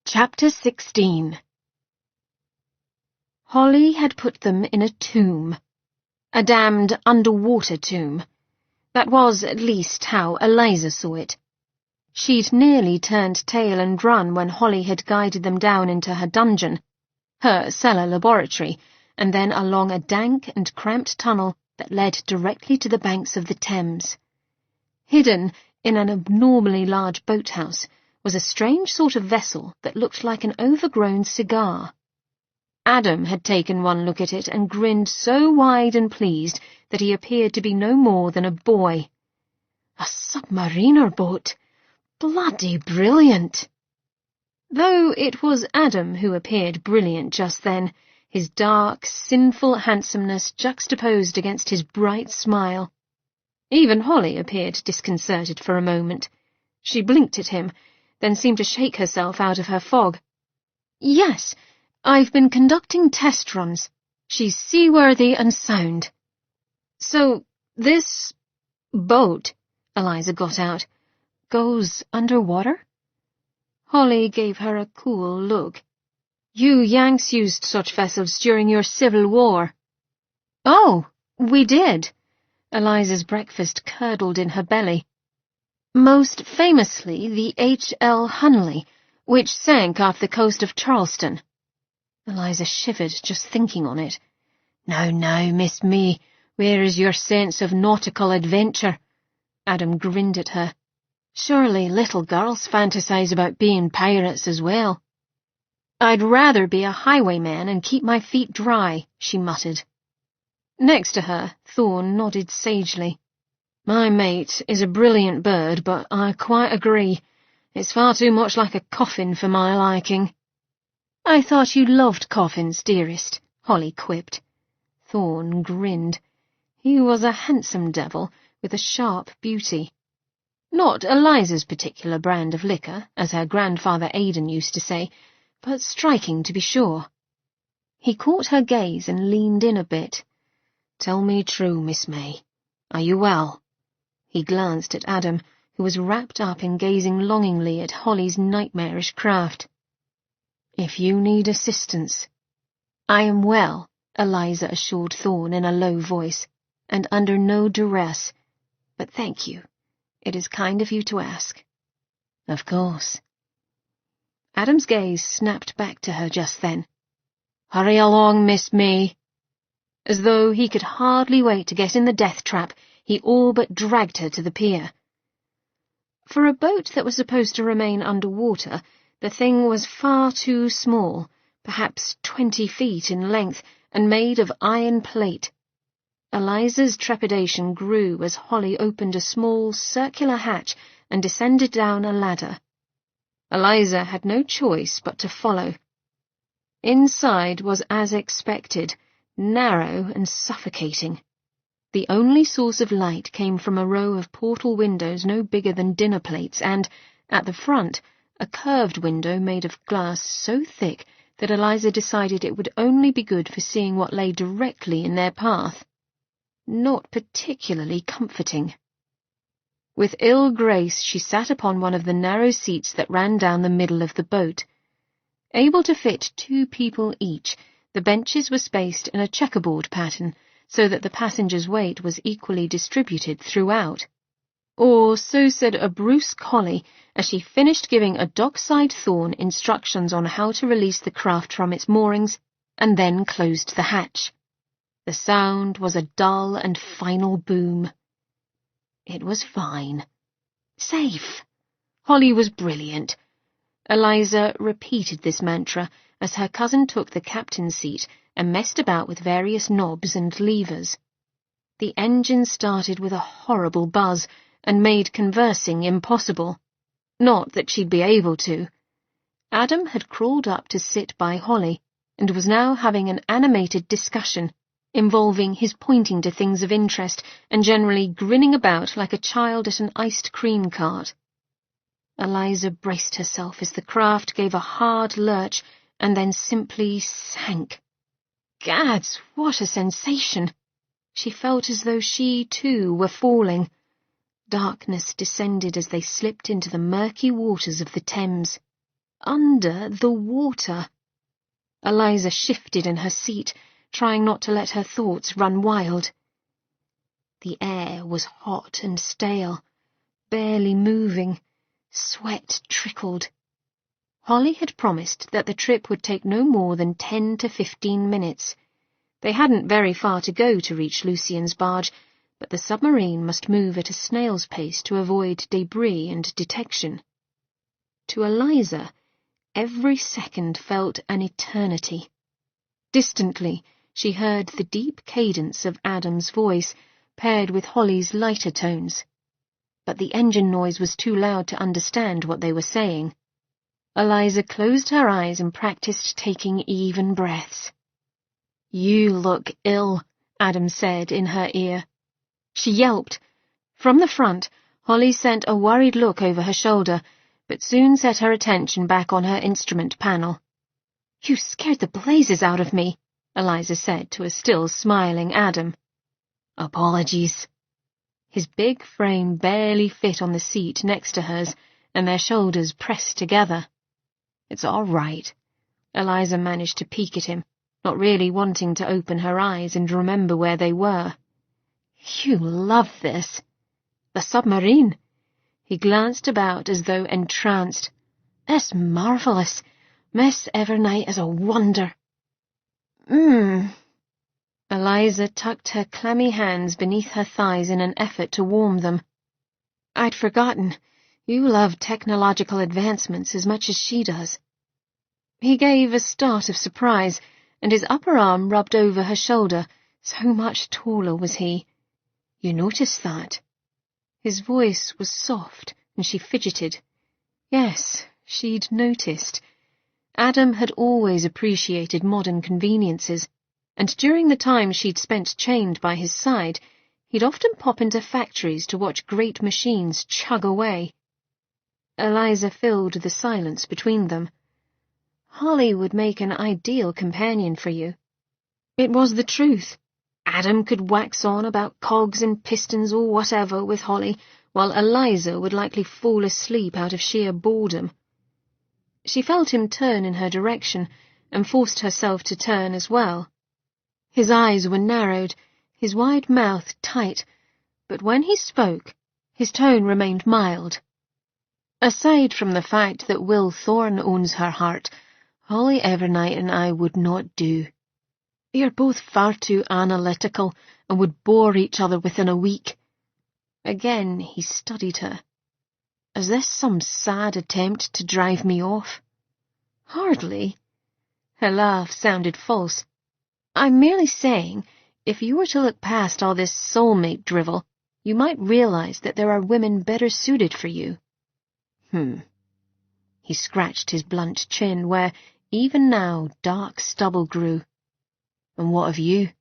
Chapter 16. Holly had put them in a tomb. A damned underwater tomb. That was, at least, how Eliza saw it. She'd nearly turned tail and run when Holly had guided them down into her dungeon, her cellar laboratory, and then along a dank and cramped tunnel that led directly to the banks of the Thames. Hidden in an abnormally large boathouse was a strange sort of vessel that looked like an overgrown cigar. Adam had taken one look at it and grinned so wide and pleased that he appeared to be no more than a boy. A submariner boat! Bloody brilliant! Though it was Adam who appeared brilliant just then, his dark, sinful handsomeness juxtaposed against his bright smile. Even Holly appeared disconcerted for a moment. She blinked at him, then seemed to shake herself out of her fog. "Yes, I've been conducting test runs. She's seaworthy and sound." "So, this boat," Eliza got out, "goes underwater?" Holly gave her a cool look. "You Yanks used such vessels during your Civil War." "Oh, we did." Eliza's breakfast curdled in her belly. "Most famously the H.L. Hunley, which sank off the coast of Charleston." Eliza shivered just thinking on it. "Now, Miss May, where is your sense of nautical adventure?" Adam grinned at her. "Surely little girls fantasize about being pirates as well." "I'd rather be a highwayman and keep my feet dry," she muttered. Next to her, Thorne nodded sagely. "My mate is a brilliant bird, but I quite agree. It's far too much like a coffin for my liking." "I thought you loved coffins, dearest," Holly quipped. Thorne grinned. He was a handsome devil with a sharp beauty. Not Eliza's particular brand of liquor, as her grandfather Aidan used to say, but striking to be sure. He caught her gaze and leaned in a bit. "Tell me true, Miss May. Are you well?" He glanced at Adam, who was wrapped up in gazing longingly at Holly's nightmarish craft. "If you need assistance—" "I am well," Eliza assured Thorne in a low voice, "and under no duress. But thank you. It is kind of you to ask." "Of course." Adam's gaze snapped back to her just then. "Hurry along, Miss May." As though he could hardly wait to get in the death trap, he all but dragged her to the pier. For a boat that was supposed to remain underwater, the thing was far too small, perhaps 20 feet in length, and made of iron plate. Eliza's trepidation grew as Holly opened a small, circular hatch and descended down a ladder. Eliza had no choice but to follow. Inside was as expected, narrow and suffocating. The only source of light came from a row of portal windows no bigger than dinner plates and, at the front, a curved window made of glass so thick that Eliza decided it would only be good for seeing what lay directly in their path. Not particularly comforting. With ill grace she sat upon one of the narrow seats that ran down the middle of the boat. Able to fit 2 people each, the benches were spaced in a checkerboard pattern, so that the passengers' weight was equally distributed throughout. Or so said a brusque Holly as she finished giving a dockside Thorne instructions on how to release the craft from its moorings, and then closed the hatch. The sound was a dull and final boom. It was fine. Safe. Holly was brilliant. Eliza repeated this mantra as her cousin took the captain's seat and messed about with various knobs and levers. The engine started with a horrible buzz and made conversing impossible. Not that she'd be able to. Adam had crawled up to sit by Holly and was now having an animated discussion, involving his pointing to things of interest and generally grinning about like a child at an iced cream cart. Eliza braced herself as the craft gave a hard lurch and then simply sank. Gads, what a sensation! She felt as though she, too, were falling. Darkness descended as they slipped into the murky waters of the Thames. under the water. Eliza shifted in her seat, trying not to let her thoughts run wild. The air was hot and stale, barely moving. Sweat trickled. Holly had promised that the trip would take no more than 10 to 15 minutes. They hadn't very far to go to reach Lucien's barge, but the submarine must move at a snail's pace to avoid debris and detection. To Eliza, every second felt an eternity. Distantly, she heard the deep cadence of Adam's voice, paired with Holly's lighter tones. But the engine noise was too loud to understand what they were saying. Eliza closed her eyes and practiced taking even breaths. "You look ill," Adam said in her ear. She yelped. From the front, Holly sent a worried look over her shoulder, but soon set her attention back on her instrument panel. "You scared the blazes out of me," Eliza said to a still smiling Adam. "Apologies." His big frame barely fit on the seat next to hers, and their shoulders pressed together. "It's all right." Eliza managed to peek at him, not really wanting to open her eyes and remember where they were. "You love this." "The submarine." He glanced about as though entranced. "It's marvellous. Miss Evernight is a wonder." Eliza tucked her clammy hands beneath her thighs in an effort to warm them. "I'd forgotten. You love technological advancements as much as she does." He gave a start of surprise, and his upper arm rubbed over her shoulder, so much taller was he. "You noticed that?" His voice was soft, and she fidgeted. Yes, she'd noticed. Adam had always appreciated modern conveniences, and during the time she'd spent chained by his side, he'd often pop into factories to watch great machines chug away. Eliza filled the silence between them. "Holly would make an ideal companion for you." It was the truth. Adam could wax on about cogs and pistons or whatever with Holly, while Eliza would likely fall asleep out of sheer boredom. She felt him turn in her direction, and forced herself to turn as well. His eyes were narrowed, his wide mouth tight, but when he spoke, his tone remained mild. "Aside from the fact that Will Thorne owns her heart, Holly Evernight and I would not do. You're both far too analytical and would bore each other within a week." Again he studied her. "Is this some sad attempt to drive me off?" "Hardly." Her laugh sounded false. "I'm merely saying, if you were to look past all this soulmate drivel, you might realize that there are women better suited for you." He scratched his blunt chin where, even now, dark stubble grew. "And what of you?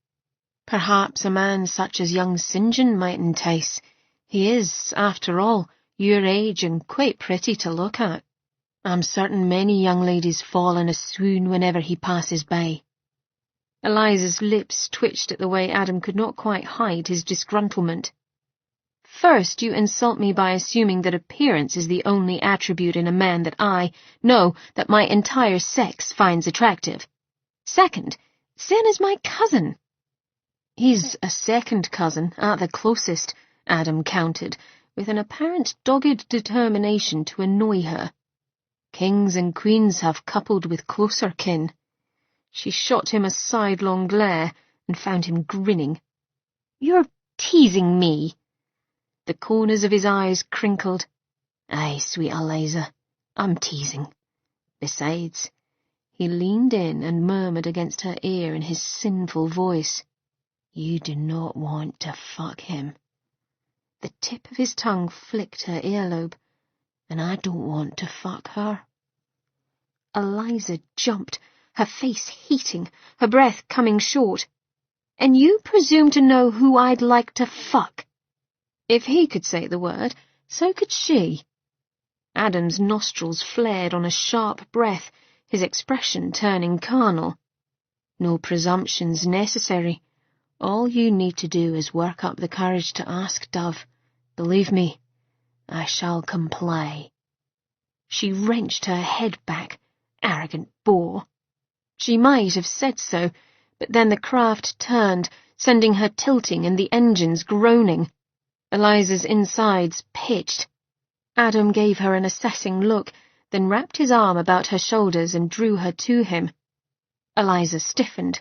Perhaps a man such as young St. John might entice. He is, after all, your age and quite pretty to look at. I'm certain many young ladies fall in a swoon whenever he passes by." Eliza's lips twitched at the way Adam could not quite hide his disgruntlement. "First, you insult me by assuming that appearance is the only attribute in a man that that my entire sex finds attractive. Second, Sin is my cousin." "He's a second cousin, at the closest," Adam countered, with an apparent dogged determination to annoy her. "Kings and queens have coupled with closer kin." She shot him a sidelong glare and found him grinning. "You're teasing me." The corners of his eyes crinkled. "Aye, sweet Eliza, I'm teasing. Besides," he leaned in and murmured against her ear in his sinful voice, "you do not want to fuck him." The tip of his tongue flicked her earlobe. "And I don't want to fuck her." Eliza jumped, her face heating, her breath coming short. "And you presume to know who I'd like to fuck?" If he could say the word, so could she. Adam's nostrils flared on a sharp breath, his expression turning carnal. "No presumptions necessary. All you need to do is work up the courage to ask, Dove. Believe me, I shall comply." She wrenched her head back. Arrogant boor. She might have said so, but then the craft turned, sending her tilting and the engines groaning. Eliza's insides pitched. Adam gave her an assessing look, then wrapped his arm about her shoulders and drew her to him. Eliza stiffened.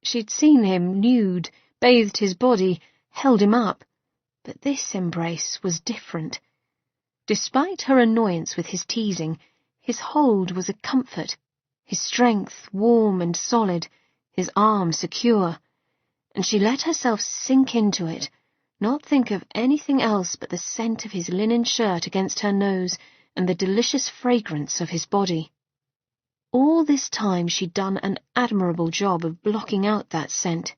She'd seen him nude, bathed his body, held him up, but this embrace was different. Despite her annoyance with his teasing, his hold was a comfort, his strength warm and solid, his arm secure, and she let herself sink into it, not think of anything else but the scent of his linen shirt against her nose and the delicious fragrance of his body. All this time she'd done an admirable job of blocking out that scent.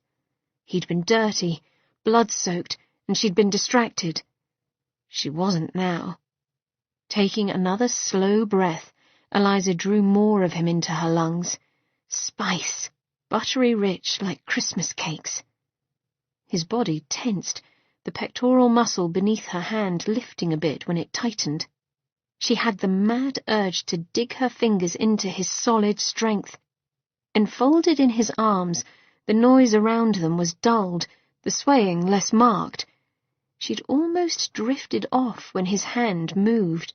He'd been dirty, blood-soaked, and she'd been distracted. She wasn't now. Taking another slow breath, Eliza drew more of him into her lungs. Spice, buttery rich like Christmas cakes. His body tensed, the pectoral muscle beneath her hand lifting a bit when it tightened. She had the mad urge to dig her fingers into his solid strength. Enfolded in his arms, the noise around them was dulled, the swaying less marked. She'd almost drifted off when his hand moved.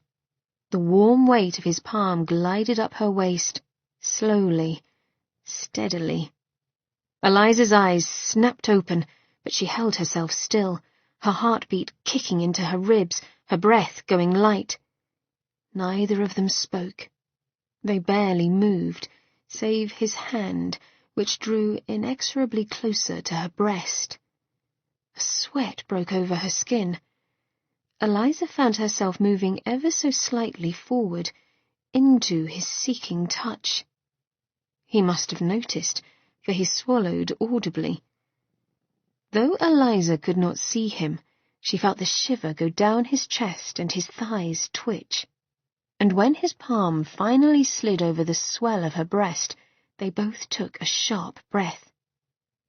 The warm weight of his palm glided up her waist, slowly, steadily. Eliza's eyes snapped open, but she held herself still, her heartbeat kicking into her ribs, her breath going light. Neither of them spoke. They barely moved, save his hand, which drew inexorably closer to her breast. A sweat broke over her skin. Eliza found herself moving ever so slightly forward, into his seeking touch. He must have noticed, for he swallowed audibly. Though Eliza could not see him, she felt the shiver go down his chest and his thighs twitch. And when his palm finally slid over the swell of her breast, they both took a sharp breath.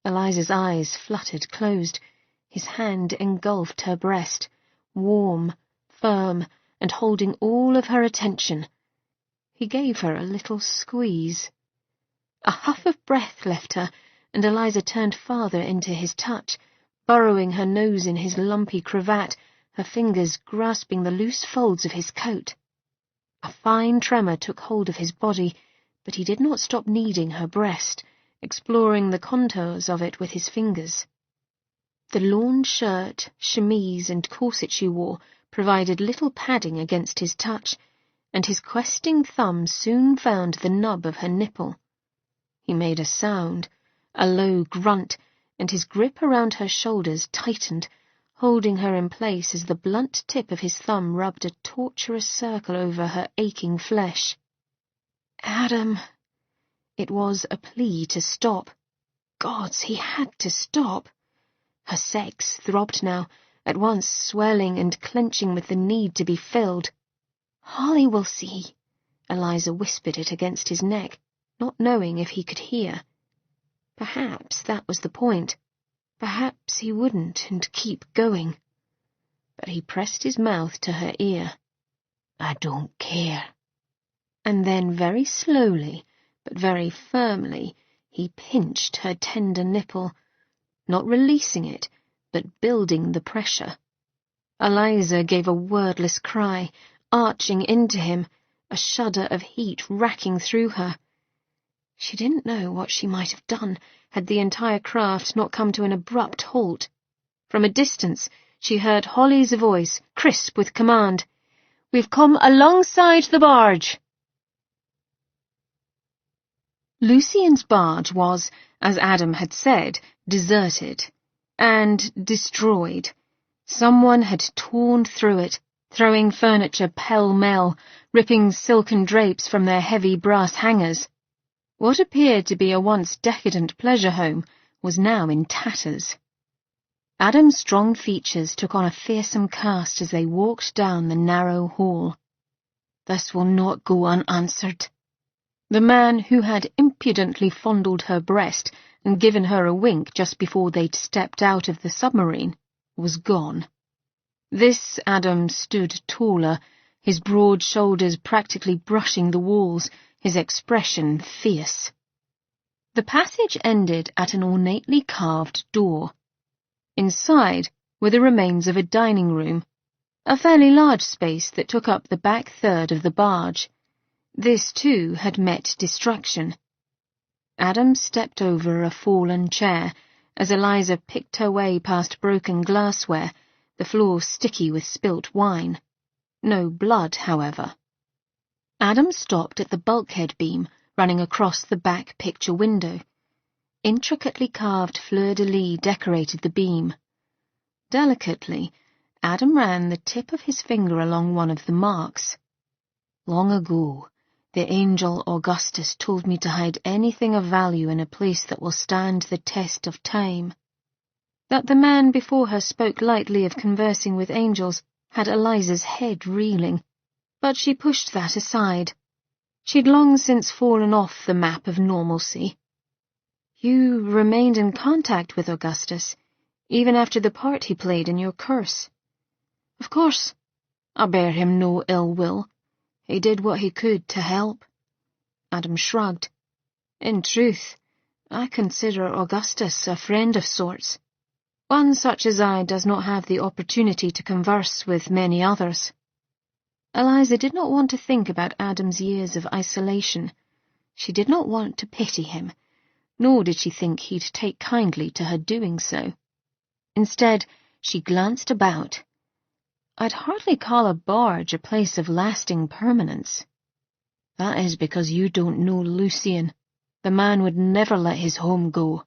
Eliza's eyes fluttered closed. His hand engulfed her breast, warm, firm, and holding all of her attention. He gave her a little squeeze. A huff of breath left her, and Eliza turned farther into his touch, burrowing her nose in his lumpy cravat, her fingers grasping the loose folds of his coat. A fine tremor took hold of his body, but he did not stop kneading her breast, exploring the contours of it with his fingers. The lawn shirt, chemise, and corset she wore provided little padding against his touch, and his questing thumb soon found the nub of her nipple. He made a sound, a low grunt, and his grip around her shoulders tightened, holding her in place as the blunt tip of his thumb rubbed a torturous circle over her aching flesh. Adam! It was a plea to stop. Gods, he had to stop. Her sex throbbed now, at once swelling and clenching with the need to be filled. Holly will see. Eliza whispered it against his neck, not knowing if he could hear. Perhaps that was the point. Perhaps he wouldn't and keep going. But he pressed his mouth to her ear. I don't care. And then very slowly, but very firmly, he pinched her tender nipple, not releasing it, but building the pressure. Eliza gave a wordless cry, arching into him, a shudder of heat racking through her. She didn't know what she might have done had the entire craft not come to an abrupt halt. From a distance, she heard Holly's voice, crisp with command. "We've come alongside the barge." Lucien's barge was, as Adam had said, deserted and destroyed. Someone had torn through it, throwing furniture pell-mell, ripping silken drapes from their heavy brass hangers. What appeared to be a once decadent pleasure home was now in tatters. Adam's strong features took on a fearsome cast as they walked down the narrow hall. "This will not go unanswered." The man who had impudently fondled her breast and given her a wink just before they'd stepped out of the submarine was gone. This Adam stood taller, his broad shoulders practically brushing the walls, his expression fierce. The passage ended at an ornately carved door. Inside were the remains of a dining room, a fairly large space that took up the back third of the barge. This, too, had met destruction. Adam stepped over a fallen chair as Eliza picked her way past broken glassware, the floor sticky with spilt wine. No blood, however. Adam stopped at the bulkhead beam running across the back picture window. Intricately carved fleur-de-lis decorated the beam. Delicately, Adam ran the tip of his finger along one of the marks. Long ago, the angel Augustus told me to hide anything of value in a place that will stand the test of time. That the man before her spoke lightly of conversing with angels had Eliza's head reeling, but she pushed that aside. She'd long since fallen off the map of normalcy. You remained in contact with Augustus, even after the part he played in your curse. Of course, I bear him no ill will. He did what he could to help. Adam shrugged. In truth, I consider Augustus a friend of sorts. One such as I does not have the opportunity to converse with many others. Eliza did not want to think about Adam's years of isolation. She did not want to pity him, nor did she think he'd take kindly to her doing so. Instead, she glanced about. I'd hardly call a barge a place of lasting permanence. That is because you don't know Lucian. The man would never let his home go.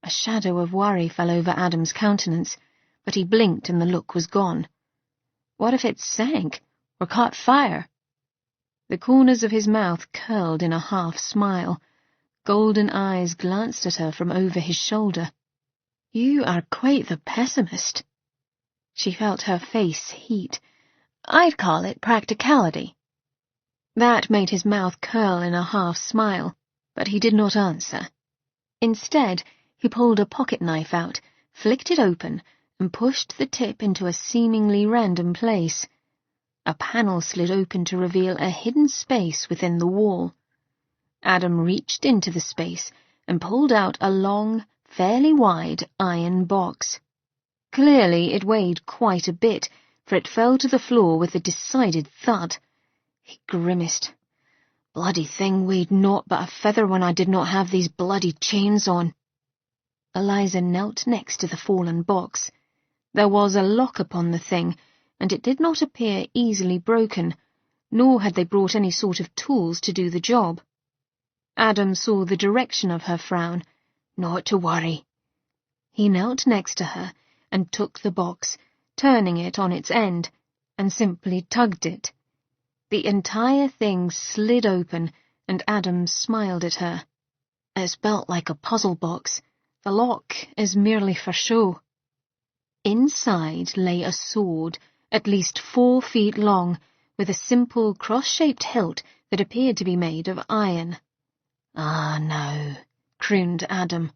A shadow of worry fell over Adam's countenance, but he blinked and the look was gone. What if it sank, or caught fire? The corners of his mouth curled in a half-smile. Golden eyes glanced at her from over his shoulder. You are quite the pessimist. She felt her face heat. I'd call it practicality. That made his mouth curl in a half-smile, but he did not answer. Instead, he pulled a pocket-knife out, flicked it open, and pushed the tip into a seemingly random place. A panel slid open to reveal a hidden space within the wall. Adam reached into the space and pulled out a long, fairly wide iron box. Clearly it weighed quite a bit, for it fell to the floor with a decided thud. He grimaced. Bloody thing weighed naught but a feather when I did not have these bloody chains on. Eliza knelt next to the fallen box. There was a lock upon the thing, and it did not appear easily broken, nor had they brought any sort of tools to do the job. Adam saw the direction of her frown. Not to worry. He knelt next to her and took the box, turning it on its end, and simply tugged it. The entire thing slid open, and Adam smiled at her. It's built like a puzzle box. The lock is merely for show. Inside lay a sword, at least 4 feet long, with a simple cross-shaped hilt that appeared to be made of iron. Ah, now, crooned Adam.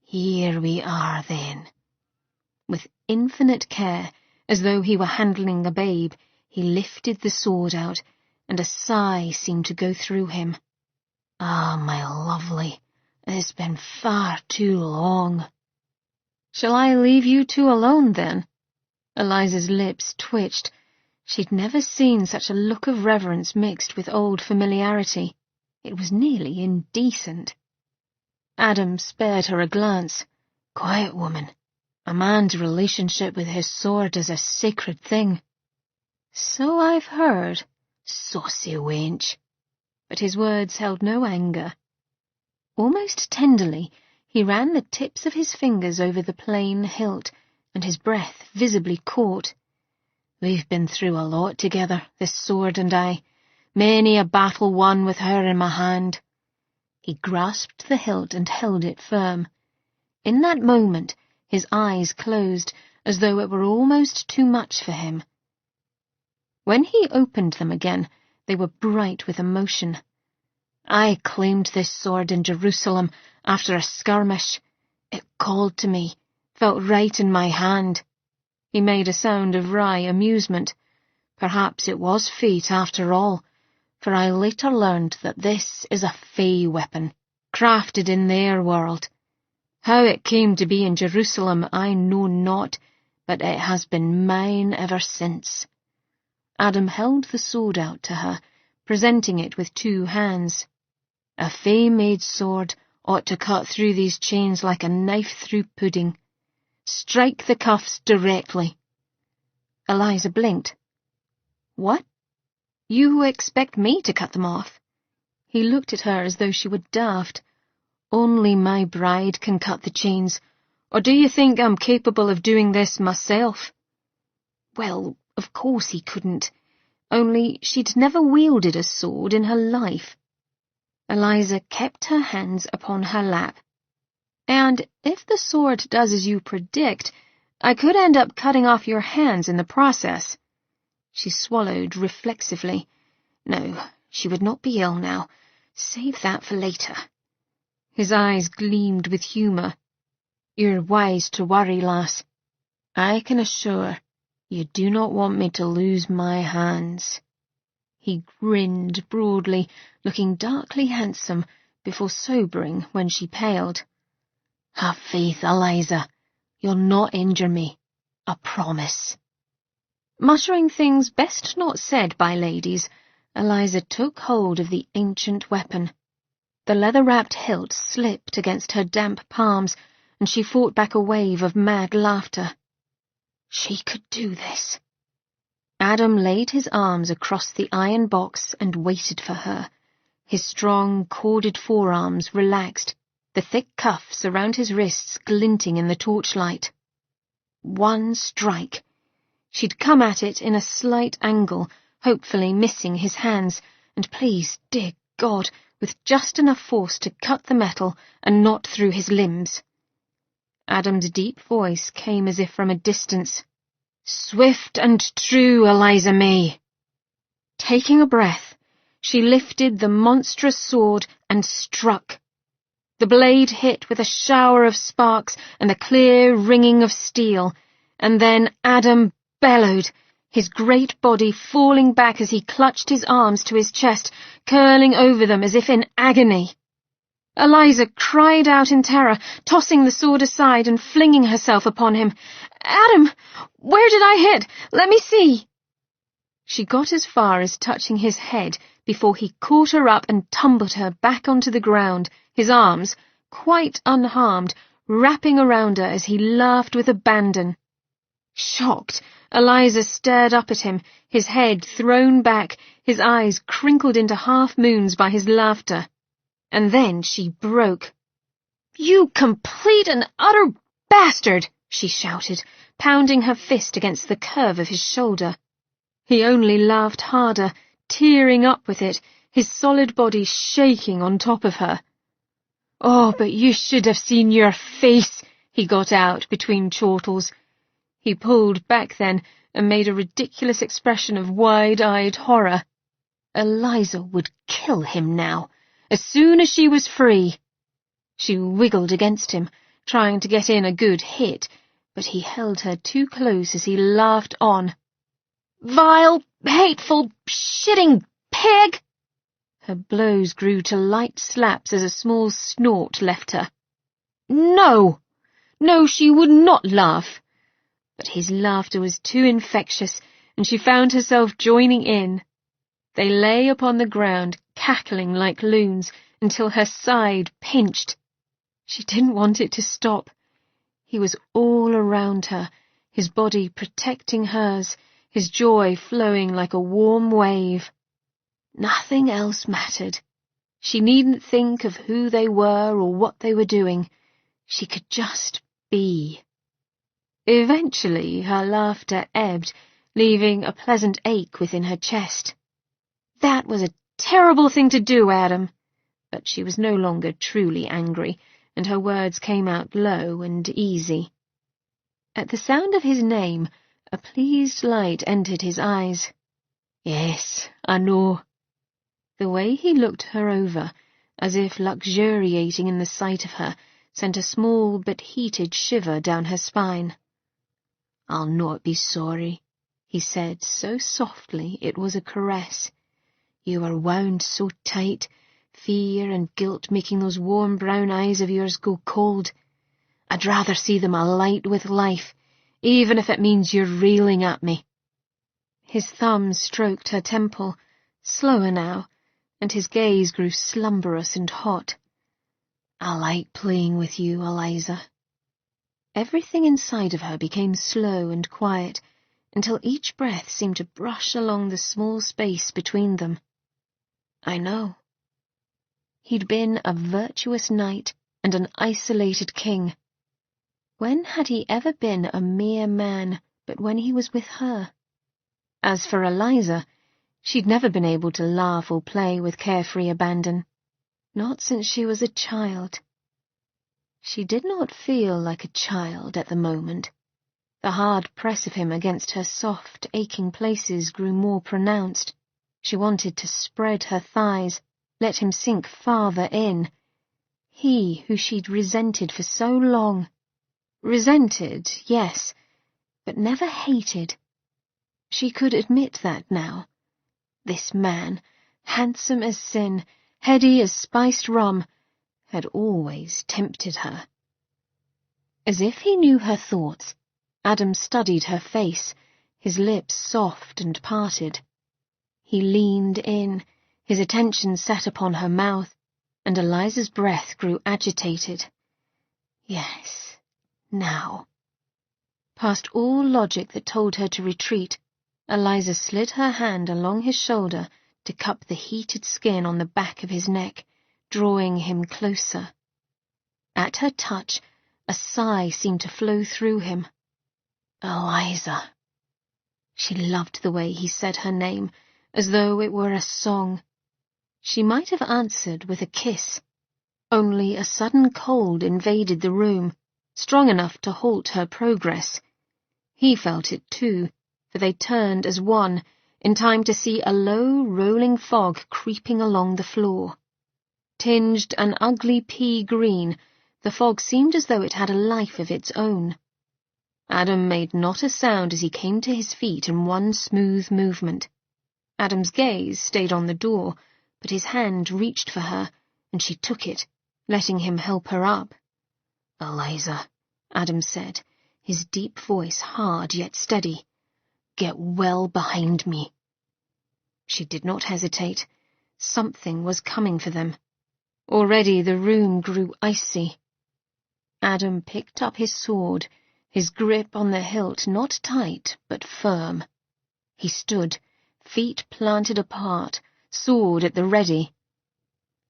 Here we are, then. With infinite care, as though he were handling a babe, he lifted the sword out, and a sigh seemed to go through him. Ah, my lovely, it's been far too long. Shall I leave you two alone, then? Eliza's lips twitched. She'd never seen such a look of reverence mixed with old familiarity. It was nearly indecent. Adam spared her a glance. Quiet, woman. A man's relationship with his sword is a sacred thing. So I've heard, saucy wench. But his words held no anger. Almost tenderly, he ran the tips of his fingers over the plain hilt, and his breath visibly caught. We've been through a lot together, this sword and I. Many a battle won with her in my hand. He grasped the hilt and held it firm. In that moment, his eyes closed, as though it were almost too much for him. When he opened them again, they were bright with emotion. I claimed this sword in Jerusalem after a skirmish. It called to me, felt right in my hand. He made a sound of wry amusement. Perhaps it was fate after all, for I later learned that this is a fey weapon, crafted in their world. How it came to be in Jerusalem I know not, but it has been mine ever since. Adam held the sword out to her, presenting it with 2 hands. A fey-made sword ought to cut through these chains like a knife through pudding. Strike the cuffs directly. Eliza blinked. What? You expect me to cut them off? He looked at her as though she were daft. Only my bride can cut the chains, or do you think I'm capable of doing this myself? Well, of course he couldn't, only she'd never wielded a sword in her life. Eliza kept her hands upon her lap. And if the sword does as you predict, I could end up cutting off your hands in the process. She swallowed reflexively. No, she would not be ill now. Save that for later. His eyes gleamed with humour. You're wise to worry, lass. I can assure you do not want me to lose my hands. He grinned broadly, looking darkly handsome, before sobering when she paled. Have faith, Eliza. You'll not injure me. I promise. Muttering things best not said by ladies, Eliza took hold of the ancient weapon. The leather-wrapped hilt slipped against her damp palms, and she fought back a wave of mad laughter. She could do this. Adam laid his arms across the iron box and waited for her. His strong, corded forearms relaxed, the thick cuffs around his wrists glinting in the torchlight. One strike. She'd come at it in a slight angle, hopefully missing his hands, and please, dear God, with just enough force to cut the metal and not through his limbs. Adam's deep voice came as if from a distance. Swift and true, Eliza May. Taking a breath, she lifted the monstrous sword and struck. The blade hit with a shower of sparks and a clear ringing of steel, and then Adam bellowed, his great body falling back as he clutched his arms to his chest, curling over them as if in agony. Eliza cried out in terror, tossing the sword aside and flinging herself upon him. Adam, where did I hit? Let me see. She got as far as touching his head before he caught her up and tumbled her back onto the ground, his arms, quite unharmed, wrapping around her as he laughed with abandon. Shocked, Eliza stared up at him, his head thrown back, his eyes crinkled into half-moons by his laughter. And then she broke. You complete and utter bastard! She shouted, pounding her fist against the curve of his shoulder. He only laughed harder, tearing up with it, his solid body shaking on top of her. Oh, but you should have seen your face, he got out between chortles. He pulled back then and made a ridiculous expression of wide-eyed horror. Eliza would kill him now, as soon as she was free. She wiggled against him, trying to get in a good hit, but he held her too close as he laughed on. Vile, hateful, shitting pig! Her blows grew to light slaps as a small snort left her. No! No, she would not laugh. But his laughter was too infectious, and she found herself joining in. They lay upon the ground, cackling like loons, until her side pinched. She didn't want it to stop. He was all around her, his body protecting hers, his joy flowing like a warm wave. Nothing else mattered. She needn't think of who they were or what they were doing. She could just be. Eventually her laughter ebbed, leaving a pleasant ache within her chest. That was a terrible thing to do, Adam. But she was no longer truly angry, and her words came out low and easy. At the sound of his name, a pleased light entered his eyes. Yes, I know. The way he looked her over, as if luxuriating in the sight of her, sent a small but heated shiver down her spine. I'll not be sorry. he said so softly it was a caress. You are wound so tight, fear and guilt making those warm brown eyes of yours go cold. I'd rather see them alight with life, even if it means you're railing at me. His thumb stroked her temple, slower now, and his gaze grew slumberous and hot. I like playing with you, Eliza. Everything inside of her became slow and quiet, until each breath seemed to brush along the small space between them. I know. He'd been a virtuous knight and an isolated king. When had he ever been a mere man but when he was with her? As for Eliza, she'd never been able to laugh or play with carefree abandon, not since she was a child. She did not feel like a child at the moment. The hard press of him against her soft, aching places grew more pronounced. She wanted to spread her thighs, let him sink farther in. He who she'd resented for so long. Resented, yes, but never hated. She could admit that now. This man, handsome as sin, heady as spiced rum, had always tempted her. As if he knew her thoughts, Adam studied her face, his lips soft and parted. He leaned in, his attention set upon her mouth, and Eliza's breath grew agitated. Yes, now. Past all logic that told her to retreat, Eliza slid her hand along his shoulder to cup the heated skin on the back of his neck, drawing him closer. At her touch, a sigh seemed to flow through him. Eliza. She loved the way he said her name, as though it were a song. She might have answered with a kiss. Only a sudden cold invaded the room, strong enough to halt her progress. He felt it too, for they turned as one, in time to see a low, rolling fog creeping along the floor. Tinged an ugly pea green, the fog seemed as though it had a life of its own. Adam made not a sound as he came to his feet in one smooth movement. Adam's gaze stayed on the door, but his hand reached for her, and she took it, letting him help her up. Eliza, Adam said, his deep voice hard yet steady. Get well behind me. She did not hesitate. Something was coming for them. Already the room grew icy. Adam picked up his sword, his grip on the hilt not tight but firm. He stood, feet planted apart, sword at the ready.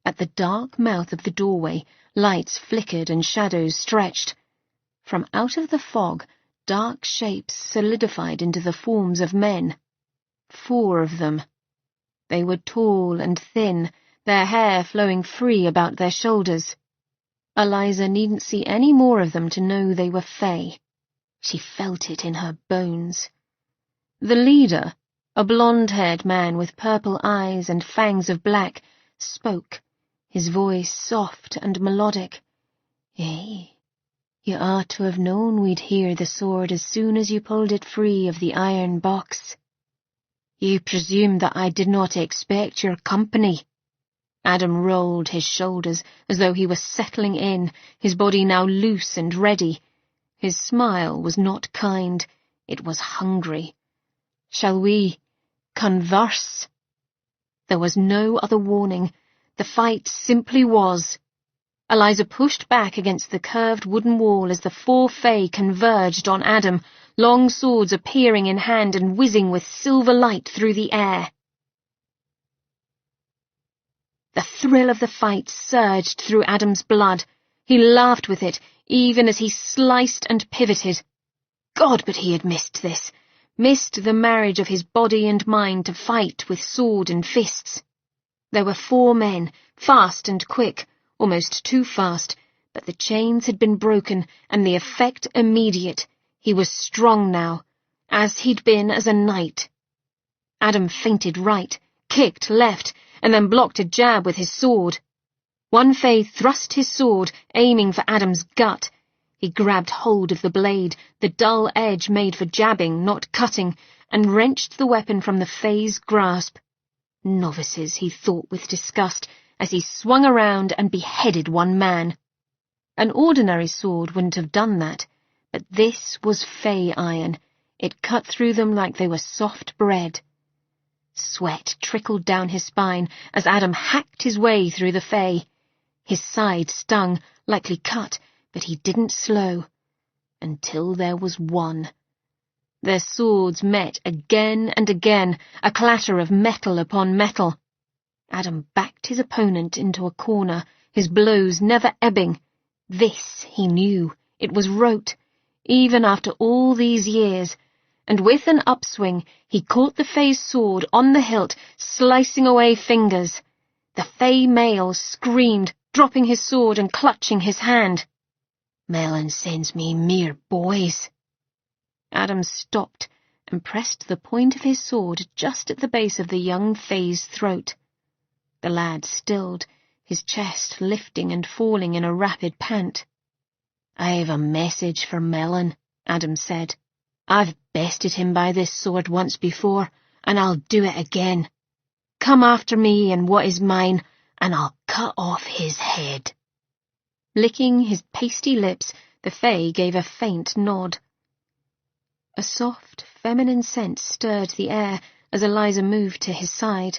At the dark mouth of the doorway, lights flickered and shadows stretched. From out of the fog, dark shapes solidified into the forms of men. 4 of them. They were tall and thin, their hair flowing free about their shoulders. Eliza needn't see any more of them to know they were Fae. She felt it in her bones. The leader, a blonde-haired man with purple eyes and fangs of black, spoke, his voice soft and melodic. Eh, you ought to have known we'd hear the sword as soon as you pulled it free of the iron box. You presume that I did not expect your company. Adam rolled his shoulders as though he was settling in, his body now loose and ready. His smile was not kind, it was hungry. Shall we converse? There was no other warning. The fight simply was. Eliza pushed back against the curved wooden wall as the 4 Fae converged on Adam, long swords appearing in hand and whizzing with silver light through the air. The thrill of the fight surged through Adam's blood. He laughed with it, even as he sliced and pivoted. God, but he had missed this. Missed the marriage of his body and mind to fight with sword and fists. There were 4 men, fast and quick, almost too fast, but the chains had been broken and the effect immediate. He was strong now, as he'd been as a knight. Adam feinted right, kicked left, and then blocked a jab with his sword. One Fae thrust his sword, aiming for Adam's gut. He grabbed hold of the blade, the dull edge made for jabbing, not cutting, and wrenched the weapon from the Fae's grasp. Novices, he thought with disgust, as he swung around and beheaded one man. An ordinary sword wouldn't have done that, but this was Fae iron. It cut through them like they were soft bread. Sweat trickled down his spine as Adam hacked his way through the Fae. His side stung, likely cut, but he didn't slow. Until there was one. Their swords met again and again, a clatter of metal upon metal. Adam backed his opponent into a corner, his blows never ebbing. This, he knew, it was rote, even after all these years, and with an upswing he caught the Fae's sword on the hilt, slicing away fingers. The Fae male screamed, dropping his sword and clutching his hand. "Melon sends me mere boys." Adam stopped and pressed the point of his sword just at the base of the young Fae's throat. The lad stilled, his chest lifting and falling in a rapid pant. "I've a message for Melon," Adam said. "I've bested him by this sword once before, and I'll do it again. Come after me and what is mine, and I'll cut off his head." Licking his pasty lips, the Fae gave a faint nod. A soft, feminine scent stirred the air as Eliza moved to his side.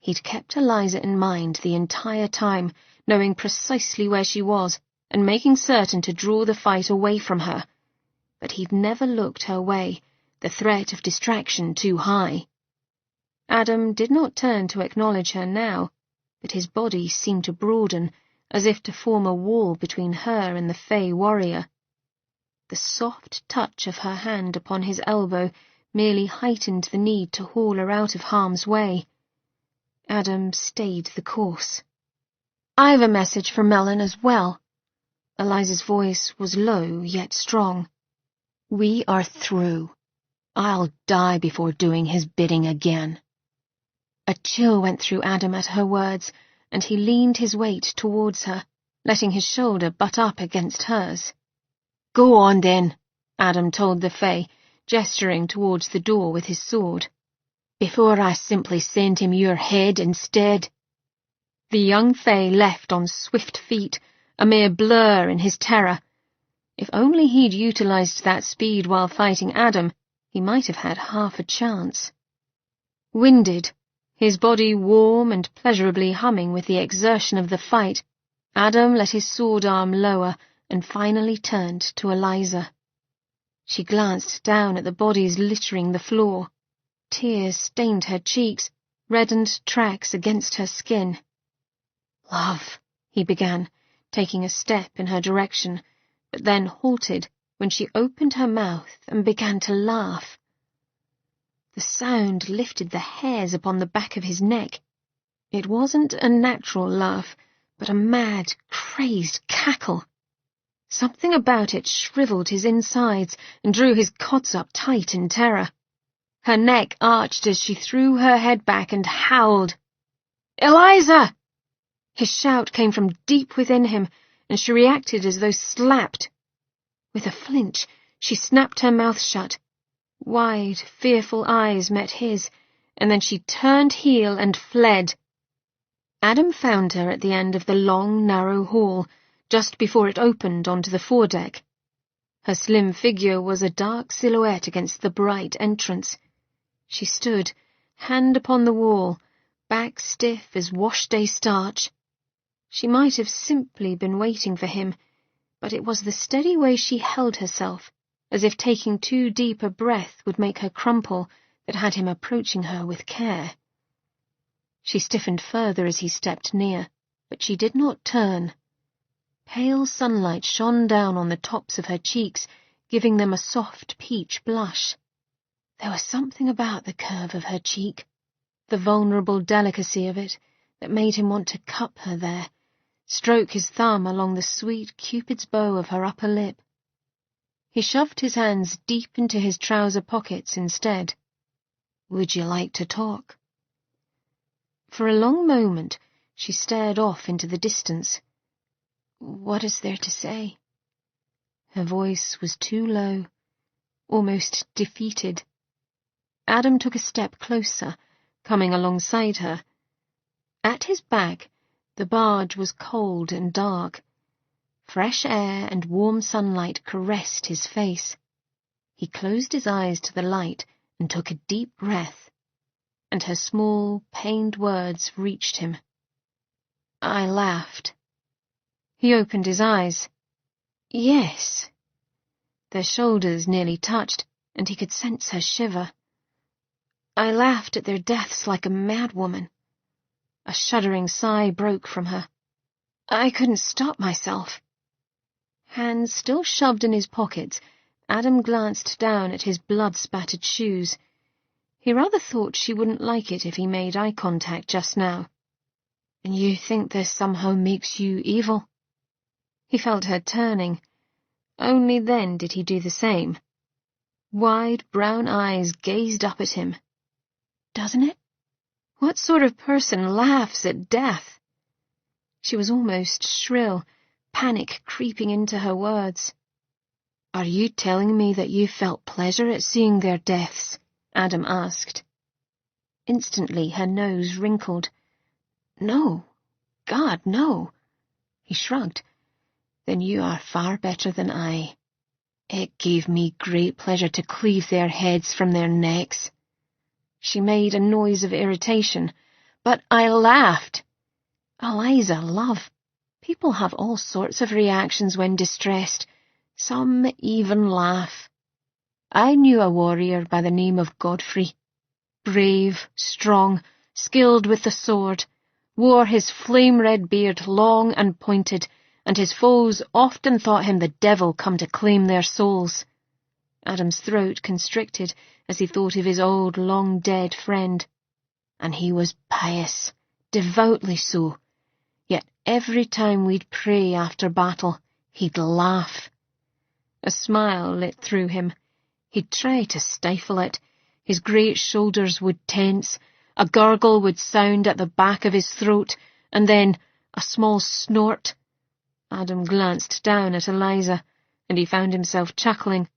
He'd kept Eliza in mind the entire time, knowing precisely where she was, and making certain to draw the fight away from her. But he'd never looked her way, the threat of distraction too high. Adam did not turn to acknowledge her now, but his body seemed to broaden, as if to form a wall between her and the Fae warrior. The soft touch of her hand upon his elbow merely heightened the need to haul her out of harm's way. Adam stayed the course. "I've a message for Melon as well." Eliza's voice was low yet strong. "We are through. I'll die before doing his bidding again." A chill went through Adam at her words, and he leaned his weight towards her, letting his shoulder butt up against hers. "Go on, then," Adam told the Fae, gesturing towards the door with his sword. "Before I simply send him your head instead." The young Fae left on swift feet, a mere blur in his terror. If only he'd utilized that speed while fighting Adam, he might have had half a chance. Winded, his body warm and pleasurably humming with the exertion of the fight, Adam let his sword arm lower and finally turned to Eliza. She glanced down at the bodies littering the floor. Tears stained her cheeks, reddened tracks against her skin. "Love," he began, taking a step in her direction, but then halted when she opened her mouth and began to laugh. The sound lifted the hairs upon the back of his neck. It wasn't a natural laugh, but a mad, crazed cackle. Something about it shriveled his insides and drew his cods up tight in terror. Her neck arched as she threw her head back and howled. "Eliza!" His shout came from deep within him, and she reacted as though slapped. With a flinch, she snapped her mouth shut. Wide, fearful eyes met his, and then she turned heel and fled. Adam found her at the end of the long, narrow hall, just before it opened onto the foredeck. Her slim figure was a dark silhouette against the bright entrance. She stood, hand upon the wall, back stiff as wash-day starch. She might have simply been waiting for him, but it was the steady way she held herself, as if taking too deep a breath would make her crumple, that had him approaching her with care. She stiffened further as he stepped near, but she did not turn. Pale sunlight shone down on the tops of her cheeks, giving them a soft peach blush. There was something about the curve of her cheek, the vulnerable delicacy of it, that made him want to cup her there, stroke his thumb along the sweet Cupid's bow of her upper lip. He shoved his hands deep into his trouser pockets instead. "Would you like to talk?" For a long moment she stared off into the distance. What is there to say? Her voice was too low, almost defeated. Adam took a step closer, coming alongside her. At his back, the barge was cold and dark. Fresh air and warm sunlight caressed his face. He closed his eyes to the light and took a deep breath, and her small, pained words reached him. I laughed. He opened his eyes. Yes. Their shoulders nearly touched, and he could sense her shiver. I laughed at their deaths like a madwoman. A shuddering sigh broke from her. I couldn't stop myself. Hands still shoved in his pockets, Adam glanced down at his blood-spattered shoes. He rather thought she wouldn't like it if he made eye contact just now. And you think this somehow makes you evil? He felt her turning. Only then did he do the same. Wide brown eyes gazed up at him. Doesn't it? What sort of person laughs at death? She was almost shrill, panic creeping into her words. Are you telling me that you felt pleasure at seeing their deaths? Adam asked. Instantly her nose wrinkled. No. God, no. He shrugged. Then you are far better than I. It gave me great pleasure to cleave their heads from their necks. She made a noise of irritation. But I laughed. Eliza, love, people have all sorts of reactions when distressed. Some even laugh. I knew a warrior by the name of Godfrey. Brave, strong, skilled with the sword, wore his flame-red beard long and pointed, and his foes often thought him the devil come to claim their souls. Adam's throat constricted as he thought of his old, long-dead friend. And he was pious, devoutly so. Yet every time we'd pray after battle, he'd laugh. A smile lit through him. He'd try to stifle it. His great shoulders would tense, a gurgle would sound at the back of his throat, and then a small snort. Adam glanced down at Eliza, and he found himself chuckling.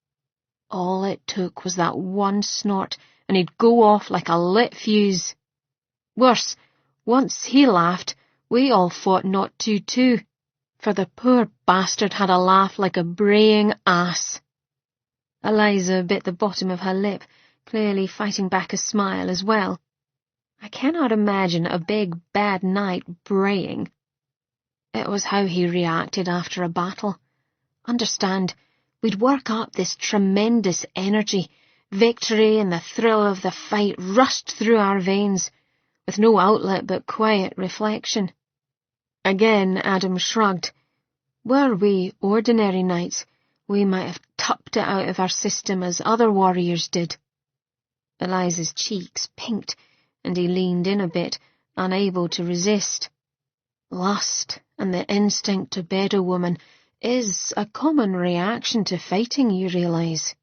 All it took was that one snort, and he'd go off like a lit fuse. Worse, once he laughed, we all fought not to too, for the poor bastard had a laugh like a braying ass. Eliza bit the bottom of her lip, clearly fighting back a smile as well. I cannot imagine a big, bad knight braying. It was how he reacted after a battle. Understand, we'd work up this tremendous energy. Victory and the thrill of the fight rushed through our veins, with no outlet but quiet reflection. Again Adam shrugged. Were we ordinary knights, we might have tucked it out of our system as other warriors did. Eliza's cheeks pinked, and he leaned in a bit, unable to resist. Lust and the instinct to bed a woman is a common reaction to fighting, you realize.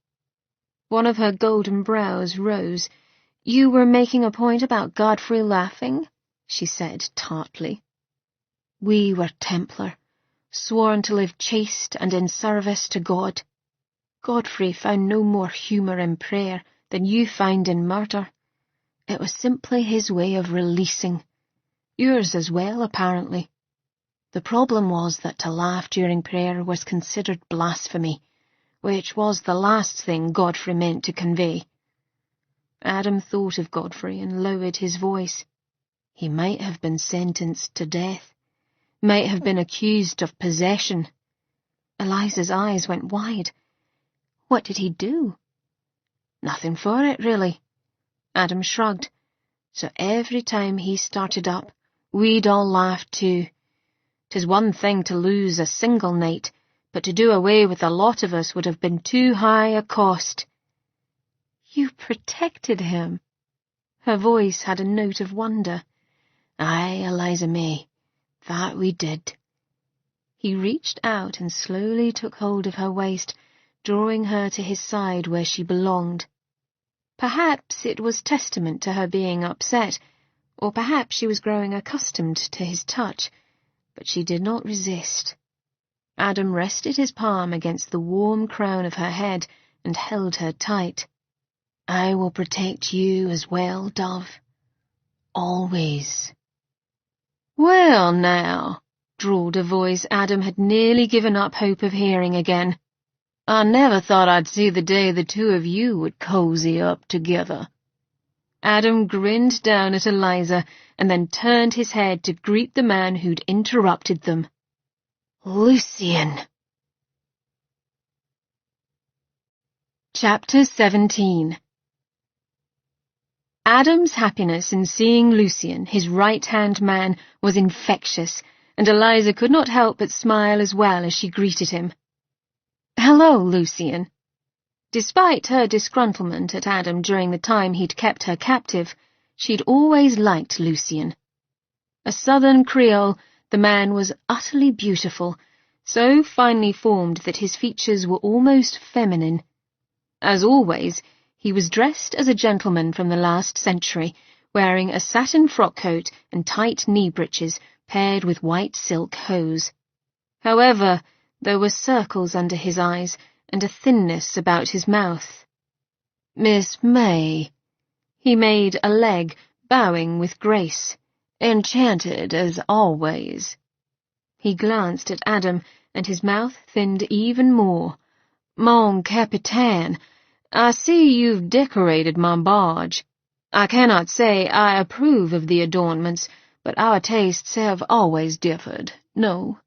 One of her golden brows rose. You were making a point about Godfrey laughing, she said tartly. We were Templar, sworn to live chaste and in service to God. Godfrey found no more humour in prayer than you find in murder. It was simply his way of releasing. Yours as well, apparently. The problem was that to laugh during prayer was considered blasphemy, which was the last thing Godfrey meant to convey. Adam thought of Godfrey and lowered his voice. He might have been sentenced to death, might have been accused of possession. Eliza's eyes went wide. What did he do? Nothing for it, really. Adam shrugged. So every time he started up, we'd all laugh too. 'Tis one thing to lose a single knight, but to do away with a lot of us would have been too high a cost. You protected him. Her voice had a note of wonder. Aye, Eliza May, that we did. He reached out and slowly took hold of her waist, drawing her to his side where she belonged. Perhaps it was testament to her being upset, or perhaps she was growing accustomed to his touch, but she did not resist. Adam rested his palm against the warm crown of her head and held her tight. I will protect you as well, Dove. Always. Well, now, drawled a voice Adam had nearly given up hope of hearing again. I never thought I'd see the day the two of you would cozy up together. Adam grinned down at Eliza and then turned his head to greet the man who'd interrupted them. Lucien. Chapter 17. Adam's happiness in seeing Lucien, his right-hand man, was infectious, and Eliza could not help but smile as well as she greeted him. Hello, Lucien. Despite her disgruntlement at Adam during the time he'd kept her captive, she'd always liked Lucien. A southern Creole, the man was utterly beautiful, so finely formed that his features were almost feminine. As always, he was dressed as a gentleman from the last century, wearing a satin frock coat and tight knee breeches paired with white silk hose. However, there were circles under his eyes and a thinness about his mouth. Miss May. He made a leg, bowing with grace. Enchanted as always. He glanced at Adam, and his mouth thinned even more. Mon Capitaine, I see you've decorated my barge. I cannot say I approve of the adornments, but our tastes have always differed, no?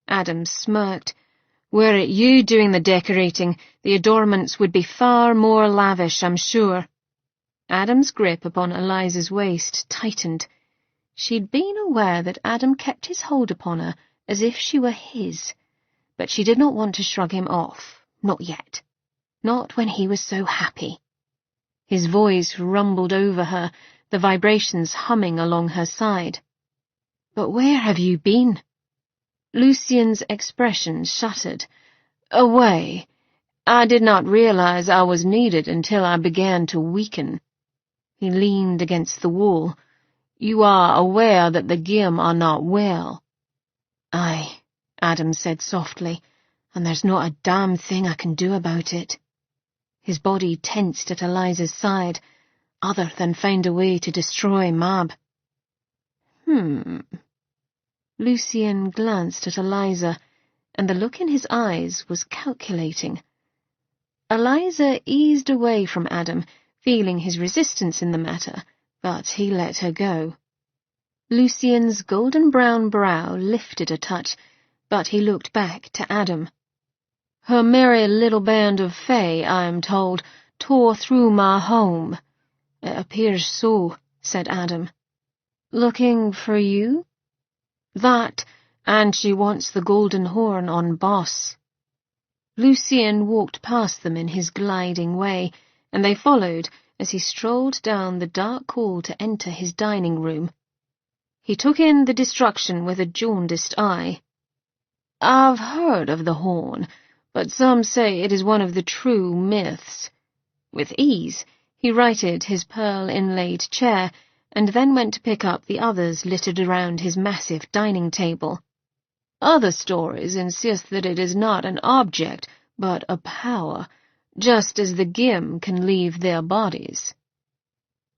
Adam smirked. Were it you doing the decorating, the adornments would be far more lavish, I'm sure. Adam's grip upon Eliza's waist tightened. She'd been aware that Adam kept his hold upon her as if she were his, but she did not want to shrug him off, not yet. Not when he was so happy. His voice rumbled over her, the vibrations humming along her side. But where have you been? Lucien's expression shuttered. Away. I did not realize I was needed until I began to weaken. He leaned against the wall. You are aware that the Gim are not well. Aye, Adam said softly, and there's not a damn thing I can do about it. His body tensed at Eliza's side, other than find a way to destroy Mab. Lucien glanced at Eliza, and the look in his eyes was calculating. Eliza eased away from Adam, feeling his resistance in the matter, but he let her go. Lucien's golden-brown brow lifted a touch, but he looked back to Adam. Her merry little band of fae, I am told, tore through my home. It appears so, said Adam. Looking for you? That, and she wants the golden horn on Boss. Lucien walked past them in his gliding way, and they followed as he strolled down the dark hall to enter his dining room. He took in the destruction with a jaundiced eye. I've heard of the horn, but some say it is one of the true myths. With ease, he righted his pearl-inlaid chair, and then went to pick up the others littered around his massive dining table. Other stories insist that it is not an object, but a power, just as the Gim can leave their bodies.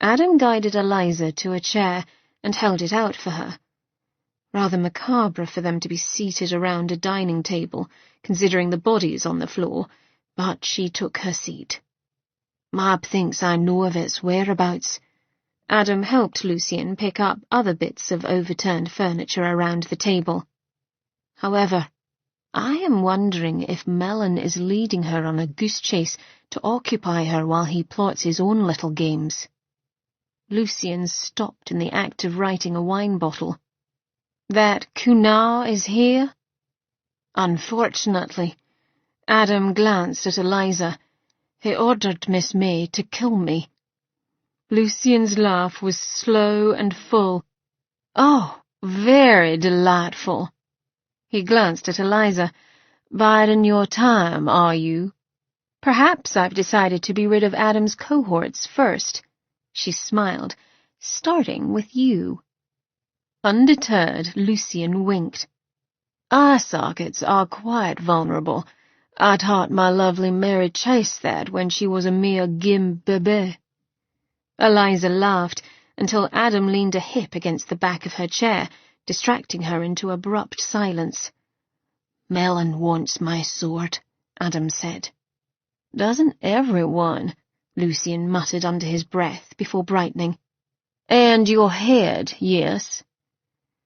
Adam guided Eliza to a chair and held it out for her. Rather macabre for them to be seated around a dining table, considering the bodies on the floor, but she took her seat. Mab thinks I know of its whereabouts. Adam helped Lucien pick up other bits of overturned furniture around the table. However, I am wondering if Melon is leading her on a goose chase to occupy her while he plots his own little games. Lucien stopped in the act of writing a wine bottle. That Cunard is here? Unfortunately. Adam glanced at Eliza. He ordered Miss May to kill me. Lucien's laugh was slow and full. Oh, very delightful. He glanced at Eliza. Biding your time, are you? Perhaps I've decided to be rid of Adam's cohorts first. She smiled, starting with you. Undeterred, Lucien winked. Eye sockets are quite vulnerable. I taught my lovely Mary Chase that when she was a mere gim bebe. Eliza laughed until Adam leaned a hip against the back of her chair, distracting her into abrupt silence. Melon wants my sword, Adam said. Doesn't everyone? Lucian muttered under his breath before brightening. And your head, yes?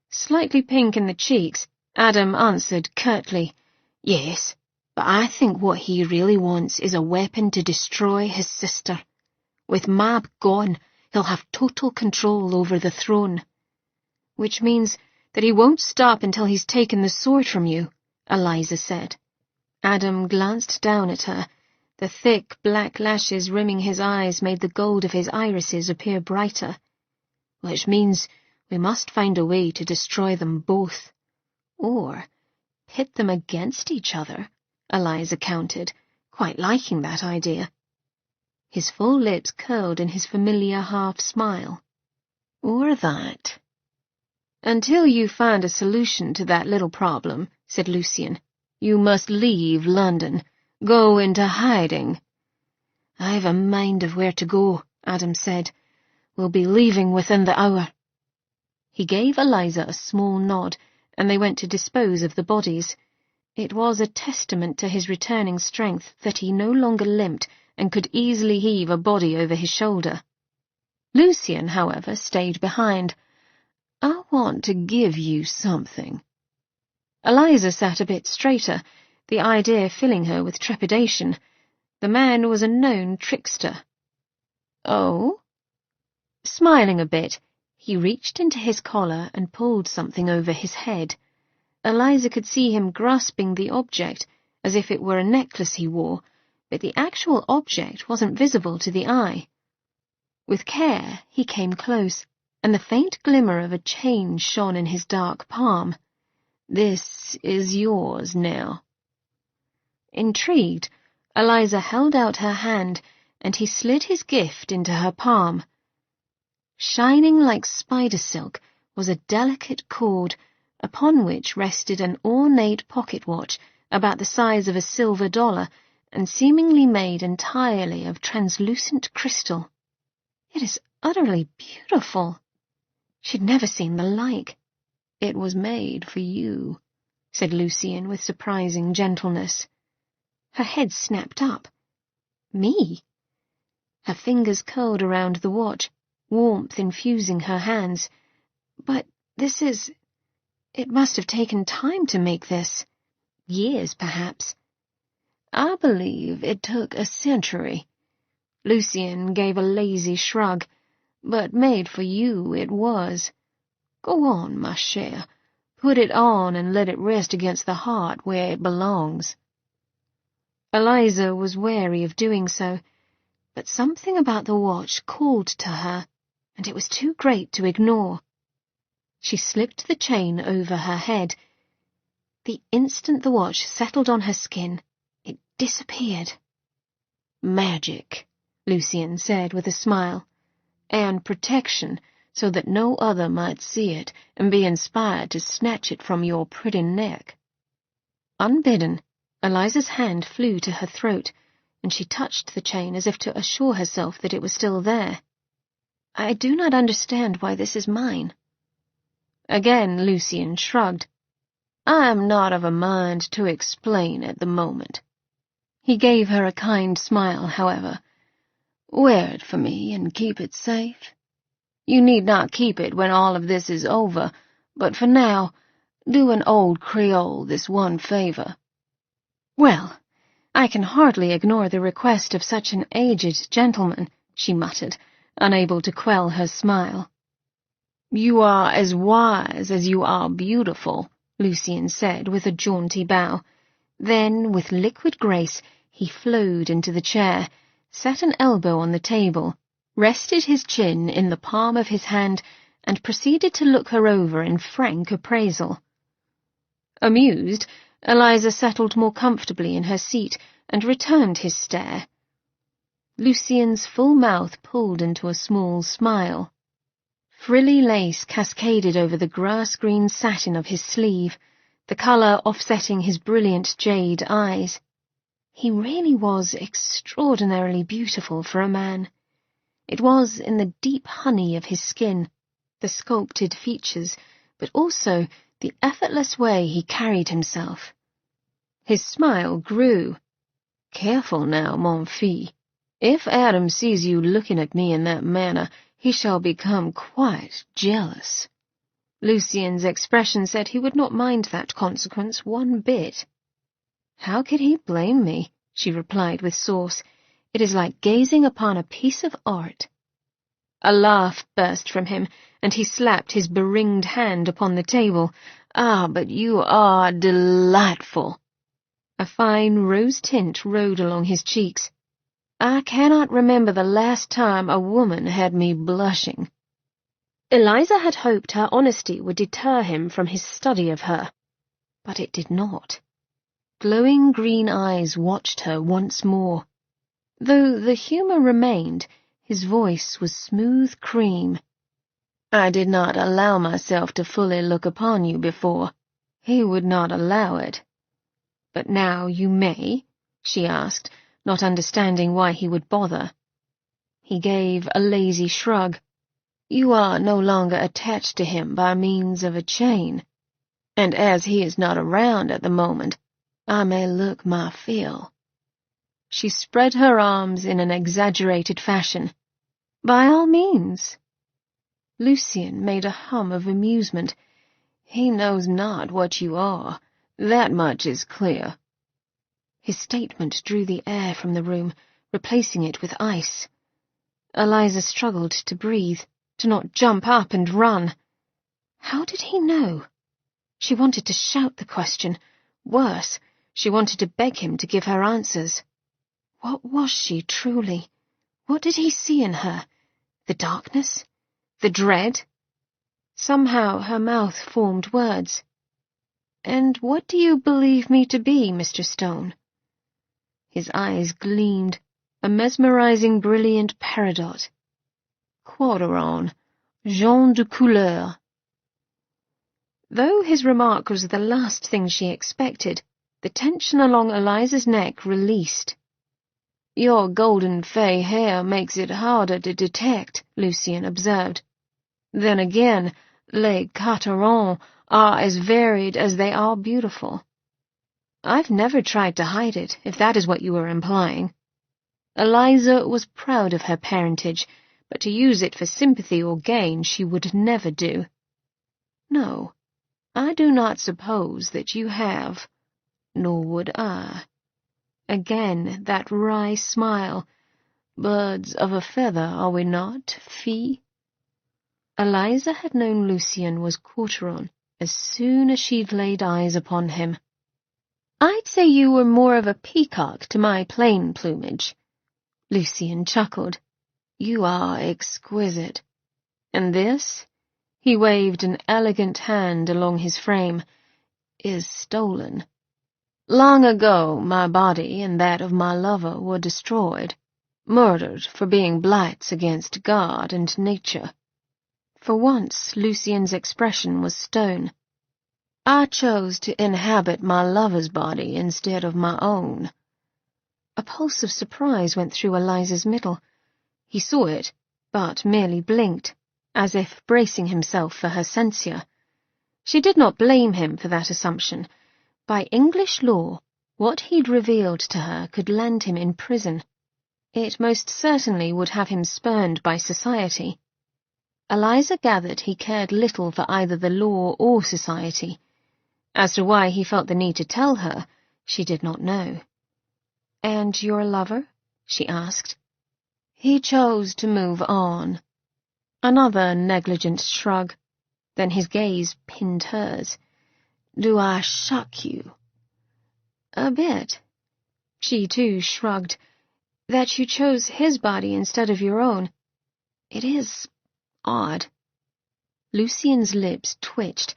Slightly pink in the cheeks, Adam answered curtly, Yes, but I think what he really wants is a weapon to destroy his sister. With Mab gone, he'll have total control over the throne. Which means that he won't stop until he's taken the sword from you, Eliza said. Adam glanced down at her. The thick black lashes rimming his eyes made the gold of his irises appear brighter. Which means we must find a way to destroy them both. Or pit them against each other, Eliza countered, quite liking that idea. His full lips curled in his familiar half-smile. Or that. Until you find a solution to that little problem, said Lucian, you must leave London, go into hiding. I've a mind of where to go, Adam said. We'll be leaving within the hour. He gave Eliza a small nod, and they went to dispose of the bodies. It was a testament to his returning strength that he no longer limped and could easily heave a body over his shoulder. Lucian, however, stayed behind. I want to give you something. Eliza sat a bit straighter, the idea filling her with trepidation. The man was a known trickster. Oh? Smiling a bit, he reached into his collar and pulled something over his head. Eliza could see him grasping the object, as if it were a necklace he wore, but the actual object wasn't visible to the eye. With care, he came close, and the faint glimmer of a chain shone in his dark palm. This is yours now. Intrigued, Eliza held out her hand, and he slid his gift into her palm. Shining like spider silk was a delicate cord, upon which rested an ornate pocket watch about the size of a silver dollar and seemingly made entirely of translucent crystal. It is utterly beautiful. She'd never seen the like. It was made for you, said Lucian with surprising gentleness. Her head snapped up. Me? Her fingers curled around the watch, warmth infusing her hands. But this is... It must have taken time to make this. Years, perhaps. I believe it took a century. Lucian gave a lazy shrug. But made for you it was. Go on, ma chère. Put it on and let it rest against the heart where it belongs. Eliza was wary of doing so, but something about the watch called to her, and it was too great to ignore. She slipped the chain over her head. The instant the watch settled on her skin, it disappeared. Magic, Lucian said with a smile, and protection, so that no other might see it and be inspired to snatch it from your pretty neck. Unbidden, Eliza's hand flew to her throat, and she touched the chain as if to assure herself that it was still there. I do not understand why this is mine. Again Lucian shrugged. I am not of a mind to explain at the moment. He gave her a kind smile, however. Wear it for me and keep it safe. You need not keep it when all of this is over, but for now, do an old Creole this one favor. Well, I can hardly ignore the request of such an aged gentleman, she muttered, unable to quell her smile. You are as wise as you are beautiful, Lucian said with a jaunty bow. Then, with liquid grace, he flowed into the chair, sat an elbow on the table, rested his chin in the palm of his hand, and proceeded to look her over in frank appraisal. Amused, Eliza settled more comfortably in her seat and returned his stare. Lucian's full mouth pulled into a small smile. Frilly lace cascaded over the grass-green satin of his sleeve, the colour offsetting his brilliant jade eyes. He really was extraordinarily beautiful for a man. It was in the deep honey of his skin, the sculpted features, but also the effortless way he carried himself. His smile grew. "Careful now, mon fils. If Adam sees you looking at me in that manner, he shall become quite jealous." Lucien's expression said he would not mind that consequence one bit. "How could he blame me?" she replied with sauce. "It is like gazing upon a piece of art." A laugh burst from him, and he slapped his beringed hand upon the table. "Ah, but you are delightful." A fine rose tint rode along his cheeks. "I cannot remember the last time a woman had me blushing." Eliza had hoped her honesty would deter him from his study of her, but it did not. Glowing green eyes watched her once more. Though the humour remained, his voice was smooth cream. "I did not allow myself to fully look upon you before. He would not allow it." "But now you may?" she asked, not understanding why he would bother. He gave a lazy shrug. "You are no longer attached to him by means of a chain, and as he is not around at the moment, I may look my fill." She spread her arms in an exaggerated fashion. "By all means." Lucien made a hum of amusement. "He knows not what you are, that much is clear." His statement drew the air from the room, replacing it with ice. Eliza struggled to breathe, to not jump up and run. How did he know? She wanted to shout the question. Worse, she wanted to beg him to give her answers. What was she, truly? What did he see in her? The darkness? The dread? Somehow her mouth formed words. "And what do you believe me to be, Mr. Stone?" His eyes gleamed, a mesmerizing brilliant peridot. "Quarteron, jaune de couleur." Though his remark was the last thing she expected, the tension along Eliza's neck released. "Your golden fay hair makes it harder to detect," Lucien observed. "Then again, les Quarterons are as varied as they are beautiful." "I've never tried to hide it, if that is what you are implying." Eliza was proud of her parentage, but to use it for sympathy or gain she would never do. "No, I do not suppose that you have, nor would I." Again that wry smile. "Birds of a feather, are we not, fille?" Eliza had known Lucien was Quarteron as soon as she'd laid eyes upon him. "I'd say you were more of a peacock to my plain plumage." Lucien chuckled. "You are exquisite. And this," he waved an elegant hand along his frame, "is stolen. Long ago my body and that of my lover were destroyed, murdered for being blights against God and nature." For once Lucien's expression was stone. "I chose to inhabit my lover's body instead of my own." A pulse of surprise went through Eliza's middle. He saw it, but merely blinked, as if bracing himself for her censure. She did not blame him for that assumption. By English law, what he'd revealed to her could land him in prison. It most certainly would have him spurned by society. Eliza gathered he cared little for either the law or society. As to why he felt the need to tell her, she did not know. "And your lover?" she asked. "He chose to move on." Another negligent shrug. Then his gaze pinned hers. "Do I shock you?" "A bit." She, too, shrugged. "That you chose his body instead of your own. It is odd." Lucien's lips twitched.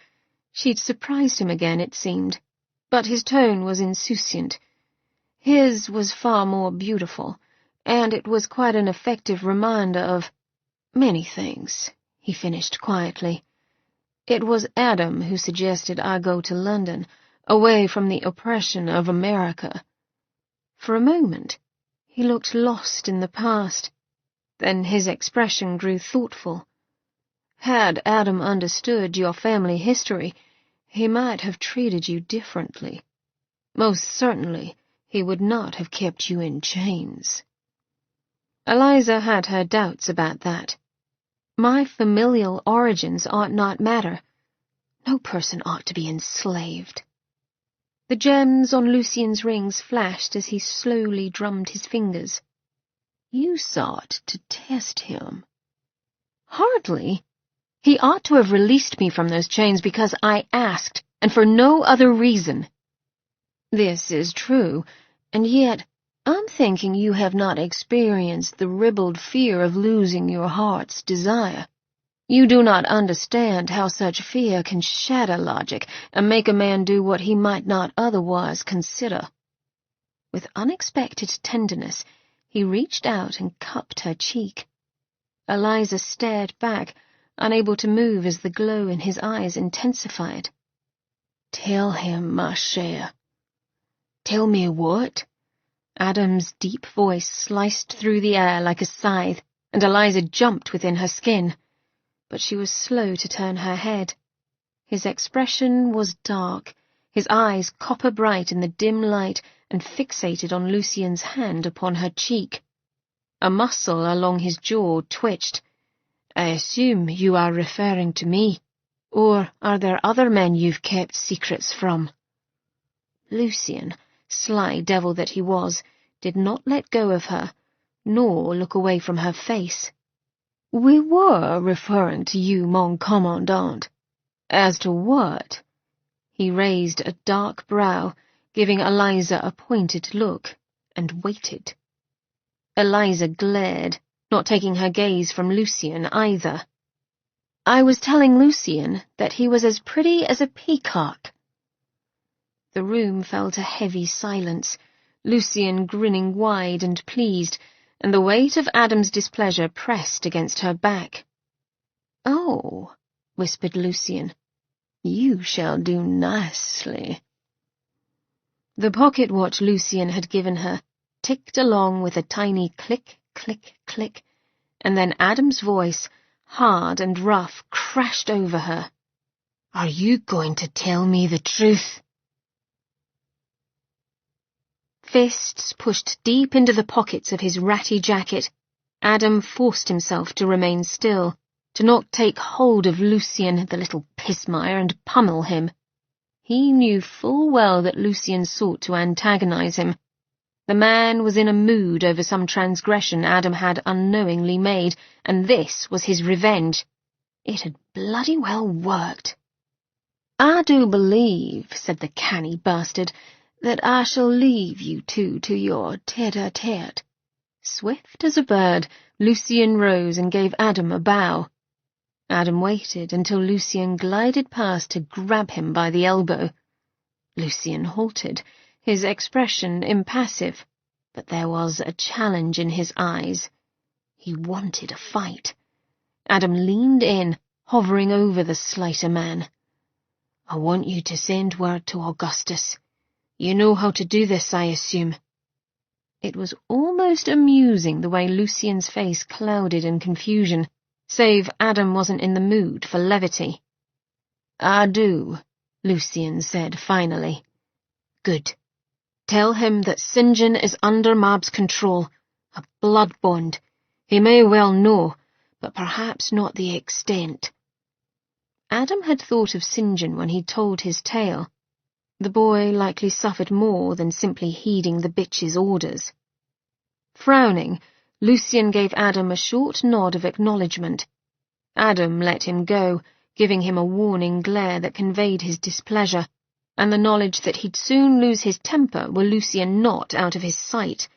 She'd surprised him again, it seemed, but his tone was insouciant. His was far more beautiful, and it was quite an effective reminder of many things, he finished quietly. "It was Adam who suggested I go to London, away from the oppression of America." For a moment, he looked lost in the past. Then his expression grew thoughtful. Had Adam understood your family history, he might have treated you differently. Most certainly, he would not have kept you in chains. Eliza had her doubts about that. My familial origins ought not matter. No person ought to be enslaved. The gems on Lucian's rings flashed as he slowly drummed his fingers. You sought to test him. Hardly. He ought to have released me from those chains because I asked, and for no other reason. This is true, and yet I'm thinking you have not experienced the ribald fear of losing your heart's desire. You do not understand how such fear can shatter logic and make a man do what he might not otherwise consider. With unexpected tenderness, he reached out and cupped her cheek. Eliza stared back, unable to move as the glow in his eyes intensified. Tell him, ma chère. Tell me what? Adam's deep voice sliced through the air like a scythe, and Eliza jumped within her skin. But she was slow to turn her head. His expression was dark, his eyes copper-bright in the dim light and fixated on Lucian's hand upon her cheek. A muscle along his jaw twitched. I assume you are referring to me, or are there other men you've kept secrets from? Lucian, sly devil that he was, did not let go of her, nor look away from her face. We were referring to you, mon commandant. As to what? He raised a dark brow, giving Eliza a pointed look, and waited. Eliza glared, not taking her gaze from Lucian either. I was telling Lucian that he was as pretty as a peacock. The room fell to heavy silence, Lucian grinning wide and pleased, and the weight of Adam's displeasure pressed against her back. Oh, whispered Lucian, you shall do nicely. The pocket watch Lucian had given her ticked along with a tiny click, click, click, and then Adam's voice, hard and rough, crashed over her. Are you going to tell me the truth? Fists pushed deep into the pockets of his ratty jacket, Adam forced himself to remain still, to not take hold of Lucian, the little pismire, and pummel him. He knew full well that Lucian sought to antagonize him. The man was in a mood over some transgression Adam had unknowingly made, and this was his revenge. It had bloody well worked. I do believe, said the canny bastard, that I shall leave you two to your tete-a-tete. Swift as a bird, Lucian rose and gave Adam a bow. Adam waited until Lucian glided past to grab him by the elbow. Lucian halted, his expression impassive, but there was a challenge in his eyes. He wanted a fight. Adam leaned in, hovering over the slighter man. I want you to send word to Augustus. You know how to do this, I assume. It was almost amusing the way Lucian's face clouded in confusion, save Adam wasn't in the mood for levity. I do, Lucian said finally. Good. Tell him that St. John is under Mab's control, a blood bond. He may well know, but perhaps not the extent. Adam had thought of St. John when he told his tale. The boy likely suffered more than simply heeding the bitch's orders. Frowning, Lucian gave Adam a short nod of acknowledgement. Adam let him go, giving him a warning glare that conveyed his displeasure, and the knowledge that he'd soon lose his temper were Lucian not out of his sight.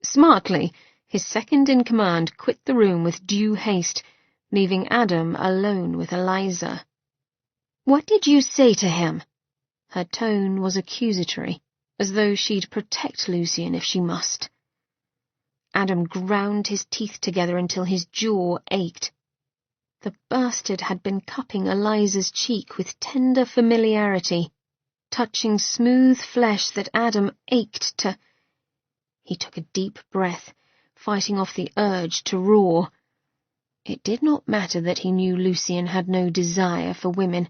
Smartly, his second-in-command quit the room with due haste, leaving Adam alone with Eliza. What did you say to him? Her tone was accusatory, as though she'd protect Lucian if she must. Adam ground his teeth together until his jaw ached. The bastard had been cupping Eliza's cheek with tender familiarity, touching smooth flesh that Adam ached to... He took a deep breath, fighting off the urge to roar. It did not matter that he knew Lucian had no desire for women.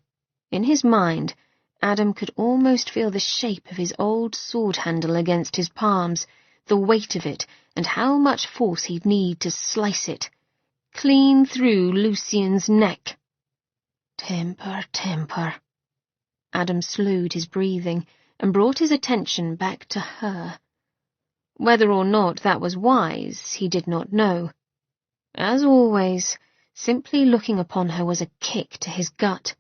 In his mind, Adam could almost feel the shape of his old sword handle against his palms, the weight of it, and how much force he'd need to slice it, clean through Lucian's neck. Temper, temper. Adam slowed his breathing and brought his attention back to her. Whether or not that was wise, he did not know. As always, simply looking upon her was a kick to his gut.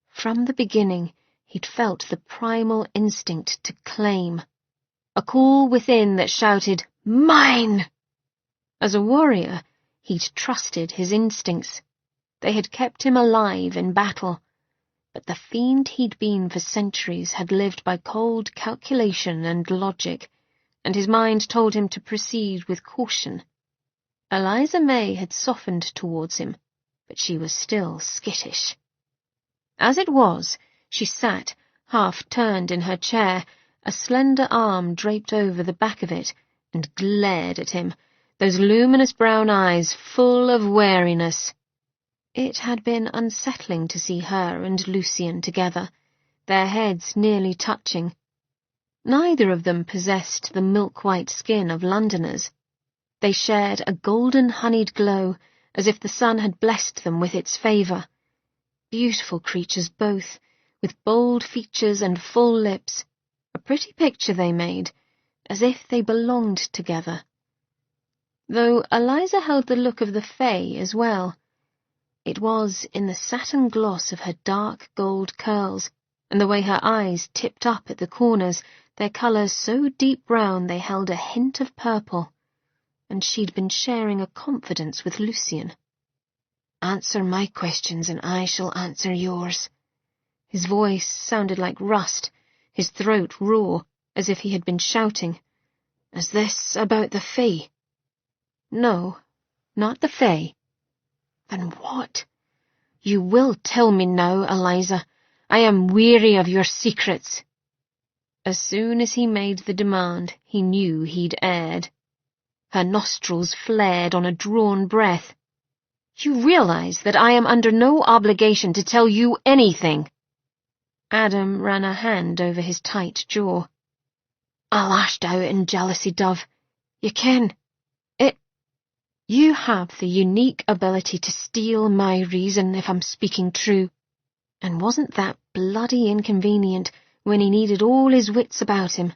From the beginning, he'd felt the primal instinct to claim, a call within that shouted, "Mine!" As a warrior, he'd trusted his instincts. They had kept him alive in battle, but the fiend he'd been for centuries had lived by cold calculation and logic, and his mind told him to proceed with caution. Eliza May had softened towards him, but she was still skittish. As it was, she sat, half-turned in her chair, a slender arm draped over the back of it, and glared at him, those luminous brown eyes full of wariness. It had been unsettling to see her and Lucian together, their heads nearly touching. Neither of them possessed the milk-white skin of Londoners. They shared a golden-honeyed glow, as if the sun had blessed them with its favour. Beautiful creatures both, with bold features and full lips. A pretty picture they made, as if they belonged together. Though Eliza held the look of the Fae as well. It was in the satin gloss of her dark gold curls, and the way her eyes tipped up at the corners, their colour so deep brown they held a hint of purple. And she'd been sharing a confidence with Lucian. "Answer my questions and I shall answer yours." His voice sounded like rust, his throat raw, as if he had been shouting. "Is this about the Fae?" "No, not the Fae." "Then what? You will tell me now, Eliza. I am weary of your secrets." As soon as he made the demand, he knew he'd erred. Her nostrils flared on a drawn breath. "You realize that I am under no obligation to tell you anything." Adam ran a hand over his tight jaw. "I lashed out in jealousy, Dove. You ken. You have the unique ability to steal my reason if I'm speaking true. And wasn't that bloody inconvenient when he needed all his wits about him?"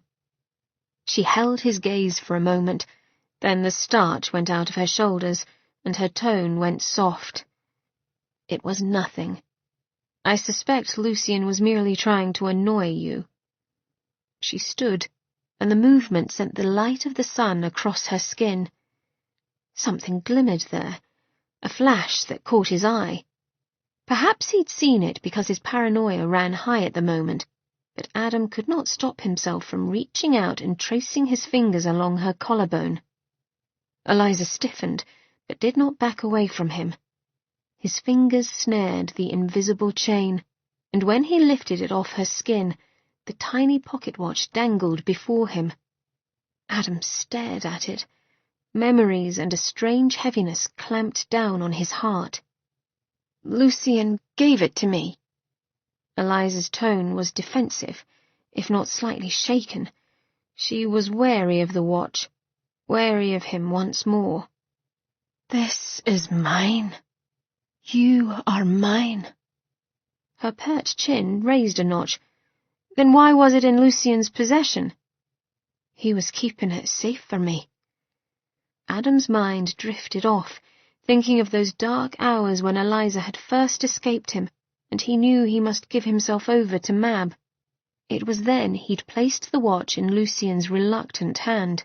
She held his gaze for a moment, then the starch went out of her shoulders, and her tone went soft. "It was nothing. I suspect Lucian was merely trying to annoy you." She stood, and the movement sent the light of the sun across her skin. Something glimmered there, a flash that caught his eye. Perhaps he'd seen it because his paranoia ran high at the moment, but Adam could not stop himself from reaching out and tracing his fingers along her collarbone. Eliza stiffened, but did not back away from him. His fingers snared the invisible chain, and when he lifted it off her skin, the tiny pocket watch dangled before him. Adam stared at it. Memories and a strange heaviness clamped down on his heart. "Lucian gave it to me." Eliza's tone was defensive, if not slightly shaken. She was wary of the watch, wary of him once more. "This is mine. You are mine." Her pert chin raised a notch. Then why was it in Lucian's possession? He was keeping it safe for me. Adam's mind drifted off, thinking of those dark hours when Eliza had first escaped him, and he knew he must give himself over to Mab. It was then he'd placed the watch in Lucian's reluctant hand.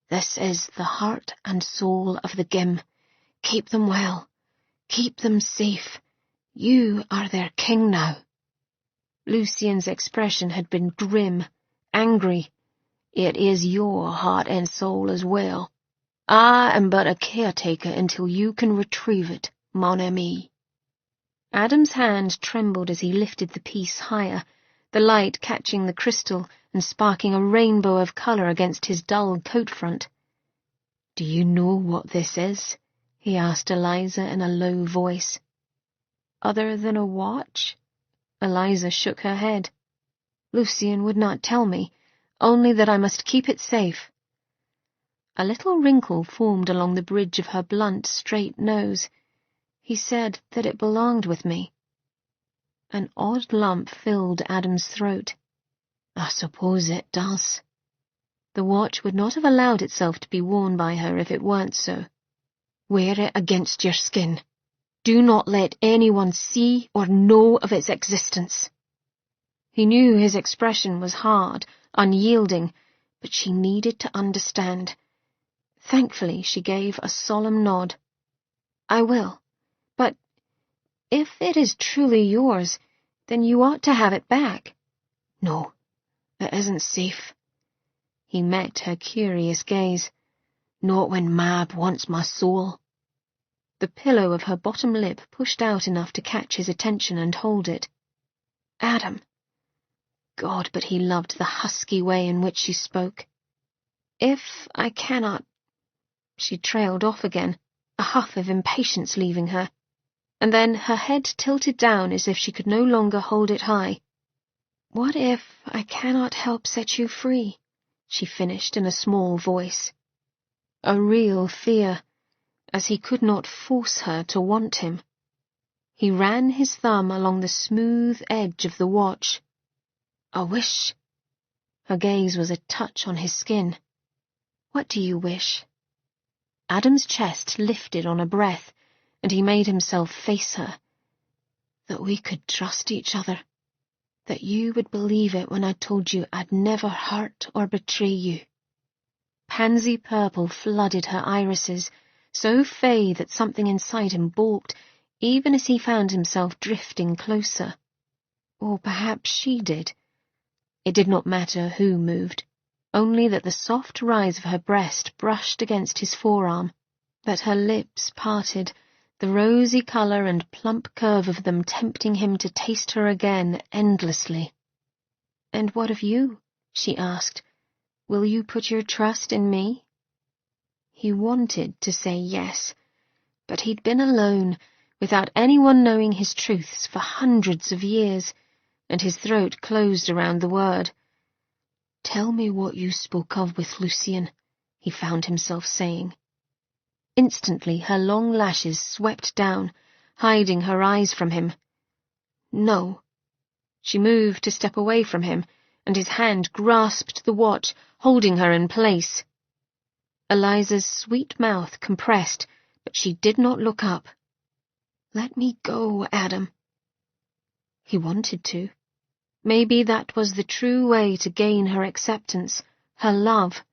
"This is the heart and soul of the Gim. Keep them well. Keep them safe. You are their king now." Lucian's expression had been grim, angry. "It is your heart and soul as well. I am but a caretaker until you can retrieve it, mon ami." Adam's hand trembled as he lifted the piece higher, the light catching the crystal and sparking a rainbow of colour against his dull coat front. "Do you know what this is?" he asked Eliza in a low voice. "Other than a watch?" Eliza shook her head. "Lucian would not tell me, only that I must keep it safe." A little wrinkle formed along the bridge of her blunt, straight nose. "He said that it belonged with me." An odd lump filled Adam's throat. "I suppose it does." The watch would not have allowed itself to be worn by her if it weren't so. "Wear it against your skin. Do not let anyone see or know of its existence." He knew his expression was hard, unyielding, but she needed to understand. Thankfully, she gave a solemn nod. "I will. But if it is truly yours, then you ought to have it back." "No, it isn't safe." He met her curious gaze. "Not when Mab wants my soul." The pillow of her bottom lip pushed out enough to catch his attention and hold it. "Adam." God, but he loved the husky way in which she spoke. "If I cannot—" She trailed off again, a huff of impatience leaving her, and then her head tilted down as if she could no longer hold it high. "What if I cannot help set you free?" she finished in a small voice. A real fear, as he could not force her to want him. He ran his thumb along the smooth edge of the watch. "A wish." Her gaze was a touch on his skin. "What do you wish?" Adam's chest lifted on a breath, and he made himself face her. "That we could trust each other. That you would believe it when I told you I'd never hurt or betray you." Pansy purple flooded her irises, so fey that something inside him balked, even as he found himself drifting closer. Or perhaps she did. It did not matter who moved, only that the soft rise of her breast brushed against his forearm, that her lips parted, the rosy colour and plump curve of them tempting him to taste her again endlessly. "And what of you?" she asked. "Will you put your trust in me?" He wanted to say yes, but he'd been alone, without anyone knowing his truths for hundreds of years, and his throat closed around the word. "Tell me what you spoke of with Lucian," he found himself saying. Instantly her long lashes swept down, hiding her eyes from him. "No." She moved to step away from him, and his hand grasped the watch, holding her in place. Eliza's sweet mouth compressed, but she did not look up. "Let me go, Adam." He wanted to. Maybe that was the true way to gain her acceptance, her love,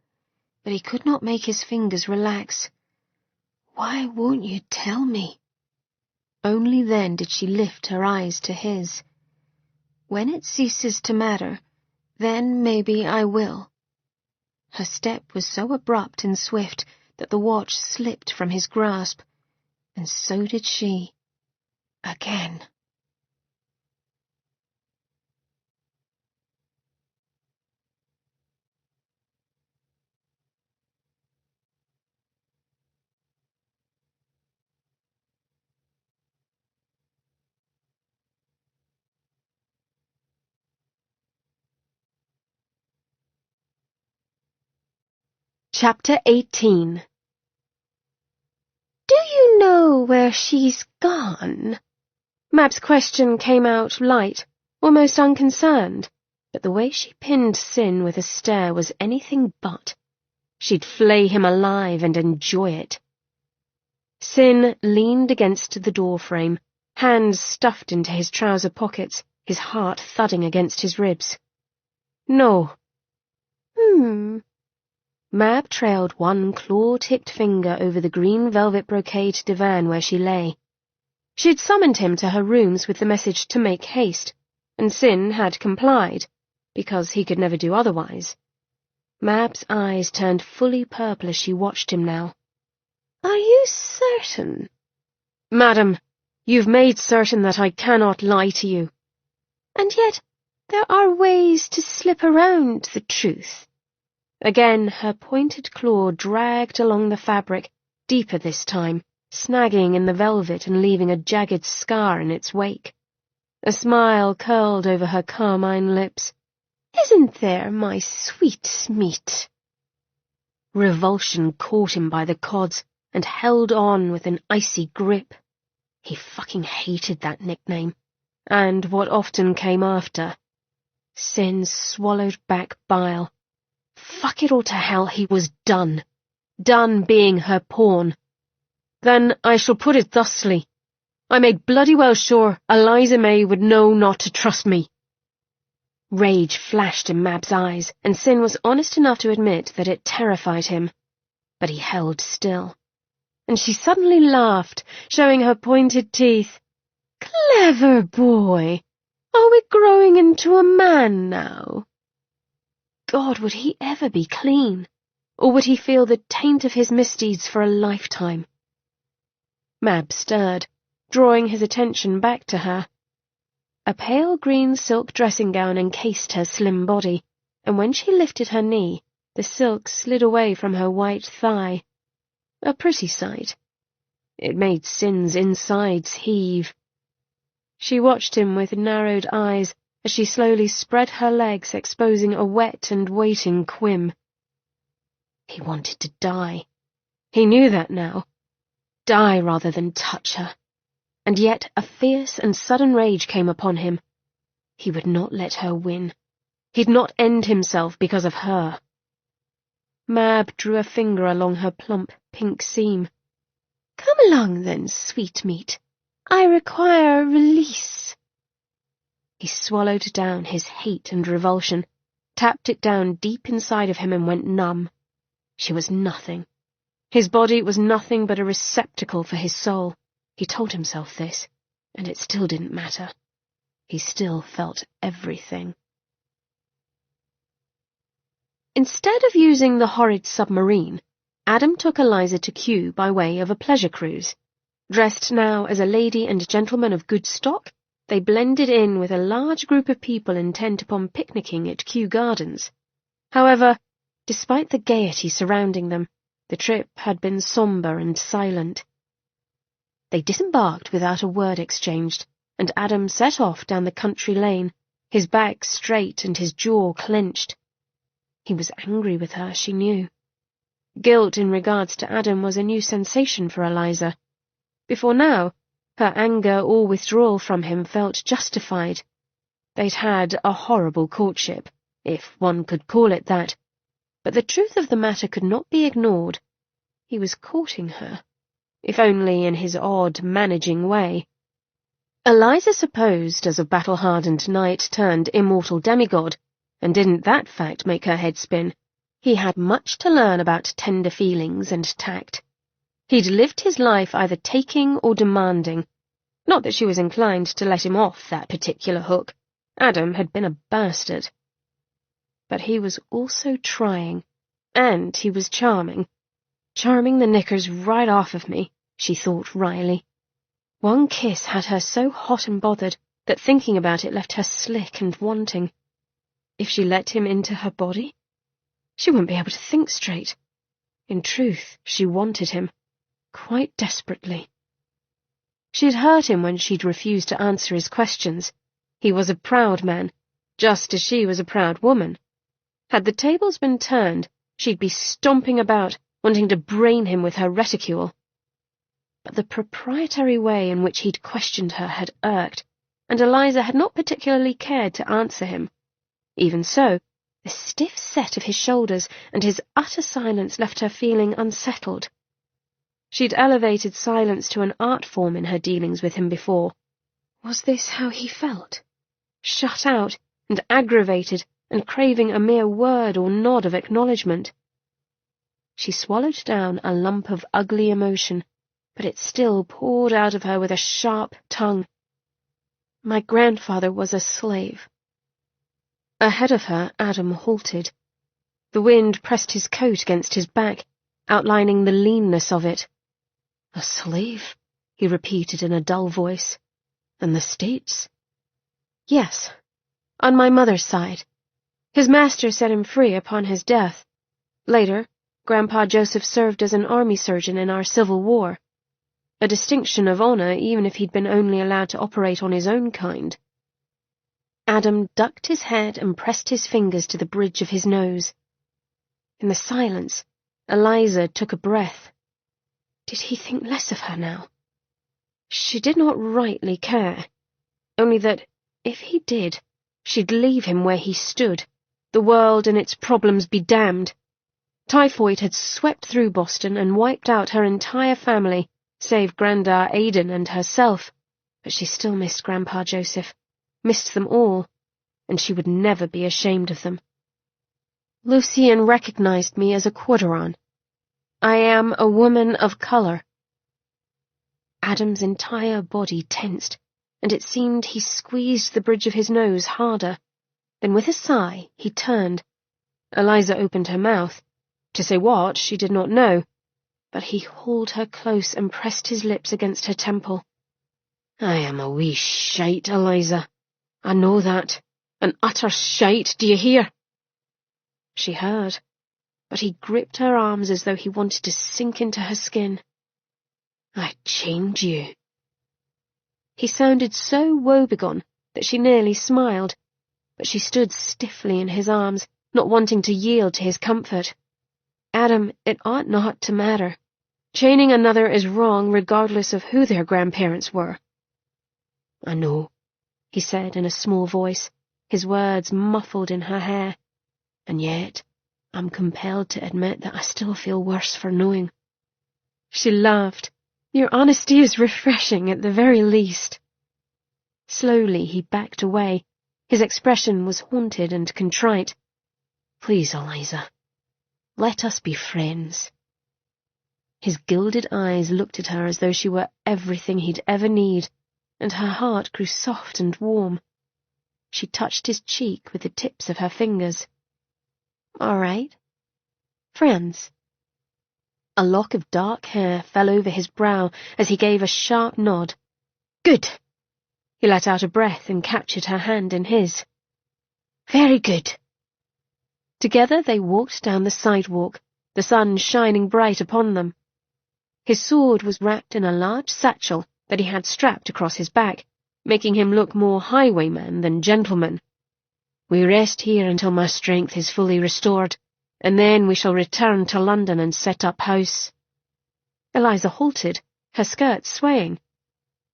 but he could not make his fingers relax. "Why won't you tell me?" Only then did she lift her eyes to his. "When it ceases to matter, then maybe I will." Her step was so abrupt and swift that the watch slipped from his grasp, and so did she. Again. Chapter 18. "Do you know where she's gone?" Mab's question came out light, almost unconcerned, but the way she pinned Sin with a stare was anything but. She'd flay him alive and enjoy it. Sin leaned against the doorframe, hands stuffed into his trouser pockets, his heart thudding against his ribs. "No." Mab trailed one claw-tipped finger over the green velvet brocade divan where she lay. She'd summoned him to her rooms with the message to make haste, and Sin had complied, because he could never do otherwise. Mab's eyes turned fully purple as she watched him now. "Are you certain?" "Madam, you've made certain that I cannot lie to you." "And yet There are ways to slip around the truth. Again her pointed claw dragged along the fabric, deeper this time, snagging in the velvet and leaving a jagged scar in its wake. A smile curled over her carmine lips. Isn't there, my sweet meat? Revulsion caught him by the cods and held on with an icy grip. He fucking hated that nickname, and what often came after. Sin swallowed back bile. Fuck it all to hell, he was done. Done being her pawn. Then I shall put it thusly. I made bloody well sure Eliza May would know not to trust me. Rage flashed in Mab's eyes, and Sin was honest enough to admit that it terrified him. But he held still. And she suddenly laughed, showing her pointed teeth. Clever boy! Are we growing into a man now? God, would he ever be clean? Or would he feel the taint of his misdeeds for a lifetime? Mab stirred, drawing his attention back to her. A pale green silk dressing gown encased her slim body, and when she lifted her knee, the silk slid away from her white thigh. A pretty sight. It made Sin's insides heave. She watched him with narrowed eyes as she slowly spread her legs, exposing a wet and waiting quim. He wanted to die. He knew that now. Die rather than touch her. And yet a fierce and sudden rage came upon him. He would not let her win. He'd not end himself because of her. Mab drew a finger along her plump pink seam. Come along then, sweetmeat. I require release. He swallowed down his hate and revulsion, tapped it down deep inside of him and went numb. She was nothing. His body was nothing but a receptacle for his soul. He told himself this, and it still didn't matter. He still felt everything. Instead of using the horrid submarine, Adam took Eliza to Kew by way of a pleasure cruise. Dressed now as a lady and gentleman of good stock, they blended in with a large group of people intent upon picnicking at Kew Gardens. However, despite the gaiety surrounding them, the trip had been sombre and silent. They disembarked without a word exchanged, and Adam set off down the country lane, his back straight and his jaw clenched. He was angry with her, she knew. Guilt in regards to Adam was a new sensation for Eliza. Before now, her anger or withdrawal from him felt justified. They'd had a horrible courtship, if one could call it that, but the truth of the matter could not be ignored. He was courting her, if only in his odd, managing way. Eliza supposed, as a battle-hardened knight turned immortal demigod, and didn't that fact make her head spin, he had much to learn about tender feelings and tact. He'd lived his life either taking or demanding. Not that she was inclined to let him off that particular hook. Adam had been a bastard. But he was also trying, and he was charming. Charming the knickers right off of me, she thought wryly. One kiss had her so hot and bothered that thinking about it left her slick and wanting. If she let him into her body, she wouldn't be able to think straight. In truth, she wanted him, quite desperately. She'd hurt him when she'd refused to answer his questions. He was a proud man, just as she was a proud woman. Had the tables been turned, she'd be stomping about, wanting to brain him with her reticule. But the proprietary way in which he'd questioned her had irked, and Eliza had not particularly cared to answer him. Even so, the stiff set of his shoulders and his utter silence left her feeling unsettled. She'd elevated silence to an art form in her dealings with him before. Was this how he felt? Shut out and aggravated and craving a mere word or nod of acknowledgement. She swallowed down a lump of ugly emotion, but it still poured out of her with a sharp tongue. My grandfather was a slave. Ahead of her, Adam halted. The wind pressed his coat against his back, outlining the leanness of it. A slave? He repeated in a dull voice. And the States? Yes. on my mother's side. His master set him free upon his death. Later, Grandpa Joseph served as an army surgeon in our Civil War. A distinction of honor even if he'd been only allowed to operate on his own kind. Adam ducked his head and pressed his fingers to the bridge of his nose. In the silence, Eliza took a breath. Did he think less of her now? She did not rightly care, only that, if he did, she'd leave him where he stood, the world and its problems be damned. Typhoid had swept through Boston and wiped out her entire family, save Grandad Aidan and herself, but she still missed Grandpa Joseph, missed them all, and she would never be ashamed of them. Lucien recognized me as a Quarteron. I am a woman of color. Adam's entire body tensed, and it seemed he squeezed the bridge of his nose harder. Then with a sigh, he turned. Eliza opened her mouth. To say what, she did not know, but he hauled her close and pressed his lips against her temple. I am a wee shite, Eliza. I know that. An utter shite, do you hear? She heard, but he gripped her arms as though he wanted to sink into her skin. I'd change you. He sounded so woebegone that she nearly smiled, but she stood stiffly in his arms, not wanting to yield to his comfort. Adam, it ought not to matter. Chaining another is wrong regardless of who their grandparents were. I know, he said in a small voice, his words muffled in her hair. And yet, I'm compelled to admit that I still feel worse for knowing. She laughed. Your honesty is refreshing at the very least. Slowly he backed away. His expression was haunted and contrite. Please, Eliza, let us be friends. His gilded eyes looked at her as though she were everything he'd ever need, and her heart grew soft and warm. She touched his cheek with the tips of her fingers. All right. Friends. A lock of dark hair fell over his brow as he gave a sharp nod. Good. He let out a breath and captured her hand in his. Very good. Together they walked down the sidewalk, the sun shining bright upon them. His sword was wrapped in a large satchel that he had strapped across his back, making him look more highwayman than gentleman. We rest here until my strength is fully restored, and then we shall return to London and set up house. Eliza halted, her skirts swaying.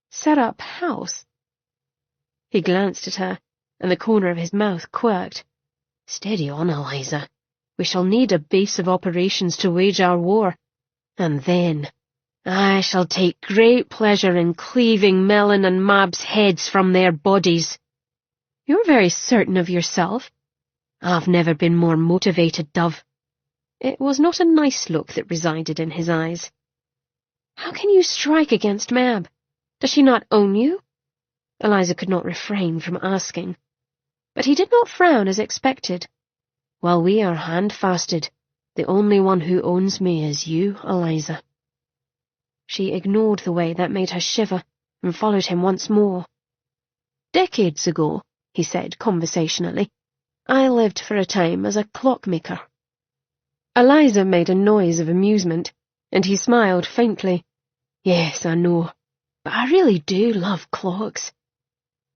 Set up house? He glanced at her, and the corner of his mouth quirked. Steady on, Eliza. We shall need a base of operations to wage our war, and then I shall take great pleasure in cleaving Melon and Mab's heads from their bodies. You're very certain of yourself. I've never been more motivated, Dove. It was not a nice look that resided in his eyes. How can you strike against Mab? Does she not own you? Eliza could not refrain from asking. But he did not frown as expected. Well, we are handfasted. The only one who owns me is you, Eliza. She ignored the way that made her shiver and followed him once more. Decades ago, he said conversationally, I lived for a time as a clockmaker. Eliza made a noise of amusement, and he smiled faintly. Yes, I know, but I really do love clocks.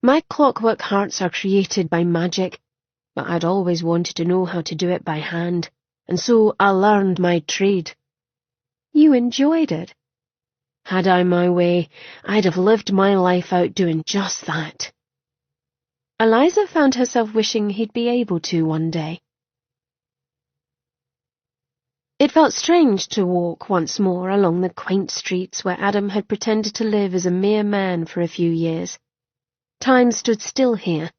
My clockwork hearts are created by magic, but I'd always wanted to know how to do it by hand, and so I learned my trade. You enjoyed it? Had I my way, I'd have lived my life out doing just that. Eliza found herself wishing he'd be able to one day. It felt strange to walk once more along the quaint streets where Adam had pretended to live as a mere man for a few years. Time stood still here,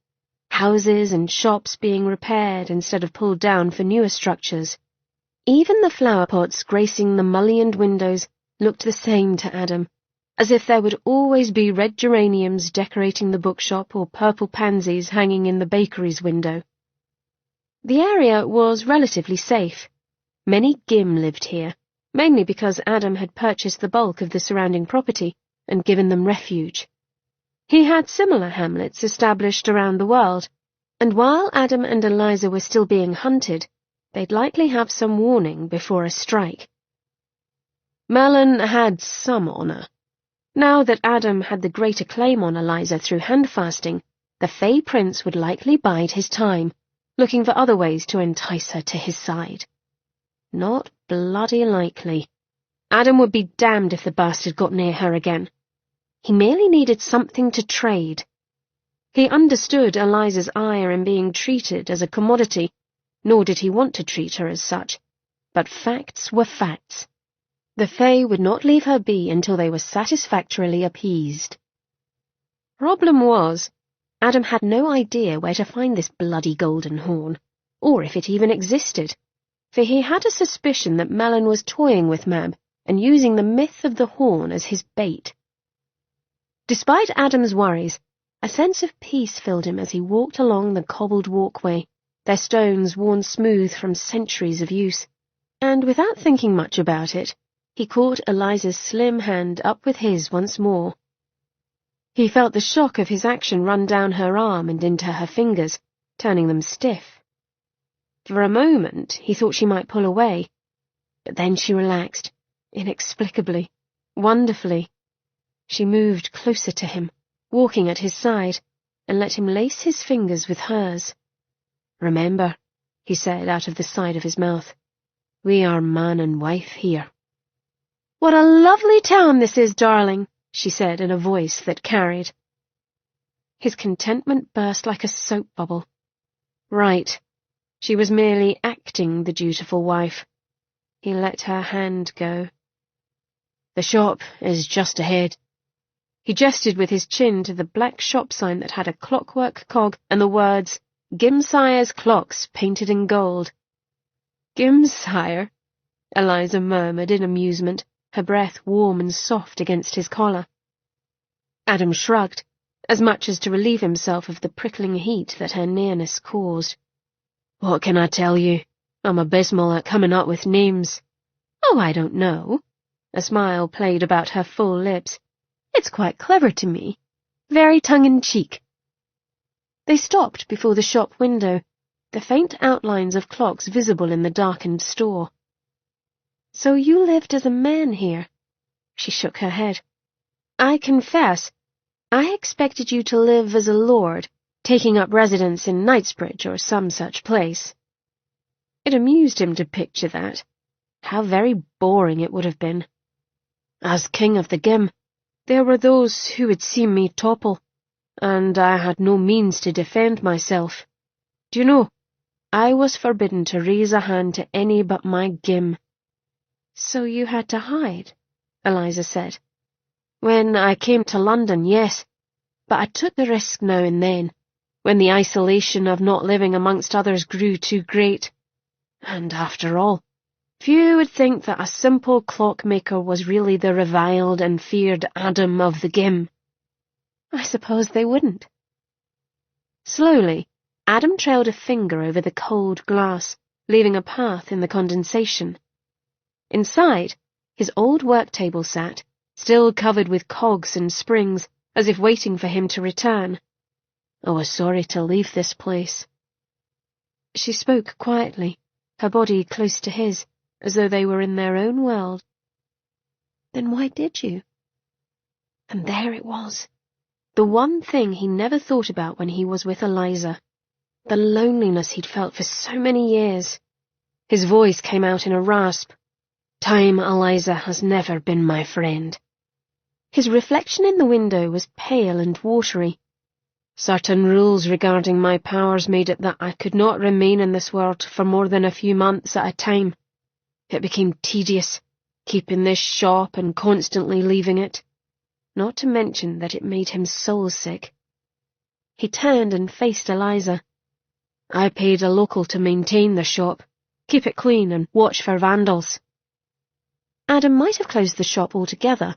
houses and shops being repaired instead of pulled down for newer structures. Even the flower pots gracing the mullioned windows looked the same to Adam, as if there would always be red geraniums decorating the bookshop or purple pansies hanging in the bakery's window. The area was relatively safe. Many Gim lived here, mainly because Adam had purchased the bulk of the surrounding property and given them refuge. He had similar hamlets established around the world, And while Adam and Eliza were still being hunted, they'd likely have some warning before a strike. Merlin had some honour. Now that Adam had the greater claim on Eliza through handfasting, the Fey Prince would likely bide his time, looking for other ways to entice her to his side. Not bloody likely. Adam would be damned if the bastard got near her again. He merely needed something to trade. He understood Eliza's ire in being treated as a commodity, nor did he want to treat her as such. But facts were facts. The Fae would not leave her be until they were satisfactorily appeased. Problem was, Adam had no idea where to find this bloody golden horn, or if it even existed, for he had a suspicion that Melon was toying with Mab and using the myth of the horn as his bait. Despite Adam's worries, a sense of peace filled him as he walked along the cobbled walkway, their stones worn smooth from centuries of use, and without thinking much about it, he caught Eliza's slim hand up with his once more. He felt the shock of his action run down her arm and into her fingers, turning them stiff. For a moment, he thought she might pull away, but then she relaxed, inexplicably, wonderfully. She moved closer to him, walking at his side, and let him lace his fingers with hers. "Remember," he said out of the side of his mouth, "we are man and wife here." "What a lovely town this is, darling," she said in a voice that carried. His contentment burst like a soap bubble. Right. She was merely acting the dutiful wife. He let her hand go. "The shop is just ahead." He gestured with his chin to the black shop sign that had a clockwork cog and the words, "Gimsire's Clocks," painted in gold. "Gimsire?" Eliza murmured in amusement, her breath warm and soft against his collar. Adam shrugged, as much as to relieve himself of the prickling heat that her nearness caused. "What can I tell you? I'm abysmal at coming up with names." "Oh, I don't know." A smile played about her full lips. "It's quite clever to me. Very tongue-in-cheek." They stopped before the shop window, the faint outlines of clocks visible in the darkened store. "So you lived as a man here?" She shook her head. "I confess, I expected you to live as a lord, taking up residence in Knightsbridge or some such place." It amused him to picture that. How very boring it would have been. "As king of the Gim, there were those who would see me topple, and I had no means to defend myself. Do you know, I was forbidden to raise a hand to any but my Gim." "So you had to hide?" Eliza said. "When I came to London, yes, but I took the risk now and then, when the isolation of not living amongst others grew too great. And after all, few would think that a simple clockmaker was really the reviled and feared Adam of the Gim." "I suppose they wouldn't." Slowly, Adam trailed a finger over the cold glass, leaving a path in the condensation. Inside, his old work table sat, still covered with cogs and springs, as if waiting for him to return. "I was sorry to leave this place." She spoke quietly, her body close to his, as though they were in their own world. "Then why did you?" And there it was, the one thing he never thought about when he was with Eliza, the loneliness he'd felt for so many years. His voice came out in a rasp. "Time, Eliza, has never been my friend." His reflection in the window was pale and watery. "Certain rules regarding my powers made it that I could not remain in this world for more than a few months at a time. It became tedious, keeping this shop and constantly leaving it, not to mention that it made him soul-sick." He turned and faced Eliza. "I paid a local to maintain the shop, keep it clean and watch for vandals." Adam might have closed the shop altogether,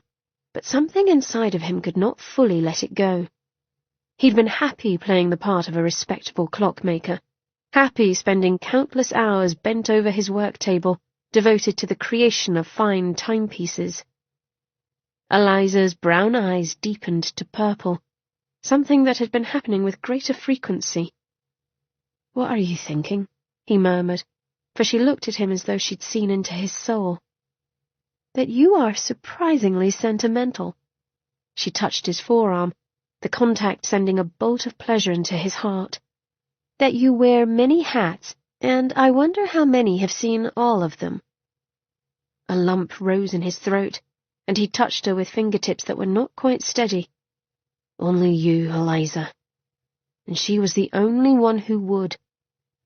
but something inside of him could not fully let it go. He'd been happy playing the part of a respectable clockmaker, happy spending countless hours bent over his work table, devoted to the creation of fine timepieces. Eliza's brown eyes deepened to purple, something that had been happening with greater frequency. "What are you thinking?" he murmured, for she looked at him as though she'd seen into his soul. "That you are surprisingly sentimental." She touched his forearm, the contact sending a bolt of pleasure into his heart. "That you wear many hats, and I wonder how many have seen all of them." A lump rose in his throat, and he touched her with fingertips that were not quite steady. "Only you, Eliza." And she was the only one who would.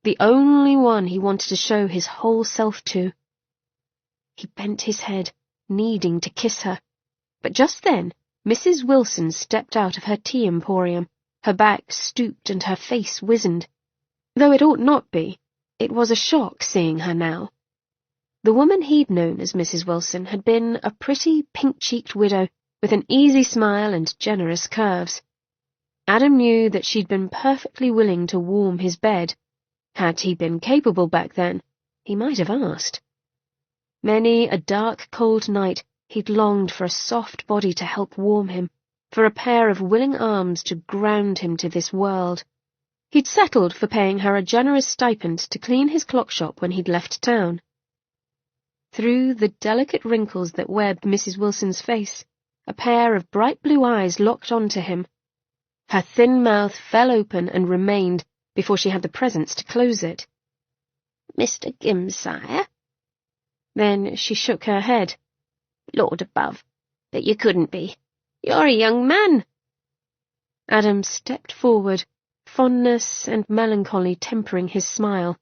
The only one he wanted to show his whole self to. He bent his head, needing to kiss her. But just then, Mrs. Wilson stepped out of her tea emporium, her back stooped and her face wizened. Though it ought not be, it was a shock seeing her now. The woman he'd known as Mrs. Wilson had been a pretty, pink-cheeked widow with an easy smile and generous curves. Adam knew that she'd been perfectly willing to warm his bed. Had he been capable back then, he might have asked. Many a dark, cold night he'd longed for a soft body to help warm him, for a pair of willing arms to ground him to this world. He'd settled for paying her a generous stipend to clean his clock shop when he'd left town. Through the delicate wrinkles that webbed Mrs. Wilson's face, a pair of bright blue eyes locked onto him. Her thin mouth fell open and remained before she had the presence to close it. "Mr. Gimsire?" Then she shook her head. "Lord above, that you couldn't be. You're a young man." Adam stepped forward, fondness and melancholy tempering his smile.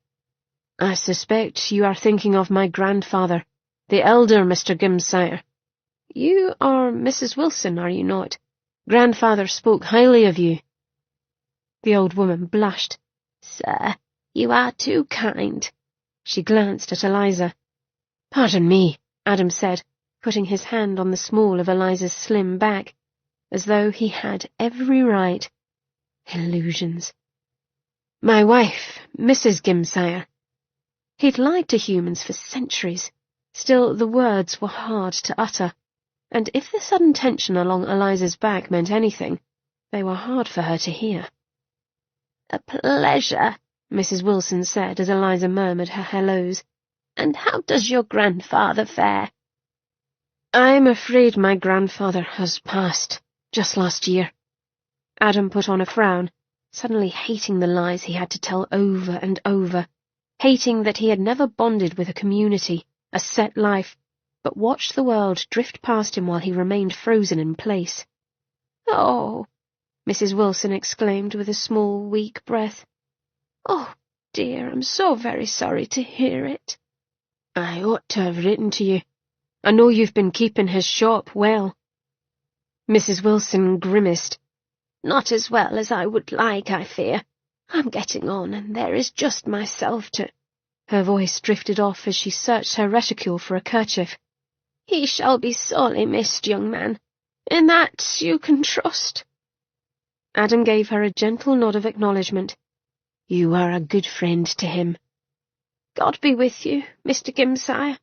"I suspect you are thinking of my grandfather, the elder Mr. Gimsire. You are Mrs. Wilson, are you not? Grandfather spoke highly of you." The old woman blushed. "Sir, you are too kind." She glanced at Eliza. "Pardon me," Adam said, putting his hand on the small of Eliza's slim back, as though he had every right. Illusions. "My wife, Mrs. Gimsire." He'd lied to humans for centuries, still the words were hard to utter, and if the sudden tension along Eliza's back meant anything, they were hard for her to hear. "A pleasure," Mrs. Wilson said as Eliza murmured her hellos. "And how does your grandfather fare?" "I'm afraid my grandfather has passed, just last year." Adam put on a frown, suddenly hating the lies he had to tell over and over, hating that he had never bonded with a community, a set life, but watched the world drift past him while he remained frozen in place. "Oh," Mrs. Wilson exclaimed with a small, weak breath. "Oh, dear, I'm so very sorry to hear it." "I ought to have written to you. I know you've been keeping his shop well." Mrs. Wilson grimaced. "Not as well as I would like, I fear. I'm getting on, and there is just myself to—" Her voice drifted off as she searched her reticule for a kerchief. "He shall be sorely missed, young man. In that you can trust." Adam gave her a gentle nod of acknowledgement. "You are a good friend to him." "God be with you, Mr. Gimsire."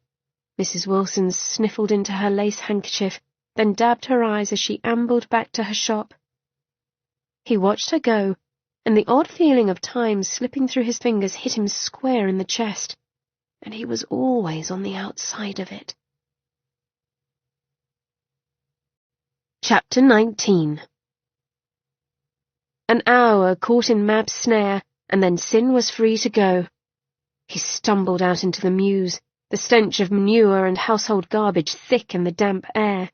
Mrs. Wilson sniffled into her lace handkerchief, then dabbed her eyes as she ambled back to her shop. He watched her go, and the odd feeling of time slipping through his fingers hit him square in the chest, and he was always on the outside of it. Chapter 19. An hour caught in Mab's snare, and then Sin was free to go. He stumbled out into the mews, the stench of manure and household garbage thick in the damp air.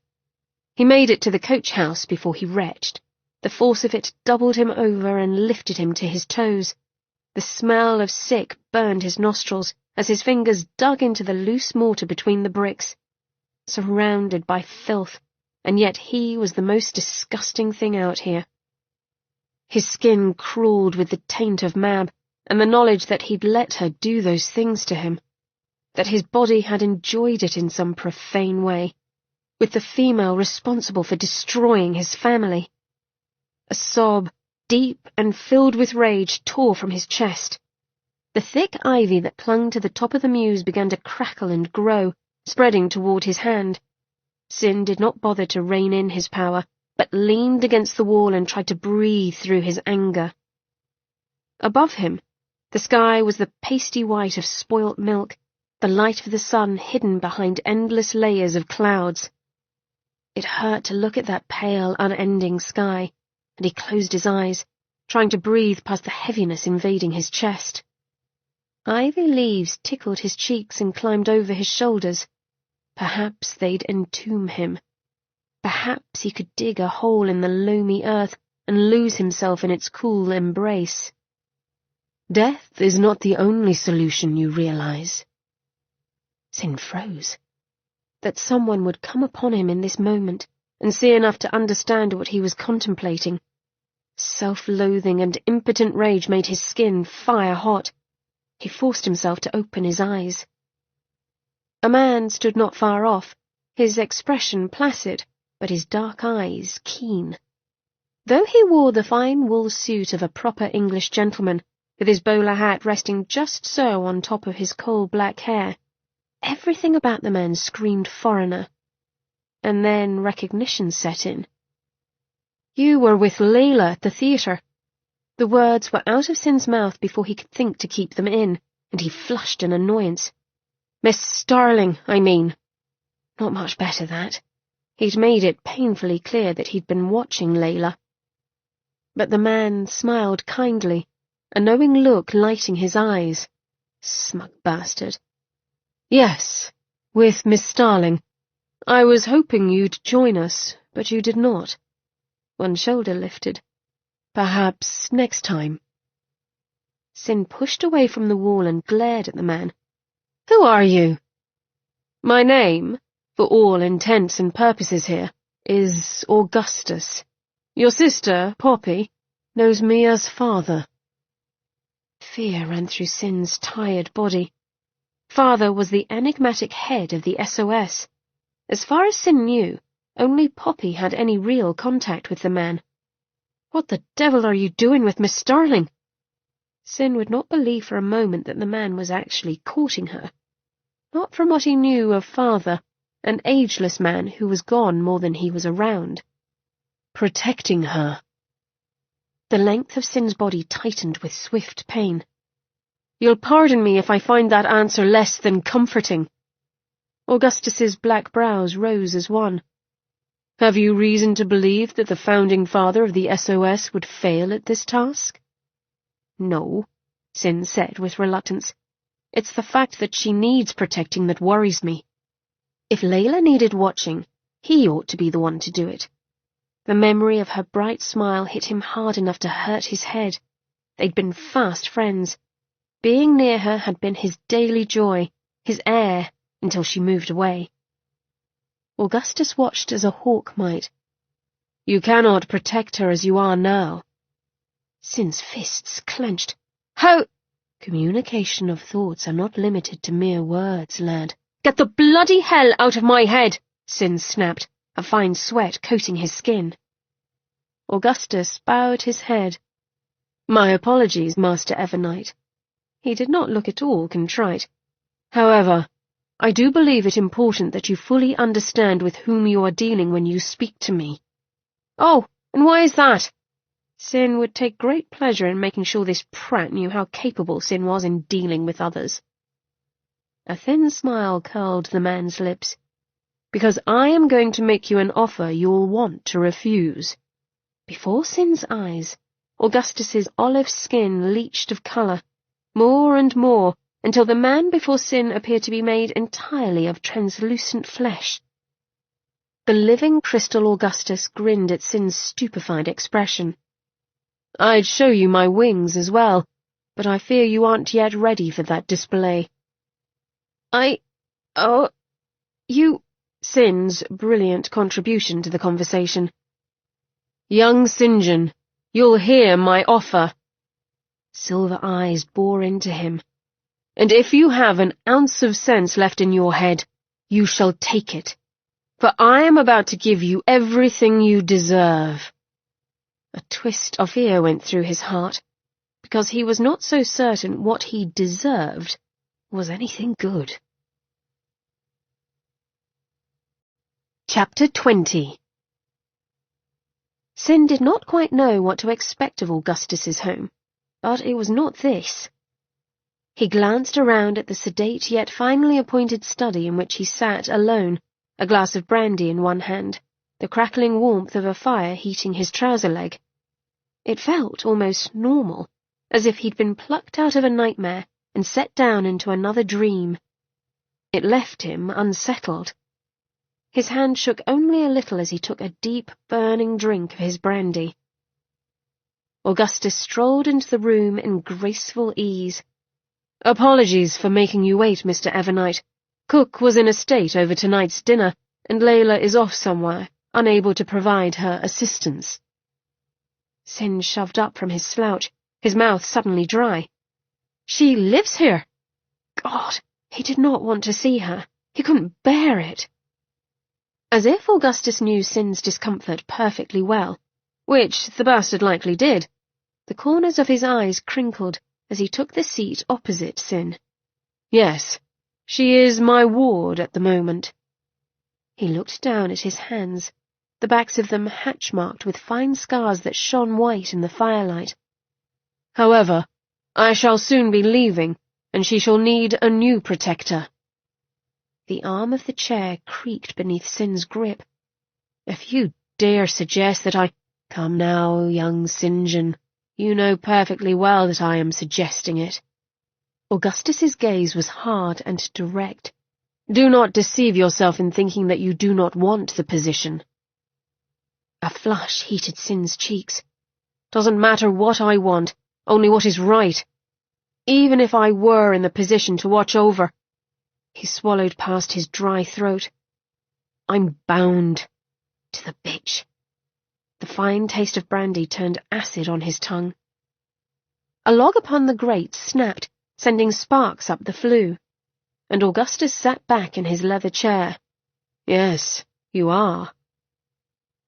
He made it to the coach house before he retched. The force of it doubled him over and lifted him to his toes. The smell of sick burned his nostrils as his fingers dug into the loose mortar between the bricks. Surrounded by filth, and yet he was the most disgusting thing out here. His skin crawled with the taint of Mab, and the knowledge that he'd let her do those things to him, that his body had enjoyed it in some profane way, with the female responsible for destroying his family. A sob, deep and filled with rage, tore from his chest. The thick ivy that clung to the top of the mews began to crackle and grow, spreading toward his hand. Sin did not bother to rein in his power, but leaned against the wall and tried to breathe through his anger. Above him, The sky was the pasty white of spoilt milk, the light of the sun hidden behind endless layers of clouds. It hurt to look at that pale, unending sky, and he closed his eyes, trying to breathe past the heaviness invading his chest. Ivy leaves tickled his cheeks and climbed over his shoulders. Perhaps they'd entomb him. Perhaps he could dig a hole in the loamy earth and lose himself in its cool embrace. Death is not the only solution, you realize. Sin froze. That someone would come upon him in this moment and see enough to understand what he was contemplating. Self-loathing and impotent rage made his skin fire-hot. He forced himself to open his eyes. A man stood not far off, his expression placid, but his dark eyes keen. Though he wore the fine wool suit of a proper English gentleman, with his bowler hat resting just so on top of his coal-black hair, everything about the man screamed foreigner. And then recognition set in. "You were with Layla at the theatre." The words were out of Sin's mouth before he could think to keep them in, and he flushed in annoyance. "Miss Starling, I mean." Not much better, that. He'd made it painfully clear that he'd been watching Layla. But the man smiled kindly, a knowing look lighting his eyes. Smug bastard. "Yes, with Miss Starling. I was hoping you'd join us, but you did not." One shoulder lifted. "Perhaps next time." Sin pushed away from the wall and glared at the man. "Who are you?" "My name, for all intents and purposes here, is Augustus. Your sister, Poppy, knows me as Father." Fear ran through Sin's tired body. Father was the enigmatic head of the SOS. As far as Sin knew, only Poppy had any real contact with the man. "What the devil are you doing with Miss Starling?" Sin would not believe for a moment that the man was actually courting her. Not from what he knew of Father, an ageless man who was gone more than he was around. "Protecting her." The length of Sin's body tightened with swift pain. "You'll pardon me if I find that answer less than comforting." Augustus's black brows rose as one. "Have you reason to believe that the founding father of the SOS would fail at this task?" "No," Sin said with reluctance. "It's the fact that she needs protecting that worries me. If Layla needed watching, he ought to be the one to do it." The memory of her bright smile hit him hard enough to hurt his head. They'd been fast friends. Being near her had been his daily joy, his air, until she moved away. Augustus watched as a hawk might. "You cannot protect her as you are now." Sin's fists clenched. "How—" "Communication of thoughts are not limited to mere words, lad." "Get the bloody hell out of my head!" Sin snapped, a fine sweat coating his skin. Augustus bowed his head. "My apologies, Master Evernight." He did not look at all contrite. "However, I do believe it important that you fully understand with whom you are dealing when you speak to me." "Oh, and why is that?" Sin would take great pleasure in making sure this prat knew how capable Sin was in dealing with others. A thin smile curled the man's lips. "Because I am going to make you an offer you'll want to refuse." Before Sin's eyes, Augustus's olive skin leached of colour, more and more, until the man before Sin appeared to be made entirely of translucent flesh. The living crystal Augustus grinned at Sin's stupefied expression. "I'd show you my wings as well, but I fear you aren't yet ready for that display." You—" Sin's brilliant contribution to the conversation. "Young St. John, you'll hear my offer." Silver eyes bore into him. "And if you have an ounce of sense left in your head, you shall take it. For I am about to give you everything you deserve." A twist of fear went through his heart, because he was not so certain what he deserved was anything good. Chapter 20. Sin did not quite know what to expect of Augustus's home, but it was not this. He glanced around at the sedate yet finely appointed study in which he sat alone, a glass of brandy in one hand, the crackling warmth of a fire heating his trouser leg. It felt almost normal, as if he'd been plucked out of a nightmare and set down into another dream. It left him unsettled. His hand shook only a little as he took a deep, burning drink of his brandy. Augustus strolled into the room in graceful ease. "Apologies for making you wait, Mr. Evernight. Cook was in a state over tonight's dinner, and Layla is off somewhere, unable to provide her assistance." Sin shoved up from his slouch, his mouth suddenly dry. "She lives here!" God, he did not want to see her. He couldn't bear it. As if Augustus knew Sin's discomfort perfectly well, which the bastard likely did, the corners of his eyes crinkled as he took the seat opposite Sin. "Yes, she is my ward at the moment." He looked down at his hands, the backs of them hatch-marked with fine scars that shone white in the firelight. "However, I shall soon be leaving, and she shall need a new protector." The arm of the chair creaked beneath Sin's grip. "If you dare suggest that I—" "Come now, young St. John. You know perfectly well that I am suggesting it." Augustus's gaze was hard and direct. "Do not deceive yourself in thinking that you do not want the position." A flush heated Sin's cheeks. "Doesn't matter what I want, only what is right. Even if I were in the position to watch over—" He swallowed past his dry throat. "I'm bound to the bitch." The fine taste of brandy turned acid on his tongue. A log upon the grate snapped, sending sparks up the flue, and Augustus sat back in his leather chair. "Yes, you are."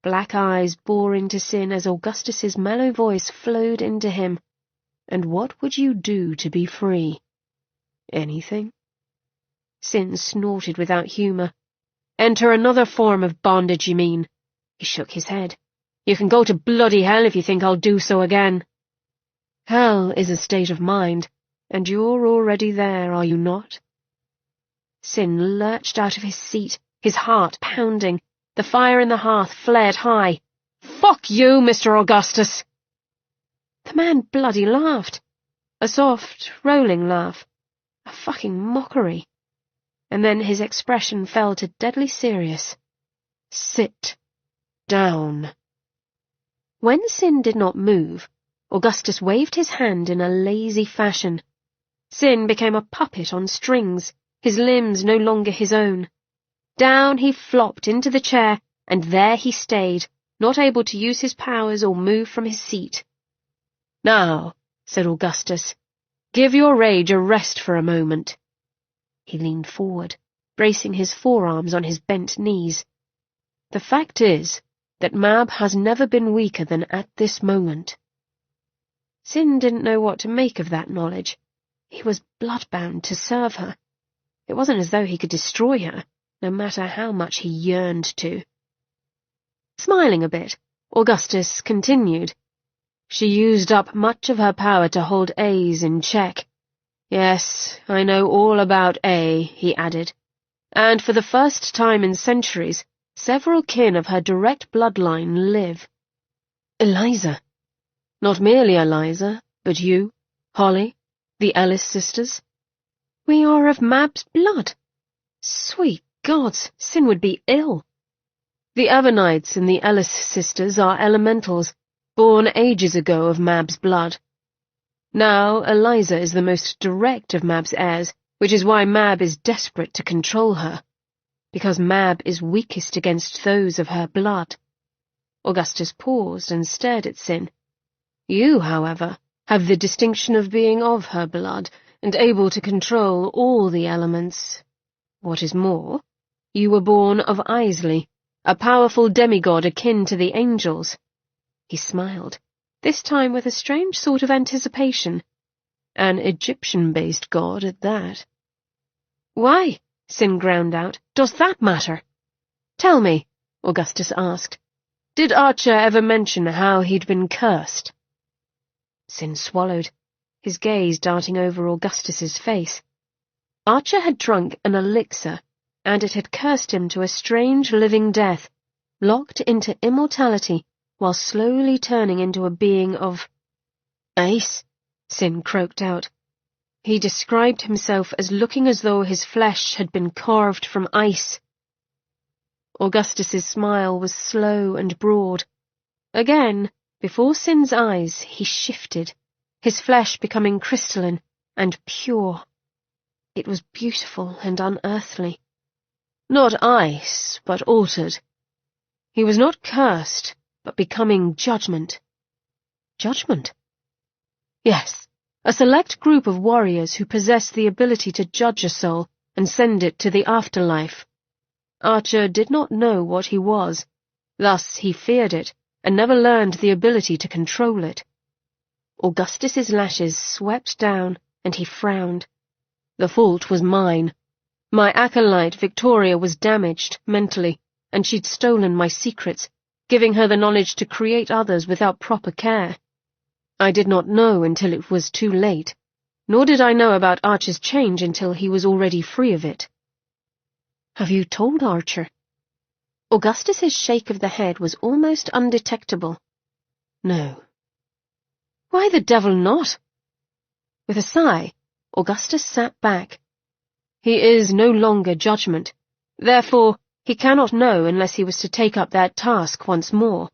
Black eyes bore into Sin as Augustus's mellow voice flowed into him. "And what would you do to be free?" "Anything." Sin snorted without humour. "Enter another form of bondage, you mean?" He shook his head. "You can go to bloody hell if you think I'll do so again." "Hell is a state of mind, and you're already there, are you not?" Sin lurched out of his seat, his heart pounding. The fire in the hearth flared high. "Fuck you, Mr. Augustus!" The man bloody laughed. A soft, rolling laugh. A fucking mockery. And then his expression fell to deadly serious. "Sit down." When Sin did not move, Augustus waved his hand in a lazy fashion. Sin became a puppet on strings, his limbs no longer his own. Down he flopped into the chair, and there he stayed, not able to use his powers or move from his seat. "Now," said Augustus, "give your rage a rest for a moment." He leaned forward, bracing his forearms on his bent knees. "The fact is that Mab has never been weaker than at this moment." Sin didn't know what to make of that knowledge. He was bloodbound to serve her. It wasn't as though he could destroy her, no matter how much he yearned to. Smiling a bit, Augustus continued. "She used up much of her power to hold A's in check. Yes, I know all about A," he added. "And for the first time in centuries, several kin of her direct bloodline live." "Eliza." "Not merely Eliza, but you, Holly, the Ellis sisters." "We are of Mab's blood." Sweet gods, Sin would be ill. "The Evernights and the Ellis sisters are elementals, born ages ago of Mab's blood. Now Eliza is the most direct of Mab's heirs, which is why Mab is desperate to control her. Because Mab is weakest against those of her blood." Augustus paused and stared at Sin. "You, however, have the distinction of being of her blood, and able to control all the elements. What is more, you were born of Isley, a powerful demigod akin to the angels." He smiled, this time with a strange sort of anticipation. "An Egyptian-based god at that." "Why," Sin ground out, "does that matter?" "Tell me," Augustus asked, "did Archer ever mention how he'd been cursed?" Sin swallowed. his gaze darting over Augustus's face. Archer had drunk an elixir, and it had cursed him to a strange living death, locked into immortality while slowly turning into a being of ice, Sin croaked out. He described himself as looking as though his flesh had been carved from ice. Augustus's smile was slow and broad. Again, before Sin's eyes, he shifted, his flesh becoming crystalline and pure. It was beautiful and unearthly. Not ice, but altered. He was not cursed, but becoming judgment. Judgment? Yes, a select group of warriors who possess the ability to judge a soul and send it to the afterlife. Archer did not know what he was, thus he feared it, and never learned the ability to control it. Augustus's lashes swept down, and he frowned. The fault was mine. My acolyte Victoria was damaged, mentally, and she'd stolen my secrets, giving her the knowledge to create others without proper care. I did not know until it was too late, nor did I know about Archer's change until he was already free of it. Have you told Archer? Augustus's shake of the head was almost undetectable. No. Why the devil not? With a sigh, Augustus sat back. He is no longer judgment. Therefore, he cannot know unless he was to take up that task once more.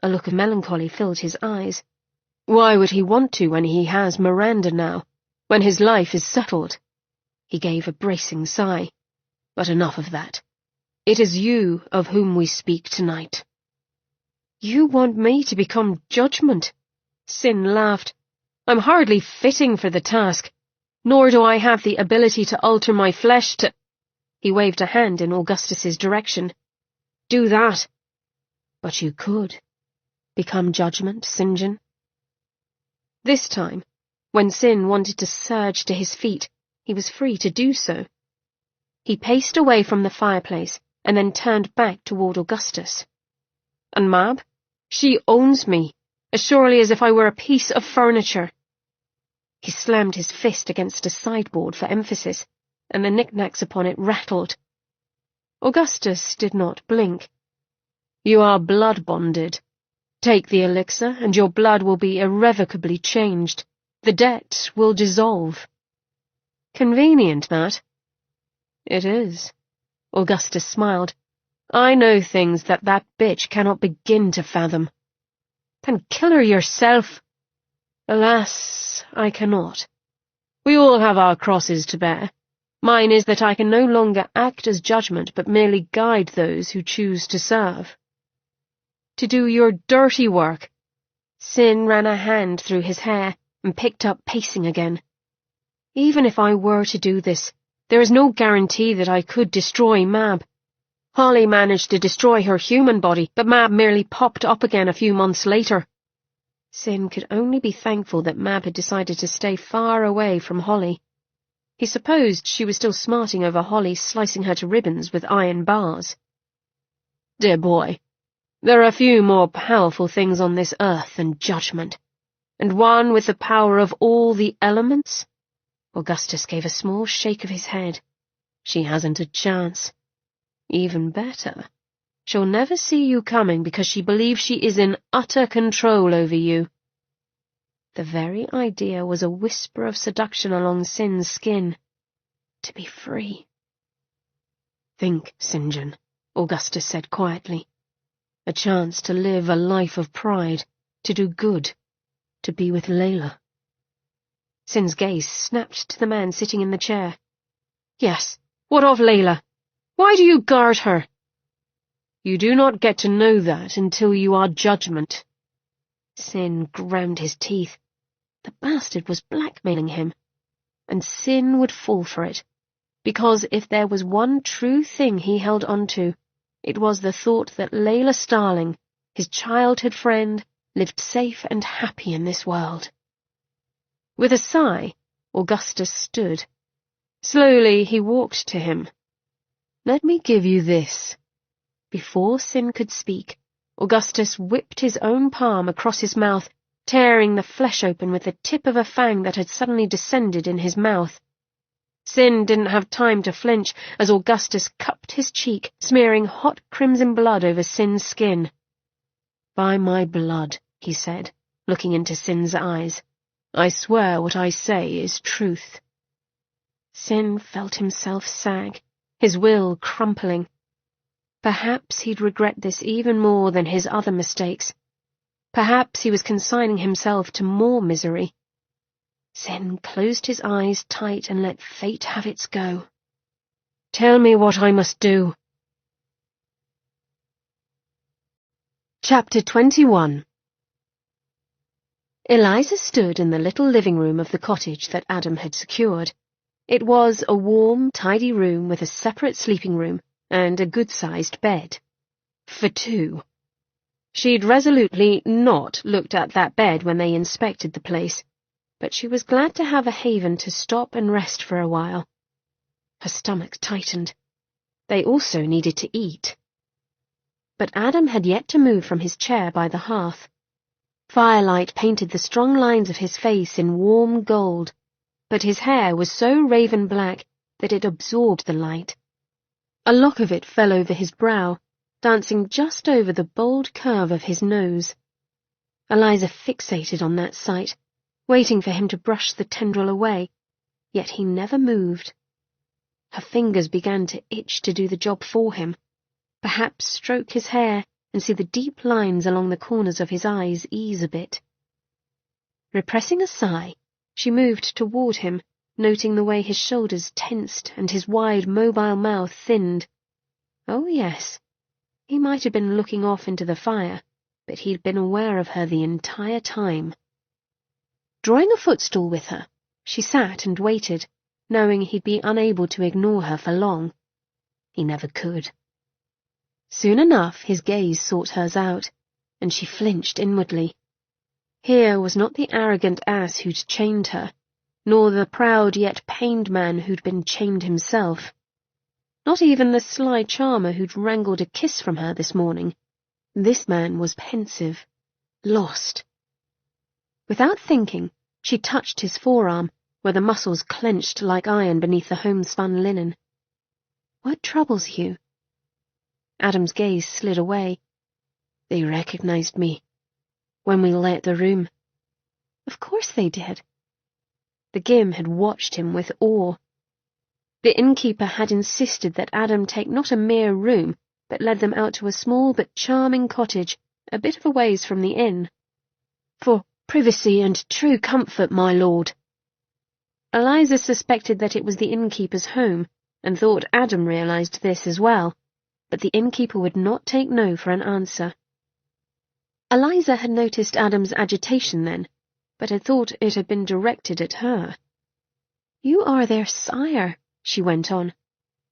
A look of melancholy filled his eyes. Why would he want to when he has Miranda now, when his life is settled? He gave a bracing sigh. But enough of that. It is you of whom we speak tonight. You want me to become judgment? Sin laughed. I'm hardly fitting for the task, nor do I have the ability to alter my flesh to— He waved a hand in Augustus's direction. Do that. But you could. Become judgment, St. John. This time, when Sin wanted to surge to his feet, he was free to do so. He paced away from the fireplace and then turned back toward Augustus. And Mab? She owns me, as surely as if I were a piece of furniture. He slammed his fist against a sideboard for emphasis, and the knickknacks upon it rattled. Augustus did not blink. You are blood-bonded. Take the elixir, and your blood will be irrevocably changed. The debt will dissolve. Convenient, that. It is. Augustus smiled. I know things that bitch cannot begin to fathom. Then kill her yourself. Alas, I cannot. We all have our crosses to bear. Mine is that I can no longer act as judgment, but merely guide those who choose to serve. To do your dirty work. Sin ran a hand through his hair and picked up pacing again. Even if I were to do this, there is no guarantee that I could destroy Mab. Holly managed to destroy her human body, but Mab merely popped up again a few months later. Sin could only be thankful that Mab had decided to stay far away from Holly. He supposed she was still smarting over Holly slicing her to ribbons with iron bars. Dear boy, there are few more powerful things on this earth than judgment, and one with the power of all the elements? Augustus gave a small shake of his head. She hasn't a chance. Even better, she'll never see you coming because she believes she is in utter control over you. The very idea was a whisper of seduction along Sin's skin. To be free. Think, St. John, Augustus said quietly. A chance to live a life of pride, to do good, to be with Layla. Sin's gaze snapped to the man sitting in the chair. Yes, what of Layla? Why do you guard her? You do not get to know that until you are judgment. Sin ground his teeth. The bastard was blackmailing him. And Sin would fall for it, because if there was one true thing he held on to, it was the thought that Layla Starling, his childhood friend, lived safe and happy in this world. With a sigh, Augustus stood. Slowly he walked to him. Let me give you this. Before Sin could speak, Augustus whipped his own palm across his mouth, tearing the flesh open with the tip of a fang that had suddenly descended in his mouth. Sin didn't have time to flinch as Augustus cupped his cheek, smearing hot crimson blood over Sin's skin. "By my blood," he said, looking into Sin's eyes, "I swear what I say is truth." Sin felt himself sag, his will crumpling. Perhaps he'd regret this even more than his other mistakes. Perhaps he was consigning himself to more misery. Sin closed his eyes tight and let fate have its go. "Tell me what I must do." Chapter 21. Eliza stood in the little living room of the cottage that Adam had secured. It was a warm, tidy room with a separate sleeping room and a good-sized bed. For two. She'd resolutely not looked at that bed when they inspected the place, but she was glad to have a haven to stop and rest for a while. Her stomach tightened. They also needed to eat. But Adam had yet to move from his chair by the hearth. Firelight painted the strong lines of his face in warm gold, but his hair was so raven black that it absorbed the light. A lock of it fell over his brow, dancing just over the bold curve of his nose. Eliza fixated on that sight, waiting for him to brush the tendril away, yet he never moved. Her fingers began to itch to do the job for him, perhaps stroke his hair and see the deep lines along the corners of his eyes ease a bit. Repressing a sigh, she moved toward him, noting the way his shoulders tensed and his wide, mobile mouth thinned. Oh, yes. He might have been looking off into the fire, but he'd been aware of her the entire time. Drawing a footstool with her, she sat and waited, knowing he'd be unable to ignore her for long. He never could. Soon enough his gaze sought hers out, and she flinched inwardly. Here was not the arrogant ass who'd chained her, nor the proud yet pained man who'd been chained himself. Not even the sly charmer who'd wrangled a kiss from her this morning. This man was pensive, lost. Without thinking, she touched his forearm, where the muscles clenched like iron beneath the homespun linen. "What troubles you?" Adam's gaze slid away. "They recognized me when we left the room." "Of course they did." The Gim had watched him with awe. The innkeeper had insisted that Adam take not a mere room, but led them out to a small but charming cottage, a bit of a ways from the inn. "For privacy and true comfort, my lord." Eliza suspected that it was the innkeeper's home, and thought Adam realized this as well, but the innkeeper would not take no for an answer. Eliza had noticed Adam's agitation then, but had thought it had been directed at her. "You are their sire," she went on.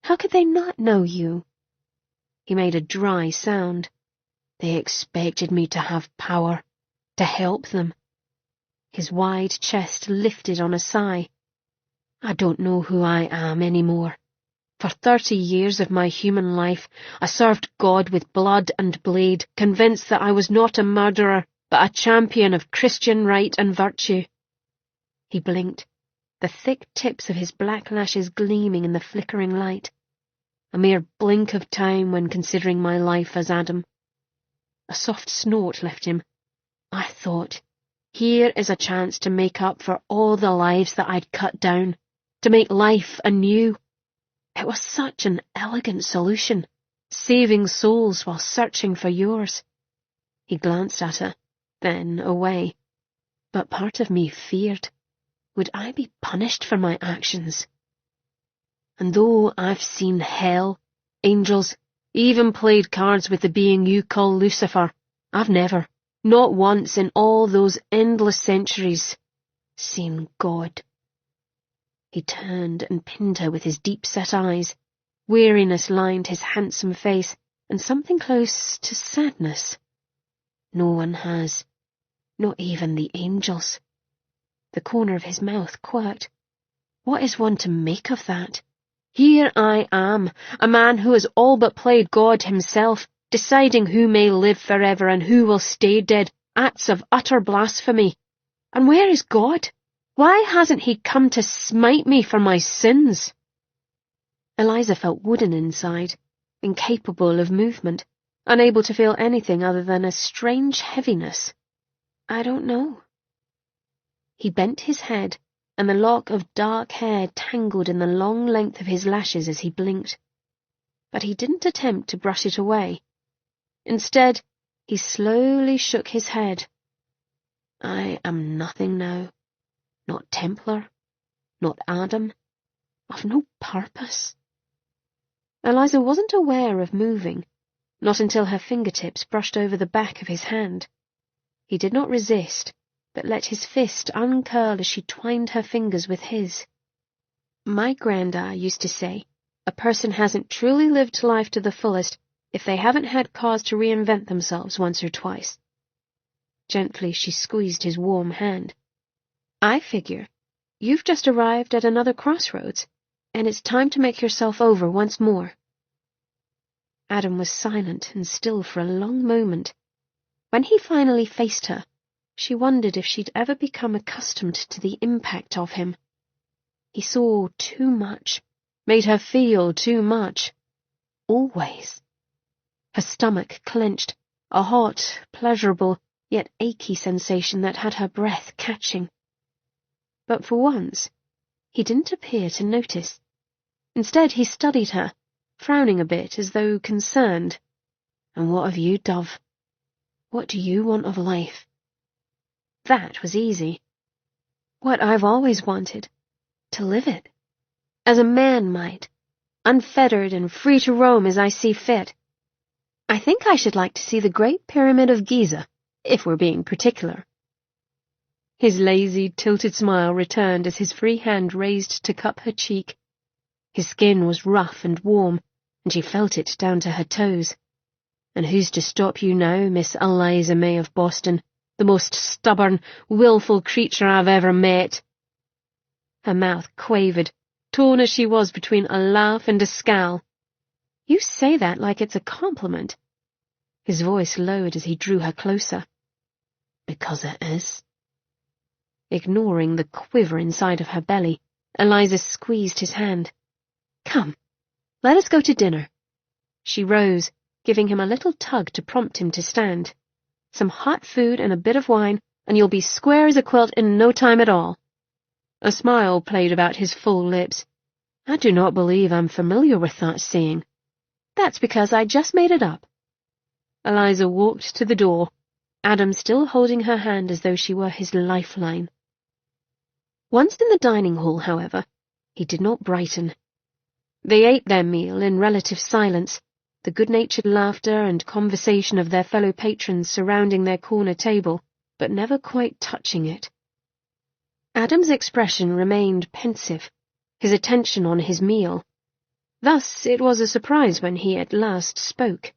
"How could they not know you?" He made a dry sound. "They expected me to have power, to help them." His wide chest lifted on a sigh. "I don't know who I am anymore. For 30 years of my human life, I served God with blood and blade, convinced that I was not a murderer, but a champion of Christian right and virtue." He blinked, the thick tips of his black lashes gleaming in the flickering light. A mere blink of time when considering my life as Adam. A soft snort left him. I thought, here is a chance to make up for all the lives that I'd cut down, to make life anew. It was such an elegant solution, saving souls while searching for yours. He glanced at her, then away. But part of me feared, would I be punished for my actions? And though I've seen hell, angels, even played cards with the being you call Lucifer, I've never, not once in all those endless centuries, seen God. He turned and pinned her with his deep-set eyes. Weariness lined his handsome face, and something close to sadness. No one has, not even the angels. The corner of his mouth quirked. What is one to make of that? Here I am, a man who has all but played God himself, deciding who may live forever and who will stay dead, acts of utter blasphemy. And where is God? Why hasn't he come to smite me for my sins? Eliza felt wooden inside, incapable of movement, unable to feel anything other than a strange heaviness. I don't know. He bent his head, and the lock of dark hair tangled in the long length of his lashes as he blinked. But he didn't attempt to brush it away. Instead, he slowly shook his head. I am nothing now. Not Templar, not Adam, of no purpose. Eliza wasn't aware of moving, not until her fingertips brushed over the back of his hand. He did not resist, but let his fist uncurl as she twined her fingers with his. My granda used to say, a person hasn't truly lived life to the fullest if they haven't had cause to reinvent themselves once or twice. Gently she squeezed his warm hand. I figure, you've just arrived at another crossroads, and it's time to make yourself over once more. Adam was silent and still for a long moment. When he finally faced her, she wondered if she'd ever become accustomed to the impact of him. He saw too much, made her feel too much. Always. Her stomach clenched, a hot, pleasurable, yet achy sensation that had her breath catching. But for once, he didn't appear to notice. Instead, he studied her, frowning a bit as though concerned. And what of you, Dove? What do you want of life? That was easy. What I've always wanted, to live it. As a man might, unfettered and free to roam as I see fit. I think I should like to see the Great Pyramid of Giza, if we're being particular. His lazy, tilted smile returned as his free hand raised to cup her cheek. His skin was rough and warm, and she felt it down to her toes. And who's to stop you now, Miss Eliza May of Boston, the most stubborn, willful creature I've ever met? Her mouth quavered, torn as she was between a laugh and a scowl. You say that like it's a compliment. His voice lowered as he drew her closer. Because it is. Ignoring the quiver inside of her belly, Eliza squeezed his hand. Come, let us go to dinner. She rose, giving him a little tug to prompt him to stand. Some hot food and a bit of wine, and you'll be square as a quilt in no time at all. A smile played about his full lips. I do not believe I'm familiar with that saying. That's because I just made it up. Eliza walked to the door, Adam still holding her hand as though she were his lifeline. Once in the dining hall, however, he did not brighten. They ate their meal in relative silence, the good-natured laughter and conversation of their fellow patrons surrounding their corner table, but never quite touching it. Adam's expression remained pensive, his attention on his meal. Thus it was a surprise when he at last spoke.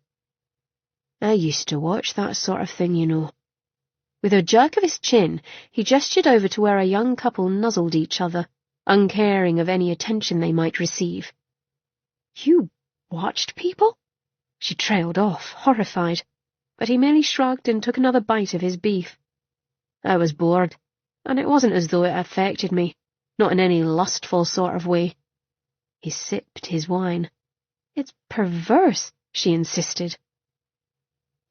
I used to watch that sort of thing, you know. With a jerk of his chin, he gestured over to where a young couple nuzzled each other, uncaring of any attention they might receive. You watched people? She trailed off, horrified, but he merely shrugged and took another bite of his beef. I was bored, and it wasn't as though it affected me, not in any lustful sort of way. He sipped his wine. It's perverse, she insisted.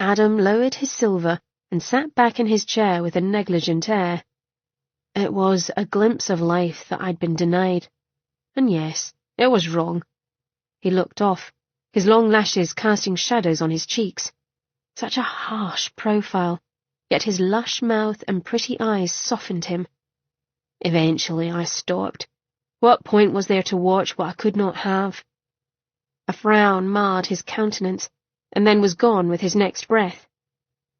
Adam lowered his silver and sat back in his chair with a negligent air. It was a glimpse of life that I'd been denied. And yes, it was wrong. He looked off, his long lashes casting shadows on his cheeks. Such a harsh profile, yet his lush mouth and pretty eyes softened him. Eventually I stopped. What point was there to watch what I could not have? A frown marred his countenance, and then was gone with his next breath.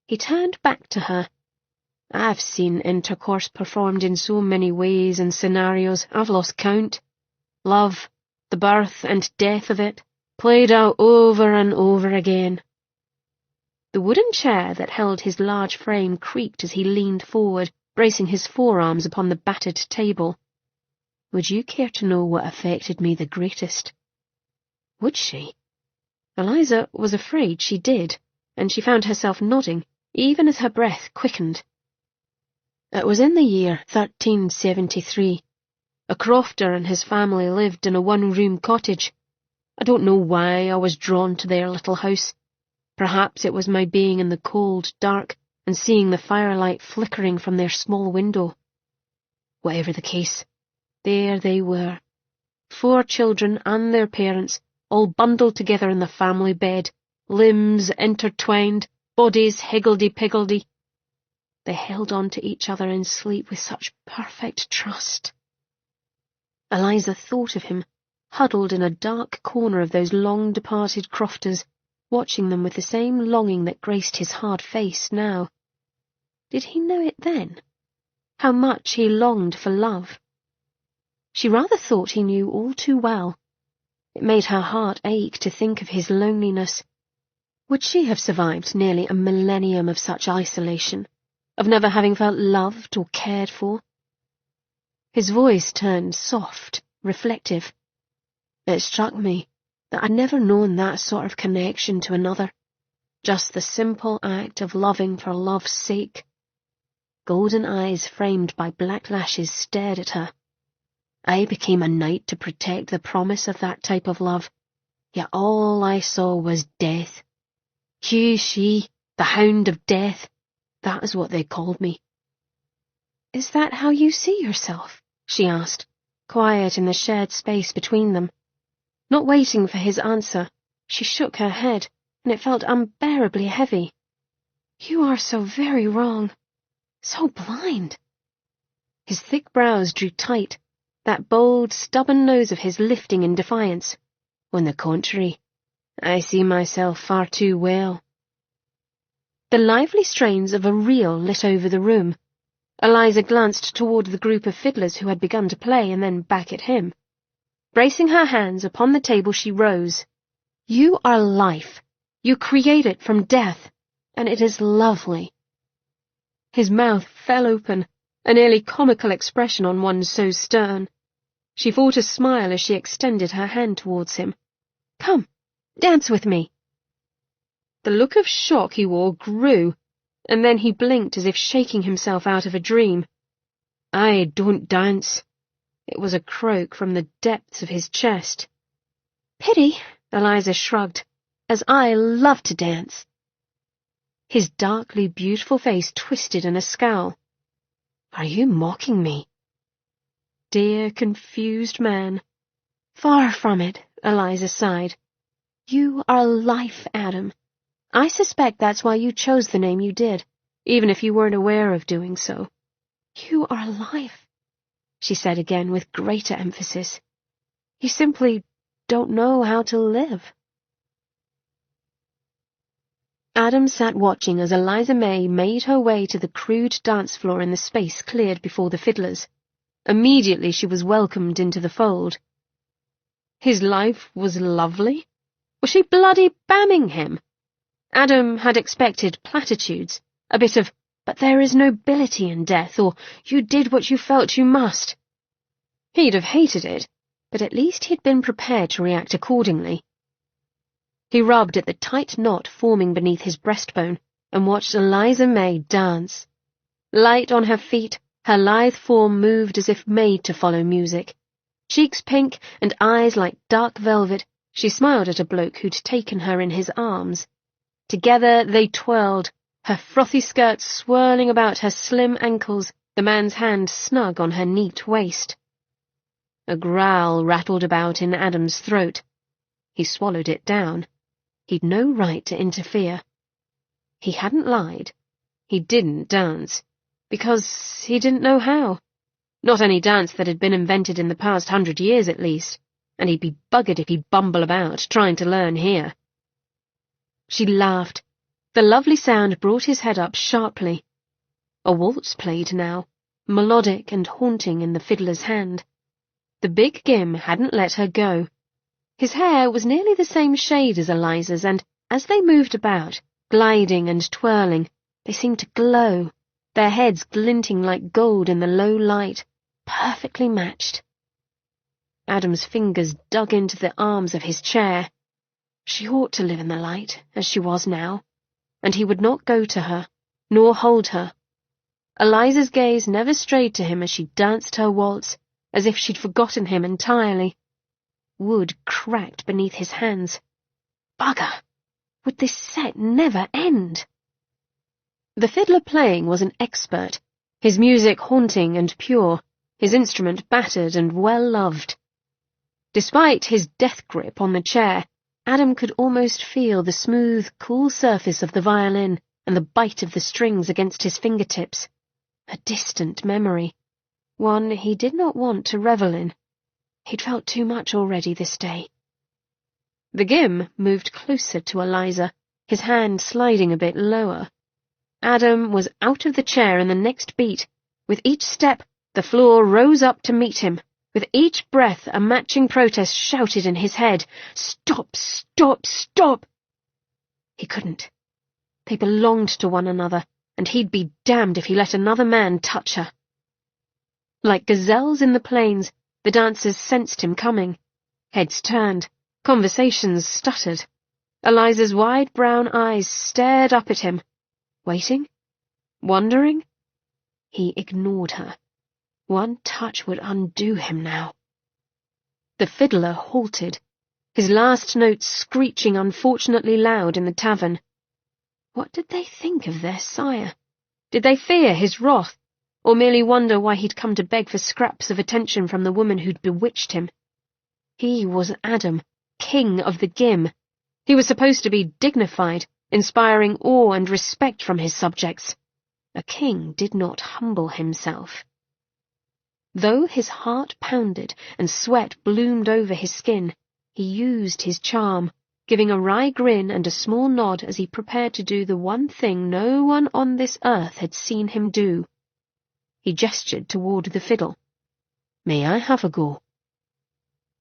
He turned back to her. I've seen intercourse performed in so many ways and scenarios I've lost count. Love, the birth and death of it, played out over and over again. The wooden chair that held his large frame creaked as he leaned forward, bracing his forearms upon the battered table. Would you care to know what affected me the greatest? Would she? Eliza was afraid she did, and she found herself nodding, even as her breath quickened. It was in the year 1373. A crofter and his family lived in a one-room cottage. I don't know why I was drawn to their little house. Perhaps it was my being in the cold dark and seeing the firelight flickering from their small window. Whatever the case, there they were, 4 children and their parents, all bundled together in the family bed, limbs intertwined, bodies higgledy-piggledy. They held on to each other in sleep with such perfect trust. Eliza thought of him, huddled in a dark corner of those long-departed crofters, watching them with the same longing that graced his hard face now. Did he know it then? How much he longed for love? She rather thought he knew all too well. It made her heart ache to think of his loneliness. Would she have survived nearly a millennium of such isolation, of never having felt loved or cared for? His voice turned soft, reflective. It struck me that I'd never known that sort of connection to another, just the simple act of loving for love's sake. Golden eyes framed by black lashes stared at her. I became a knight to protect the promise of that type of love, yet all I saw was death. She, the hound of death, that is what they called me. Is that how you see yourself? She asked, quiet in the shared space between them. Not waiting for his answer, she shook her head, and it felt unbearably heavy. You are so very wrong. So blind. His thick brows drew tight, that bold, stubborn nose of his lifting in defiance. On the contrary, I see myself far too well. The lively strains of a reel lit over the room. Eliza glanced toward the group of fiddlers who had begun to play, and then back at him. Bracing her hands upon the table, she rose. You are life. You create it from death, and it is lovely. His mouth fell open, a nearly comical expression on one so stern. She fought a smile as she extended her hand towards him. Come, dance with me. The look of shock he wore grew, and then he blinked as if shaking himself out of a dream. I don't dance. It was a croak from the depths of his chest. Pity, Eliza shrugged, as I love to dance. His darkly beautiful face twisted in a scowl. Are you mocking me? Dear, confused man. Far from it, Eliza sighed. You are life, Adam. I suspect that's why you chose the name you did, even if you weren't aware of doing so. You are life, she said again with greater emphasis. You simply don't know how to live. Adam sat watching as Eliza May made her way to the crude dance floor in the space cleared before the fiddlers. Immediately she was welcomed into the fold. His life was lovely? Was she bloody banning him? Adam had expected platitudes, a bit of, but there is nobility in death, or you did what you felt you must. He'd have hated it, but at least he'd been prepared to react accordingly. He rubbed at the tight knot forming beneath his breastbone and watched Eliza May dance. Light on her feet, her lithe form moved as if made to follow music. Cheeks pink and eyes like dark velvet, she smiled at a bloke who'd taken her in his arms. Together they twirled, her frothy skirts swirling about her slim ankles, the man's hand snug on her neat waist. A growl rattled about in Adam's throat. He swallowed it down. He'd no right to interfere. He hadn't lied. He didn't dance. Because he didn't know how. Not any dance that had been invented in the past 100 years at least, and he'd be buggered if he'd bumble about trying to learn here. She laughed. The lovely sound brought his head up sharply. A waltz played now, melodic and haunting in the fiddler's hand. The big Gim hadn't let her go. His hair was nearly the same shade as Eliza's, and as they moved about, gliding and twirling, they seemed to glow, their heads glinting like gold in the low light, perfectly matched. Adam's fingers dug into the arms of his chair. She ought to live in the light, as she was now, and he would not go to her, nor hold her. Eliza's gaze never strayed to him as she danced her waltz, as if she'd forgotten him entirely. Wood cracked beneath his hands. Bugger! Would this set never end? The fiddler playing was an expert, his music haunting and pure, his instrument battered and well-loved. Despite his death grip on the chair, Adam could almost feel the smooth, cool surface of the violin and the bite of the strings against his fingertips. A distant memory, one he did not want to revel in. He'd felt too much already this day. The Gim moved closer to Eliza, his hand sliding a bit lower. Adam was out of the chair in the next beat. With each step, the floor rose up to meet him. With each breath, a matching protest shouted in his head, "Stop, stop, stop!" He couldn't. They belonged to one another, and he'd be damned if he let another man touch her. Like gazelles in the plains, the dancers sensed him coming. Heads turned, conversations stuttered. Eliza's wide brown eyes stared up at him. Waiting? Wondering? He ignored her. One touch would undo him now. The fiddler halted, his last notes screeching unfortunately loud in the tavern. What did they think of their sire? Did they fear his wrath, or merely wonder why he'd come to beg for scraps of attention from the woman who'd bewitched him? He was Adam, king of the Gim. He was supposed to be dignified, inspiring awe and respect from his subjects. A king did not humble himself. Though his heart pounded and sweat bloomed over his skin, he used his charm, giving a wry grin and a small nod as he prepared to do the one thing no one on this earth had seen him do. He gestured toward the fiddle. "May I have a go?"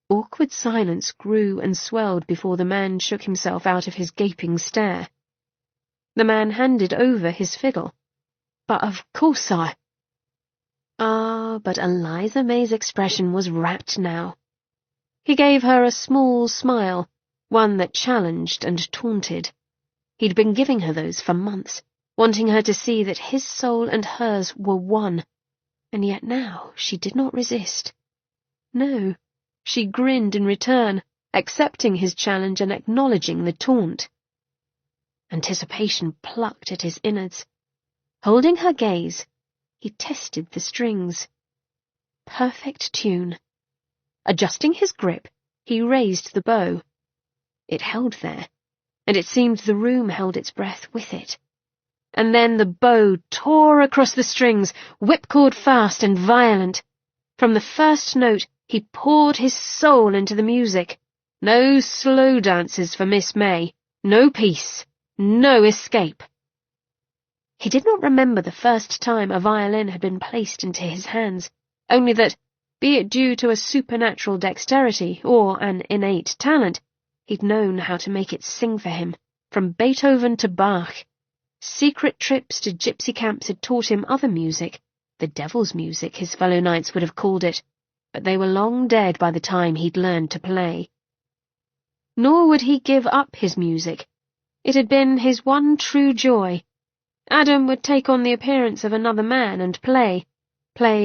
Awkward silence grew and swelled before the man shook himself out of his gaping stare. The man handed over his fiddle. "But of course, sire." But Eliza May's expression was rapt now. He gave her a small smile, one that challenged and taunted. He'd been giving her those for months, wanting her to see that his soul and hers were one, and yet now she did not resist. No, she grinned in return, accepting his challenge and acknowledging the taunt. Anticipation plucked at his innards. Holding her gaze, he tested the strings. Perfect tune. Adjusting his grip, he raised the bow. It held there, and it seemed the room held its breath with it. And then the bow tore across the strings, whipcord fast and violent. From the first note, he poured his soul into the music. No slow dances for Miss May, no peace, no escape. He did not remember the first time a violin had been placed into his hands, only that, be it due to a supernatural dexterity or an innate talent, he'd known how to make it sing for him, from Beethoven to Bach. Secret trips to gypsy camps had taught him other music, the devil's music his fellow knights would have called it, but they were long dead by the time he'd learned to play. Nor would he give up his music. It had been his one true joy. Adam would take on the appearance of another man and play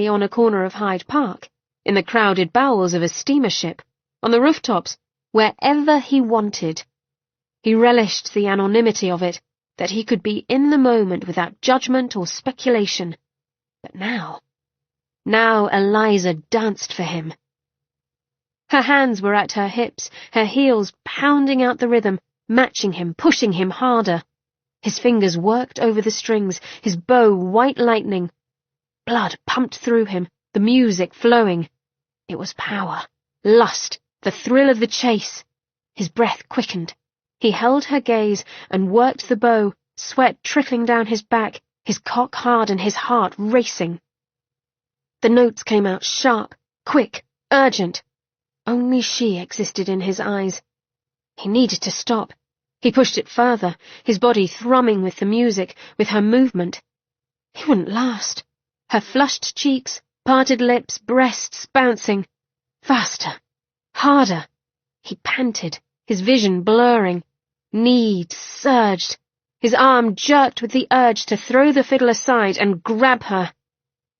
on a corner of Hyde Park, in the crowded bowels of a steamer ship, on the rooftops, wherever he wanted. He relished the anonymity of it, that he could be in the moment without judgment or speculation. But now Eliza danced for him. Her hands were at her hips, her heels pounding out the rhythm, matching him, pushing him harder. His fingers worked over the strings, his bow white lightning. Blood pumped through him, the music flowing. It was power, lust, the thrill of the chase. His breath quickened. He held her gaze and worked the bow, sweat trickling down his back, his cock hard and his heart racing. The notes came out sharp, quick, urgent. Only she existed in his eyes. He needed to stop. He pushed it further, his body thrumming with the music, with her movement. He wouldn't last. Her flushed cheeks, parted lips, breasts bouncing. Faster. Harder. He panted, his vision blurring. Need surged. His arm jerked with the urge to throw the fiddle aside and grab her.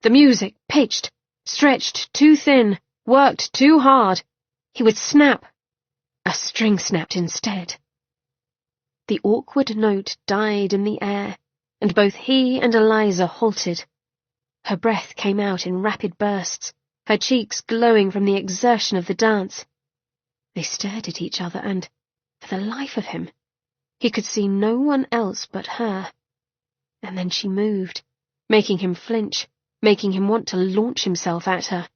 The music pitched, stretched too thin, worked too hard. He would snap. A string snapped instead. The awkward note died in the air, and both he and Eliza halted. Her breath came out in rapid bursts, her cheeks glowing from the exertion of the dance. They stared at each other and, for the life of him, he could see no one else but her. And then she moved, making him flinch, making him want to launch himself at her.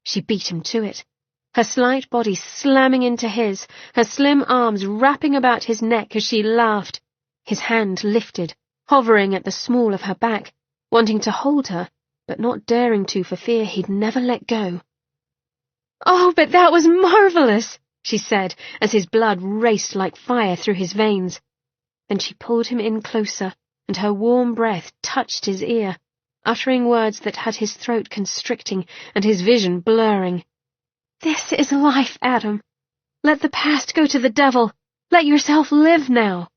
She beat him to it, her slight body slamming into his, her slim arms wrapping about his neck as she laughed, his hand lifted, hovering at the small of her back, wanting to hold her, but not daring to for fear he'd never let go. "Oh, but that was marvelous," she said, as his blood raced like fire through his veins. Then she pulled him in closer, and her warm breath touched his ear, uttering words that had his throat constricting and his vision blurring. "This is life, Adam. Let the past go to the devil. Let yourself live now."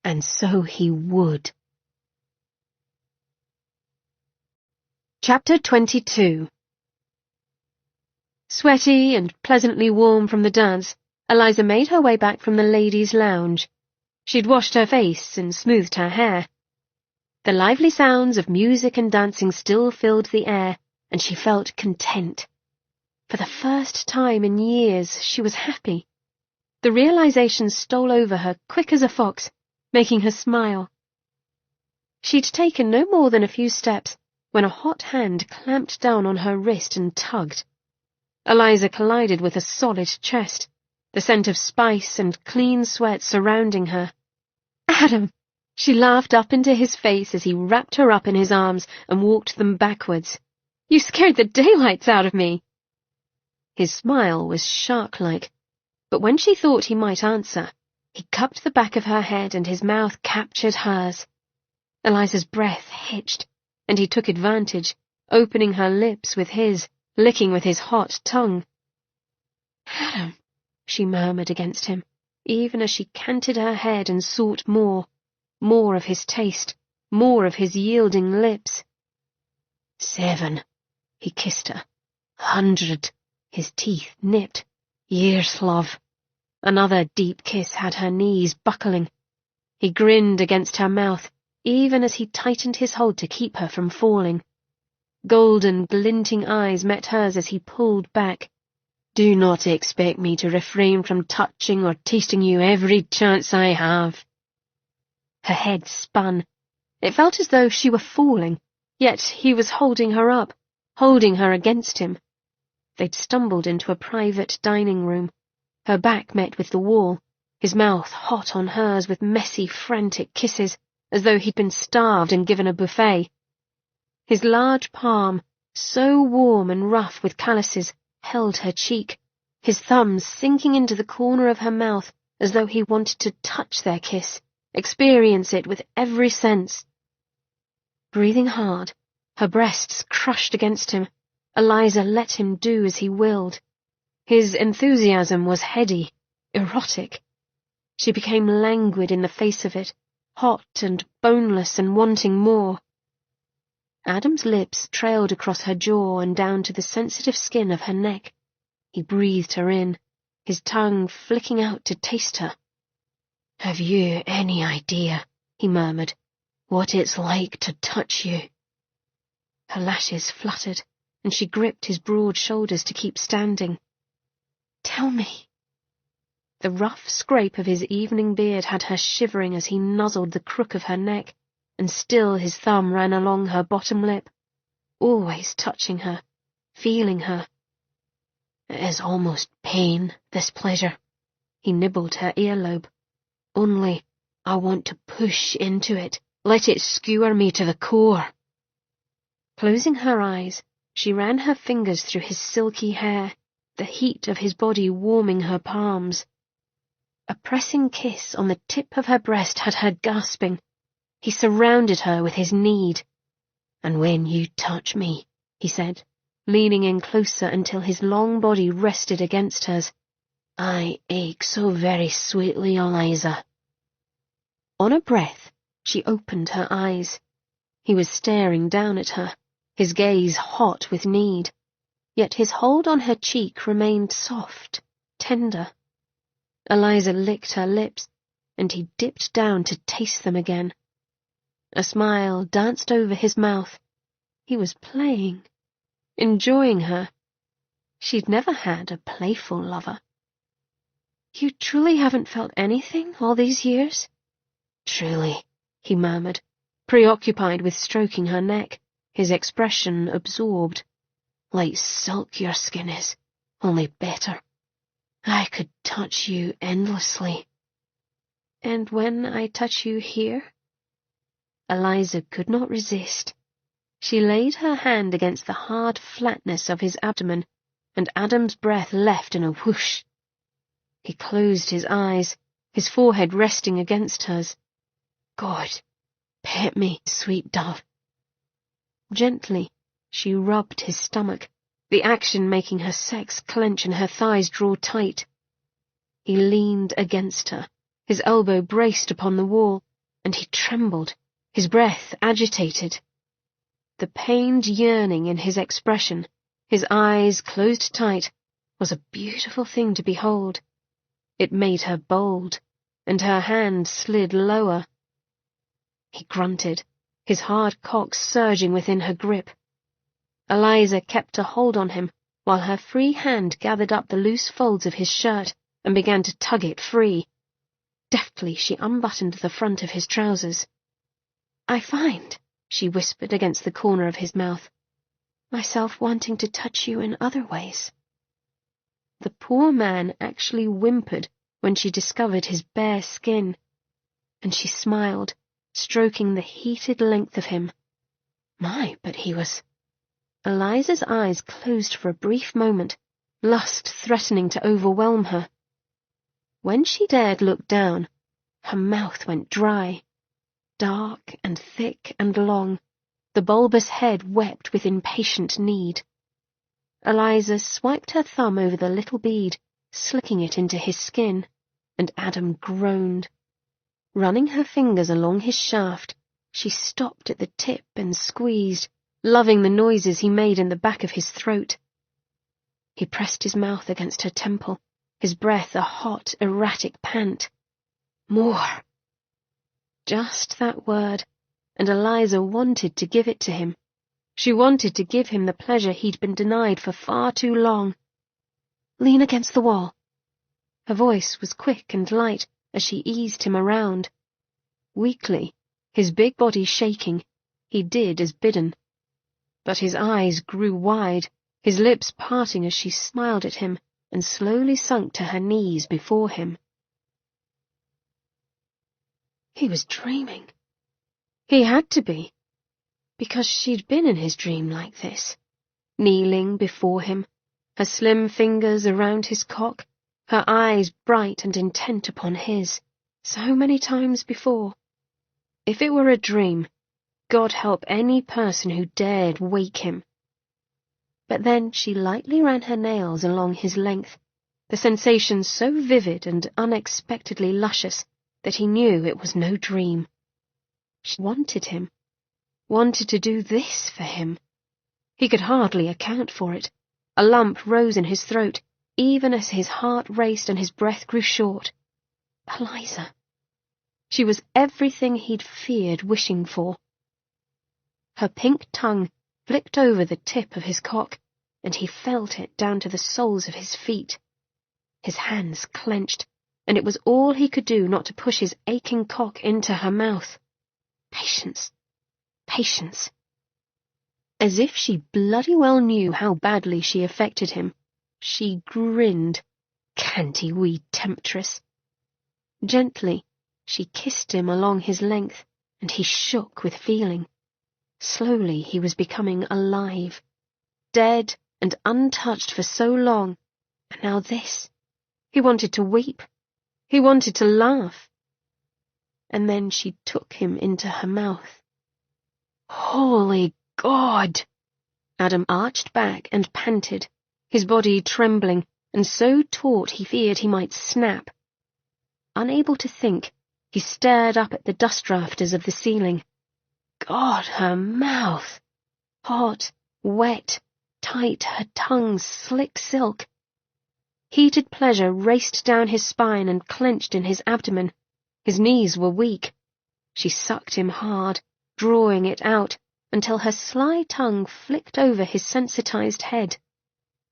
And so he would. Chapter 22. Sweaty and pleasantly warm from the dance, Eliza made her way back from the ladies' lounge. She'd washed her face and smoothed her hair. The lively sounds of music and dancing still filled the air, and she felt content. For the first time in years, she was happy. The realization stole over her quick as a fox, making her smile. She'd taken no more than a few steps when a hot hand clamped down on her wrist and tugged. Eliza collided with a solid chest, the scent of spice and clean sweat surrounding her. "Adam!" She laughed up into his face as he wrapped her up in his arms and walked them backwards. "You scared the daylights out of me." His smile was shark-like, but when she thought he might answer, he cupped the back of her head and his mouth captured hers. Eliza's breath hitched, and he took advantage, opening her lips with his, licking with his hot tongue. "Adam," she murmured against him, even as she canted her head and sought more of his taste, more of his yielding lips. 7, he kissed her. 100, his teeth nipped. Years, love. Another deep kiss had her knees buckling. He grinned against her mouth, even as he tightened his hold to keep her from falling. Golden, glinting eyes met hers as he pulled back. "Do not expect me to refrain from touching or tasting you every chance I have." Her head spun. It felt as though she were falling, yet he was holding her up, holding her against him. They'd stumbled into a private dining room. Her back met with the wall, his mouth hot on hers with messy, frantic kisses, as though he'd been starved and given a buffet. His large palm, so warm and rough with calluses, held her cheek, his thumbs sinking into the corner of her mouth as though he wanted to touch their kiss, experience it with every sense. Breathing hard, her breasts crushed against him, Eliza let him do as he willed. His enthusiasm was heady, erotic. She became languid in the face of it, hot and boneless and wanting more. Adam's lips trailed across her jaw and down to the sensitive skin of her neck. He breathed her in, his tongue flicking out to taste her. "Have you any idea," he murmured, "what it's like to touch you?" Her lashes fluttered, and she gripped his broad shoulders to keep standing. "Tell me." The rough scrape of his evening beard had her shivering as he nuzzled the crook of her neck, and still his thumb ran along her bottom lip, always touching her, feeling her. "It is almost pain, this pleasure." He nibbled her earlobe. "Only, I want to push into it, let it skewer me to the core." Closing her eyes, she ran her fingers through his silky hair, the heat of his body warming her palms. A pressing kiss on the tip of her breast had her gasping. He surrounded her with his need. "And when you touch me," he said, leaning in closer until his long body rested against hers, "I ache so very sweetly, Eliza." On a breath, she opened her eyes. He was staring down at her, his gaze hot with need, yet his hold on her cheek remained soft, tender. Eliza licked her lips, and he dipped down to taste them again. A smile danced over his mouth. He was playing, enjoying her. She'd never had a playful lover. "You truly haven't felt anything all these years?" "Truly," he murmured, preoccupied with stroking her neck, his expression absorbed. "Like silk your skin is, only better. I could touch you endlessly." "And when I touch you here?" Eliza could not resist. She laid her hand against the hard flatness of his abdomen, and Adam's breath left in a whoosh. He closed his eyes, his forehead resting against hers. "God, pet me, sweet dove." Gently, she rubbed his stomach, the action making her sex clench and her thighs draw tight. He leaned against her, his elbow braced upon the wall, and he trembled, his breath agitated. The pained yearning in his expression, his eyes closed tight, was a beautiful thing to behold. It made her bold, and her hand slid lower. He grunted, his hard cock surging within her grip. Eliza kept a hold on him, while her free hand gathered up the loose folds of his shirt and began to tug it free. Deftly she unbuttoned the front of his trousers. "I find," she whispered against the corner of his mouth, "myself wanting to touch you in other ways." The poor man actually whimpered when she discovered his bare skin, and she smiled, stroking the heated length of him. My, but he was... Eliza's eyes closed for a brief moment, lust threatening to overwhelm her. When she dared look down, her mouth went dry. Dark and thick and long, the bulbous head wept with impatient need. Eliza swiped her thumb over the little bead, slicking it into his skin, and Adam groaned. Running her fingers along his shaft, she stopped at the tip and squeezed, loving the noises he made in the back of his throat. He pressed his mouth against her temple, his breath a hot, erratic pant. More! Just that word, and Eliza wanted to give it to him. She wanted to give him the pleasure he'd been denied for far too long. "Lean against the wall." Her voice was quick and light as she eased him around. Weakly, his big body shaking, he did as bidden. But his eyes grew wide, his lips parting as she smiled at him and slowly sunk to her knees before him. He was dreaming. He had to be, because she'd been in his dream like this, kneeling before him, her slim fingers around his cock, her eyes bright and intent upon his, so many times before. If it were a dream, God help any person who dared wake him. But then she lightly ran her nails along his length, the sensation so vivid and unexpectedly luscious that he knew it was no dream. She wanted him, wanted to do this for him. He could hardly account for it. A lump rose in his throat, even as his heart raced and his breath grew short. Eliza. She was everything he'd feared wishing for. Her pink tongue flicked over the tip of his cock, and he felt it down to the soles of his feet. His hands clenched, and it was all he could do not to push his aching cock into her mouth. Patience. Patience. As if she bloody well knew how badly she affected him, she grinned. Canty wee temptress. Gently, she kissed him along his length, and he shook with feeling. Slowly he was becoming alive, dead and untouched for so long, and now this. He wanted to weep. He wanted to laugh. And then she took him into her mouth. Holy God! Adam arched back and panted, his body trembling, and so taut he feared he might snap. Unable to think, He stared up at the dust rafters of the ceiling. God, her mouth! Hot, wet, tight, her tongue slick silk. Heated pleasure raced down his spine and clenched in his abdomen. His knees were weak. She sucked him hard, drawing it out, until her sly tongue flicked over his sensitized head.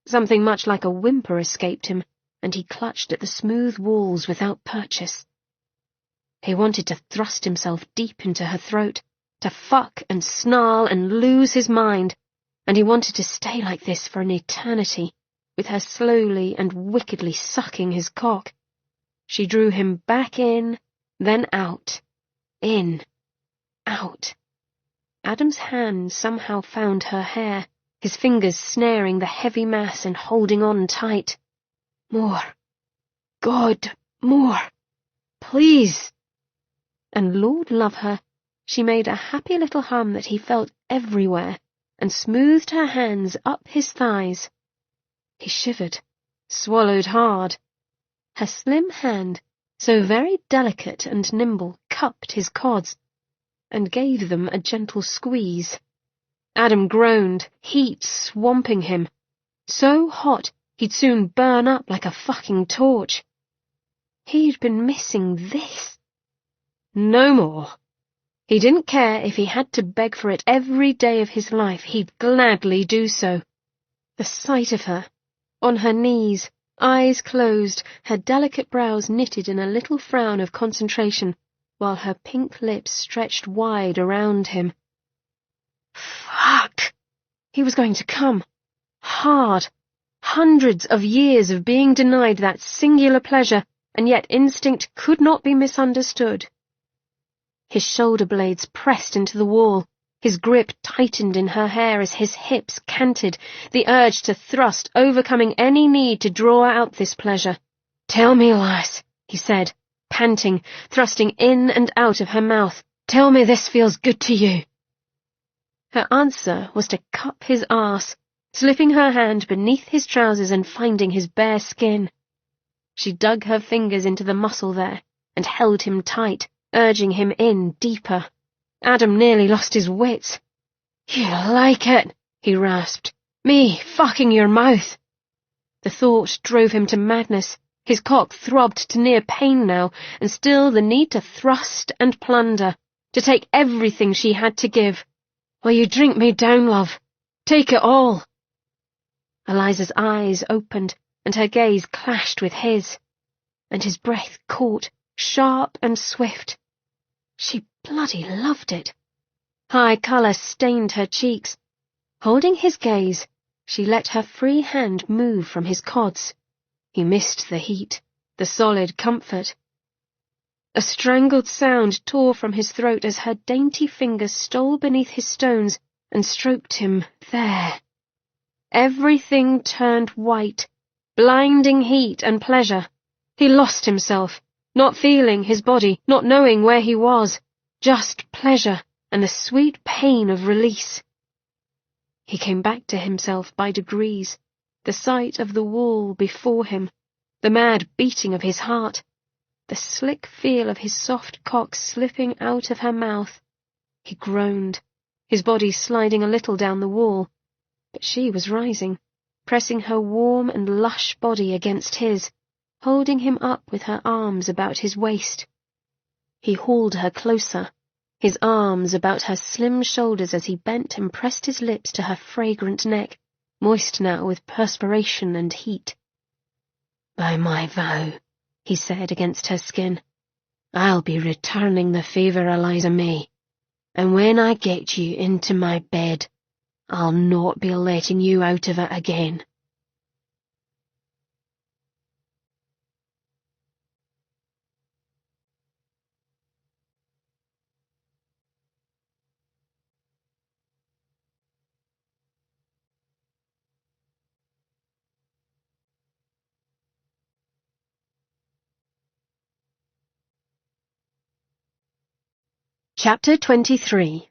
Something much like a whimper escaped him, and he clutched at the smooth walls without purchase. He wanted to thrust himself deep into her throat, to fuck and snarl and lose his mind, and he wanted to stay like this for an eternity, with her slowly and wickedly sucking his cock. She drew him back in, then out. In. Out. Adam's hand somehow found her hair, his fingers snaring the heavy mass and holding on tight. More. God, more. Please. And Lord love her, she made a happy little hum that he felt everywhere, and smoothed her hands up his thighs. He shivered, swallowed hard. Her slim hand, so very delicate and nimble, cupped his cods, and gave them a gentle squeeze. Adam groaned, heat swamping him. So hot, he'd soon burn up like a fucking torch. He'd been missing this. No more. He didn't care if he had to beg for it every day of his life, he'd gladly do so. The sight of her, on her knees, eyes closed, her delicate brows knitted in a little frown of concentration, while her pink lips stretched wide around him. Fuck! He was going to come. Hard. Hundreds of years of being denied that singular pleasure, and yet instinct could not be misunderstood. His shoulder blades pressed into the wall. His grip tightened in her hair as his hips canted, the urge to thrust overcoming any need to draw out this pleasure. Tell me, lass, he said, panting, thrusting in and out of her mouth. Tell me this feels good to you. Her answer was to cup his arse, slipping her hand beneath his trousers and finding his bare skin. She dug her fingers into the muscle there and held him tight, urging him in deeper. Adam nearly lost his wits. You like it, he rasped. Me fucking your mouth. The thought drove him to madness. His cock throbbed to near pain now, and still the need to thrust and plunder, to take everything she had to give. Will you drink me down, love? Take it all. Eliza's eyes opened, and her gaze clashed with his, and his breath caught, sharp and swift. She bloody loved it. High colour stained her cheeks. Holding his gaze, she let her free hand move from his cods. He missed the heat, the solid comfort. A strangled sound tore from his throat as her dainty fingers stole beneath his stones and stroked him there. Everything turned white, blinding heat and pleasure. He lost himself, not feeling his body, not knowing where he was, just pleasure and the sweet pain of release. He came back to himself by degrees, the sight of the wall before him, the mad beating of his heart, the slick feel of his soft cock slipping out of her mouth. He groaned, his body sliding a little down the wall, but she was rising, pressing her warm and lush body against his, holding him up with her arms about his waist. He hauled her closer, his arms about her slim shoulders as he bent and pressed his lips to her fragrant neck, moist now with perspiration and heat. By my vow, he said against her skin, I'll be returning the favour, Eliza May, and when I get you into my bed, I'll not be letting you out of it again. Chapter 23.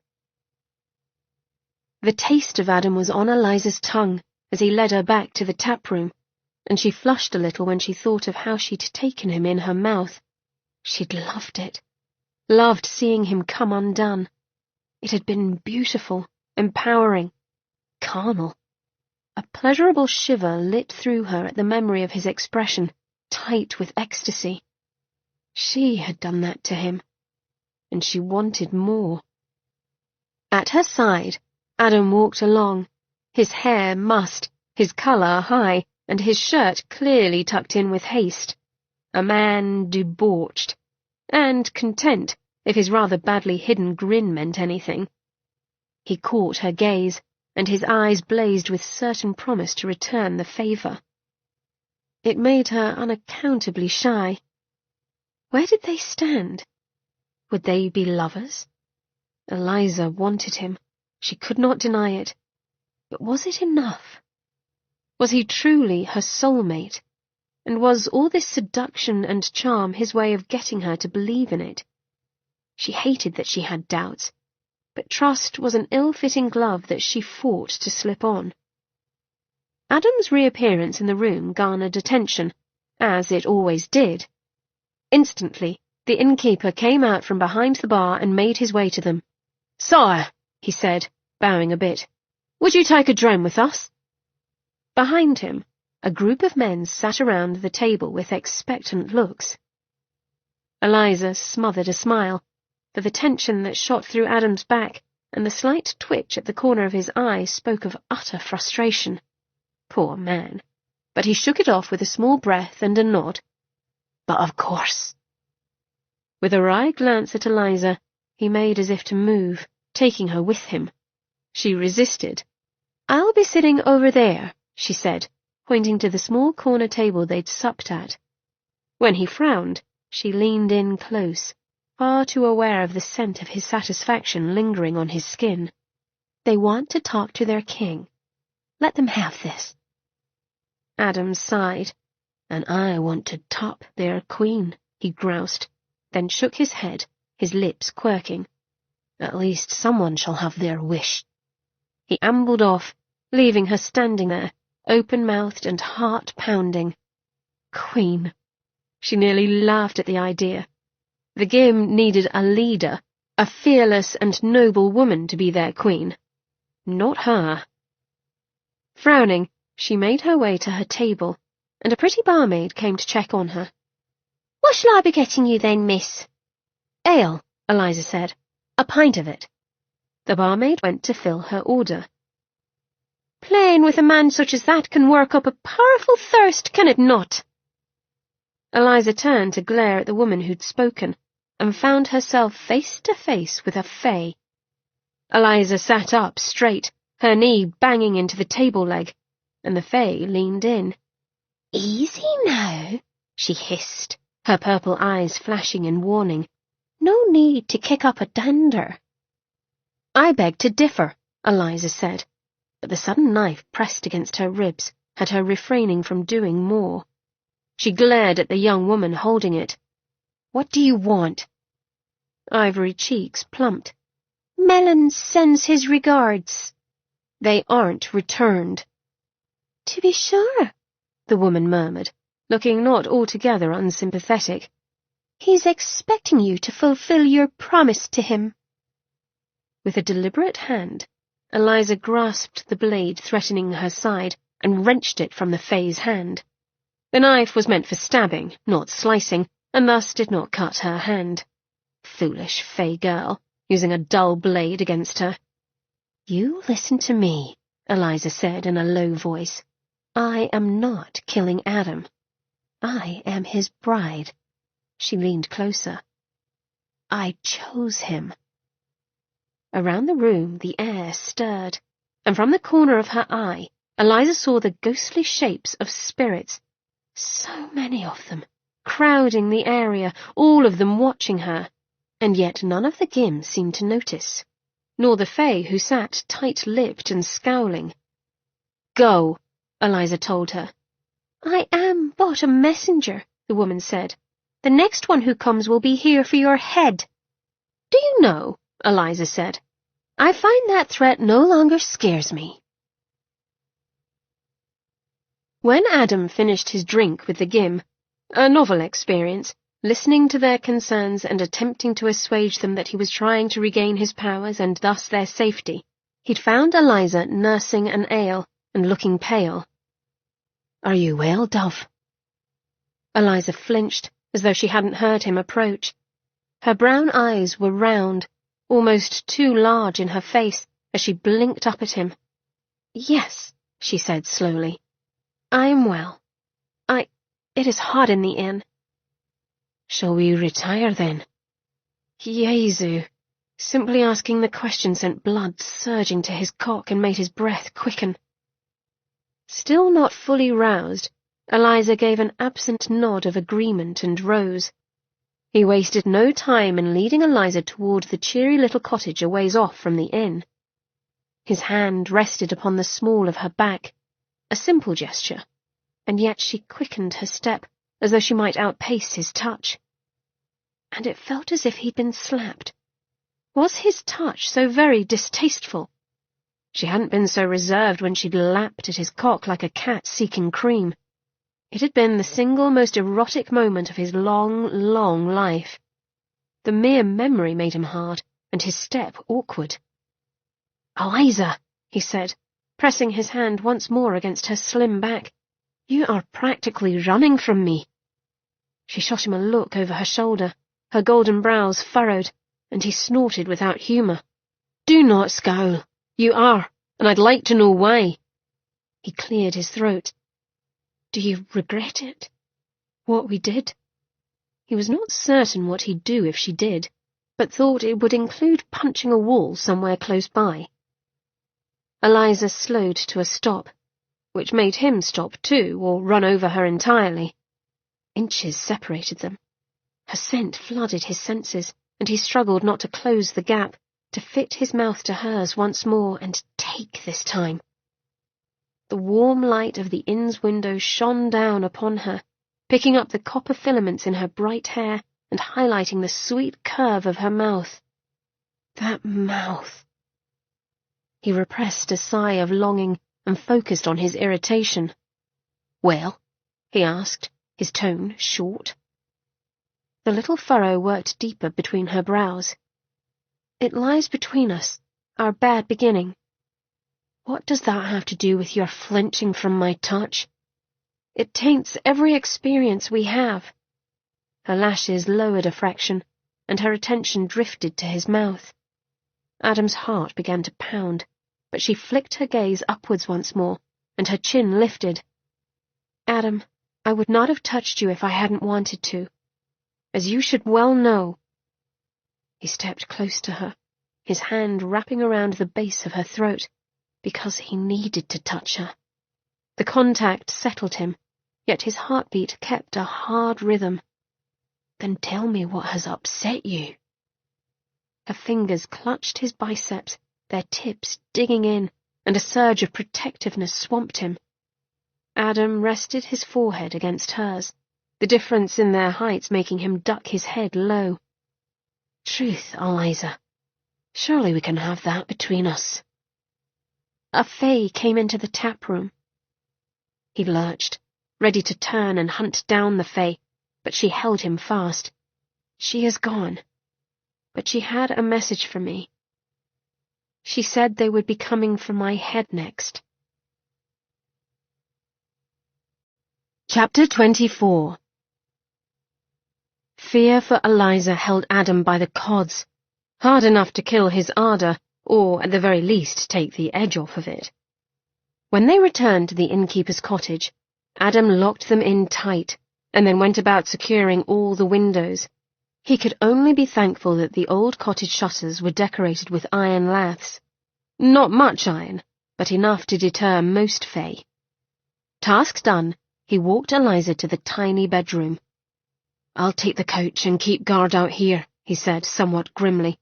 The taste of Adam was on Eliza's tongue as he led her back to the tap room, and she flushed a little when she thought of how she'd taken him in her mouth. She'd loved it, loved seeing him come undone. It had been beautiful, empowering, carnal. A pleasurable shiver lit through her at the memory of his expression, tight with ecstasy. She had done that to him, and she wanted more. At her side, Adam walked along, his hair mussed, his colour high, and his shirt clearly tucked in with haste. A man debauched, and content, if his rather badly hidden grin meant anything. He caught her gaze, and his eyes blazed with certain promise to return the favour. It made her unaccountably shy. Where did they stand? Would they be lovers? Eliza wanted him. She could not deny it. But was it enough? Was he truly her soulmate? And was all this seduction and charm his way of getting her to believe in it? She hated that she had doubts, but trust was an ill-fitting glove that she fought to slip on. Adam's reappearance in the room garnered attention, as it always did. Instantly, the innkeeper came out from behind the bar and made his way to them. "Sire," he said, bowing a bit, "would you take a dram with us?" Behind him, a group of men sat around the table with expectant looks. Eliza smothered a smile, for the tension that shot through Adam's back and the slight twitch at the corner of his eye spoke of utter frustration. Poor man. But he shook it off with a small breath and a nod. "But of course." With a wry glance at Eliza, he made as if to move, taking her with him. She resisted. "I'll be sitting over there," she said, pointing to the small corner table they'd supped at. When he frowned, she leaned in close, far too aware of the scent of his satisfaction lingering on his skin. "They want to talk to their king. Let them have this." Adam sighed. "And I want to top their queen," he groused, then shook his head, his lips quirking. "At least someone shall have their wish." He ambled off, leaving her standing there, open-mouthed and heart-pounding. Queen. She nearly laughed at the idea. The Gim needed a leader, a fearless and noble woman to be their queen. Not her. Frowning, she made her way to her table, and a pretty barmaid came to check on her. "What shall I be getting you then, miss?" "Ale," Eliza said. "A pint of it." The barmaid went to fill her order. "Playing with a man such as that can work up a powerful thirst, can it not?" Eliza turned to glare at the woman who'd spoken, and found herself face to face with a fae. Eliza sat up straight, her knee banging into the table leg, and the fae leaned in. "Easy now," she hissed, her purple eyes flashing in warning. "No need to kick up a dander." "I beg to differ," Eliza said, but the sudden knife pressed against her ribs had her refraining from doing more. She glared at the young woman holding it. "What do you want?" Ivory cheeks plumped. "Mellon sends his regards." "They aren't returned." "To be sure," the woman murmured, looking not altogether unsympathetic. "He's expecting you to fulfill your promise to him." With a deliberate hand, Eliza grasped the blade threatening her side and wrenched it from the fae's hand. The knife was meant for stabbing, not slicing, and thus did not cut her hand. Foolish fae girl, using a dull blade against her. "You listen to me," Eliza said in a low voice. "I am not killing Adam. I am his bride." She leaned closer. "I chose him." Around the room the air stirred, and from the corner of her eye, Eliza saw the ghostly shapes of spirits. So many of them, crowding the area, all of them watching her, and yet none of the Gim seemed to notice, nor the fae who sat tight-lipped and scowling. "Go," Eliza told her. "I am but a messenger," the woman said. "The next one who comes will be here for your head." "Do you know," Eliza said, "I find that threat no longer scares me." When Adam finished his drink with the Gim, a novel experience, listening to their concerns and attempting to assuage them that he was trying to regain his powers and thus their safety, he'd found Eliza nursing an ale and looking pale. "Are you well, Dove?" Eliza flinched, as though she hadn't heard him approach. Her brown eyes were round, almost too large in her face, as she blinked up at him. "Yes," she said slowly. "I am well. It is hot in the inn." "Shall we retire, then?" Jesu! Simply asking the question sent blood surging to his cock and made his breath quicken. Still not fully roused, Eliza gave an absent nod of agreement and rose. He wasted no time in leading Eliza toward the cheery little cottage a ways off from the inn. His hand rested upon the small of her back, a simple gesture, and yet she quickened her step as though she might outpace his touch. And it felt as if he'd been slapped. Was his touch so very distasteful? She hadn't been so reserved when she'd lapped at his cock like a cat seeking cream. It had been the single most erotic moment of his long, long life. The mere memory made him hard, and his step awkward. "Eliza," he said, pressing his hand once more against her slim back, "you are practically running from me." She shot him a look over her shoulder, her golden brows furrowed, and he snorted without humour. "Do not scowl. You are, and I'd like to know why." He cleared his throat. "Do you regret it? What we did?" He was not certain what he'd do if she did, but thought it would include punching a wall somewhere close by. Eliza slowed to a stop, which made him stop too, or run over her entirely. Inches separated them. Her scent flooded his senses, and he struggled not to close the gap, to fit his mouth to hers once more and take this time. The warm light of the inn's window shone down upon her, picking up the copper filaments in her bright hair and highlighting the sweet curve of her mouth. That mouth! He repressed a sigh of longing and focused on his irritation. "Well?" he asked, his tone short. The little furrow worked deeper between her brows. "It lies between us, our bad beginning." "What does that have to do with your flinching from my touch?" "It taints every experience we have." Her lashes lowered a fraction, and her attention drifted to his mouth. Adam's heart began to pound, but she flicked her gaze upwards once more, and her chin lifted. "Adam, I would not have touched you if I hadn't wanted to. As you should well know." He stepped close to her, his hand wrapping around the base of her throat, because he needed to touch her. The contact settled him, yet his heartbeat kept a hard rhythm. "Then tell me what has upset you." Her fingers clutched his biceps, their tips digging in, and a surge of protectiveness swamped him. Adam rested his forehead against hers, the difference in their heights making him duck his head low. "Truth, Eliza. Surely we can have that between us." A fae came into the tap room. He lurched, ready to turn and hunt down the fae, but she held him fast. "She is gone. But she had a message for me. She said they would be coming for my head next." Chapter 24. Fear for Eliza held Adam by the cods, hard enough to kill his ardour, or at the very least take the edge off of it. When they returned to the innkeeper's cottage, Adam locked them in tight, and then went about securing all the windows. He could only be thankful that the old cottage shutters were decorated with iron laths. Not much iron, but enough to deter most fae. Task done, he walked Eliza to the tiny bedroom. "I'll take the couch and keep guard out here," he said somewhat grimly,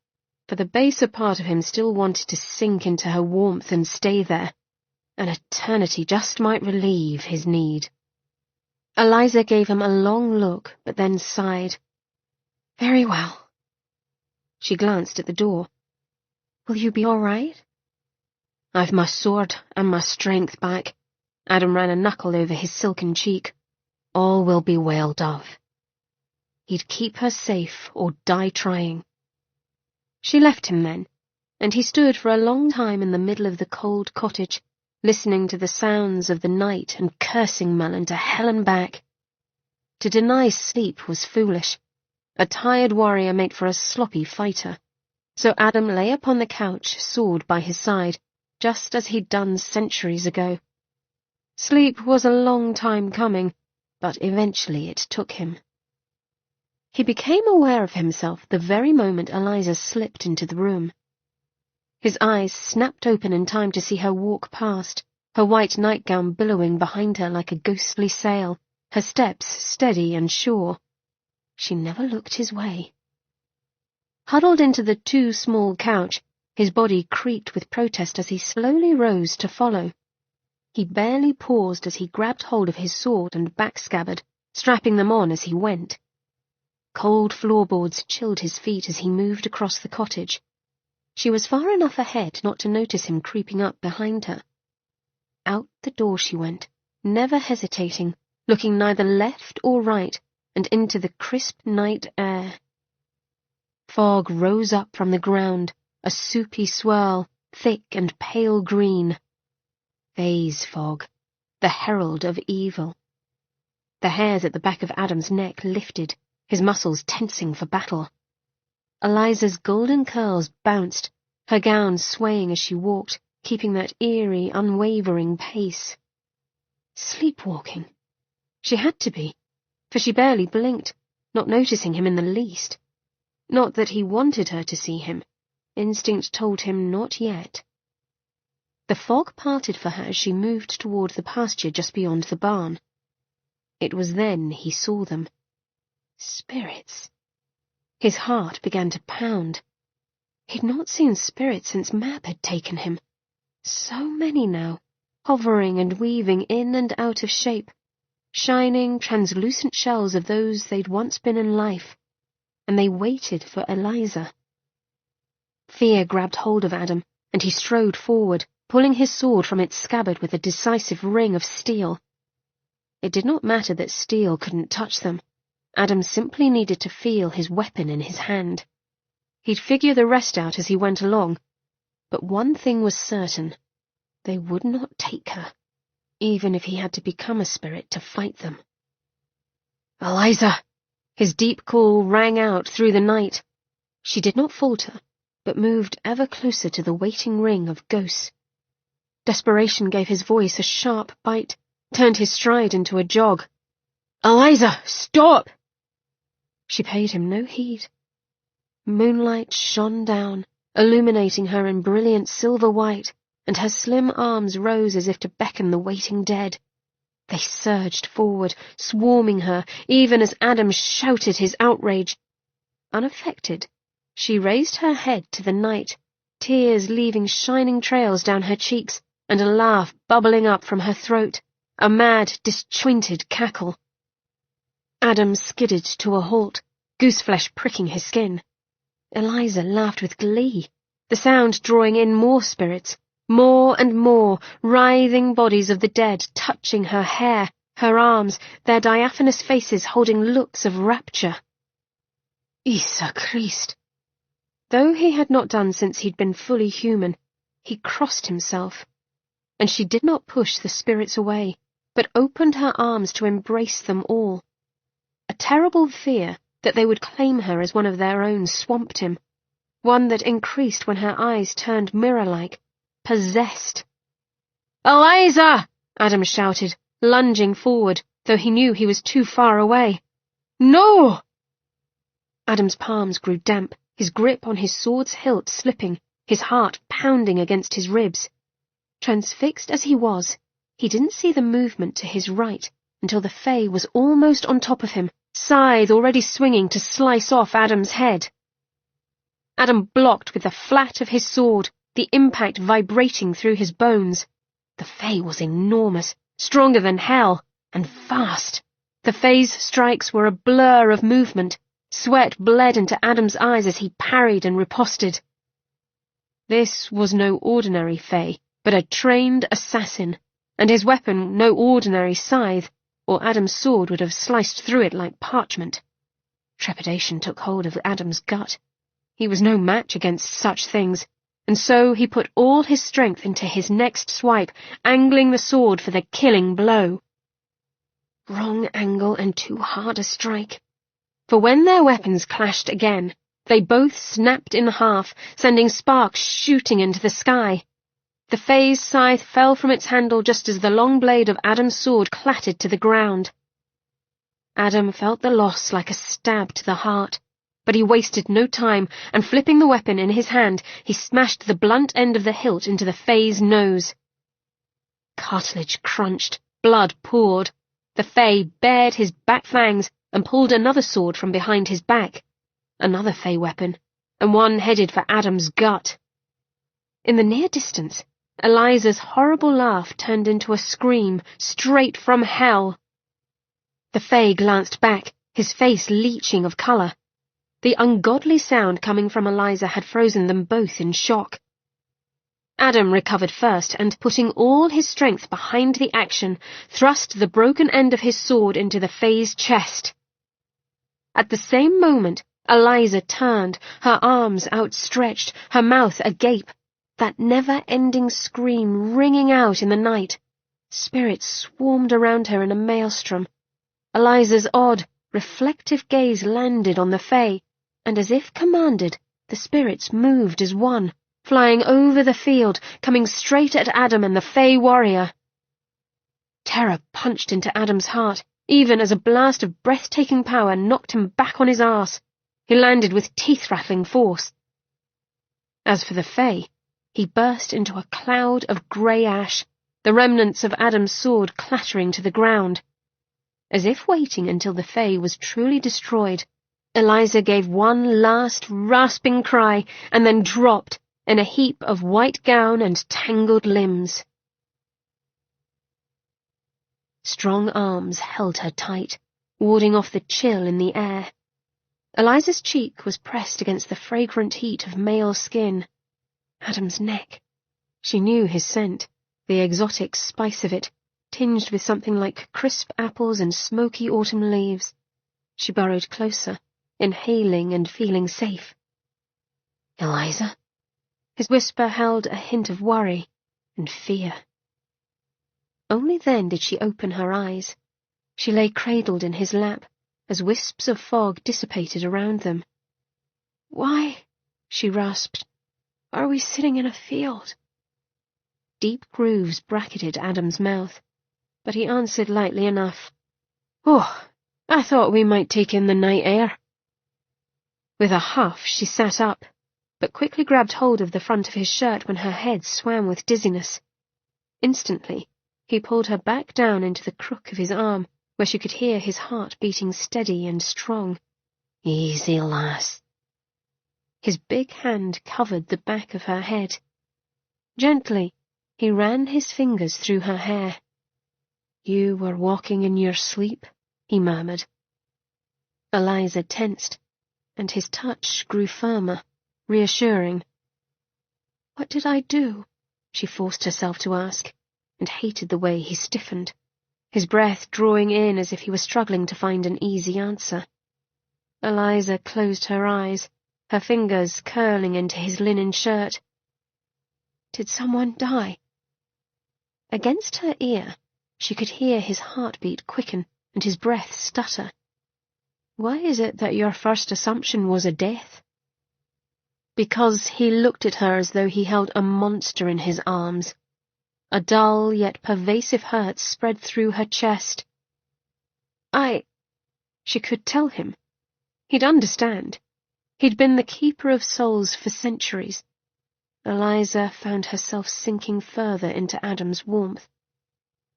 for the baser part of him still wanted to sink into her warmth and stay there. An eternity just might relieve his need. Eliza gave him a long look, but then sighed. "Very well." She glanced at the door. "Will you be all right?" "I've my sword and my strength back." Adam ran a knuckle over his silken cheek. "All will be well, Dove." He'd keep her safe or die trying. She left him then, and he stood for a long time in the middle of the cold cottage, listening to the sounds of the night and cursing Melon to hell and back. To deny sleep was foolish. A tired warrior made for a sloppy fighter. So Adam lay upon the couch, sword by his side, just as he'd done centuries ago. Sleep was a long time coming, but eventually it took him. He became aware of himself the very moment Eliza slipped into the room. His eyes snapped open in time to see her walk past, her white nightgown billowing behind her like a ghostly sail, her steps steady and sure. She never looked his way. Huddled into the too small couch, his body creaked with protest as he slowly rose to follow. He barely paused as he grabbed hold of his sword and back scabbard, strapping them on as he went. Cold floorboards chilled his feet as he moved across the cottage. She was far enough ahead not to notice him creeping up behind her. Out the door she went, never hesitating, looking neither left or right, and into the crisp night air. Fog rose up from the ground, a soupy swirl, thick and pale green. Fae's fog, the herald of evil. The hairs at the back of Adam's neck lifted, his muscles tensing for battle. Eliza's golden curls bounced, her gown swaying as she walked, keeping that eerie, unwavering pace. Sleepwalking. She had to be, for she barely blinked, not noticing him in the least. Not that he wanted her to see him. Instinct told him not yet. The fog parted for her as she moved toward the pasture just beyond the barn. It was then he saw them. Spirits. His heart began to pound. He'd not seen spirits since Mab had taken him. So many now, hovering and weaving in and out of shape, shining, translucent shells of those they'd once been in life, and they waited for Eliza. Fear grabbed hold of Adam, and he strode forward, pulling his sword from its scabbard with a decisive ring of steel. It did not matter that steel couldn't touch them. Adam simply needed to feel his weapon in his hand. He'd figure the rest out as he went along, but one thing was certain. They would not take her, even if he had to become a spirit to fight them. "Eliza!" His deep call rang out through the night. She did not falter, but moved ever closer to the waiting ring of ghosts. Desperation gave his voice a sharp bite, turned his stride into a jog. "Eliza, stop!" She paid him no heed. Moonlight shone down, illuminating her in brilliant silver white, and her slim arms rose as if to beckon the waiting dead. They surged forward, swarming her, even as Adam shouted his outrage. Unaffected, she raised her head to the night, tears leaving shining trails down her cheeks, and a laugh bubbling up from her throat, a mad, disjointed cackle. Adam skidded to a halt, gooseflesh pricking his skin. Eliza laughed with glee, the sound drawing in more spirits, more and more, writhing bodies of the dead touching her hair, her arms, their diaphanous faces holding looks of rapture. Isa Christ! Though he had not done since he'd been fully human, he crossed himself. And she did not push the spirits away, but opened her arms to embrace them all. A terrible fear that they would claim her as one of their own swamped him, one that increased when her eyes turned mirror-like, possessed. "Eliza!" Adam shouted, lunging forward, though he knew he was too far away. "No!" Adam's palms grew damp, his grip on his sword's hilt slipping, his heart pounding against his ribs. Transfixed as he was, he didn't see the movement to his right until the Fae was almost on top of him, scythe already swinging to slice off Adam's head. Adam blocked with the flat of his sword, the impact vibrating through his bones. The Fae was enormous, stronger than hell, and fast. The Fae's strikes were a blur of movement. Sweat bled into Adam's eyes as he parried and riposted. This was no ordinary Fae, but a trained assassin, and his weapon no ordinary scythe, or Adam's sword would have sliced through it like parchment. Trepidation took hold of Adam's gut. He was no match against such things, and so he put all his strength into his next swipe, angling the sword for the killing blow. Wrong angle and too hard a strike. For when their weapons clashed again, they both snapped in half, sending sparks shooting into the sky. The Fae's scythe fell from its handle just as the long blade of Adam's sword clattered to the ground. Adam felt the loss like a stab to the heart, but he wasted no time, and flipping the weapon in his hand, he smashed the blunt end of the hilt into the Fae's nose. Cartilage crunched, blood poured. The Fae bared his back fangs and pulled another sword from behind his back, another Fae weapon, and one headed for Adam's gut. In the near distance, Eliza's horrible laugh turned into a scream straight from hell. The Fae glanced back, his face leeching of colour. The ungodly sound coming from Eliza had frozen them both in shock. Adam recovered first, and putting all his strength behind the action, thrust the broken end of his sword into the Fae's chest. At the same moment, Eliza turned, her arms outstretched, her mouth agape, that never-ending scream ringing out in the night. Spirits swarmed around her in a maelstrom. Eliza's odd, reflective gaze landed on the Fae, and as if commanded, the spirits moved as one, flying over the field, coming straight at Adam and the Fae warrior. Terror punched into Adam's heart, even as a blast of breathtaking power knocked him back on his arse. He landed with teeth-rattling force. As for the Fae, he burst into a cloud of grey ash, the remnants of Adam's sword clattering to the ground. As if waiting until the Fae was truly destroyed, Eliza gave one last rasping cry and then dropped in a heap of white gown and tangled limbs. Strong arms held her tight, warding off the chill in the air. Eliza's cheek was pressed against the fragrant heat of male skin. Adam's neck. She knew his scent, the exotic spice of it, tinged with something like crisp apples and smoky autumn leaves. She burrowed closer, inhaling and feeling safe. "Eliza?" His whisper held a hint of worry and fear. Only then did she open her eyes. She lay cradled in his lap, as wisps of fog dissipated around them. "Why," she rasped, "are we sitting in a field?" Deep grooves bracketed Adam's mouth, but he answered lightly enough, "Oh, I thought we might take in the night air." With a huff she sat up, but quickly grabbed hold of the front of his shirt when her head swam with dizziness. Instantly, he pulled her back down into the crook of his arm, where she could hear his heart beating steady and strong. "Easy, lass." His big hand covered the back of her head. Gently, he ran his fingers through her hair. "You were walking in your sleep," he murmured. Eliza tensed, and his touch grew firmer, reassuring. "What did I do?" she forced herself to ask, and hated the way he stiffened, his breath drawing in as if he were struggling to find an easy answer. Eliza closed her eyes, her fingers curling into his linen shirt. "Did someone die?" Against her ear, she could hear his heartbeat quicken and his breath stutter. "Why is it that your first assumption was a death?" Because he looked at her as though he held a monster in his arms. A dull yet pervasive hurt spread through her chest. She could tell him. He'd understand. He'd been the keeper of souls for centuries. Eliza found herself sinking further into Adam's warmth.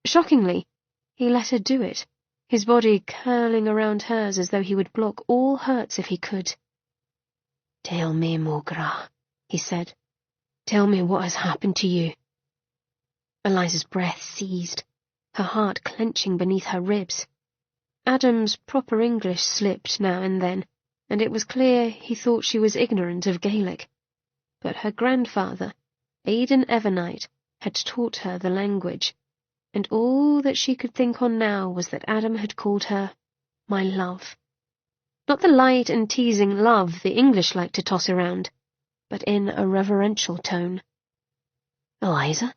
Shockingly, he let her do it, his body curling around hers as though he would block all hurts if he could. "Tell me, Mogra," he said. "Tell me what has happened to you." Eliza's breath seized, her heart clenching beneath her ribs. Adam's proper English slipped now and then, and it was clear he thought she was ignorant of Gaelic. But her grandfather, Aidan Evernight, had taught her the language, and all that she could think on now was that Adam had called her my love. Not the light and teasing love the English like to toss around, but in a reverential tone. "Eliza?"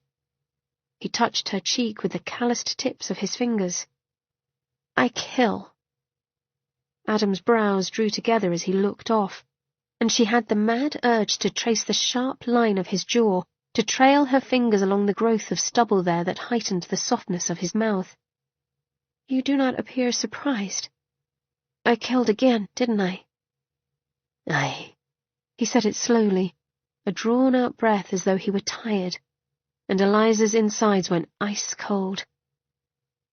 He touched her cheek with the calloused tips of his fingers. "I kill." Adam's brows drew together as he looked off, and she had the mad urge to trace the sharp line of his jaw, to trail her fingers along the growth of stubble there that heightened the softness of his mouth. "You do not appear surprised. I killed again, didn't I?" "Aye." He said it slowly, a drawn-out breath as though he were tired, and Eliza's insides went ice-cold.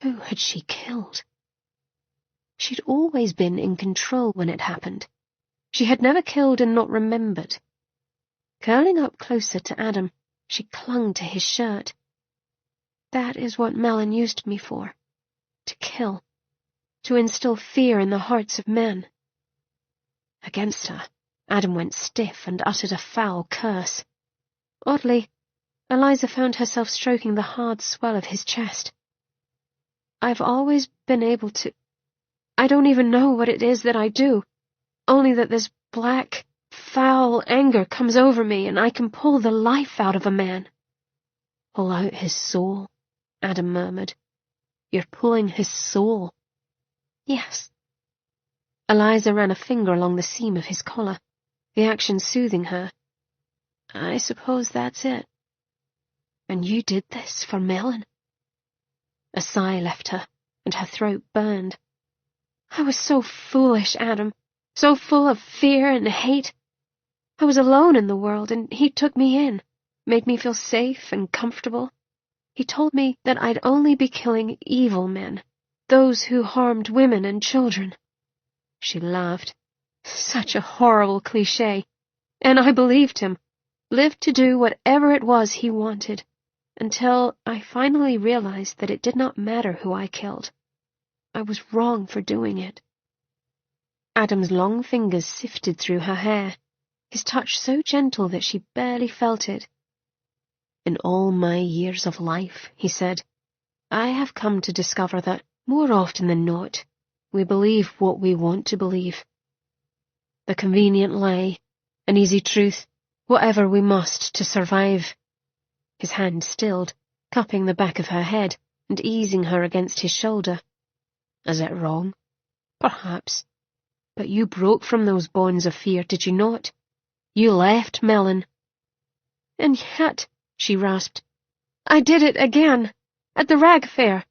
Who had she killed? She'd always been in control when it happened. She had never killed and not remembered. Curling up closer to Adam, she clung to his shirt. "That is what Melon used me for. To kill. To instill fear in the hearts of men." Against her, Adam went stiff and uttered a foul curse. Oddly, Eliza found herself stroking the hard swell of his chest. "I've always been able to... I don't even know what it is that I do, only that this black, foul anger comes over me and I can pull the life out of a man." "Pull out his soul," Adam murmured. "You're pulling his soul." "Yes." Eliza ran a finger along the seam of his collar, the action soothing her. "I suppose that's it." "And you did this for Melon?" A sigh left her, and her throat burned. "I was so foolish, Adam, so full of fear and hate. I was alone in the world, and he took me in, made me feel safe and comfortable. He told me that I'd only be killing evil men, those who harmed women and children." She laughed. Such a horrible cliché. And I believed him, lived to do whatever it was he wanted, until I finally realized that it did not matter who I killed. I was wrong for doing it. Adam's long fingers sifted through her hair, his touch so gentle that she barely felt it. "In all my years of life," he said, "I have come to discover that, more often than not, we believe what we want to believe. The convenient lie, an easy truth, whatever we must to survive." His hand stilled, cupping the back of her head and easing her against his shoulder. "Is it wrong? Perhaps. But you broke from those bonds of fear, did you not? You left Melon." "And yet," she rasped, "I did it again, at the rag fair.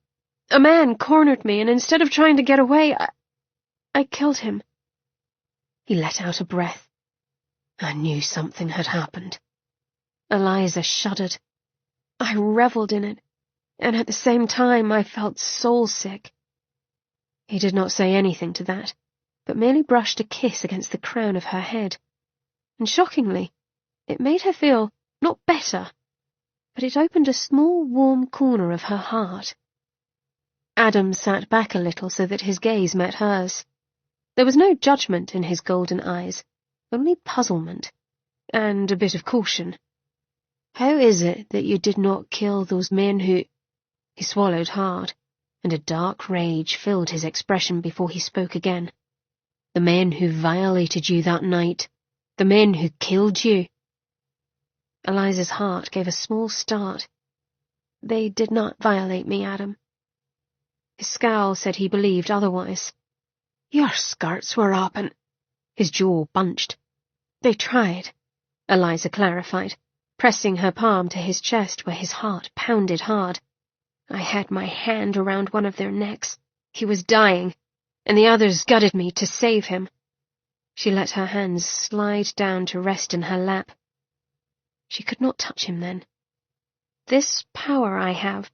A man cornered me, and instead of trying to get away, I killed him." He let out a breath. "I knew something had happened." Eliza shuddered. I reveled in it, and at the same time I felt soul-sick. He did not say anything to that, but merely brushed a kiss against the crown of her head. And shockingly, it made her feel not better, but it opened a small warm corner of her heart. Adam sat back a little so that his gaze met hers. There was no judgment in his golden eyes, only puzzlement, and a bit of caution. "How is it that you did not kill those men who—" He swallowed hard, and a dark rage filled his expression before he spoke again. "The men who violated you that night, the men who killed you." Eliza's heart gave a small start. "They did not violate me, Adam." His scowl said he believed otherwise. "Your skirts were up and—" His jaw bunched. "They tried," Eliza clarified, pressing her palm to his chest where his heart pounded hard. "I had my hand around one of their necks. He was dying, and the others gutted me to save him." She let her hands slide down to rest in her lap. She could not touch him then. "This power I have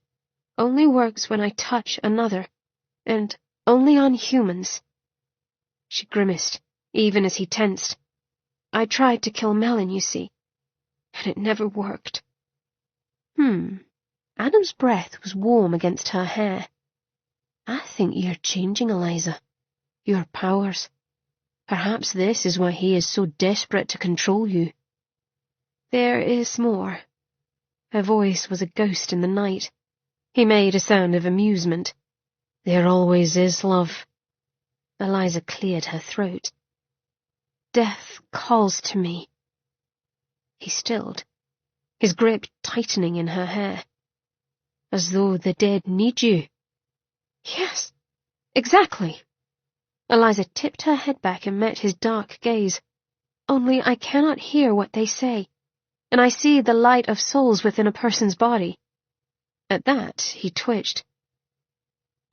only works when I touch another, and only on humans." She grimaced, even as he tensed. "I tried to kill Melon, you see, and it never worked." Adam's breath was warm against her hair. "I think you're changing, Eliza. Your powers. Perhaps this is why he is so desperate to control you." "There is more." Her voice was a ghost in the night. He made a sound of amusement. "There always is, love." Eliza cleared her throat. Death calls to me. He stilled, his grip tightening in her hair. As though the dead need you. Yes, exactly. Eliza tipped her head back and met his dark gaze. Only I cannot hear what they say, and I see the light of souls within a person's body. At that, he twitched.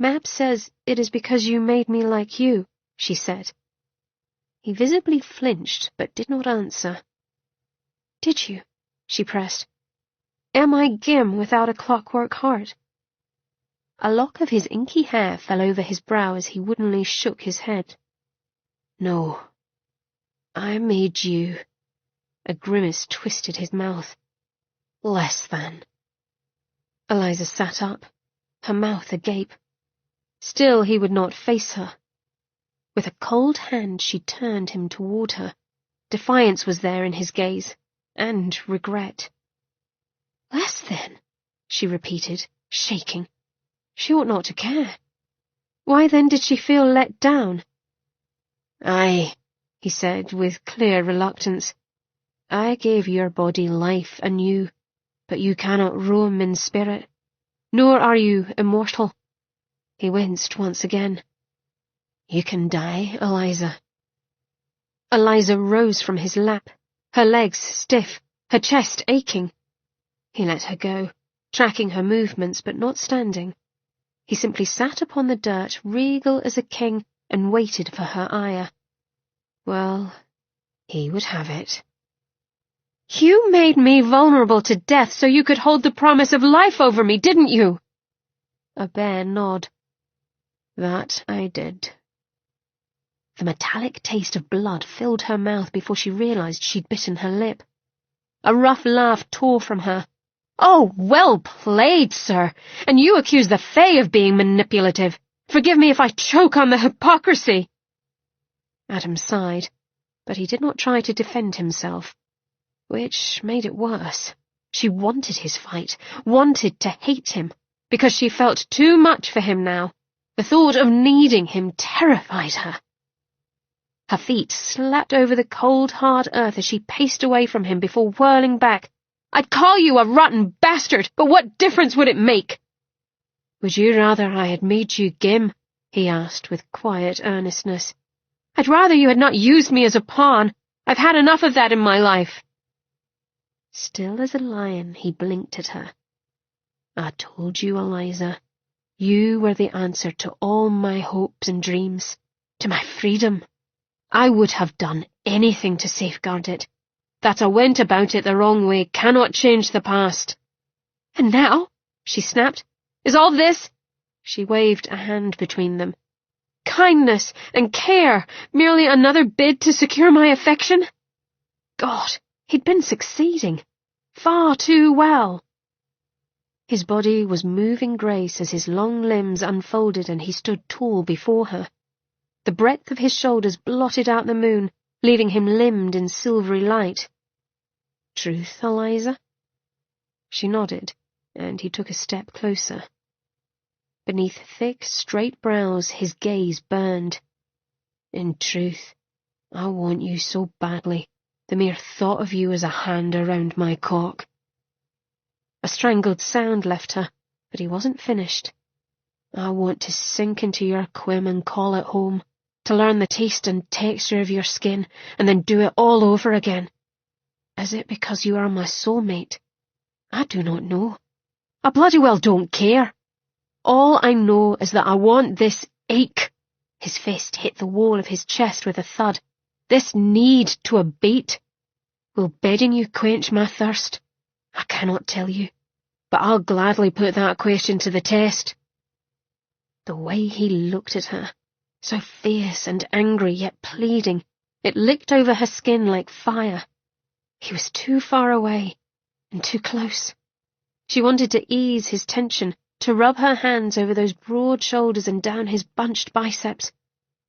Mab says it is because you made me like you, she said. He visibly flinched, but did not answer. Did you? She pressed. Am I Gim without a clockwork heart? A lock of his inky hair fell over his brow as he woodenly shook his head. No, I made you. A grimace twisted his mouth. Less than. Eliza sat up, her mouth agape. Still he would not face her. With a cold hand she turned him toward her. Defiance was there in his gaze, and regret. Less than, she repeated, shaking. She ought not to care. Why then did she feel let down? Aye, he said with clear reluctance. I gave your body life anew, but you cannot roam in spirit, nor are you immortal. He winced once again. You can die, Eliza. Eliza rose from his lap, her legs stiff, her chest aching. He let her go, tracking her movements but not standing. He simply sat upon the dirt, regal as a king, and waited for her ire. Well, he would have it. You made me vulnerable to death so you could hold the promise of life over me, didn't you? A bare nod. That I did. The metallic taste of blood filled her mouth before she realized she'd bitten her lip. A rough laugh tore from her. Oh, well played, sir, and you accuse the Fae of being manipulative. Forgive me if I choke on the hypocrisy. Adam sighed, but he did not try to defend himself, which made it worse. She wanted his fight, wanted to hate him, because she felt too much for him now. The thought of needing him terrified her. Her feet slapped over the cold, hard earth as she paced away from him before whirling back. I'd call you a rotten bastard, but what difference would it make? Would you rather I had made you Gim? He asked with quiet earnestness. I'd rather you had not used me as a pawn. I've had enough of that in my life. Still as a lion, he blinked at her. I told you, Eliza, you were the answer to all my hopes and dreams, to my freedom. I would have done anything to safeguard it. That I went about it the wrong way cannot change the past. And now, she snapped, is all this? She waved a hand between them. Kindness and care, merely another bid to secure my affection? God, he'd been succeeding. Far too well. His body was moving grace as his long limbs unfolded and he stood tall before her. The breadth of his shoulders blotted out the moon, leaving him limned in silvery light. Truth, Eliza? She nodded, and he took a step closer. Beneath thick, straight brows his gaze burned. In truth, I want you so badly, the mere thought of you is a hand around my cock. A strangled sound left her, but he wasn't finished. I want to sink into your quim and call it home, to learn the taste and texture of your skin, and then do it all over again. Is it because you are my soulmate? I do not know. I bloody well don't care. All I know is that I want this ache. His fist hit the wall of his chest with a thud. This need to abate. Will bedding you quench my thirst? I cannot tell you, but I'll gladly put that question to the test. The way he looked at her, so fierce and angry yet pleading, it licked over her skin like fire. He was too far away, and too close. She wanted to ease his tension, to rub her hands over those broad shoulders and down his bunched biceps,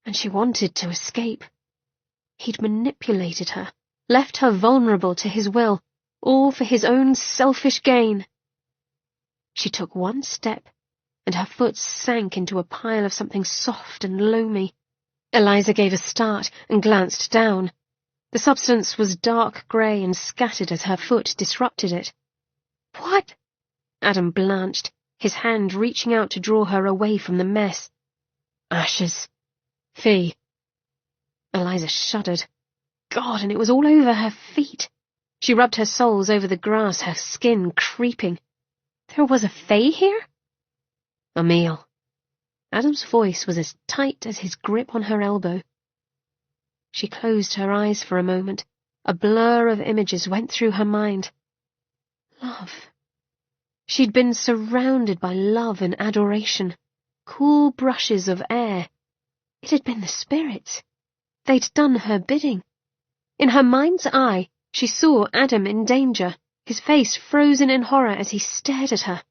and she wanted to escape. He'd manipulated her, left her vulnerable to his will, all for his own selfish gain. She took one step, and her foot sank into a pile of something soft and loamy. Eliza gave a start and glanced down. The substance was dark grey and scattered as her foot disrupted it. "What?" Adam blanched, his hand reaching out to draw her away from the mess. "Ashes. Fee." Eliza shuddered. God, and it was all over her feet. She rubbed her soles over the grass, her skin creeping. There was a fae here? "A meal." Adam's voice was as tight as his grip on her elbow. She closed her eyes for a moment. A blur of images went through her mind. Love. She'd been surrounded by love and adoration, cool brushes of air. It had been the spirits. They'd done her bidding. In her mind's eye, she saw Adam in danger, his face frozen in horror as he stared at her.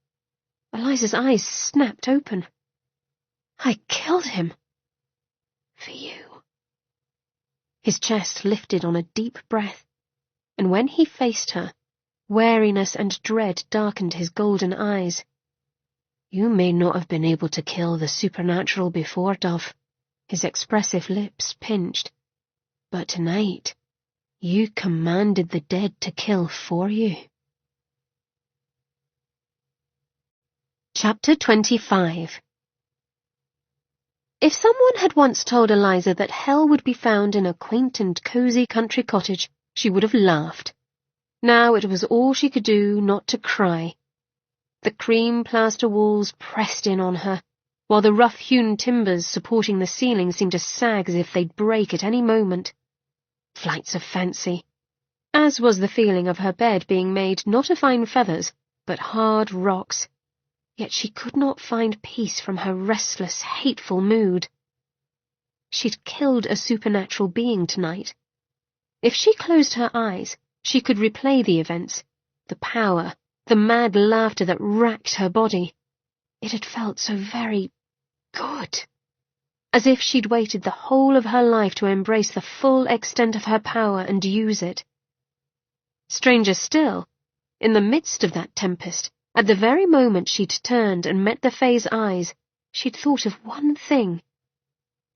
Eliza's eyes snapped open. "I killed him. For you." His chest lifted on a deep breath, and when he faced her, wariness and dread darkened his golden eyes. "You may not have been able to kill the supernatural before, Dove." His expressive lips pinched. "But tonight, you commanded the dead to kill for you." Chapter 25. If someone had once told Eliza that hell would be found in a quaint and cosy country cottage, she would have laughed. Now it was all she could do not to cry. The cream plaster walls pressed in on her, while the rough-hewn timbers supporting the ceiling seemed to sag as if they'd break at any moment. Flights of fancy. As was the feeling of her bed being made not of fine feathers, but hard rocks. Yet she could not find peace from her restless, hateful mood. She'd killed a supernatural being tonight. If she closed her eyes, she could replay the events, the power, the mad laughter that racked her body. It had felt so very good. As if she'd waited the whole of her life to embrace the full extent of her power and use it. Stranger still, in the midst of that tempest, at the very moment she'd turned and met the fae's eyes, she'd thought of one thing.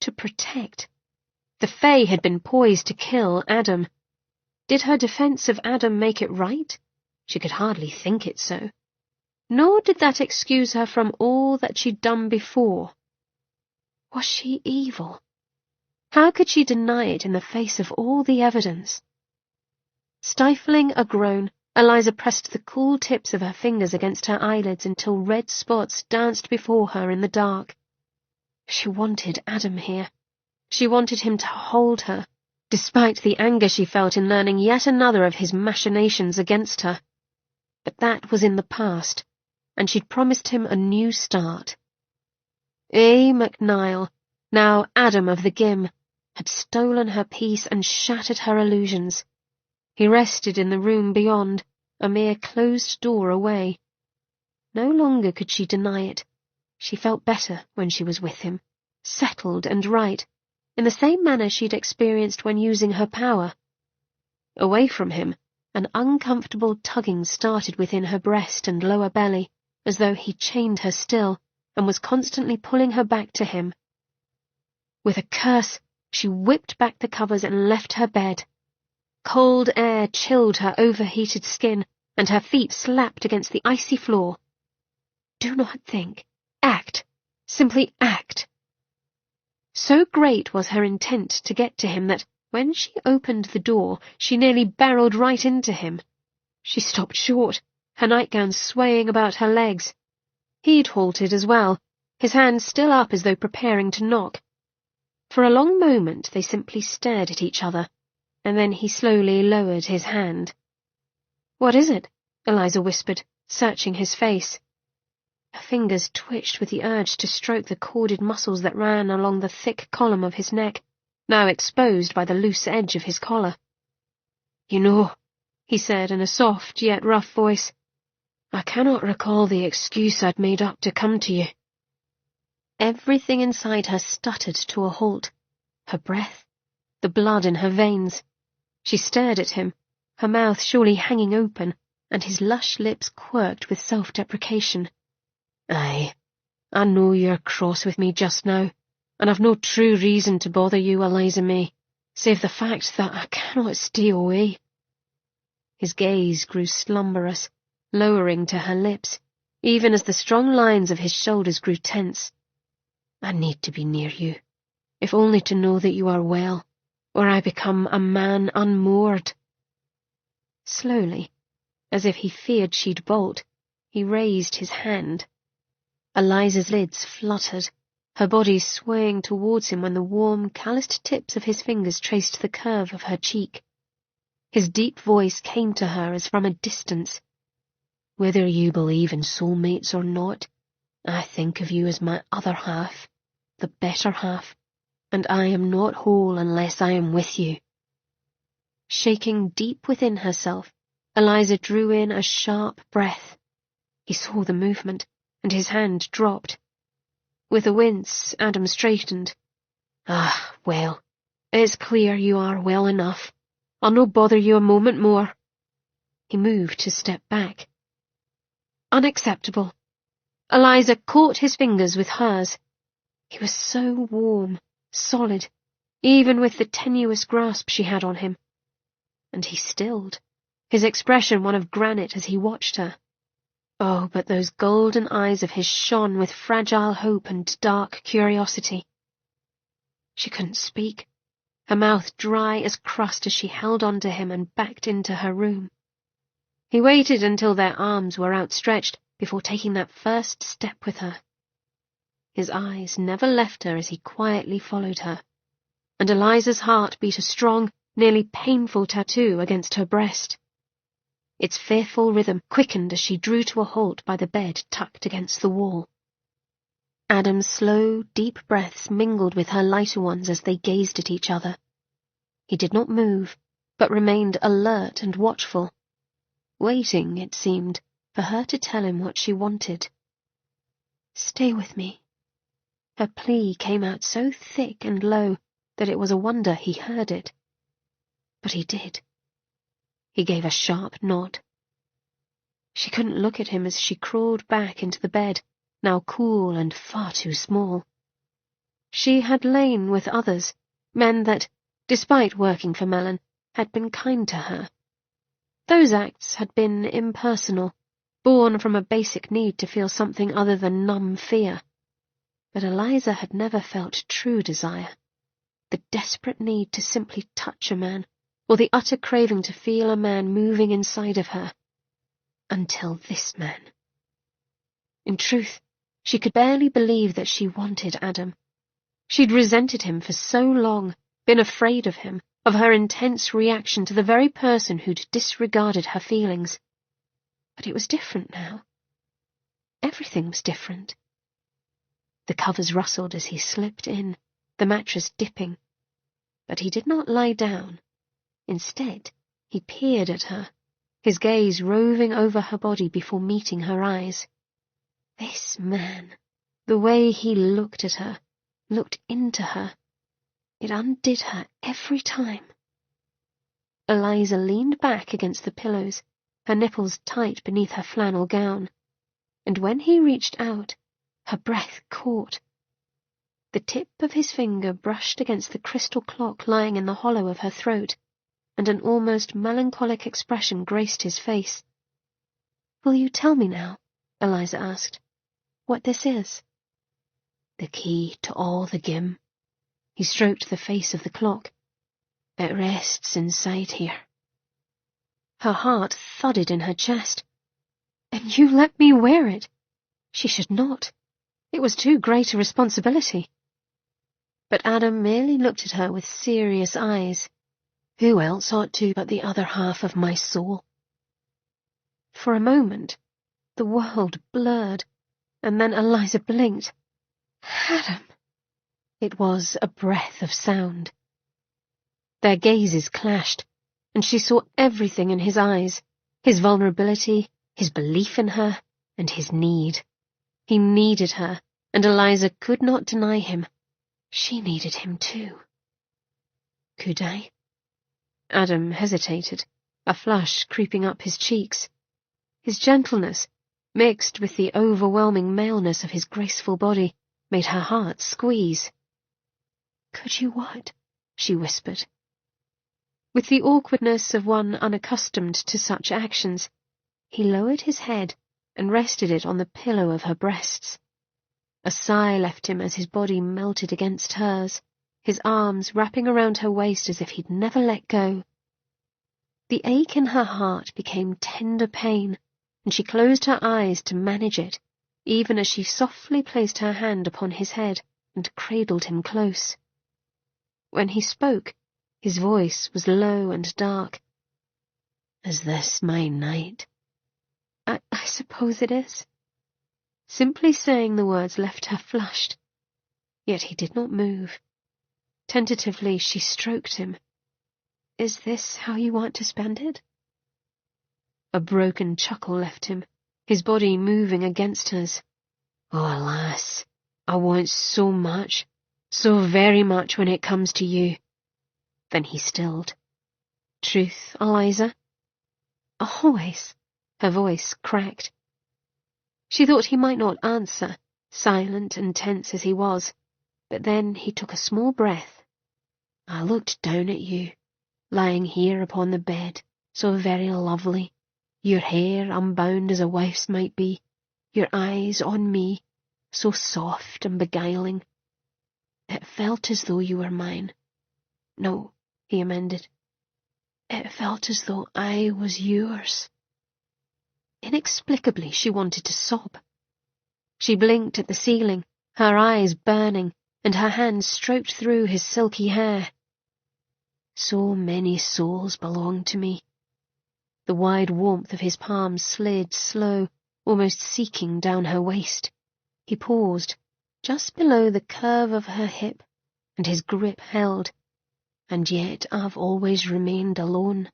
To protect. The fae had been poised to kill Adam. Did her defense of Adam make it right? She could hardly think it so. Nor did that excuse her from all that she'd done before. Was she evil? How could she deny it in the face of all the evidence? Stifling a groan, Eliza pressed the cool tips of her fingers against her eyelids until red spots danced before her in the dark. She wanted Adam here. She wanted him to hold her, despite the anger she felt in learning yet another of his machinations against her. But that was in the past, and she'd promised him a new start. McNeil, now Adam of the Gim, had stolen her peace and shattered her illusions. He rested in the room beyond, a mere closed door away. No longer could she deny it. She felt better when she was with him, settled and right, in the same manner she'd experienced when using her power. Away from him, an uncomfortable tugging started within her breast and lower belly, as though he chained her still, and was constantly pulling her back to him. With a curse, she whipped back the covers and left her bed. Cold air chilled her overheated skin, and her feet slapped against the icy floor. Do not think. Act. Simply act. So great was her intent to get to him that, when she opened the door, she nearly barreled right into him. She stopped short, her nightgown swaying about her legs. He'd halted as well, his hand still up as though preparing to knock. For a long moment they simply stared at each other, and then he slowly lowered his hand. "What is it?" Eliza whispered, searching his face. Her fingers twitched with the urge to stroke the corded muscles that ran along the thick column of his neck, now exposed by the loose edge of his collar. "You know," he said in a soft yet rough voice, "I cannot recall the excuse I'd made up to come to you." Everything inside her stuttered to a halt. Her breath, the blood in her veins. She stared at him, her mouth surely hanging open, and his lush lips quirked with self-deprecation. "Aye, I know you're cross with me just now, and I've no true reason to bother you, Eliza May, save the fact that I cannot stay away." His gaze grew slumberous, lowering to her lips, even as the strong lines of his shoulders grew tense. "I need to be near you, if only to know that you are well, or I become a man unmoored." Slowly, as if he feared she'd bolt, he raised his hand. Eliza's lids fluttered, her body swaying towards him when the warm, calloused tips of his fingers traced the curve of her cheek. His deep voice came to her as from a distance. "Whether you believe in soulmates or not, I think of you as my other half, the better half, and I am not whole unless I am with you." Shaking deep within herself, Eliza drew in a sharp breath. He saw the movement, and his hand dropped. With a wince, Adam straightened. "Ah, well, it's clear you are well enough. I'll no bother you a moment more." He moved to step back. Unacceptable. Eliza caught his fingers with hers. He was so warm, solid, even with the tenuous grasp she had on him. And he stilled, his expression one of granite as he watched her. Oh, but those golden eyes of his shone with fragile hope and dark curiosity. She couldn't speak, her mouth dry as crust as she held on to him and backed into her room. He waited until their arms were outstretched before taking that first step with her. His eyes never left her as he quietly followed her, and Eliza's heart beat a strong, nearly painful tattoo against her breast. Its fearful rhythm quickened as she drew to a halt by the bed tucked against the wall. Adam's slow, deep breaths mingled with her lighter ones as they gazed at each other. He did not move, but remained alert and watchful, waiting, it seemed, for her to tell him what she wanted. "Stay with me." Her plea came out so thick and low that it was a wonder he heard it. But he did. He gave a sharp nod. She couldn't look at him as she crawled back into the bed, now cool and far too small. She had lain with others, men that, despite working for Mellon, had been kind to her. Those acts had been impersonal, born from a basic need to feel something other than numb fear. But Eliza had never felt true desire, the desperate need to simply touch a man, or the utter craving to feel a man moving inside of her. Until this man. In truth, she could barely believe that she wanted Adam. She'd resented him for so long, been afraid of him, of her intense reaction to the very person who'd disregarded her feelings. But it was different now. Everything was different. The covers rustled as he slipped in, the mattress dipping. But he did not lie down. Instead, he peered at her, his gaze roving over her body before meeting her eyes. This man, the way he looked at her, looked into her, it undid her every time. Eliza leaned back against the pillows, her nipples tight beneath her flannel gown, and when he reached out, her breath caught. The tip of his finger brushed against the crystal clock lying in the hollow of her throat, and an almost melancholic expression graced his face. "Will you tell me now," Eliza asked, "what this is?" "The key to all the gim." He stroked the face of the clock. "It rests inside here." Her heart thudded in her chest. "And you let me wear it?" She should not. It was too great a responsibility. But Adam merely looked at her with serious eyes. "Who else ought to but the other half of my soul?" For a moment, the world blurred, and then Eliza blinked. "Adam!" It was a breath of sound. Their gazes clashed, and she saw everything in his eyes, his vulnerability, his belief in her, and his need. He needed her, and Eliza could not deny him. She needed him too. "Could I?" Adam hesitated, a flush creeping up his cheeks. His gentleness, mixed with the overwhelming maleness of his graceful body, made her heart squeeze. Could you what? She whispered. With the awkwardness of one unaccustomed to such actions, he lowered his head and rested it on the pillow of her breasts. A sigh left him as his body melted against hers, his arms wrapping around her waist as if he'd never let go. The ache in her heart became tender pain, and she closed her eyes to manage it, even as she softly placed her hand upon his head and cradled him close. When he spoke, his voice was low and dark. "Is this my night?" I suppose it is." Simply saying the words left her flushed. Yet he did not move. Tentatively she stroked him. "Is this how you want to spend it?" A broken chuckle left him, his body moving against hers. "Oh, alas, I want so much, so very much when it comes to you." Then he stilled. "Truth, Eliza?" "Always." Her voice cracked. She thought he might not answer, silent and tense as he was, but then he took a small breath. "I looked down at you, lying here upon the bed, so very lovely, your hair unbound as a wife's might be, your eyes on me, so soft and beguiling. It felt as though you were mine. No," he amended. "It felt as though I was yours." Inexplicably, she wanted to sob. She blinked at the ceiling, her eyes burning, and her hands stroked through his silky hair. "So many souls belong to me." The wide warmth of his palms slid slow, almost seeking down her waist. He paused, just below the curve of her hip, and his grip held. "And yet I've always remained alone."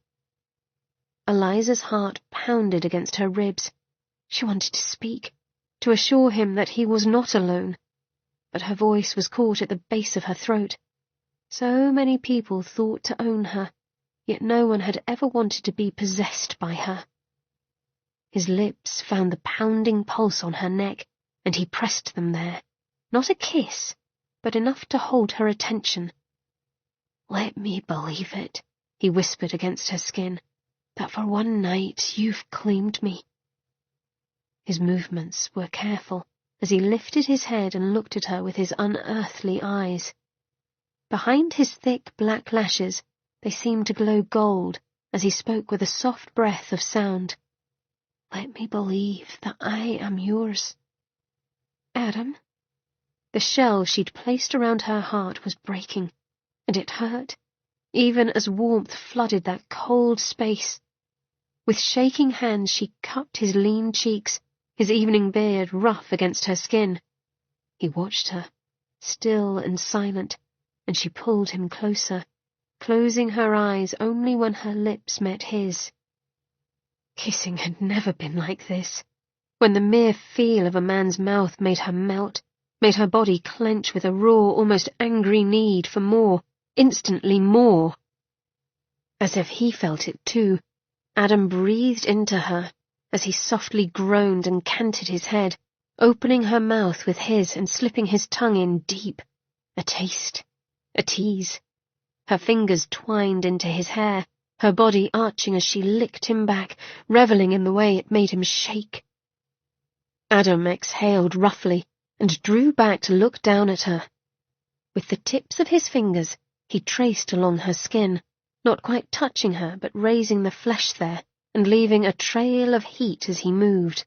Eliza's heart pounded against her ribs. She wanted to speak, to assure him that he was not alone, but her voice was caught at the base of her throat. So many people thought to own her, yet no one had ever wanted to be possessed by her. His lips found the pounding pulse on her neck, and he pressed them there. Not a kiss, but enough to hold her attention. "Let me believe it," he whispered against her skin, "that for one night you've claimed me." His movements were careful, as he lifted his head and looked at her with his unearthly eyes. Behind his thick black lashes, they seemed to glow gold, as he spoke with a soft breath of sound. "Let me believe that I am yours." "Adam?" The shell she'd placed around her heart was breaking, and it hurt, even as warmth flooded that cold space. With shaking hands she cupped his lean cheeks, his evening beard rough against her skin. He watched her, still and silent, and she pulled him closer, closing her eyes only when her lips met his. Kissing had never been like this, when the mere feel of a man's mouth made her melt, made her body clench with a raw, almost angry need for more, instantly more. As if he felt it too, Adam breathed into her as he softly groaned and canted his head, opening her mouth with his and slipping his tongue in deep. A taste, a tease. Her fingers twined into his hair, her body arching as she licked him back, reveling in the way it made him shake. Adam exhaled roughly and drew back to look down at her. With the tips of his fingers, he traced along her skin, not quite touching her but raising the flesh there and leaving a trail of heat as he moved.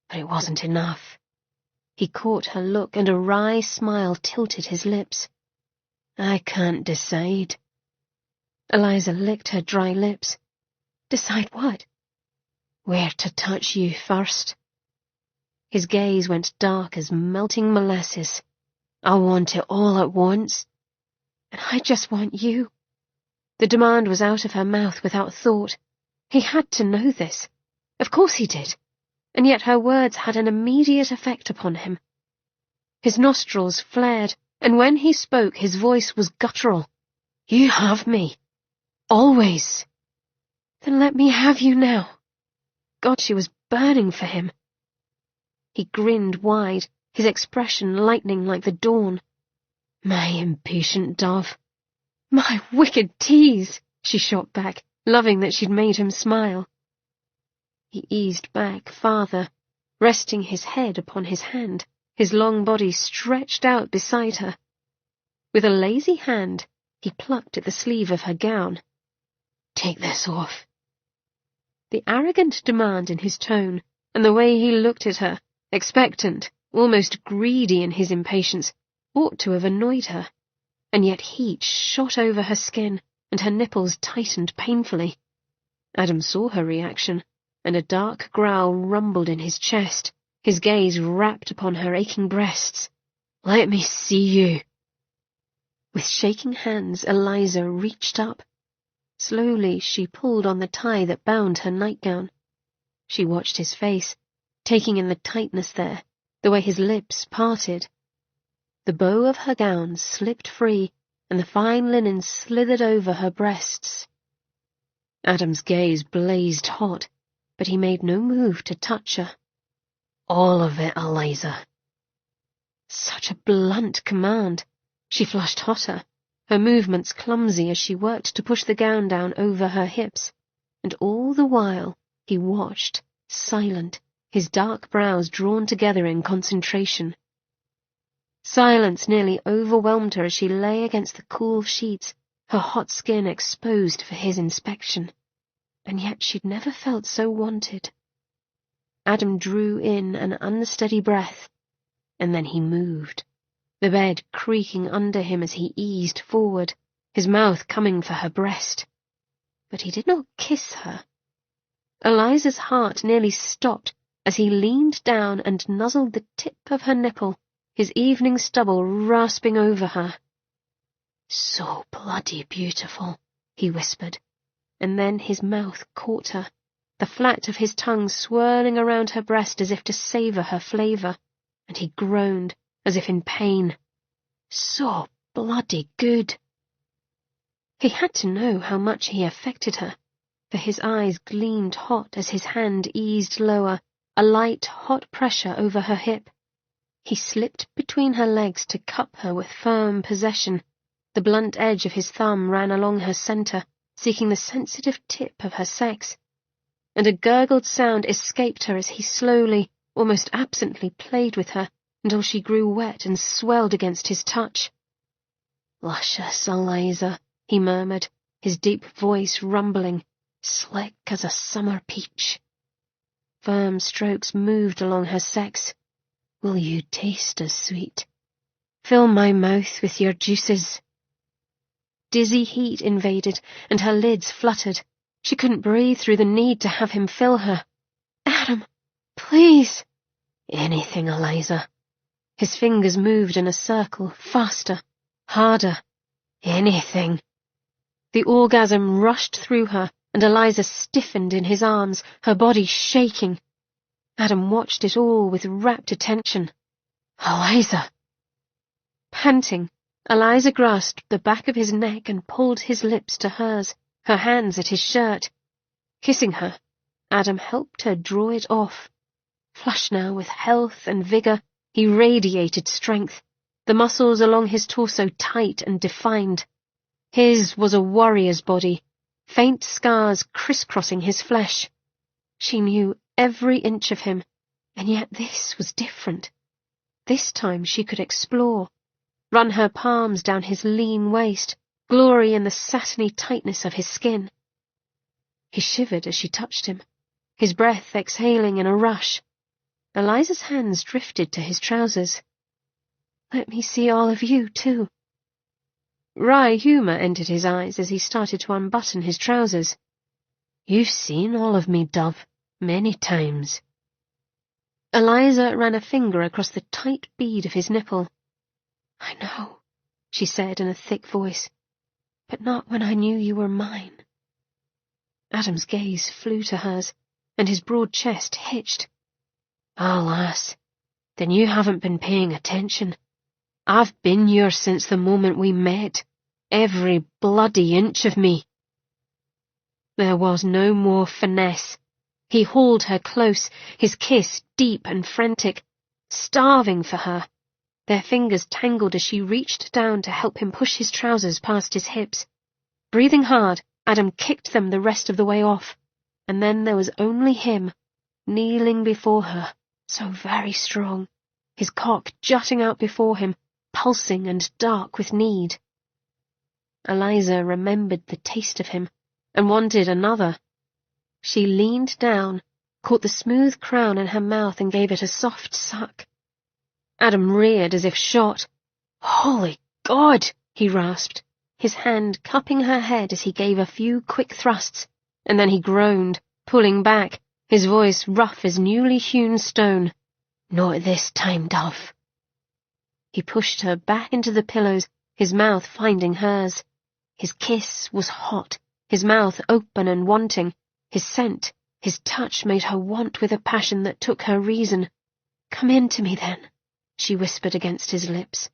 But it wasn't enough. He caught her look and a wry smile tilted his lips. "I can't decide." Eliza licked her dry lips. "Decide what?" "Where to touch you first." His gaze went dark as melting molasses. "I want it all at once." "And I just want you." The demand was out of her mouth without thought. He had to know this. Of course he did. And yet her words had an immediate effect upon him. His nostrils flared, and when he spoke his voice was guttural. "You have me. Always." "Then let me have you now." God, she was burning for him. He grinned wide, his expression lightning like the dawn. My impatient dove. My wicked tease, she shot back, loving that she'd made him smile. He eased back farther, resting his head upon his hand, his long body stretched out beside her. With a lazy hand, he plucked at the sleeve of her gown. Take this off. The arrogant demand in his tone, and the way he looked at her, expectant, almost greedy in his impatience, ought to have annoyed her, and yet heat shot over her skin, and her nipples tightened painfully. Adam saw her reaction, and a dark growl rumbled in his chest, his gaze rapt upon her aching breasts. Let me see you. With shaking hands, Eliza reached up. Slowly she pulled on the tie that bound her nightgown. She watched his face, taking in the tightness there, the way his lips parted. The bow of her gown slipped free, and the fine linen slithered over her breasts. Adam's gaze blazed hot, but he made no move to touch her. All of it, Eliza. Such a blunt command. She flushed hotter, her movements clumsy as she worked to push the gown down over her hips, and all the while he watched, silent, his dark brows drawn together in concentration. Silence nearly overwhelmed her as she lay against the cool sheets, her hot skin exposed for his inspection, and yet she'd never felt so wanted. Adam drew in an unsteady breath, and then he moved, the bed creaking under him as he eased forward, his mouth coming for her breast. But he did not kiss her. Eliza's heart nearly stopped as he leaned down and nuzzled the tip of her nipple, his evening stubble rasping over her. So bloody beautiful, he whispered, and then his mouth caught her, the flat of his tongue swirling around her breast as if to savour her flavour, and he groaned, as if in pain. So bloody good. He had to know how much he affected her, for his eyes gleamed hot as his hand eased lower, a light, hot pressure over her hip. He slipped between her legs to cup her with firm possession. The blunt edge of his thumb ran along her centre, seeking the sensitive tip of her sex, and a gurgled sound escaped her as he slowly, almost absently played with her, until she grew wet and swelled against his touch. Luscious Eliza, he murmured, his deep voice rumbling, slick as a summer peach. Firm strokes moved along her sex. Will you taste as sweet? Fill my mouth with your juices. Dizzy heat invaded, and her lids fluttered. She couldn't breathe through the need to have him fill her. Adam, please. Anything, Eliza. His fingers moved in a circle, faster, harder. Anything. The orgasm rushed through her, and Eliza stiffened in his arms, her body shaking. Adam watched it all with rapt attention. Eliza! Panting, Eliza grasped the back of his neck and pulled his lips to hers, her hands at his shirt. Kissing her, Adam helped her draw it off. Flushed now with health and vigour, he radiated strength, the muscles along his torso tight and defined. His was a warrior's body, faint scars crisscrossing his flesh. She knew every inch of him, and yet this was different. This time she could explore, run her palms down his lean waist, glory in the satiny tightness of his skin. He shivered as she touched him, his breath exhaling in a rush. Eliza's hands drifted to his trousers. Let me see all of you, too. Wry humour entered his eyes as he started to unbutton his trousers. You've seen all of me, Dove, many times. Eliza ran a finger across the tight bead of his nipple. I know, she said in a thick voice, but not when I knew you were mine. Adam's gaze flew to hers, and his broad chest hitched. Ah, lass, then you haven't been paying attention. I've been yours since the moment we met, every bloody inch of me. There was no more finesse. He hauled her close, his kiss deep and frantic, starving for her. Their fingers tangled as she reached down to help him push his trousers past his hips. Breathing hard, Adam kicked them the rest of the way off, and then there was only him, kneeling before her, so very strong, his cock jutting out before him, pulsing and dark with need. Eliza remembered the taste of him, and wanted another. She leaned down, caught the smooth crown in her mouth and gave it a soft suck. Adam reared as if shot. "Holy God!" he rasped, his hand cupping her head as he gave a few quick thrusts, and then he groaned, pulling back, his voice rough as newly hewn stone. "Not this time, Dove." He pushed her back into the pillows, his mouth finding hers. His kiss was hot, his mouth open and wanting, his scent, his touch made her want with a passion that took her reason. "Come into me, then," she whispered against his lips.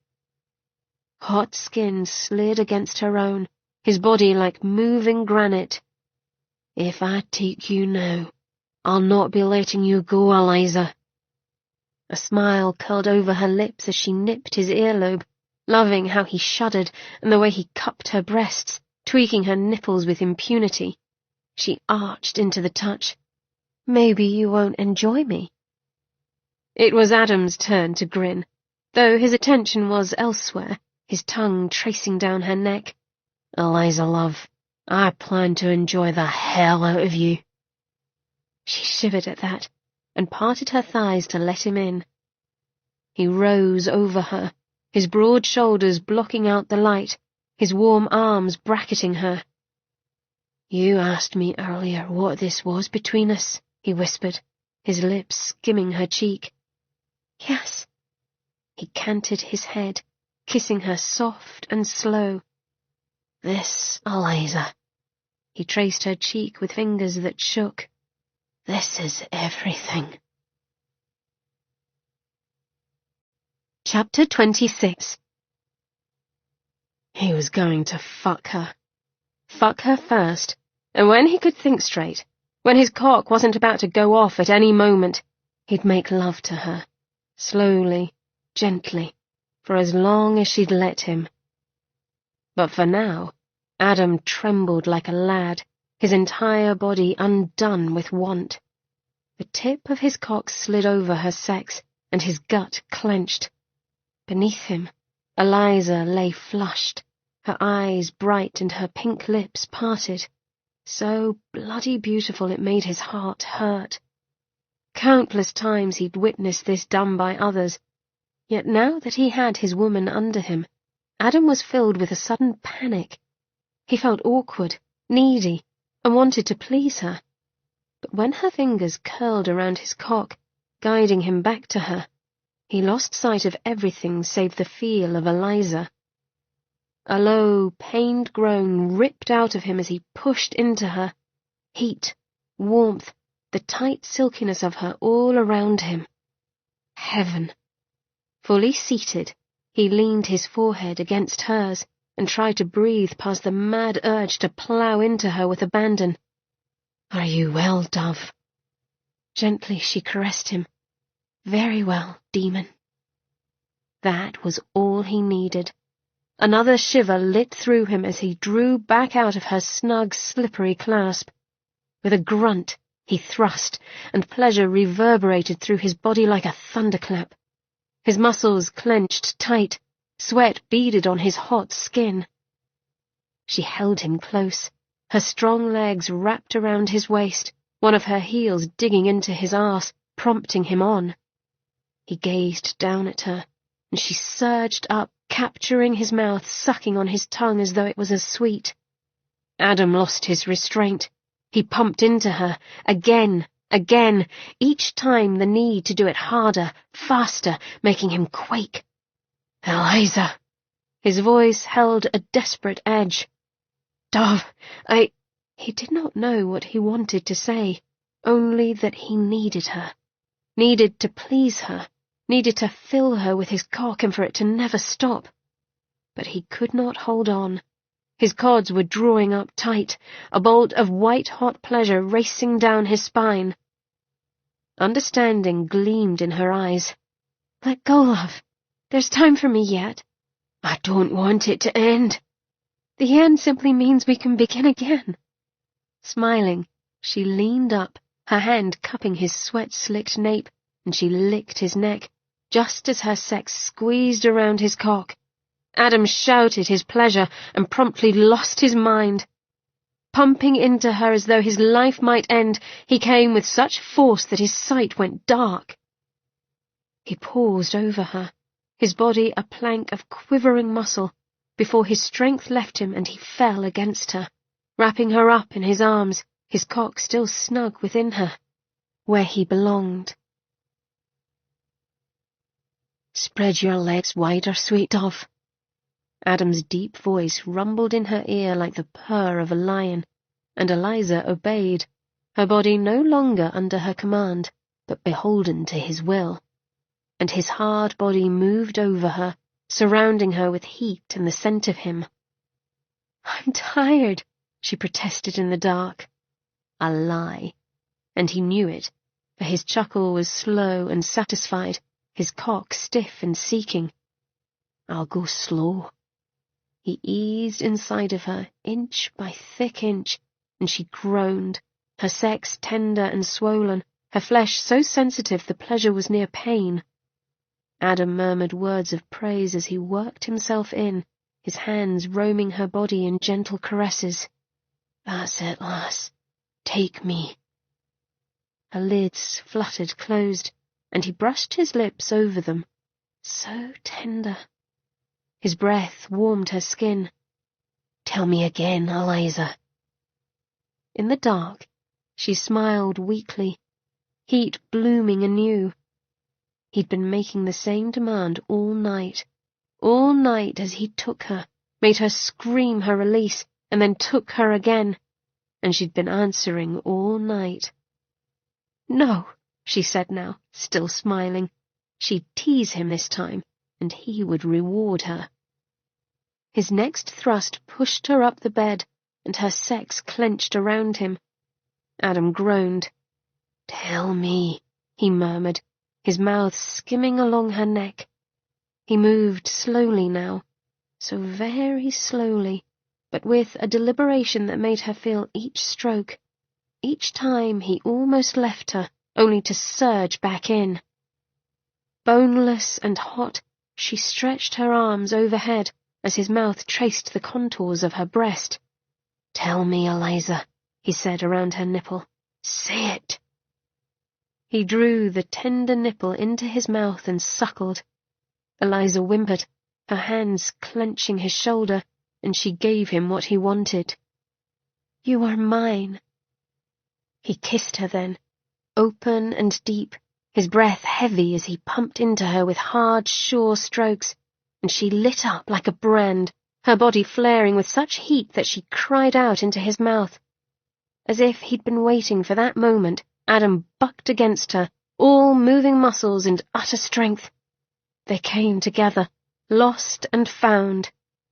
Hot skin slid against her own, his body like moving granite. "If I take you now, I'll not be letting you go, Eliza." A smile curled over her lips as she nipped his earlobe, loving how he shuddered and the way he cupped her breasts, tweaking her nipples with impunity. She arched into the touch. "Maybe you won't enjoy me." It was Adam's turn to grin, though his attention was elsewhere, his tongue tracing down her neck. "Eliza, love, I plan to enjoy the hell out of you." She shivered at that, and parted her thighs to let him in. He rose over her, his broad shoulders blocking out the light, his warm arms bracketing her. "You asked me earlier what this was between us," he whispered, his lips skimming her cheek. "Yes." He canted his head, kissing her soft and slow. "This, Eliza." He traced her cheek with fingers that shook. "This is everything." Chapter 26. He was going to fuck her. Fuck her first, and when he could think straight, when his cock wasn't about to go off at any moment, he'd make love to her, slowly, gently, for as long as she'd let him. But for now, Adam trembled like a lad, his entire body undone with want. The tip of his cock slid over her sex, and his gut clenched. Beneath him, Eliza lay flushed, her eyes bright and her pink lips parted, so bloody beautiful it made his heart hurt. Countless times he'd witnessed this done by others, yet now that he had his woman under him, Adam was filled with a sudden panic. He felt awkward, needy, and wanted to please her. But when her fingers curled around his cock, guiding him back to her, he lost sight of everything save the feel of Eliza. A low, pained groan ripped out of him as he pushed into her. Heat, warmth, the tight silkiness of her all around him. Heaven. Fully seated, he leaned his forehead against hers and tried to breathe past the mad urge to plough into her with abandon. "Are you well, Dove?" Gently she caressed him. "Very well, demon." That was all he needed. Another shiver lit through him as he drew back out of her snug, slippery clasp. With a grunt, he thrust, and pleasure reverberated through his body like a thunderclap. His muscles clenched tight, sweat beaded on his hot skin. She held him close, her strong legs wrapped around his waist, one of her heels digging into his arse, prompting him on. He gazed down at her, and she surged up, capturing his mouth, sucking on his tongue as though it was as sweet. Adam lost his restraint. He pumped into her, again, each time the need to do it harder, faster, making him quake. "Eliza!" His voice held a desperate edge. "Dove, He did not know what he wanted to say, only that he needed her, needed to please her, needed to fill her with his cock and for it to never stop. But he could not hold on. His cods were drawing up tight, a bolt of white-hot pleasure racing down his spine. Understanding gleamed in her eyes. "Let go, love. There's time for me yet. I don't want it to end. The end simply means we can begin again. Smiling, she leaned up, her hand cupping his sweat-slicked nape, and she licked his neck, just as her sex squeezed around his cock. Adam shouted his pleasure and promptly lost his mind. Pumping into her as though his life might end, he came with such force that his sight went dark. He paused over her, his body a plank of quivering muscle, before his strength left him and he fell against her, wrapping her up in his arms, his cock still snug within her, where he belonged. Spread your legs wider, sweet dove. Adam's deep voice rumbled in her ear like the purr of a lion, and Eliza obeyed, her body no longer under her command, but beholden to his will. And his hard body moved over her, surrounding her with heat and the scent of him. I'm tired, she protested in the dark. A lie. And he knew it, for his chuckle was slow and satisfied, his cock stiff and seeking. I'll go slow. He eased inside of her, inch by thick inch, and she groaned, her sex tender and swollen, her flesh so sensitive the pleasure was near pain. Adam murmured words of praise as he worked himself in, his hands roaming her body in gentle caresses. That's it, lass. Take me. Her lids fluttered closed, and he brushed his lips over them. So tender. His breath warmed her skin. Tell me again, Eliza. In the dark, she smiled weakly, heat blooming anew. He'd been making the same demand all night as he took her, made her scream her release, and then took her again, and she'd been answering all night. No, she said now, still smiling. She'd tease him this time, and he would reward her. His next thrust pushed her up the bed, and her sex clenched around him. Adam groaned. Tell me, he murmured, his mouth skimming along her neck. He moved slowly now, so very slowly, but with a deliberation that made her feel each stroke. Each time he almost left her, only to surge back in. Boneless and hot, she stretched her arms overhead as his mouth traced the contours of her breast. Tell me, Eliza, he said around her nipple. Say it. He drew the tender nipple into his mouth and suckled. Eliza whimpered, her hands clenching his shoulder, and she gave him what he wanted. You are mine. He kissed her then, open and deep, his breath heavy as he pumped into her with hard, sure strokes, and she lit up like a brand, her body flaring with such heat that she cried out into his mouth. As if he'd been waiting for that moment, Adam bucked against her, all moving muscles and utter strength. They came together, lost and found,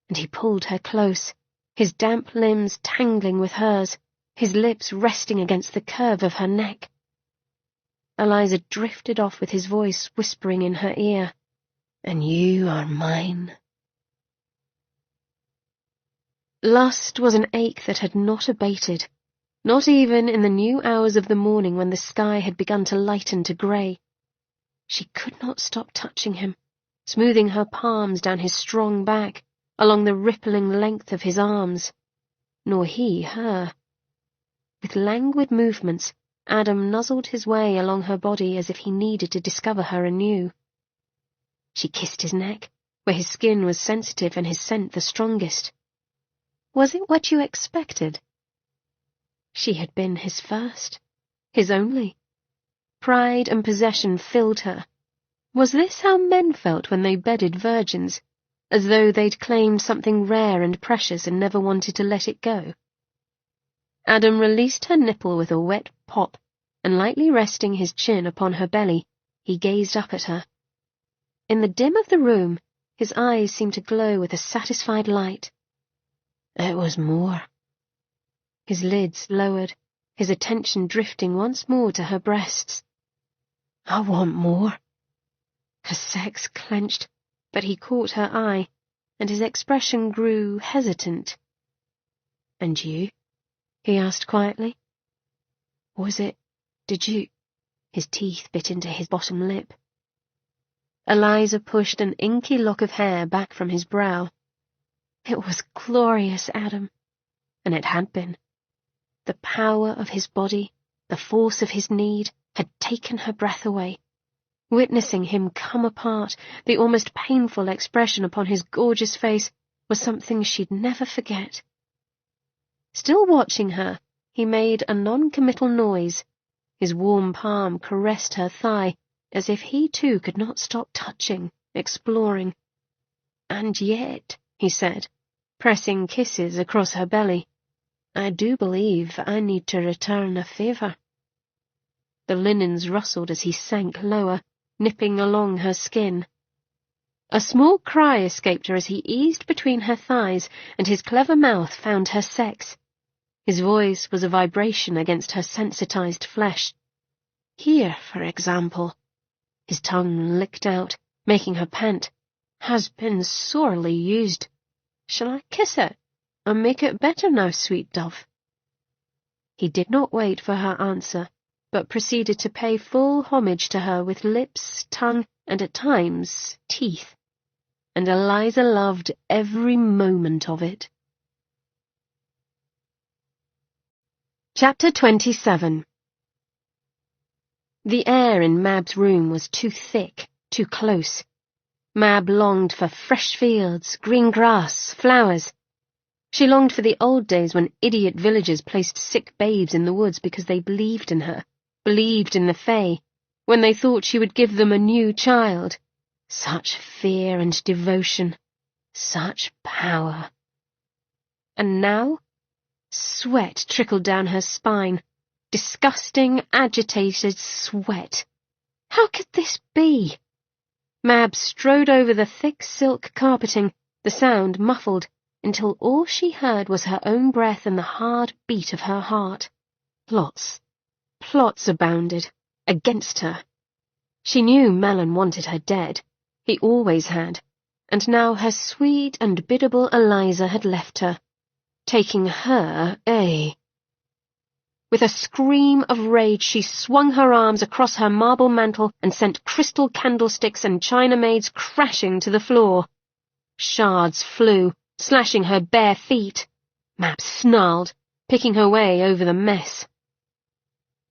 and he pulled her close, his damp limbs tangling with hers, his lips resting against the curve of her neck. Eliza drifted off with his voice whispering in her ear, And you are mine. Lust was an ache that had not abated, not even in the new hours of the morning when the sky had begun to lighten to grey. She could not stop touching him, smoothing her palms down his strong back, along the rippling length of his arms, nor he her. With languid movements, Adam nuzzled his way along her body as if he needed to discover her anew. She kissed his neck, where his skin was sensitive and his scent the strongest. Was it what you expected? She had been his first, his only. Pride and possession filled her. Was this how men felt when they bedded virgins, as though they'd claimed something rare and precious and never wanted to let it go? Adam released her nipple with a wet pop, and lightly resting his chin upon her belly, he gazed up at her. In the dim of the room, his eyes seemed to glow with a satisfied light. It was more. His lids lowered, his attention drifting once more to her breasts. I want more. Her sex clenched, but he caught her eye, and his expression grew hesitant. "And you?" he asked quietly. Did you? His teeth bit into his bottom lip. Eliza pushed an inky lock of hair back from his brow. It was glorious, Adam. And it had been. The power of his body, the force of his need, had taken her breath away. Witnessing him come apart, the almost painful expression upon his gorgeous face, was something she'd never forget. Still watching her, he made a non-committal noise. His warm palm caressed her thigh, as if he too could not stop touching, exploring. "And yet," he said, pressing kisses across her belly, "I do believe I need to return a favour." The linens rustled as he sank lower, nipping along her skin. A small cry escaped her as he eased between her thighs, and his clever mouth found her sex. His voice was a vibration against her sensitized flesh. "Here, for example," his tongue licked out, making her pant, "has been sorely used. Shall I kiss it, and make it better now, sweet dove?" He did not wait for her answer, but proceeded to pay full homage to her with lips, tongue, and at times teeth. And Eliza loved every moment of it. Chapter 27. The air in Mab's room was too thick, too close. Mab longed for fresh fields, green grass, flowers. She longed for the old days when idiot villagers placed sick babes in the woods because they believed in her, believed in the Fae, when they thought she would give them a new child. Such fear and devotion, such power. And now? Sweat trickled down her spine. Disgusting, agitated sweat. How could this be? Mab strode over the thick silk carpeting, the sound muffled, until all she heard was her own breath and the hard beat of her heart. Plots abounded, against her. She knew Melon wanted her dead. He always had. And now her sweet and biddable Eliza had left her, taking her, With a scream of rage, she swung her arms across her marble mantel and sent crystal candlesticks and china maids crashing to the floor. Shards flew, slashing her bare feet. Mab snarled, picking her way over the mess.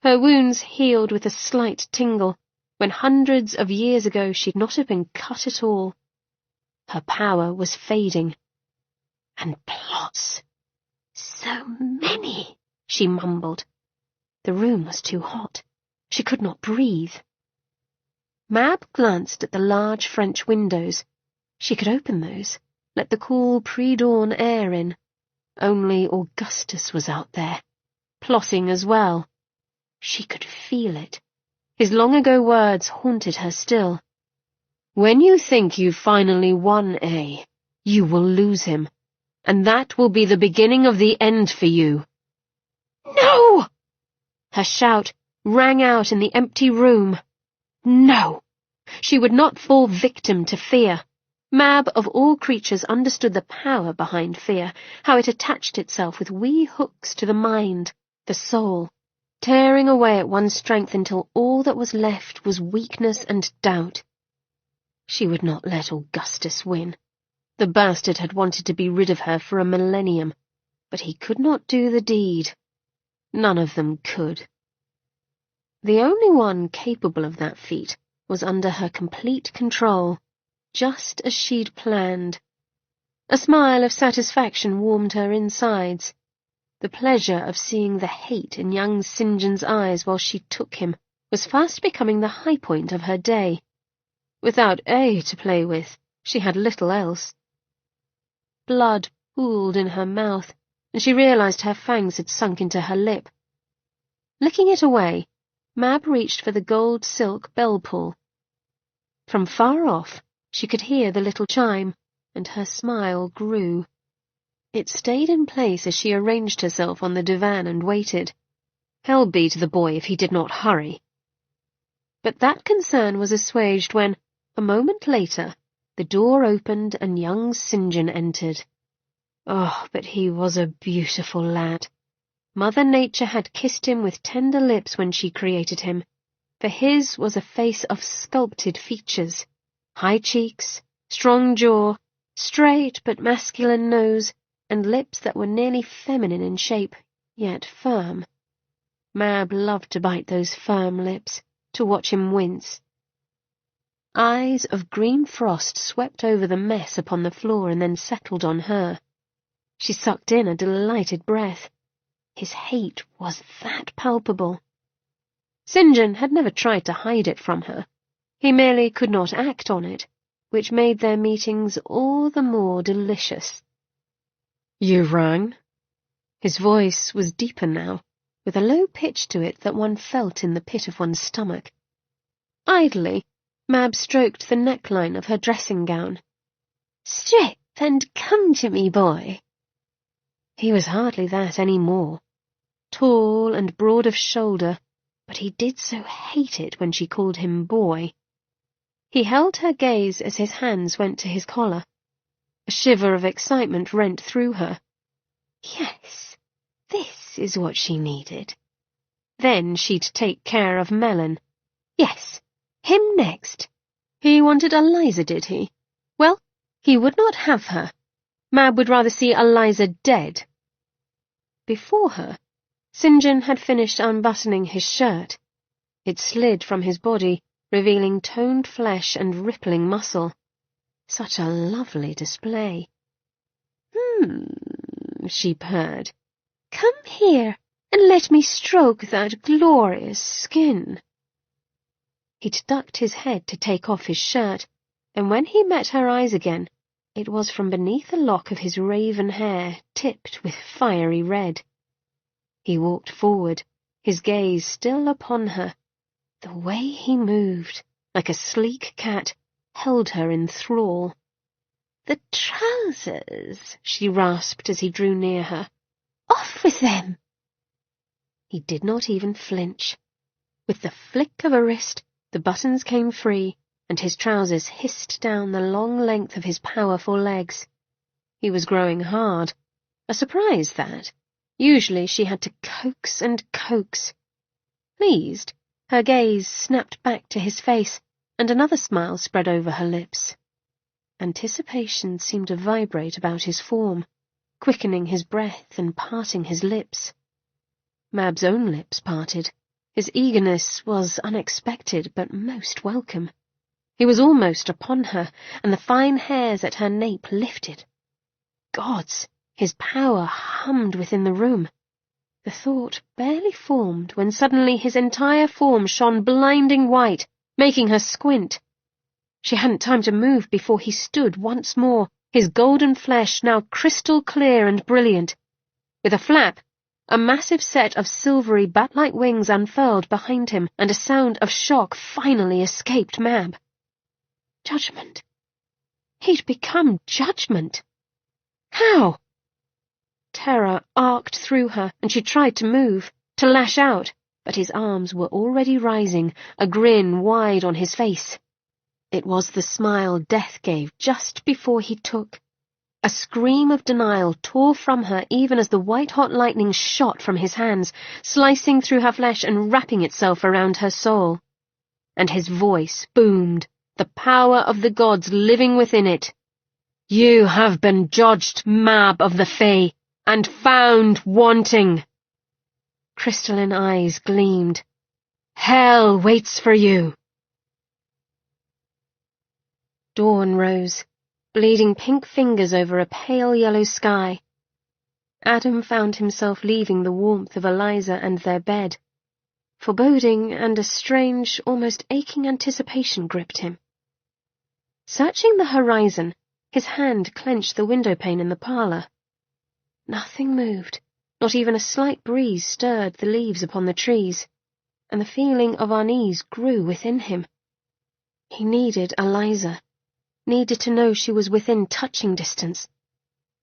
Her wounds healed with a slight tingle, when hundreds of years ago she'd not have been cut at all. Her power was fading. And plots. So many, she mumbled. The room was too hot. She could not breathe. Mab glanced at the large French windows. She could open those, let the cool pre-dawn air in. Only Augustus was out there, plotting as well. She could feel it. His long-ago words haunted her still. "When you think you've finally won, you will lose him, and that will be the beginning of the end for you." "No!" Her shout rang out in the empty room. No! She would not fall victim to fear. Mab, of all creatures, understood the power behind fear, how it attached itself with wee hooks to the mind, the soul, tearing away at one's strength until all that was left was weakness and doubt. She would not let Augustus win. The bastard had wanted to be rid of her for a millennium, but he could not do the deed. None of them could. The only one capable of that feat was under her complete control, just as she'd planned. A smile of satisfaction warmed her insides. The pleasure of seeing the hate in young St. John's eyes while she took him was fast becoming the high point of her day. Without to play with, she had little else. Blood pooled in her mouth, and she realized her fangs had sunk into her lip. Licking it away, Mab reached for the gold silk bell pull. From far off, she could hear the little chime, and her smile grew. It stayed in place as she arranged herself on the divan and waited. Hell be to the boy if he did not hurry. But that concern was assuaged when, a moment later, The door opened and young St. John entered. Oh, but he was a beautiful lad. Mother Nature had kissed him with tender lips when she created him, for his was a face of sculpted features, high cheeks, strong jaw, straight but masculine nose, and lips that were nearly feminine in shape, yet firm. Mab loved to bite those firm lips, to watch him wince. Eyes of green frost swept over the mess upon the floor and then settled on her. She sucked in a delighted breath. His hate was that palpable. St. John had never tried to hide it from her. He merely could not act on it, which made their meetings all the more delicious. "You rang?" His voice was deeper now, with a low pitch to it that one felt in the pit of one's stomach. Idly, Mab stroked the neckline of her dressing gown. "Strip and come to me, boy." He was hardly that any more. Tall and broad of shoulder, but he did so hate it when she called him boy. He held her gaze as his hands went to his collar. A shiver of excitement rent through her. Yes, this is what she needed. Then she'd take care of Melon. Yes, him next. He wanted Eliza, did he? Well, he would not have her. Mab would rather see Eliza dead. Before her, St. John had finished unbuttoning his shirt. It slid from his body, revealing toned flesh and rippling muscle. Such a lovely display. She purred. "Come here and let me stroke that glorious skin." He'd ducked his head to take off his shirt, and when he met her eyes again, it was from beneath a lock of his raven hair tipped with fiery red. He walked forward, his gaze still upon her. The way he moved, like a sleek cat, held her in thrall. "The trousers," she rasped as he drew near her. "Off with them!" He did not even flinch. With the flick of a wrist, the buttons came free, and his trousers hissed down the long length of his powerful legs. He was growing hard. A surprise, that. Usually she had to coax and coax. Pleased, her gaze snapped back to his face, and another smile spread over her lips. Anticipation seemed to vibrate about his form, quickening his breath and parting his lips. Mab's own lips parted. His eagerness was unexpected but most welcome. He was almost upon her, and the fine hairs at her nape lifted. Gods! His power hummed within the room. The thought barely formed when suddenly his entire form shone blinding white, making her squint. She hadn't time to move before he stood once more, his golden flesh now crystal clear and brilliant. With a flap, a massive set of silvery bat-like wings unfurled behind him, and a sound of shock finally escaped Mab. Judgment. He'd become Judgment. How? Terror arced through her, and she tried to move, to lash out, but his arms were already rising, a grin wide on his face. It was the smile Death gave just before he took. A scream of denial tore from her even as the white-hot lightning shot from his hands, slicing through her flesh and wrapping itself around her soul. And his voice boomed, the power of the gods living within it. "You have been judged, Mab of the Fae, and found wanting." Crystalline eyes gleamed. "Hell waits for you." Dawn rose, bleeding pink fingers over a pale yellow sky. Adam found himself leaving the warmth of Eliza and their bed. Foreboding and a strange, almost aching anticipation gripped him. Searching the horizon, his hand clenched the windowpane in the parlour. Nothing moved, not even a slight breeze stirred the leaves upon the trees, and the feeling of unease grew within him. He needed Eliza, needed to know she was within touching distance.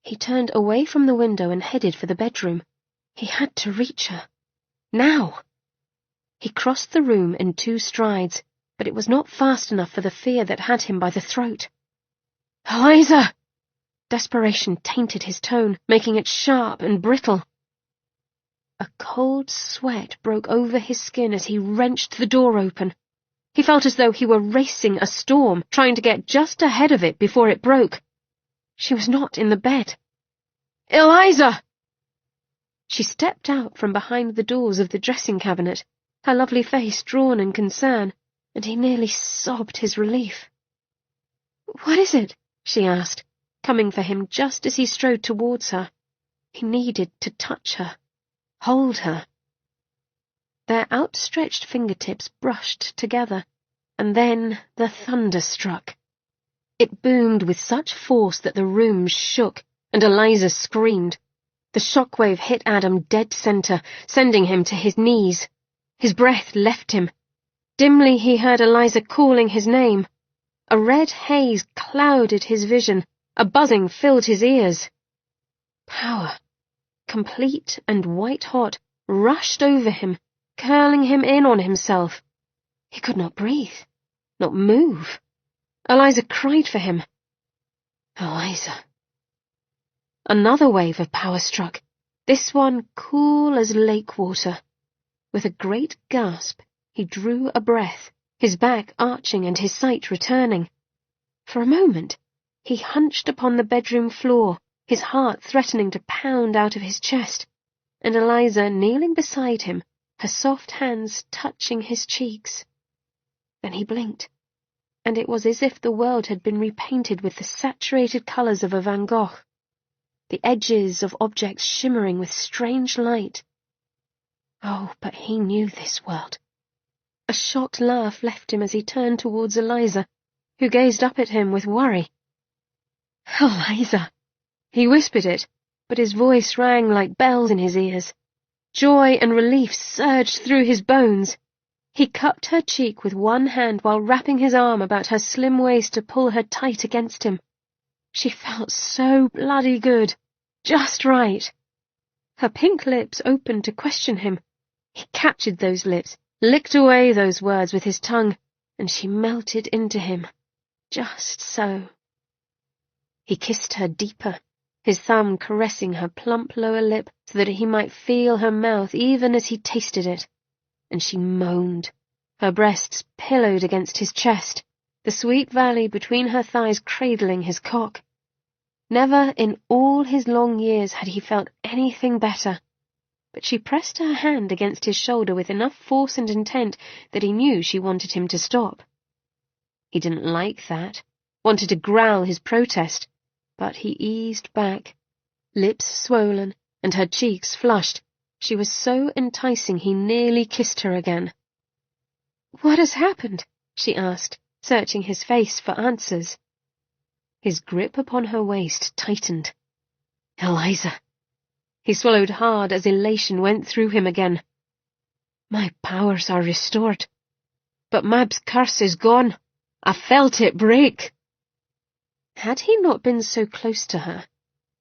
He turned away from the window and headed for the bedroom. He had to reach her. Now! He crossed the room in 2 strides, but it was not fast enough for the fear that had him by the throat. Eliza! Desperation tainted his tone, making it sharp and brittle. A cold sweat broke over his skin as he wrenched the door open. He felt as though he were racing a storm, trying to get just ahead of it before it broke. She was not in the bed. Eliza! She stepped out from behind the doors of the dressing cabinet, her lovely face drawn in concern, and he nearly sobbed his relief. What is it? She asked, coming for him just as he strode towards her. He needed to touch her, hold her. Their outstretched fingertips brushed together, and then the thunder struck. It boomed with such force that the room shook, and Eliza screamed. The shockwave hit Adam dead center, sending him to his knees. His breath left him. Dimly he heard Eliza calling his name. A red haze clouded his vision. A buzzing filled his ears. Power, complete and white-hot, rushed over him, curling him in on himself. He could not breathe, not move. Eliza cried for him. Eliza. Another wave of power struck, this one cool as lake water. With a great gasp, he drew a breath, his back arching and his sight returning. For a moment, he hunched upon the bedroom floor, his heart threatening to pound out of his chest, and Eliza kneeling beside him, her soft hands touching his cheeks. Then he blinked, and it was as if the world had been repainted with the saturated colours of a Van Gogh, the edges of objects shimmering with strange light. Oh, but he knew this world. A shocked laugh left him as he turned towards Eliza, who gazed up at him with worry. Eliza! He whispered it, but his voice rang like bells in his ears. Joy and relief surged through his bones. He cupped her cheek with one hand while wrapping his arm about her slim waist to pull her tight against him. She felt so bloody good, just right. Her pink lips opened to question him. He captured those lips, licked away those words with his tongue, and she melted into him, just so. He kissed her deeper, his thumb caressing her plump lower lip so that he might feel her mouth even as he tasted it, and she moaned, her breasts pillowed against his chest, the sweet valley between her thighs cradling his cock. Never in all his long years had he felt anything better, but she pressed her hand against his shoulder with enough force and intent that he knew she wanted him to stop. He didn't like that, wanted to growl his protest, but he eased back, lips swollen and her cheeks flushed. She was so enticing he nearly kissed her again. "What has happened?" she asked, searching his face for answers. His grip upon her waist tightened. Eliza. He swallowed hard as elation went through him again. My powers are restored, but Mab's curse is gone. I felt it break. Had he not been so close to her,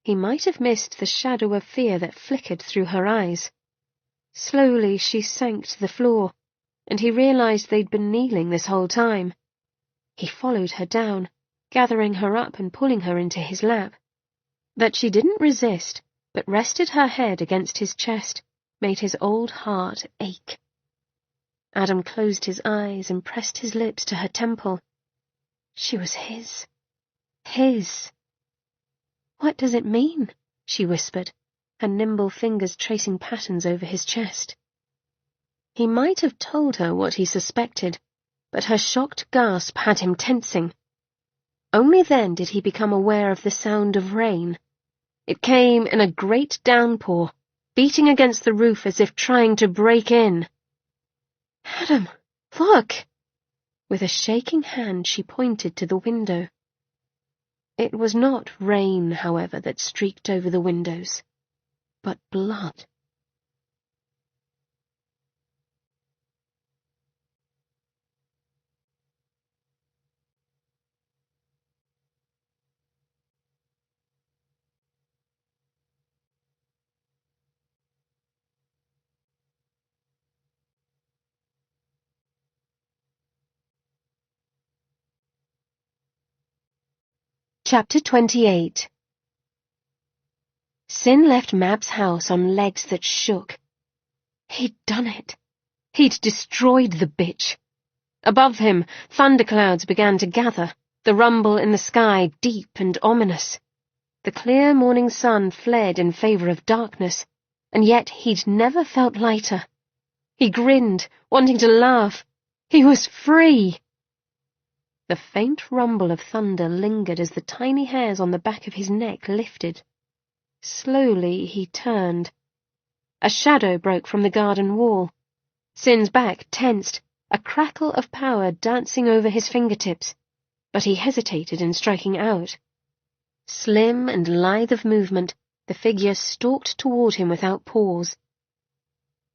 he might have missed the shadow of fear that flickered through her eyes. Slowly she sank to the floor, and he realized they'd been kneeling this whole time. He followed her down, gathering her up and pulling her into his lap. That she didn't resist, but rested her head against his chest, made his old heart ache. Adam closed his eyes and pressed his lips to her temple. She was his. His. What does it mean? She whispered, her nimble fingers tracing patterns over his chest. He might have told her what he suspected, but her shocked gasp had him tensing. Only then did he become aware of the sound of rain. It came in a great downpour, beating against the roof as if trying to break in. Adam, look! With a shaking hand she pointed to the window. It was not rain, however, that streaked over the windows, but blood. Chapter 28. Sin left Mab's house on legs that shook. He'd done it. He'd destroyed the bitch. Above him, thunderclouds began to gather, the rumble in the sky deep and ominous. The clear morning sun fled in favor of darkness, and yet he'd never felt lighter. He grinned, wanting to laugh. He was free! The faint rumble of thunder lingered as the tiny hairs on the back of his neck lifted. Slowly he turned. A shadow broke from the garden wall. Sin's back tensed, a crackle of power dancing over his fingertips, but he hesitated in striking out. Slim and lithe of movement, the figure stalked toward him without pause.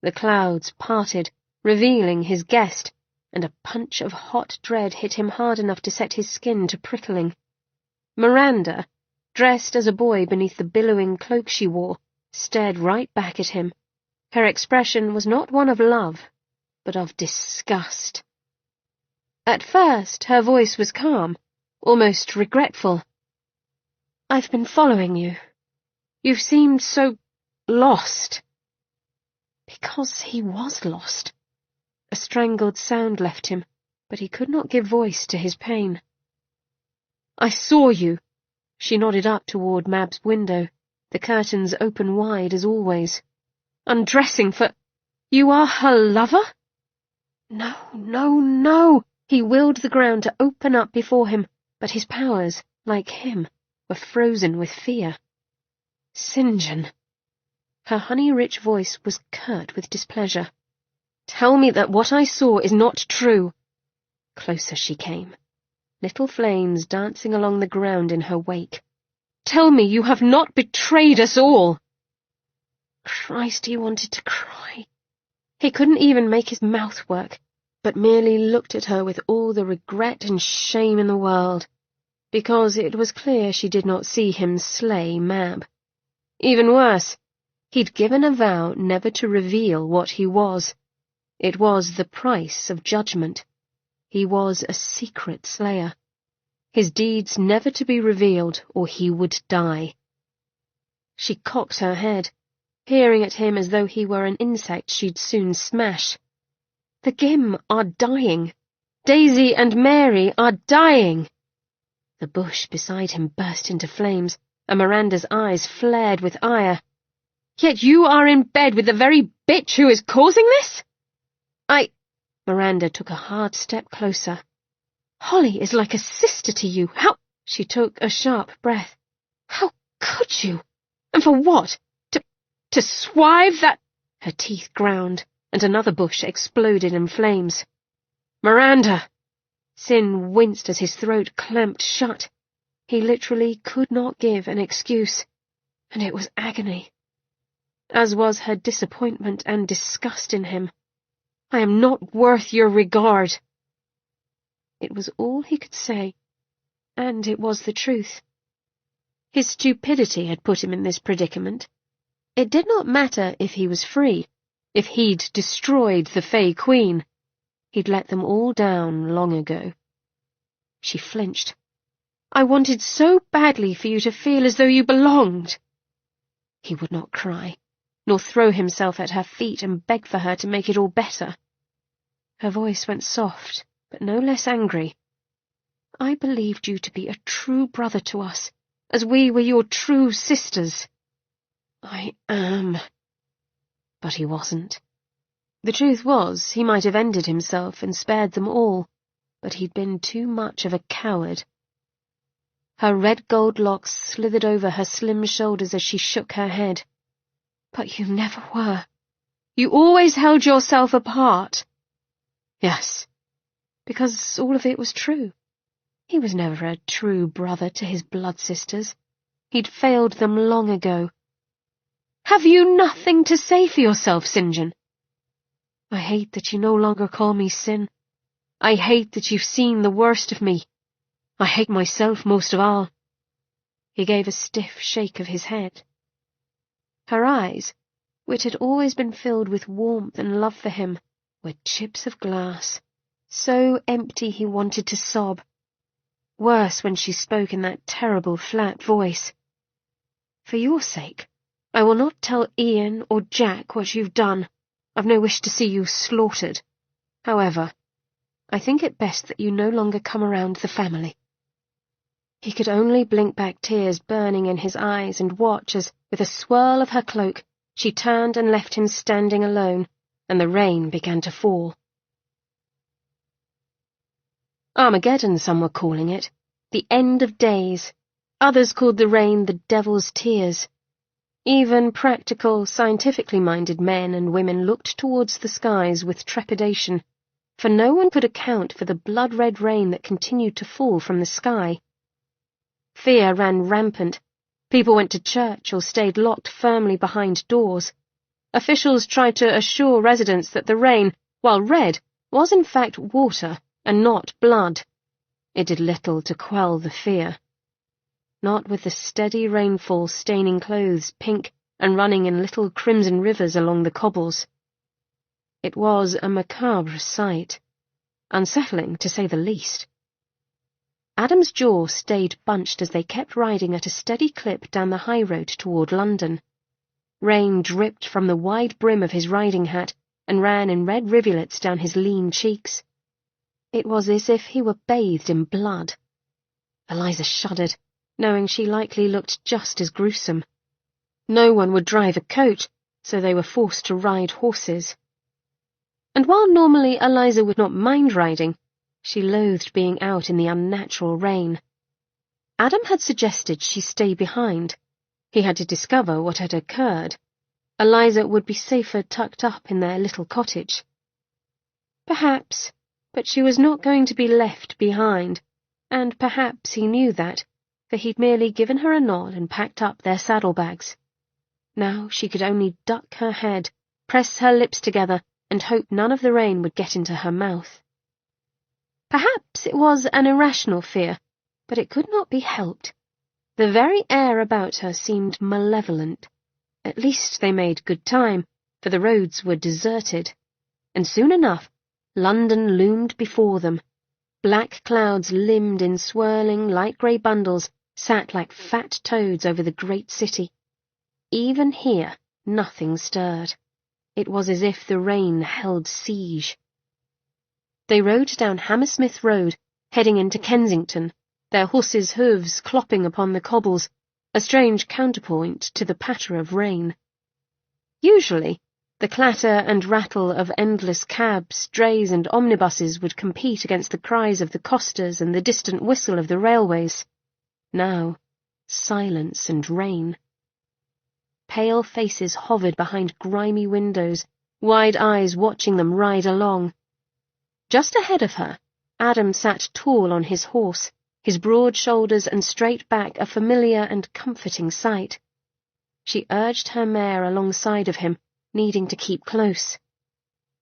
The clouds parted, revealing his guest, and a punch of hot dread hit him hard enough to set his skin to prickling. Miranda, dressed as a boy beneath the billowing cloak she wore, stared right back at him. Her expression was not one of love, but of disgust. At first her voice was calm, almost regretful. "I've been following you. You've seemed so lost." Because he was lost. A strangled sound left him, but he could not give voice to his pain. "I saw you." She nodded up toward Mab's window, the curtains open wide as always. "Undressing for... You are her lover?" No, no, no! He willed the ground to open up before him, but his powers, like him, were frozen with fear. "St. John." Her honey-rich voice was curt with displeasure. "Tell me that what I saw is not true." Closer she came, little flames dancing along the ground in her wake. "Tell me you have not betrayed us all." Christ, he wanted to cry. He couldn't even make his mouth work, but merely looked at her with all the regret and shame in the world, because it was clear she did not see him slay Mab. Even worse, he'd given a vow never to reveal what he was. It was the price of judgment. He was a secret slayer. His deeds never to be revealed, or he would die. She cocked her head, peering at him as though he were an insect she'd soon smash. "The Gim are dying. Daisy and Mary are dying." The bush beside him burst into flames, and Miranda's eyes flared with ire. "Yet you are in bed with the very bitch who is causing this?" Miranda took a hard step closer. "Holly is like a sister to you. How—" She took a sharp breath. "How could you? And for what? To swive that—" Her teeth ground, and another bush exploded in flames. "Miranda!" Sin winced as his throat clamped shut. He literally could not give an excuse, and it was agony. As was her disappointment and disgust in him. "I am not worth your regard." It was all he could say, and it was the truth. His stupidity had put him in this predicament. It did not matter if he was free, if he'd destroyed the Fey Queen. He'd let them all down long ago. She flinched. "I wanted so badly for you to feel as though you belonged." He would not cry, nor throw himself at her feet and beg for her to make it all better. Her voice went soft, but no less angry. "I believed you to be a true brother to us, as we were your true sisters." "I am." But he wasn't. The truth was, he might have ended himself and spared them all, but he'd been too much of a coward. Her red gold locks slithered over her slim shoulders as she shook her head. "But you never were. You always held yourself apart." "Yes." Because all of it was true. He was never a true brother to his blood sisters. He'd failed them long ago. "Have you nothing to say for yourself, St. John?" "I hate that you no longer call me Sin. I hate that you've seen the worst of me. I hate myself most of all." He gave a stiff shake of his head. Her eyes, which had always been filled with warmth and love for him, were chips of glass, so empty he wanted to sob. worse when she spoke in that terrible flat voice. "For your sake, I will not tell Ian or Jack what you've done. I've no wish to see you slaughtered. However, I think it best that you no longer come around the family." He could only blink back tears burning in his eyes and watch as, with a swirl of her cloak, she turned and left him standing alone, and the rain began to fall. Armageddon, some were calling it, the end of days. Others called the rain the devil's tears. Even practical, scientifically minded men and women looked towards the skies with trepidation, for no one could account for the blood-red rain that continued to fall from the sky. Fear ran rampant. People went to church or stayed locked firmly behind doors. Officials tried to assure residents that the rain, while red, was in fact water and not blood. It did little to quell the fear. Not with the steady rainfall staining clothes pink and running in little crimson rivers along the cobbles. It was a macabre sight, unsettling to say the least. Adam's jaw stayed bunched as they kept riding at a steady clip down the high road toward London. Rain dripped from the wide brim of his riding hat and ran in red rivulets down his lean cheeks. It was as if he were bathed in blood. Eliza shuddered, knowing she likely looked just as gruesome. No one would drive a coach, so they were forced to ride horses. And while normally Eliza would not mind riding, she loathed being out in the unnatural rain. Adam had suggested she stay behind. He had to discover what had occurred. Eliza would be safer tucked up in their little cottage. Perhaps, but she was not going to be left behind, and perhaps he knew that, for he'd merely given her a nod and packed up their saddlebags. Now she could only duck her head, press her lips together, and hope none of the rain would get into her mouth. Perhaps it was an irrational fear, but it could not be helped. The very air about her seemed malevolent. At least they made good time, for the roads were deserted, and soon enough London loomed before them. Black clouds limned in swirling light grey bundles sat like fat toads over the great city. Even here nothing stirred. It was as if the rain held siege. They rode down Hammersmith Road, heading into Kensington, their horses' hooves clopping upon the cobbles, a strange counterpoint to the patter of rain. Usually, the clatter and rattle of endless cabs, drays and omnibuses would compete against the cries of the costers and the distant whistle of the railways. Now, silence and rain. Pale faces hovered behind grimy windows, wide eyes watching them ride along. Just ahead of her, Adam sat tall on his horse, his broad shoulders and straight back a familiar and comforting sight. She urged her mare alongside of him, needing to keep close.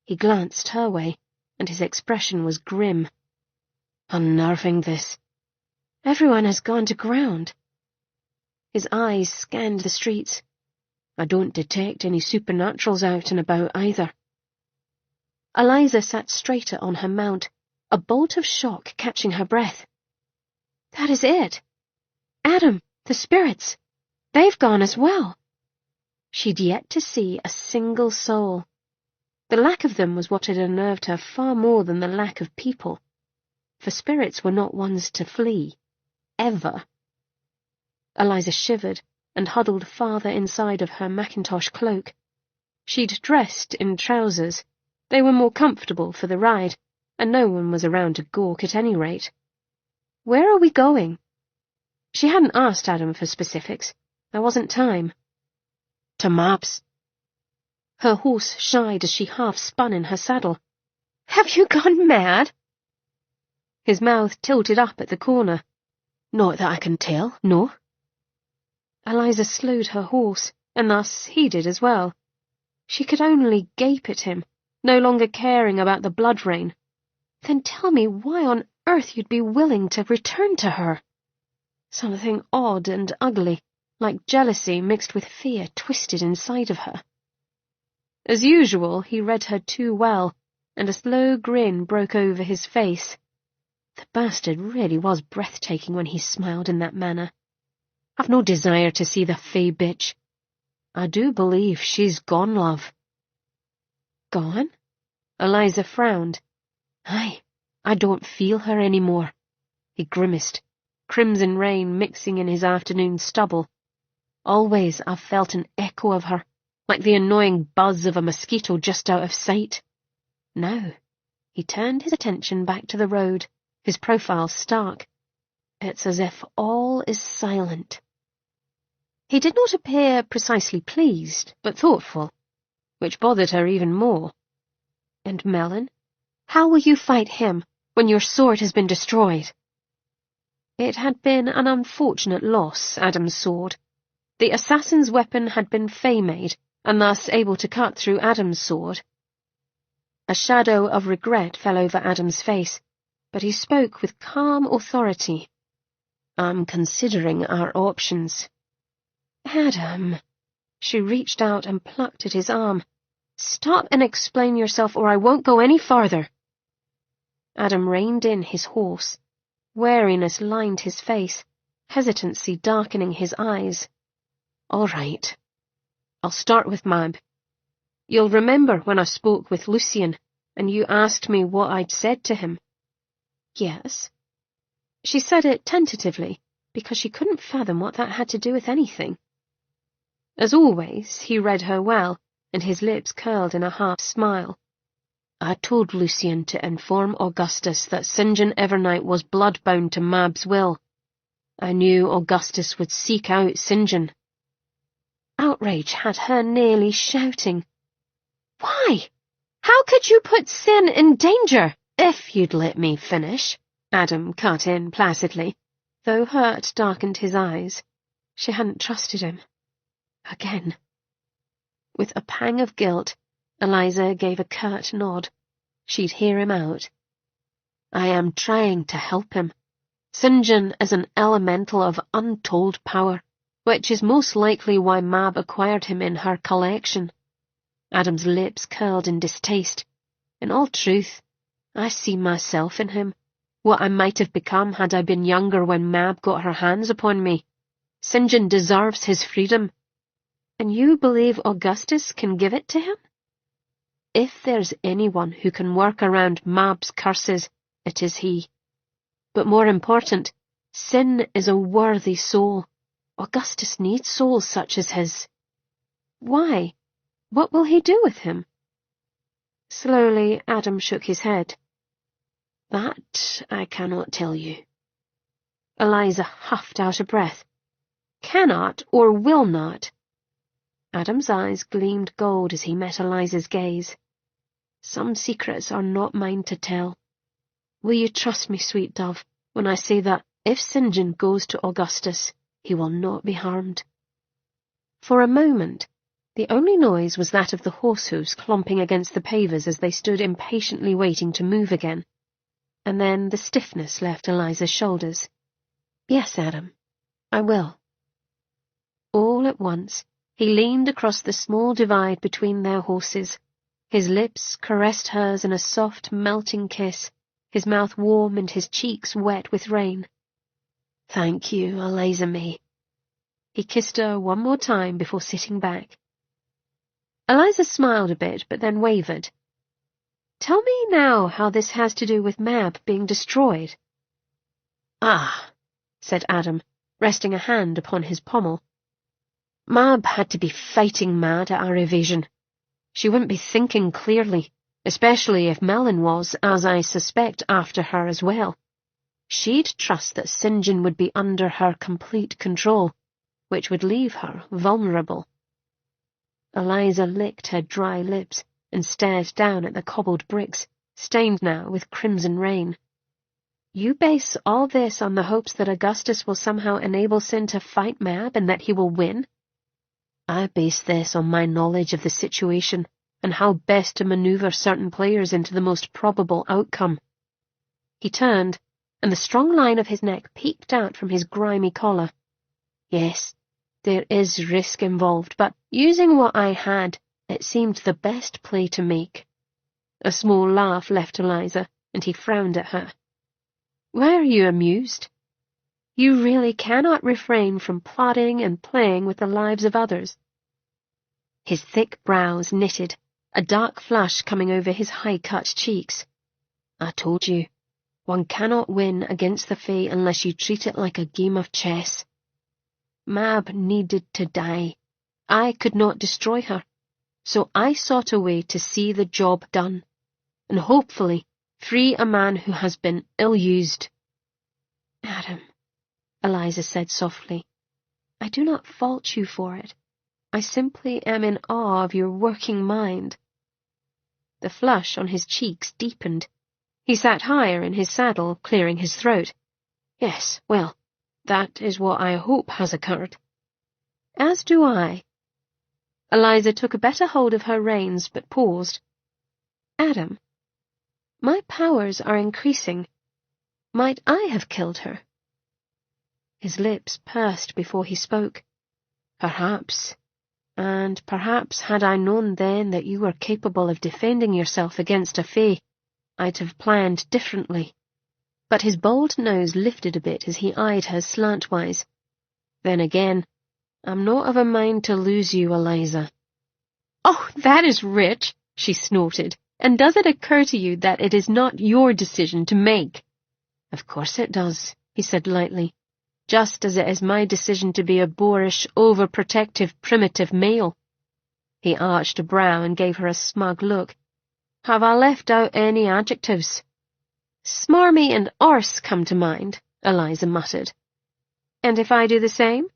He glanced her way, and his expression was grim. Unnerving, this. Everyone has gone to ground. His eyes scanned the streets. I don't detect any supernaturals out and about either. Eliza sat straighter on her mount, a bolt of shock catching her breath. That is it. Adam, the spirits. They've gone as well. She'd yet to see a single soul. The lack of them was what had unnerved her far more than the lack of people. For spirits were not ones to flee. Ever. Eliza shivered and huddled farther inside of her mackintosh cloak. She'd dressed in trousers. They were more comfortable for the ride, and no one was around to gawk at any rate. Where are we going? She hadn't asked Adam for specifics. There wasn't time. To Maps. Her horse shied as she half spun in her saddle. Have you gone mad? His mouth tilted up at the corner. Not that I can tell, no. Eliza slowed her horse, and thus he did as well. She could only gape at him, no longer caring about the blood rain. Then tell me why on earth you'd be willing to return to her. Something odd and ugly, like jealousy mixed with fear, twisted inside of her. As usual, he read her too well, and a slow grin broke over his face. The bastard really was breathtaking when he smiled in that manner. I've no desire to see the fey bitch. I do believe she's gone, love. Gone? Eliza frowned. Aye, I don't feel her any more. He grimaced, crimson rain mixing in his afternoon stubble. Always I've felt an echo of her, like the annoying buzz of a mosquito just out of sight. Now, he turned his attention back to the road, his profile stark. It's as if all is silent. He did not appear precisely pleased, but thoughtful, which bothered her even more. And Melon? How will you fight him when your sword has been destroyed? It had been an unfortunate loss, Adam's sword. The assassin's weapon had been fey-made, and thus able to cut through Adam's sword. A shadow of regret fell over Adam's face, but he spoke with calm authority. I'm considering our options. Adam. She reached out and plucked at his arm. Stop and explain yourself, or I won't go any farther. Adam reined in his horse. Wariness lined his face, hesitancy darkening his eyes. All right. I'll start with Mab. You'll remember when I spoke with Lucian, and you asked me what I'd said to him. Yes. She said it tentatively, because she couldn't fathom what that had to do with anything. As always, he read her well, and his lips curled in a half-smile. I told Lucian to inform Augustus that St. John Evernight was bloodbound to Mab's will. I knew Augustus would seek out St. John. Outrage had her nearly shouting. Why? How could you put Sin in danger? If you'd let me finish, Adam cut in placidly, though hurt darkened his eyes. She hadn't trusted him. Again. With a pang of guilt, Eliza gave a curt nod. She'd hear him out. I am trying to help him. St. John is an elemental of untold power, which is most likely why Mab acquired him in her collection. Adam's lips curled in distaste. In all truth, I see myself in him, what I might have become had I been younger when Mab got her hands upon me. St. John deserves his freedom. And you believe Augustus can give it to him? If there's anyone who can work around Mab's curses, it is he. But more important, Sin is a worthy soul. Augustus needs souls such as his. Why? What will he do with him? Slowly, Adam shook his head. That I cannot tell you. Eliza huffed out a breath. Cannot or will not? Adam's eyes gleamed gold as he met Eliza's gaze. Some secrets are not mine to tell. Will you trust me, sweet dove, when I say that if St. John goes to Augustus, he will not be harmed? For a moment, the only noise was that of the horse hooves clomping against the pavers as they stood impatiently waiting to move again. And then the stiffness left Eliza's shoulders. Yes, Adam, I will. All at once, he leaned across the small divide between their horses. His lips caressed hers in a soft, melting kiss, his mouth warm and his cheeks wet with rain. Thank you, Eliza May. He kissed her one more time before sitting back. Eliza smiled a bit, but then wavered. Tell me now how this has to do with Mab being destroyed. Ah, said Adam, resting a hand upon his pommel. Mab had to be fighting mad at our evasion. She wouldn't be thinking clearly, especially if Melon was, as I suspect, after her as well. She'd trust that St. John would be under her complete control, which would leave her vulnerable. Eliza licked her dry lips and stared down at the cobbled bricks, stained now with crimson rain. You base all this on the hopes that Augustus will somehow enable Sin to fight Mab and that he will win? I base this on my knowledge of the situation and how best to maneuver certain players into the most probable outcome. He turned, and the strong line of his neck peeked out from his grimy collar. Yes, there is risk involved, but using what I had, it seemed the best play to make. A small laugh left Eliza, and he frowned at her. Why are you amused? You really cannot refrain from plotting and playing with the lives of others. His thick brows knitted, a dark flush coming over his high-cut cheeks. I told you, one cannot win against the Fae unless you treat it like a game of chess. Mab needed to die. I could not destroy her, so I sought a way to see the job done, and hopefully free a man who has been ill-used. Adam, Eliza said softly, I do not fault you for it. I simply am in awe of your working mind. The flush on his cheeks deepened. He sat higher in his saddle, clearing his throat. Yes, well, that is what I hope has occurred. As do I. Eliza took a better hold of her reins, but paused. Adam, my powers are increasing. Might I have killed her? His lips pursed before he spoke. Perhaps. And perhaps had I known then that you were capable of defending yourself against a Fae, I'd have planned differently. But his bold nose lifted a bit as he eyed her slantwise. Then again, I'm not of a mind to lose you, Eliza. Oh, that is rich, she snorted. And does it occur to you that it is not your decision to make? Of course it does, he said lightly. Just as it is my decision to be a boorish, overprotective, primitive male. He arched a brow and gave her a smug look. Have I left out any adjectives? Smarmy and arse come to mind, Eliza muttered. And if I do the same?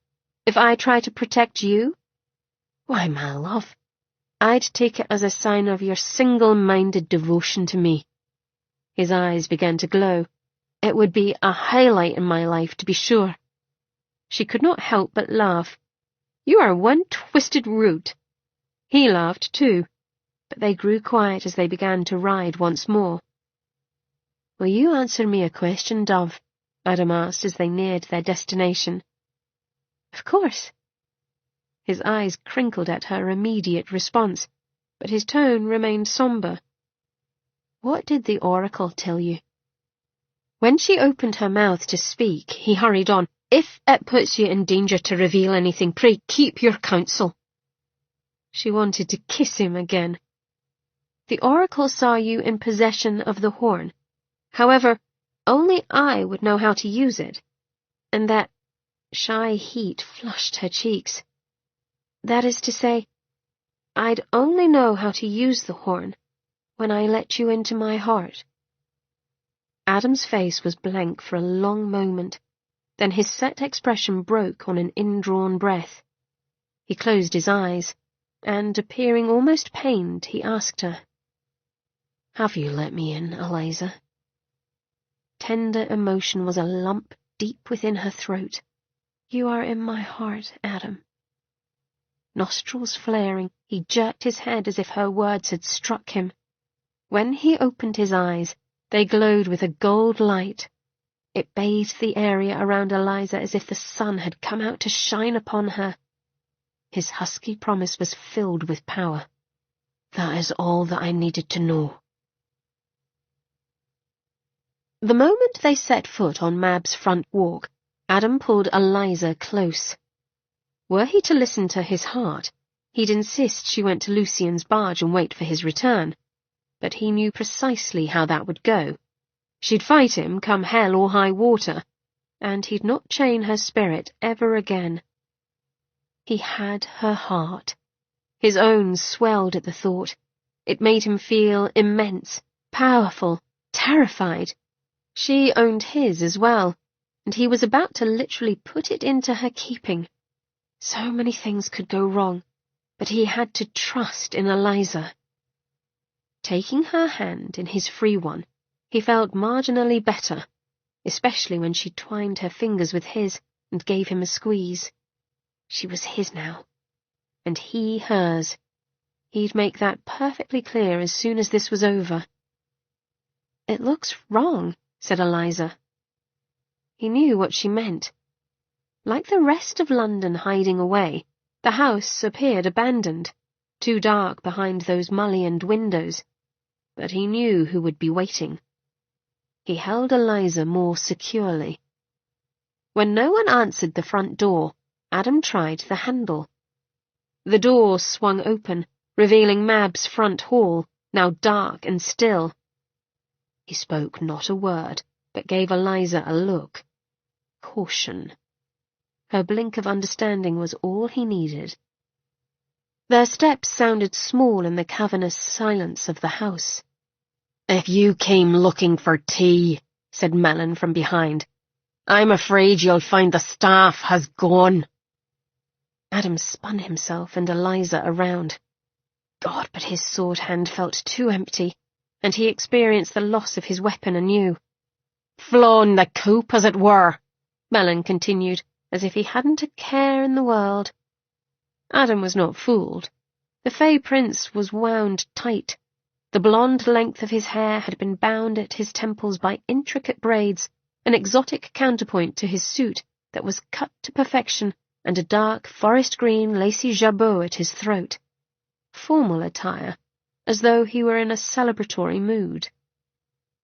If I try to protect you? Why, my love, I'd take it as a sign of your single-minded devotion to me. His eyes began to glow. It would be a highlight in my life, to be sure. She could not help but laugh. You are one twisted root. He laughed too, but they grew quiet as they began to ride once more. Will you answer me a question, Dove? Adam asked as they neared their destination. Of course. His eyes crinkled at her immediate response, but his tone remained sombre. What did the oracle tell you? When she opened her mouth to speak, he hurried on. If it puts you in danger to reveal anything, pray keep your counsel. She wanted to kiss him again. The oracle saw you in possession of the horn. However, only I would know how to use it. And that shy heat flushed her cheeks. That is to say, I'd only know how to use the horn when I let you into my heart. Adam's face was blank for a long moment. Then his set expression broke on an indrawn breath. He closed his eyes, and, appearing almost pained, he asked her, Have you let me in, Eliza? Tender emotion was a lump deep within her throat. You are in my heart, Adam. Nostrils flaring, he jerked his head as if her words had struck him. When he opened his eyes, they glowed with a gold light. It bathed the area around Eliza as if the sun had come out to shine upon her. His husky promise was filled with power. That is all that I needed to know. The moment they set foot on Mab's front walk, Adam pulled Eliza close. Were he to listen to his heart, he'd insist she went to Lucian's barge and wait for his return. But he knew precisely how that would go. She'd fight him come hell or high water, and he'd not chain her spirit ever again. He had her heart. His own swelled at the thought. It made him feel immense, powerful, terrified. She owned his as well, and he was about to literally put it into her keeping. So many things could go wrong, but he had to trust in Eliza. Taking her hand in his free one, he felt marginally better, especially when she twined her fingers with his and gave him a squeeze. She was his now, and he hers. He'd make that perfectly clear as soon as this was over. It looks wrong, said Eliza. He knew what she meant. Like the rest of London hiding away, the house appeared abandoned, too dark behind those mullioned windows. But he knew who would be waiting. he held Eliza more securely. When no one answered the front door, Adam tried the handle. The door swung open, revealing Mab's front hall, now dark and still. He spoke not a word, but gave Eliza a look. Caution. Her blink of understanding was all he needed. Their steps sounded small in the cavernous silence of the house. "If you came looking for tea," said Mellon from behind, "I'm afraid you'll find the staff has gone." Adam spun himself and Eliza around. God, but his sword hand felt too empty, and he experienced the loss of his weapon anew. "Flown the coop, as it were," Mellon continued, as if he hadn't a care in the world. Adam was not fooled. The Fey Prince was wound tight. The blonde length of his hair had been bound at his temples by intricate braids, an exotic counterpoint to his suit that was cut to perfection, and a dark forest green lacy jabot at his throat. Formal attire, as though he were in a celebratory mood.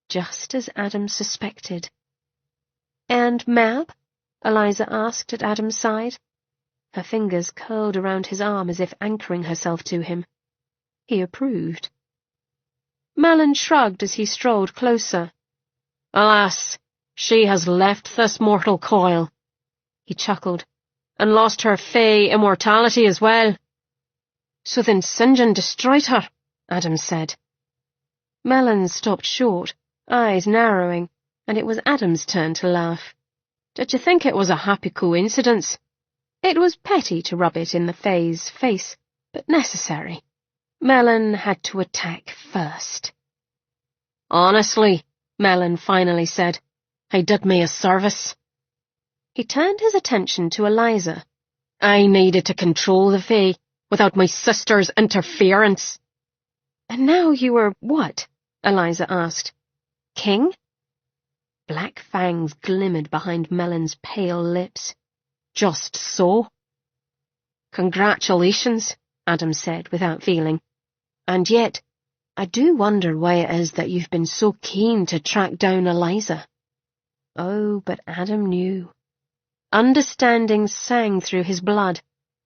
Just as Adam suspected. "And Mab?" Eliza asked at Adam's side. Her fingers curled around his arm as if anchoring herself to him. He approved. Mellon shrugged as he strolled closer. "Alas, she has left this mortal coil," he chuckled, "and lost her fey immortality as well." "So then Sinjin destroyed her," Adam said. Mellon stopped short, eyes narrowing, and it was Adam's turn to laugh. "Did you think it was a happy coincidence?" It was petty to rub it in the Fae's face, but necessary. Mellon had to attack first. "Honestly," Mellon finally said, "he did me a service." He turned his attention to Eliza. "I needed to control the Fae without my sister's interference." "And now you were what?" Eliza asked. "King?" Black fangs glimmered behind Mellon's pale lips. "Just so." "Congratulations," Adam said without feeling. "And yet, I do wonder why it is that you've been so keen to track down Eliza." Oh, but Adam knew. Understanding sang through his blood.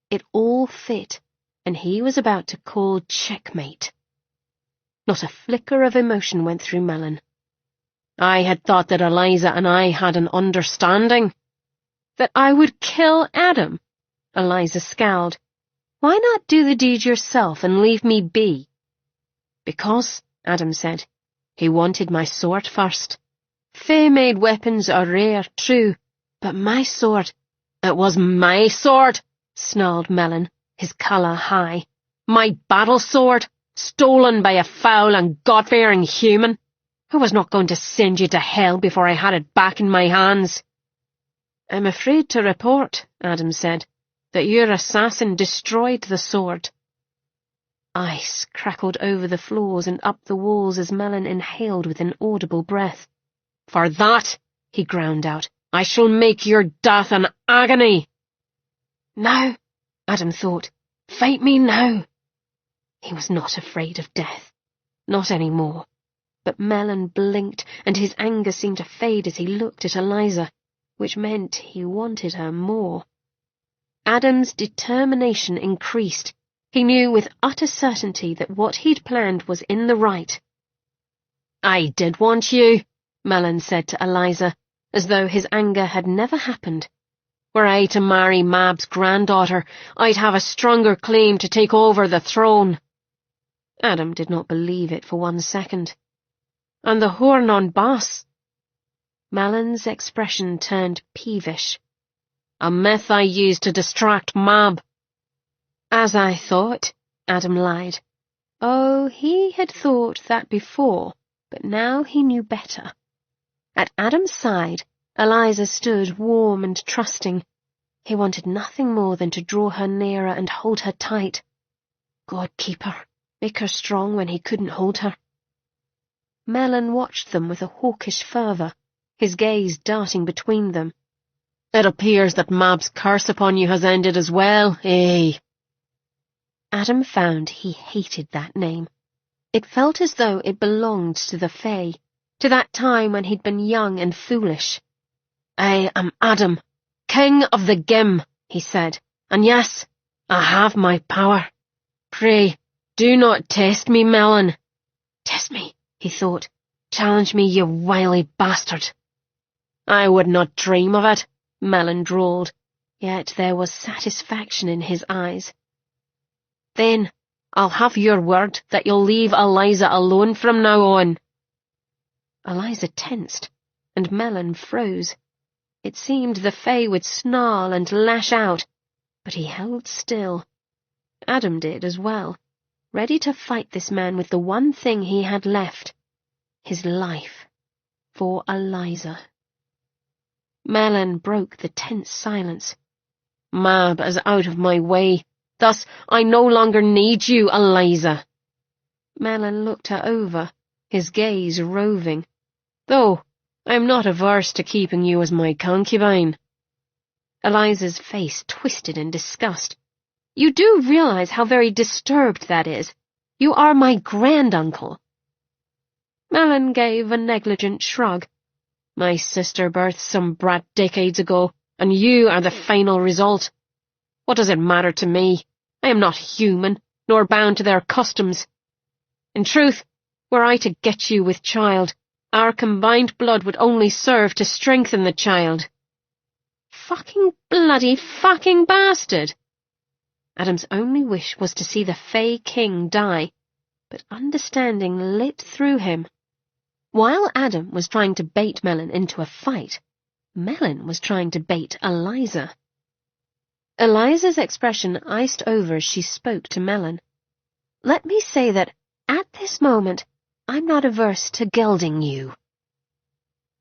It all fit, and he was about to call checkmate. Not a flicker of emotion went through Mellon. "I had thought that Eliza and I had an understanding." "That I would kill Adam?" Eliza scowled. "Why not do the deed yourself and leave me be?" "Because," Adam said, "he wanted my sword first." "Fae-made weapons are rare, true, but my sword—" "It was my sword," snarled Mellon, his colour high. "My battle sword, stolen by a foul and God-fearing human. I was not going to send you to hell before I had it back in my hands." "I'm afraid to report," Adam said, "that your assassin destroyed the sword." Ice crackled over the floors and up the walls as Mellon inhaled with an audible breath. "For that," he ground out, "I shall make your death an agony." "Now," Adam thought, "fight me now." He was not afraid of death. Not any more. But Mellon blinked, and his anger seemed to fade as he looked at Eliza, which meant he wanted her more. Adam's determination increased. He knew with utter certainty that what he'd planned was in the right. "I did want you," Mellon said to Eliza, as though his anger had never happened. "Were I to marry Mab's granddaughter, I'd have a stronger claim to take over the throne." Adam did not believe it for 1 second. "And the horn on Bass?" Mellon's expression turned peevish. "A myth I used to distract Mab." "As I thought," Adam lied. Oh, he had thought that before, but now he knew better. At Adam's side, Eliza stood warm and trusting. He wanted nothing more than to draw her nearer and hold her tight. God keep her, make her strong when he couldn't hold her. Mellon watched them with a hawkish fervour, his gaze darting between them. "It appears that Mab's curse upon you has ended as well, eh?" Adam found he hated that name. It felt as though it belonged to the Fae, to that time when he'd been young and foolish. "I am Adam, King of the Gim," he said, "and yes, I have my power. Pray, do not test me, Melon." "Test me," he thought. "Challenge me, you wily bastard." "I would not dream of it," Melon drawled, yet there was satisfaction in his eyes. "Then I'll have your word that you'll leave Eliza alone from now on." Eliza tensed, and Melon froze. It seemed the Fae would snarl and lash out, but he held still. Adam did as well, ready to fight this man with the one thing he had left, his life, for Eliza. Melon broke the tense silence. "Mab is out of my way. Thus, I no longer need you, Eliza." Melon looked her over, his gaze roving. "Though, I am not averse to keeping you as my concubine." Eliza's face twisted in disgust. "You do realize how very disturbed that is? You are my granduncle." Melon gave a negligent shrug. "My sister birthed some brat decades ago, and you are the final result. What does it matter to me? I am not human, nor bound to their customs. In truth, were I to get you with child, our combined blood would only serve to strengthen the child." Fucking bloody fucking bastard! Adam's only wish was to see the Fae King die, but understanding lit through him. While Adam was trying to bait Melon into a fight, Melon was trying to bait Eliza. Eliza's expression iced over as she spoke to Melon. "Let me say that, at this moment, I'm not averse to gelding you."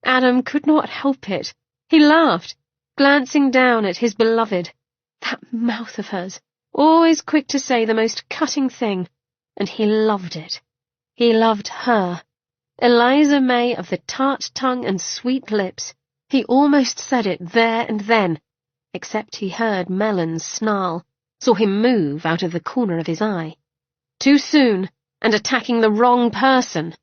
Adam could not help it. He laughed, glancing down at his beloved. That mouth of hers, always quick to say the most cutting thing, and he loved it. He loved her. Eliza May of the tart tongue and sweet lips. He almost said it there and then, except he heard Melon's snarl, saw him move out of the corner of his eye. Too soon, and attacking the wrong person.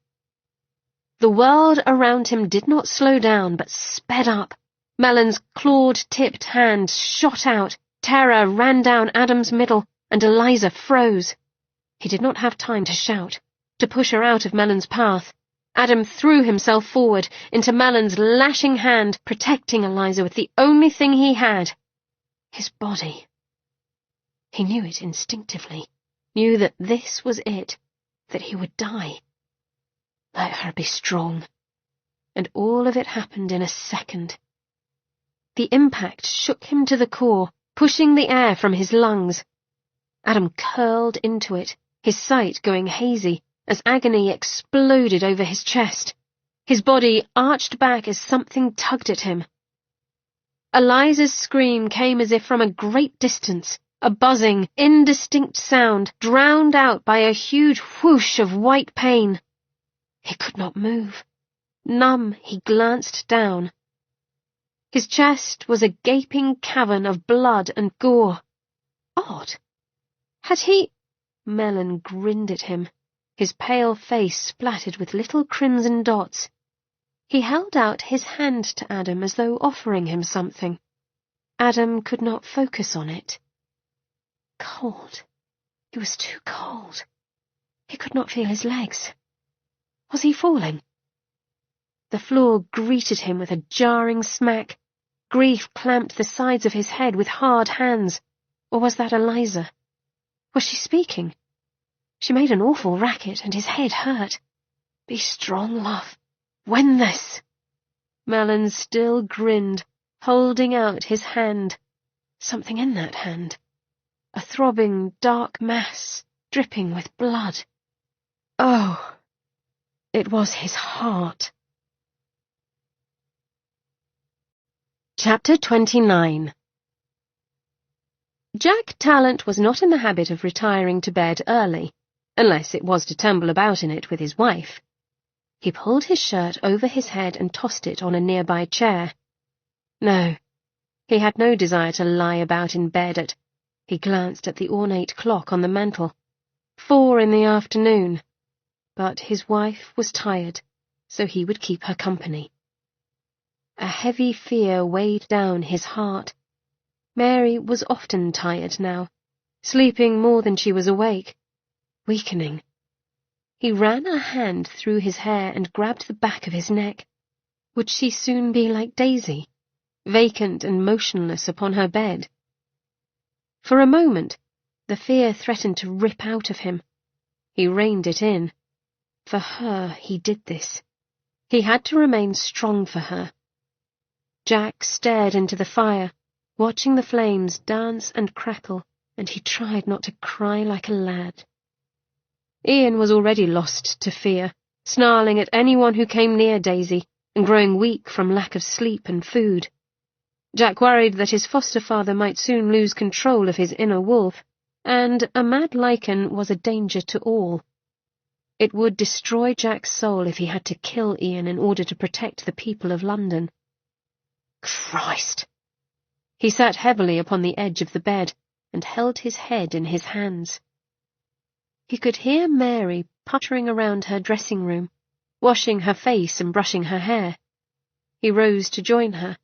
The world around him did not slow down, but sped up. Melon's clawed-tipped hand shot out, terror ran down Adam's middle, and Eliza froze. He did not have time to shout, to push her out of Melon's path. Adam threw himself forward into Melon's lashing hand, protecting Eliza with the only thing he had, his body. He knew it instinctively, knew that this was it, that he would die. Let her be strong. And all of it happened in a second. The impact shook him to the core, pushing the air from his lungs. Adam curled into it, his sight going hazy, as agony exploded over his chest. His body arched back as something tugged at him. Eliza's scream came as if from a great distance, a buzzing, indistinct sound drowned out by a huge whoosh of white pain. He could not move. Numb, he glanced down. His chest was a gaping cavern of blood and gore. Odd. Had he— Melon grinned at him, his pale face splattered with little crimson dots. He held out his hand to Adam as though offering him something. Adam could not focus on it. Cold. He was too cold. He could not feel his legs. Was he falling? The floor greeted him with a jarring smack. Grief clamped the sides of his head with hard hands. Or was that Eliza? Was she speaking? She made an awful racket, and his head hurt. Be strong, love. Win this. Melon still grinned, holding out his hand. Something in that hand. A throbbing, dark mass, dripping with blood. Oh! It was his heart. Chapter 29. Jack Talent was not in the habit of retiring to bed early, unless it was to tumble about in it with his wife. He pulled his shirt over his head and tossed it on a nearby chair. No, he had no desire to lie about in bed at— He glanced at the ornate clock on the mantel. 4 in the afternoon. But his wife was tired, so he would keep her company. A heavy fear weighed down his heart. Mary was often tired now, sleeping more than she was awake, weakening. He ran a hand through his hair and grabbed the back of his neck. Would she soon be like Daisy, vacant and motionless upon her bed? For a moment, the fear threatened to rip out of him. He reined it in. For her, he did this. He had to remain strong for her. Jack stared into the fire, watching the flames dance and crackle, and he tried not to cry like a lad. Ian was already lost to fear, snarling at anyone who came near Daisy, and growing weak from lack of sleep and food. Jack worried that his foster father might soon lose control of his inner wolf, and a mad lichen was a danger to all. It would destroy Jack's soul if he had to kill Ian in order to protect the people of London. Christ! He sat heavily upon the edge of the bed and held his head in his hands. He could hear Mary puttering around her dressing room, washing her face and brushing her hair. He rose to join her,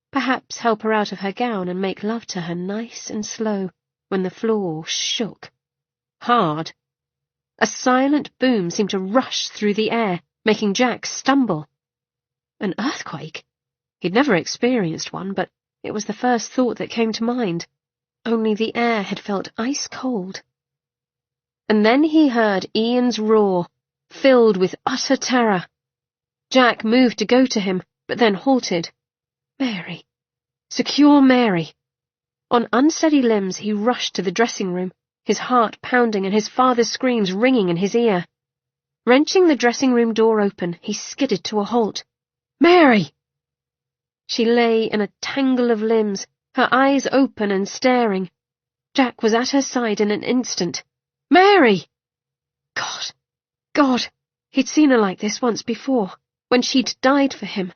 perhaps help her out of her gown and make love to her nice and slow, when the floor shook. Hard. A silent boom seemed to rush through the air, making Jack stumble. An earthquake? He'd never experienced one, but it was the first thought that came to mind. Only the air had felt ice cold. And then he heard Ian's roar, filled with utter terror. Jack moved to go to him, but then halted. Mary. Secure Mary. On unsteady limbs he rushed to the dressing room, his heart pounding and his father's screams ringing in his ear. Wrenching the dressing room door open, he skidded to a halt. Mary! She lay in a tangle of limbs, her eyes open and staring. Jack was at her side in an instant. Mary! God, he'd seen her like this once before, when she'd died for him.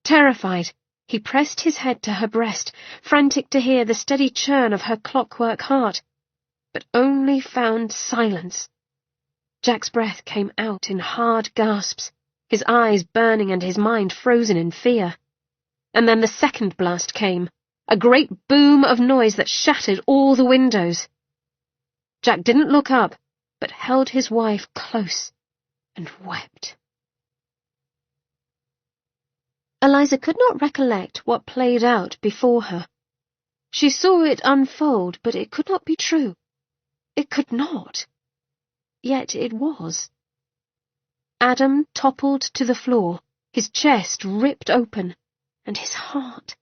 Terrified, he pressed his head to her breast, frantic to hear the steady churn of her clockwork heart, but only found silence. Jack's breath came out in hard gasps, his eyes burning and his mind frozen in fear. And then the second blast came, a great boom of noise that shattered all the windows. Jack didn't look up, but held his wife close and wept. Eliza could not recollect what played out before her. She saw it unfold, but it could not be true. It could not. Yet it was. Adam toppled to the floor, his chest ripped open, and his heart,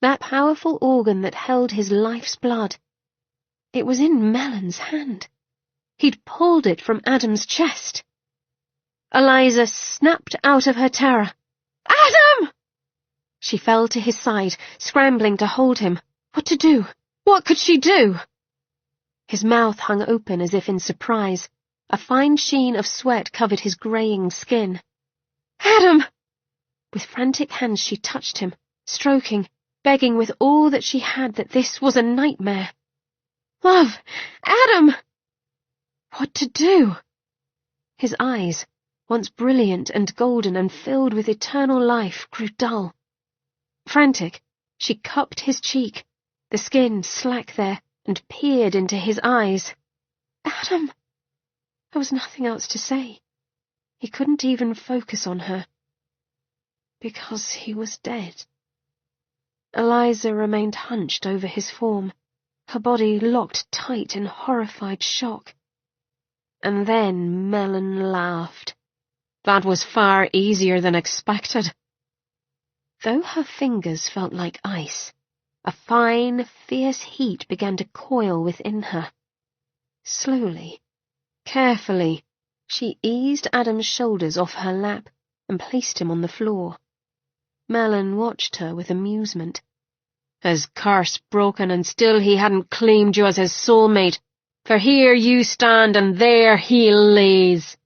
that powerful organ that held his life's blood, it was in Melon's hand. He'd pulled it from Adam's chest. Eliza snapped out of her terror. Adam! She fell to his side, scrambling to hold him. What to do? What could she do? His mouth hung open as if in surprise. A fine sheen of sweat covered his greying skin. Adam! With frantic hands she touched him, stroking, begging with all that she had that this was a nightmare. Love! Adam! What to do? His eyes, once brilliant and golden and filled with eternal life, grew dull. Frantic, she cupped his cheek, the skin slack there, and peered into his eyes. Adam! There was nothing else to say. He couldn't even focus on her. Because he was dead. Eliza remained hunched over his form, her body locked tight in horrified shock. And then Melon laughed. That was far easier than expected. Though her fingers felt like ice, a fine, fierce heat began to coil within her. Slowly, carefully, she eased Adam's shoulders off her lap and placed him on the floor. Melon watched her with amusement. His curse broken, and still he hadn't claimed you as his soulmate, for here you stand and there he lays.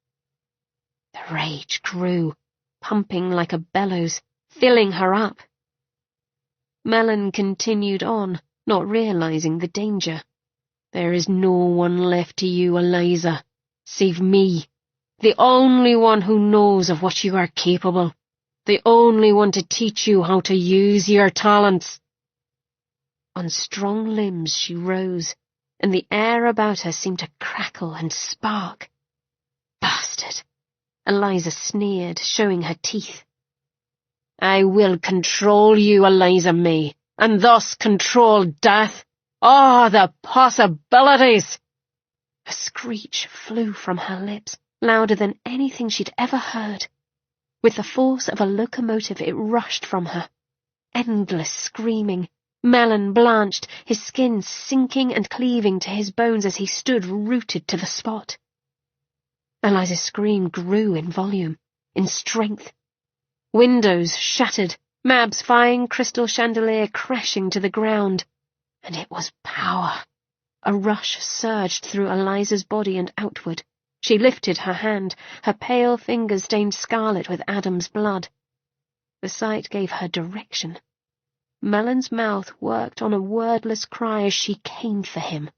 The rage grew, pumping like a bellows, filling her up. Melon continued on, not realizing the danger. There is no one left to you, Eliza, save me. The only one who knows of what you are capable. The only one to teach you how to use your talents. On strong limbs she rose, and the air about her seemed to crackle and spark. Bastard! Eliza sneered, showing her teeth. I will control you, Eliza May, and thus control death. Oh, the possibilities! A screech flew from her lips, louder than anything she'd ever heard. With the force of a locomotive it rushed from her. Endless screaming. Melon blanched, his skin sinking and cleaving to his bones as he stood rooted to the spot. Eliza's scream grew in volume, in strength. Windows shattered, Mab's fine crystal chandelier crashing to the ground. And it was power. A rush surged through Eliza's body and outward. She lifted her hand, her pale fingers stained scarlet with Adam's blood. The sight gave her direction. Melon's mouth worked on a wordless cry as she came for him,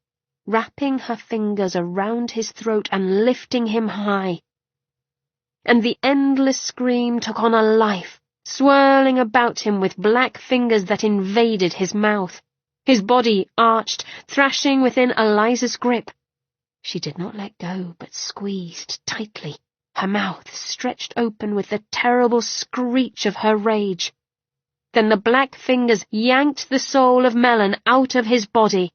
wrapping her fingers around his throat and lifting him high. And the endless scream took on a life, swirling about him with black fingers that invaded his mouth. His body arched, thrashing within Eliza's grip. She did not let go, but squeezed tightly, her mouth stretched open with the terrible screech of her rage. Then the black fingers yanked the soul of Melon out of his body,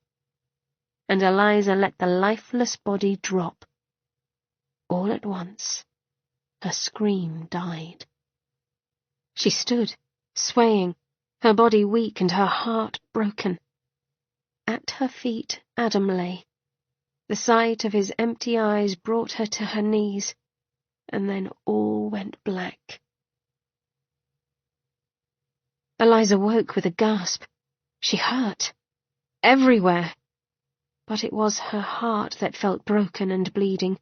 and Eliza let the lifeless body drop. All at once, her scream died. She stood, swaying, her body weak and her heart broken. At her feet Adam lay. The sight of his empty eyes brought her to her knees, and then all went black. Eliza woke with a gasp. She hurt. Everywhere. But it was her heart that felt broken and bleeding,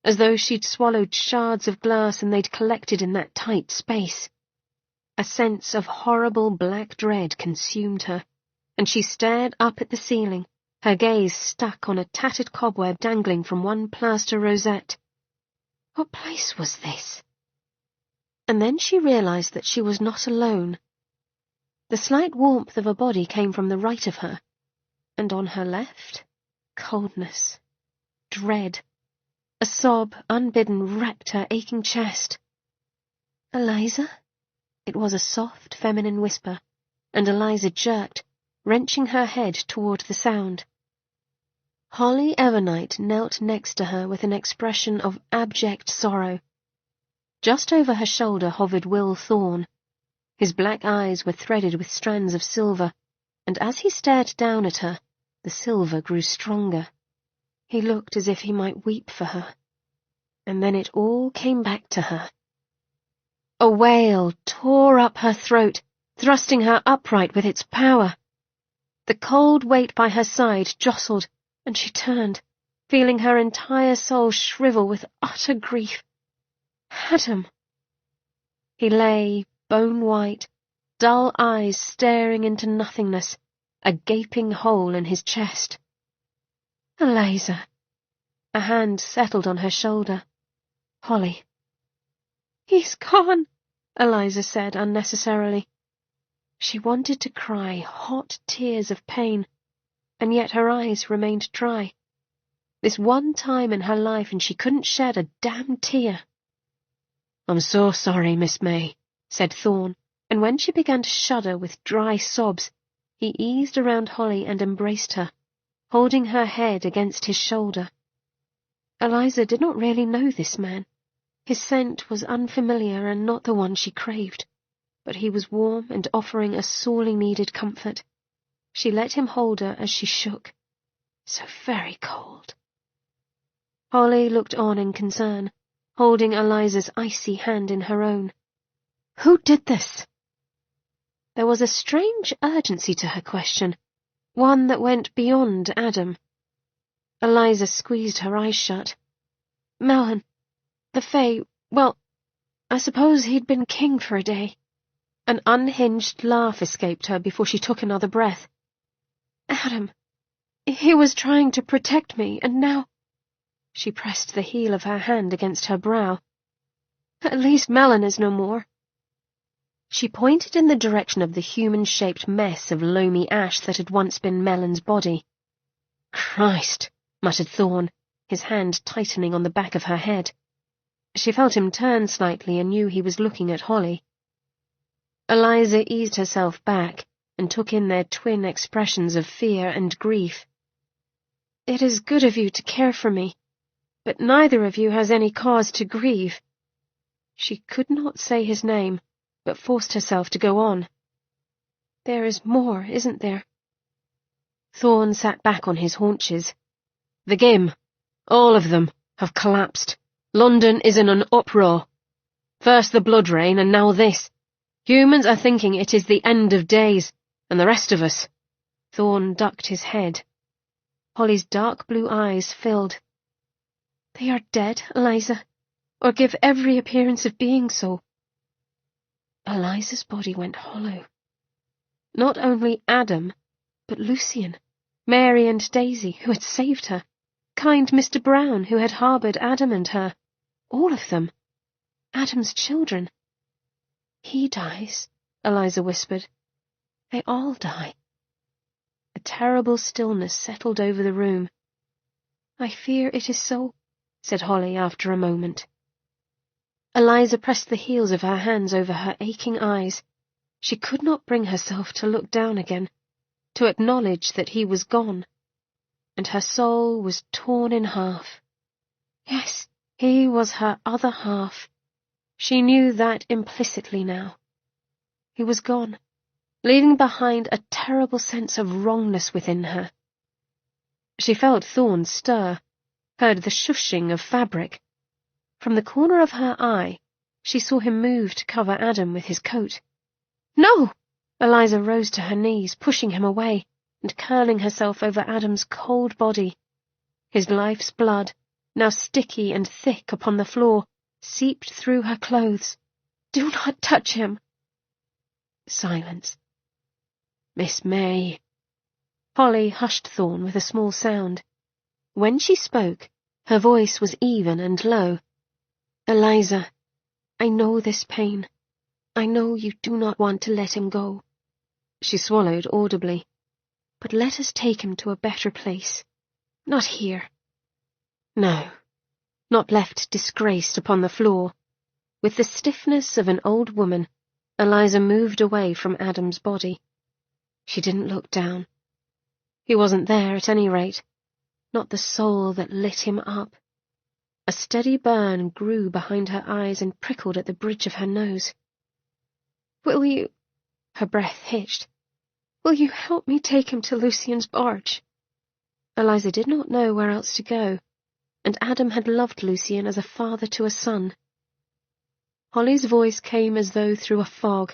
as though she'd swallowed shards of glass and they'd collected in that tight space. A sense of horrible black dread consumed her, and she stared up at the ceiling, her gaze stuck on a tattered cobweb dangling from one plaster rosette. What place was this? And then she realized that she was not alone. The slight warmth of a body came from the right of her, and on her left, coldness, dread. A sob, unbidden, wrecked her aching chest. Eliza? It was a soft, feminine whisper, and Eliza jerked, wrenching her head toward the sound. Holly Evernight knelt next to her with an expression of abject sorrow. Just over her shoulder hovered Will Thorne. His black eyes were threaded with strands of silver, and as he stared down at her, the silver grew stronger. He looked as if he might weep for her. And then it all came back to her. A wail tore up her throat, thrusting her upright with its power. The cold weight by her side jostled, and she turned, feeling her entire soul shrivel with utter grief. Adam! He lay, bone-white, dull eyes staring into nothingness, a gaping hole in his chest. Eliza. A hand settled on her shoulder. Holly. He's gone, Eliza said unnecessarily. She wanted to cry hot tears of pain, and yet her eyes remained dry. This one time in her life, and she couldn't shed a damn tear. I'm so sorry, Miss May, said Thorne, and when she began to shudder with dry sobs, he eased around Holly and embraced her, holding her head against his shoulder. Eliza did not really know this man. His scent was unfamiliar and not the one she craved, but he was warm and offering a sorely needed comfort. She let him hold her as she shook. So very cold. Holly looked on in concern, holding Eliza's icy hand in her own. Who did this? There was a strange urgency to her question, one that went beyond Adam. Eliza squeezed her eyes shut. Melon, the Fae, well, I suppose he'd been king for a day. An unhinged laugh escaped her before she took another breath. Adam, he was trying to protect me, and now... She pressed the heel of her hand against her brow. At least Melon is no more. She pointed in the direction of the human-shaped mess of loamy ash that had once been Melon's body. "Christ," muttered Thorn, his hand tightening on the back of her head. She felt him turn slightly and knew he was looking at Holly. Eliza eased herself back and took in their twin expressions of fear and grief. "It is good of you to care for me, but neither of you has any cause to grieve." She could not say his name, but forced herself to go on. "There is more, isn't there?" Thorn sat back on his haunches. "The game, all of them, have collapsed. London is in an uproar. First the blood rain, and now this. Humans are thinking it is the end of days, and the rest of us." Thorn ducked his head. Holly's dark blue eyes filled. "They are dead, Eliza, or give every appearance of being so." Eliza's body went hollow. Not only Adam, but Lucian, Mary and Daisy, who had saved her, kind Mr. Brown, who had harboured Adam and her, all of them, Adam's children. "He dies," Eliza whispered. "They all die." A terrible stillness settled over the room. "I fear it is so," said Holly after a moment. Eliza pressed the heels of her hands over her aching eyes. She could not bring herself to look down again, to acknowledge that he was gone, and her soul was torn in half. Yes, he was her other half. She knew that implicitly now. He was gone, leaving behind a terrible sense of wrongness within her. She felt Thorn stir, heard the shushing of fabric. From the corner of her eye, she saw him move to cover Adam with his coat. "No!" Eliza rose to her knees, pushing him away, and curling herself over Adam's cold body. His life's blood, now sticky and thick upon the floor, seeped through her clothes. "Do not touch him!" Silence. "Miss May." Holly hushed Thorn with a small sound. When she spoke, her voice was even and low. "Eliza, I know this pain. I know you do not want to let him go." She swallowed audibly. "But let us take him to a better place. Not here." No, not left disgraced upon the floor. With the stiffness of an old woman, Eliza moved away from Adam's body. She didn't look down. He wasn't there at any rate, not the soul that lit him up. A steady burn grew behind her eyes and prickled at the bridge of her nose. "Will you—" her breath hitched. "Will you help me take him to Lucian's barge?" Eliza did not know where else to go, and Adam had loved Lucian as a father to a son. Holly's voice came as though through a fog.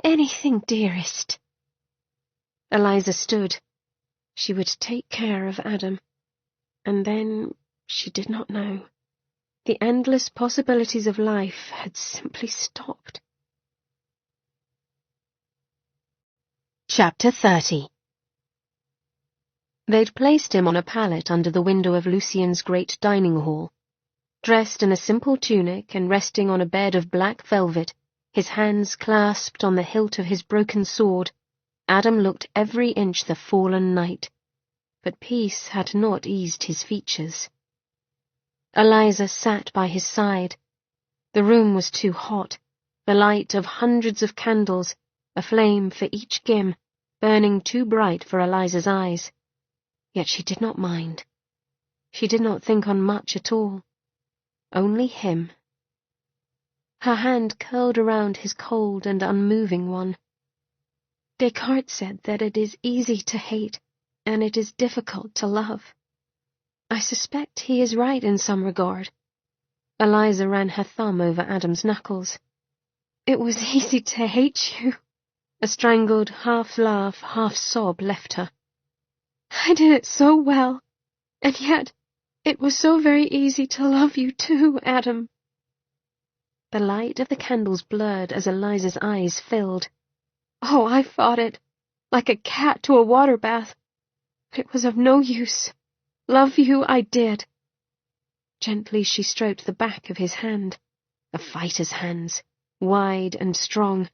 "Anything, dearest." Eliza stood. She would take care of Adam. And then, she did not know. The endless possibilities of life had simply stopped. Chapter 30. They'd placed him on a pallet under the window of Lucian's great dining hall. Dressed in a simple tunic and resting on a bed of black velvet, his hands clasped on the hilt of his broken sword, Adam looked every inch the fallen knight. But peace had not eased his features. Eliza sat by his side. The room was too hot, the light of hundreds of candles, a flame for each gim, burning too bright for Eliza's eyes. Yet she did not mind. She did not think on much at all. Only him. Her hand curled around his cold and unmoving one. Descartes said that it is easy to hate, and it is difficult to love. I suspect he is right in some regard. Eliza ran her thumb over Adam's knuckles. It was easy to hate you. A strangled half-laugh, half-sob left her. I did it so well, and yet it was so very easy to love you too, Adam. The light of the candles blurred as Eliza's eyes filled. Oh, I fought it, like a cat to a water bath. But it was of no use. Love you I did, Gently she stroked the back of his hand, a fighter's hands, wide and strong.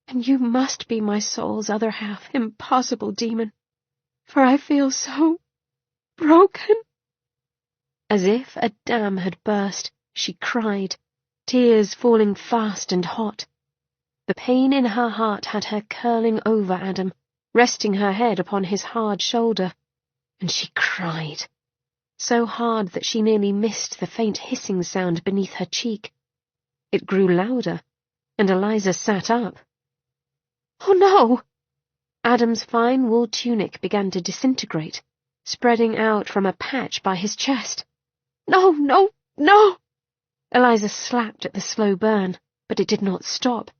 And you must be my soul's other half, impossible demon, for I feel so broken. As if a dam had burst, she cried, tears falling fast and hot. The pain in her heart had her curling over Adam, resting her head upon his hard shoulder, and she cried, so hard that she nearly missed the faint hissing sound beneath her cheek. It grew louder, and Eliza sat up. Oh no! Adam's fine wool tunic began to disintegrate, spreading out from a patch by his chest. No, no, no! Eliza slapped at the slow burn, but it did not stop,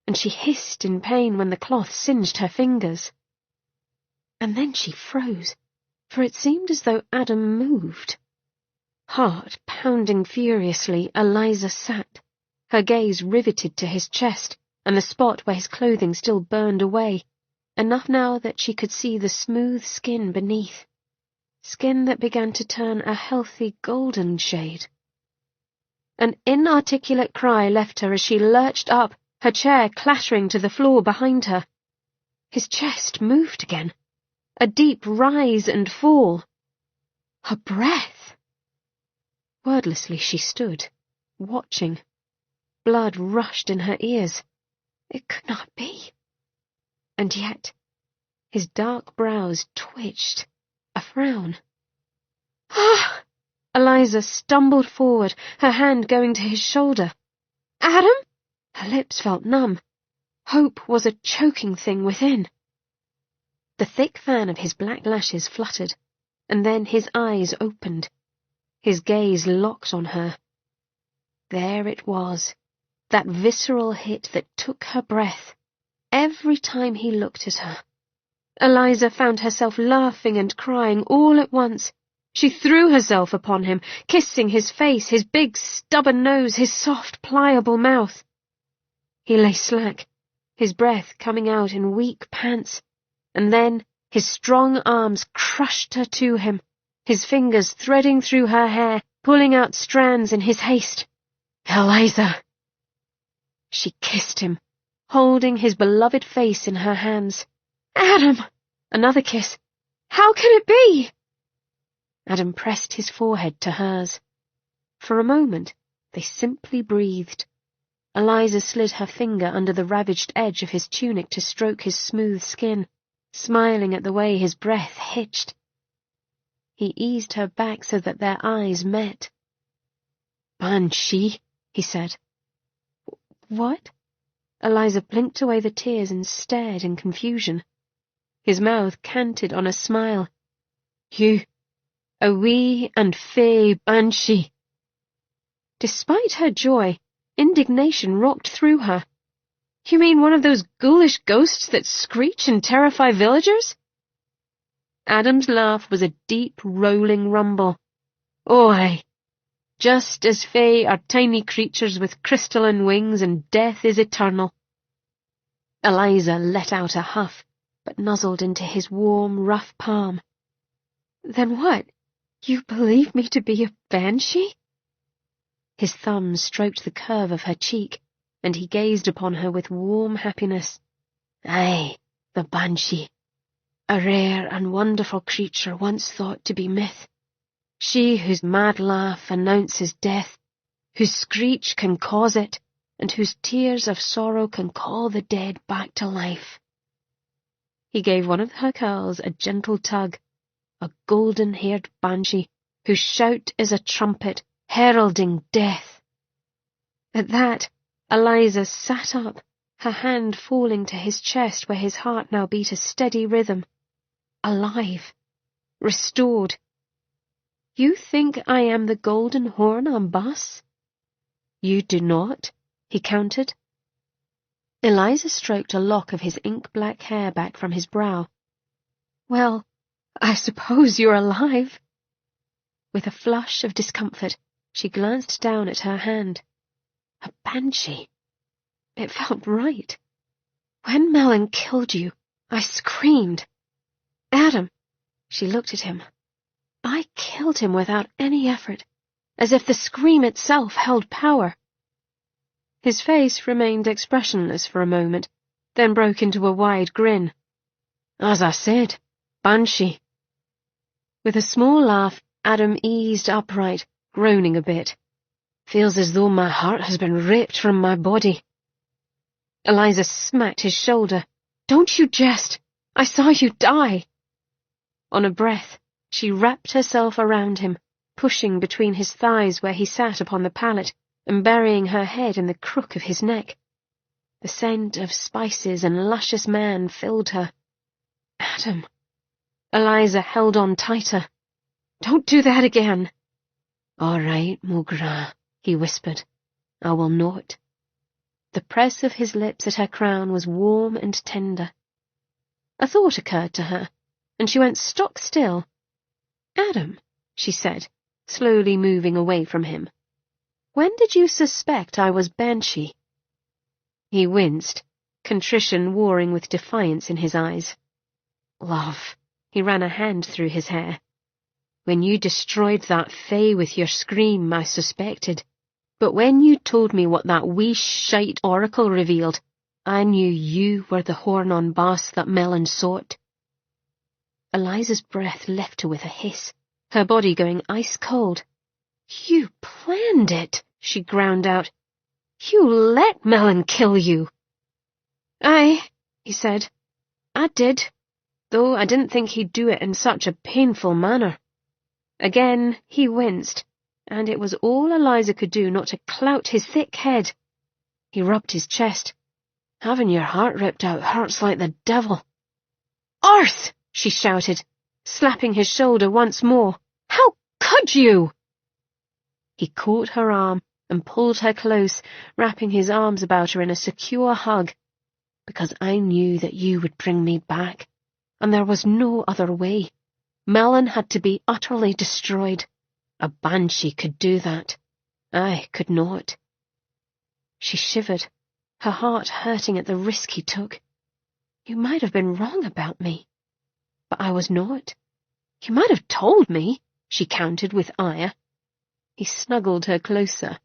and she hissed in pain when the cloth singed her fingers. And then she froze, for it seemed as though Adam moved. Heart pounding furiously, Eliza sat, her gaze riveted to his chest and the spot where his clothing still burned away, enough now that she could see the smooth skin beneath, skin that began to turn a healthy golden shade. An inarticulate cry left her as she lurched up, her chair clattering to the floor behind her. His chest moved again, a deep rise and fall. Her breath! Wordlessly she stood, watching. Blood rushed in her ears. It could not be. And yet, his dark brows twitched, a frown. Ah! Eliza stumbled forward, her hand going to his shoulder. Adam? Her lips felt numb. Hope was a choking thing within. The thick fan of his black lashes fluttered, and then his eyes opened. His gaze locked on her. There it was, that visceral hit that took her breath, every time he looked at her. Eliza found herself laughing and crying all at once. She threw herself upon him, kissing his face, his big, stubborn nose, his soft, pliable mouth. He lay slack, his breath coming out in weak pants, and then his strong arms crushed her to him, his fingers threading through her hair, pulling out strands in his haste. Eliza! She kissed him, holding his beloved face in her hands. Adam! Another kiss. How can it be? Adam pressed his forehead to hers. For a moment, they simply breathed. Eliza slid her finger under the ravaged edge of his tunic to stroke his smooth skin, smiling at the way his breath hitched. He eased her back so that their eyes met. Banshee, he said. What? Eliza blinked away the tears and stared in confusion. His mouth canted on a smile. You, a wee and fey banshee. Despite her joy, indignation rocked through her. You mean one of those ghoulish ghosts that screech and terrify villagers? Adam's laugh was a deep, rolling rumble. Oh, aye. Just as fey are tiny creatures with crystalline wings and death is eternal. Eliza let out a huff, but nuzzled into his warm, rough palm. Then what? You believe me to be a banshee? His thumb stroked the curve of her cheek, and he gazed upon her with warm happiness. Aye, the banshee. A rare and wonderful creature once thought to be myth. She whose mad laugh announces death, whose screech can cause it, and whose tears of sorrow can call the dead back to life. He gave one of her curls a gentle tug, a golden-haired banshee, whose shout is a trumpet, heralding death. At that, Eliza sat up, her hand falling to his chest where his heart now beat a steady rhythm. Alive. Restored. You think I am the golden horn on Bus? You do not, he countered. Eliza stroked a lock of his ink-black hair back from his brow. Well, I suppose you're alive. With a flush of discomfort, she glanced down at her hand. A banshee. It felt right. When Melon killed you, I screamed. Adam, she looked at him. I killed him without any effort. as if the scream itself held power. His face remained expressionless for a moment, then broke into a wide grin. "As I said, banshee." With a small laugh, Adam eased upright, groaning a bit. "Feels as though my heart has been ripped from my body." Eliza smacked his shoulder. "Don't you jest! I saw you die!" On a breath, she wrapped herself around him, pushing between his thighs where he sat upon the pallet, and burying her head in the crook of his neck. The scent of spices and luscious man filled her. "Adam." Eliza held on tighter. "Don't do that again." "All right, Mogra," he whispered. "I will not." The press of his lips at her crown was warm and tender. A thought occurred to her, and she went stock still. "Adam," she said, slowly moving away from him, "when did you suspect I was Banshee?" He winced, contrition warring with defiance in his eyes. "Love," he ran a hand through his hair. "When you destroyed that fae with your scream, I suspected. But when you told me what that wee shite oracle revealed, I knew you were the horn-on boss that Melon sought." Eliza's breath left her with a hiss, her body going ice-cold. "You planned it," she ground out. "You let Melon kill you." "Aye," he said. "I did, though I didn't think he'd do it in such a painful manner." Again he winced, and it was all Eliza could do not to clout his thick head. He rubbed his chest. "Having your heart ripped out hurts like the devil." "Arse!" she shouted, slapping his shoulder once more. "How could you?" He caught her arm and pulled her close, wrapping his arms about her in a secure hug. "Because I knew that you would bring me back, and there was no other way. Melon had to be utterly destroyed. A banshee could do that. I could not." She shivered, her heart hurting at the risk he took. "You might have been wrong about me." "But I was not." "You might have told me," she countered with ire. He snuggled her closer.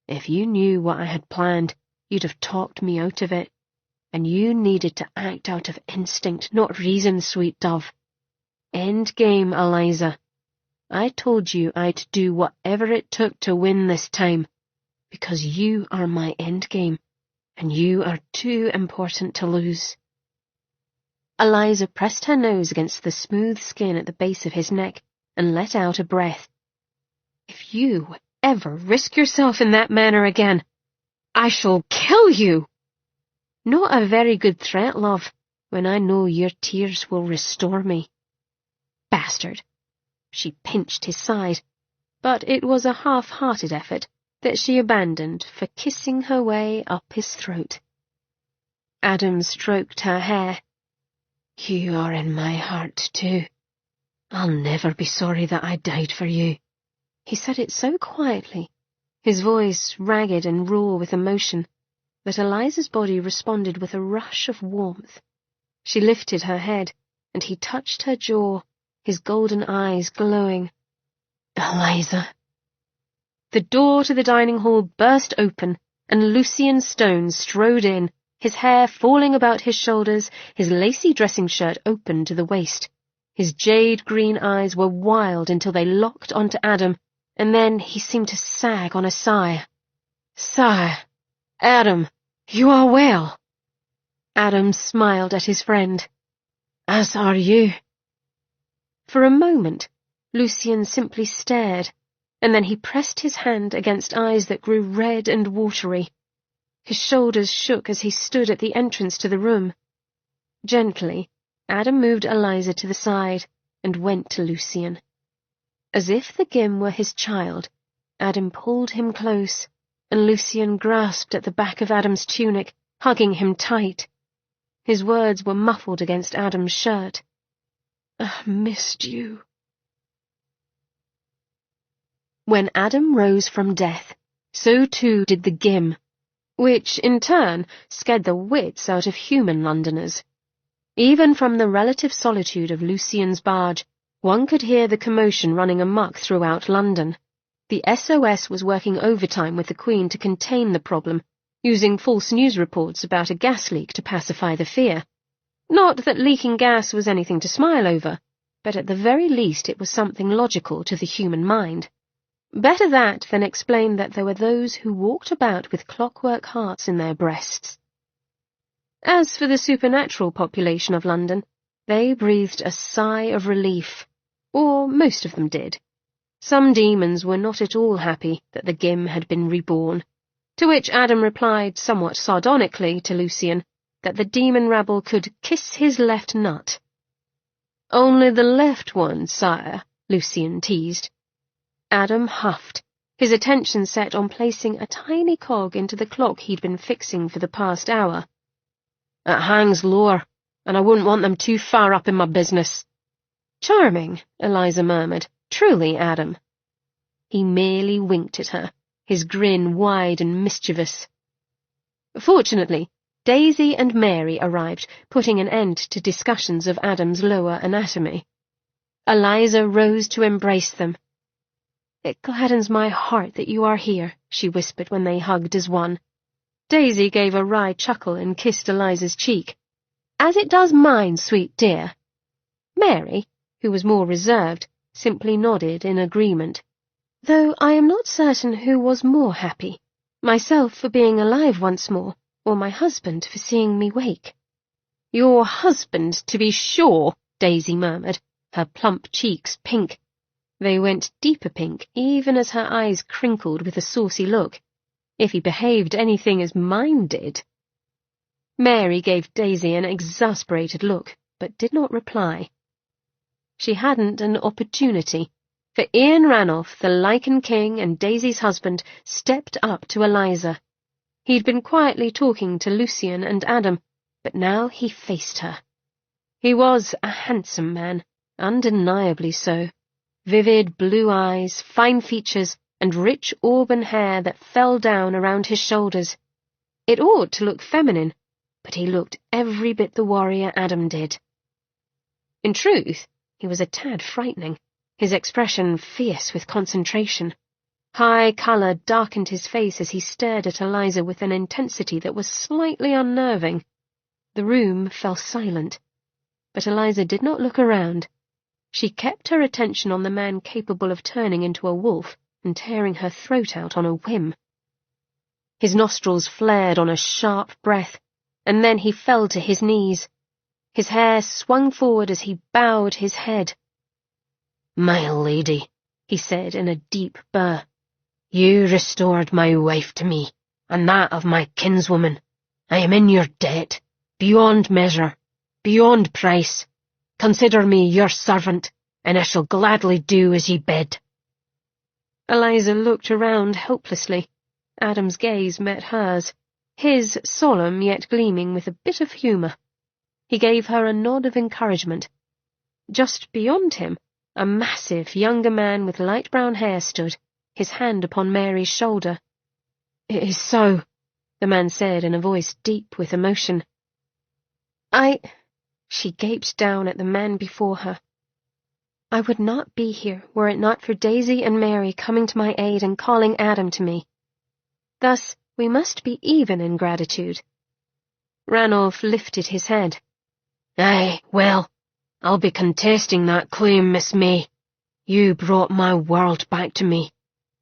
"If you knew what I had planned, you'd have talked me out of it. And you needed to act out of instinct, not reason, sweet dove. End game, Eliza. I told you I'd do whatever it took to win this time, because you are my endgame, and you are too important to lose." Eliza pressed her nose against the smooth skin at the base of his neck and let out a breath. "If you ever risk yourself in that manner again, I shall kill you." "Not a very good threat, love, when I know your tears will restore me." "Bastard." She pinched his side, but it was a half-hearted effort that she abandoned for kissing her way up his throat. Adam stroked her hair. "You are in my heart, too. I'll never be sorry that I died for you." He said it so quietly, his voice ragged and raw with emotion, that Eliza's body responded with a rush of warmth. She lifted her head, and he touched her jaw, his golden eyes glowing. "Eliza." The door to the dining hall burst open, and Lucian Stone strode in, his hair falling about his shoulders, his lacy dressing shirt open to the waist. His jade-green eyes were wild until they locked onto Adam, and then he seemed to sag on a sigh. "Sire, Adam, you are well." Adam smiled at his friend. "As are you." For a moment, Lucian simply stared, and then he pressed his hand against eyes that grew red and watery. His shoulders shook as he stood at the entrance to the room. Gently, Adam moved Eliza to the side and went to Lucian. As if the Gim were his child, Adam pulled him close, and Lucian grasped at the back of Adam's tunic, hugging him tight. His words were muffled against Adam's shirt. "I missed you." When Adam rose from death, so too did the Gim, which, in turn, scared the wits out of human Londoners. Even from the relative solitude of Lucian's barge, one could hear the commotion running amok throughout London. The SOS was working overtime with the Queen to contain the problem, using false news reports about a gas leak to pacify the fear. Not that leaking gas was anything to smile over, but at the very least it was something logical to the human mind. Better that than explain that there were those who walked about with clockwork hearts in their breasts. As for the supernatural population of London, they breathed a sigh of relief, or most of them did. Some demons were not at all happy that the Gim had been reborn, to which Adam replied somewhat sardonically to Lucian that the demon rabble could kiss his left nut. "Only the left one, sire," Lucian teased. Adam huffed, his attention set on placing a tiny cog into the clock he'd been fixing for the past hour. "It hangs lower, and I wouldn't want them too far up in my business." "Charming," Eliza murmured. "Truly, Adam." He merely winked at her, his grin wide and mischievous. Fortunately, Daisy and Mary arrived, putting an end to discussions of Adam's lower anatomy. Eliza rose to embrace them. "It gladdens my heart that you are here," she whispered when they hugged as one. Daisy gave a wry chuckle and kissed Eliza's cheek. "As it does mine, sweet dear." Mary, who was more reserved, simply nodded in agreement. Though I am not certain who was more happy, myself for being alive once more, or my husband for seeing me wake. "Your husband, to be sure," Daisy murmured, her plump cheeks pink. They went deeper pink, even as her eyes crinkled with a saucy look. If he behaved anything as mine did. Mary gave Daisy an exasperated look, but did not reply. She hadn't an opportunity, for Ian Ranulph, the Lichen King and Daisy's husband, stepped up to Eliza. He'd been quietly talking to Lucian and Adam, but now he faced her. He was a handsome man, undeniably so. Vivid blue eyes, fine features, and rich auburn hair that fell down around his shoulders. It ought to look feminine, but he looked every bit the warrior Adam did. In truth, he was a tad frightening, his expression fierce with concentration. High colour darkened his face as he stared at Eliza with an intensity that was slightly unnerving. The room fell silent, but Eliza did not look around. She kept her attention on the man capable of turning into a wolf and tearing her throat out on a whim. His nostrils flared on a sharp breath, and then he fell to his knees. His hair swung forward as he bowed his head. "My lady," he said in a deep burr, "you restored my wife to me, and that of my kinswoman. I am in your debt, beyond measure, beyond price. Consider me your servant, and I shall gladly do as ye bid." Eliza looked around helplessly. Adam's gaze met hers, his solemn yet gleaming with a bit of humour. He gave her a nod of encouragement. Just beyond him, a massive younger man with light brown hair stood, his hand upon Mary's shoulder. "It is so," the man said in a voice deep with emotion. She gaped down at the man before her. "I would not be here were it not for Daisy and Mary coming to my aid and calling Adam to me. Thus we must be even in gratitude." Ranulph lifted his head. "Aye, well, I'll be contesting that claim, Miss May. You brought my world back to me.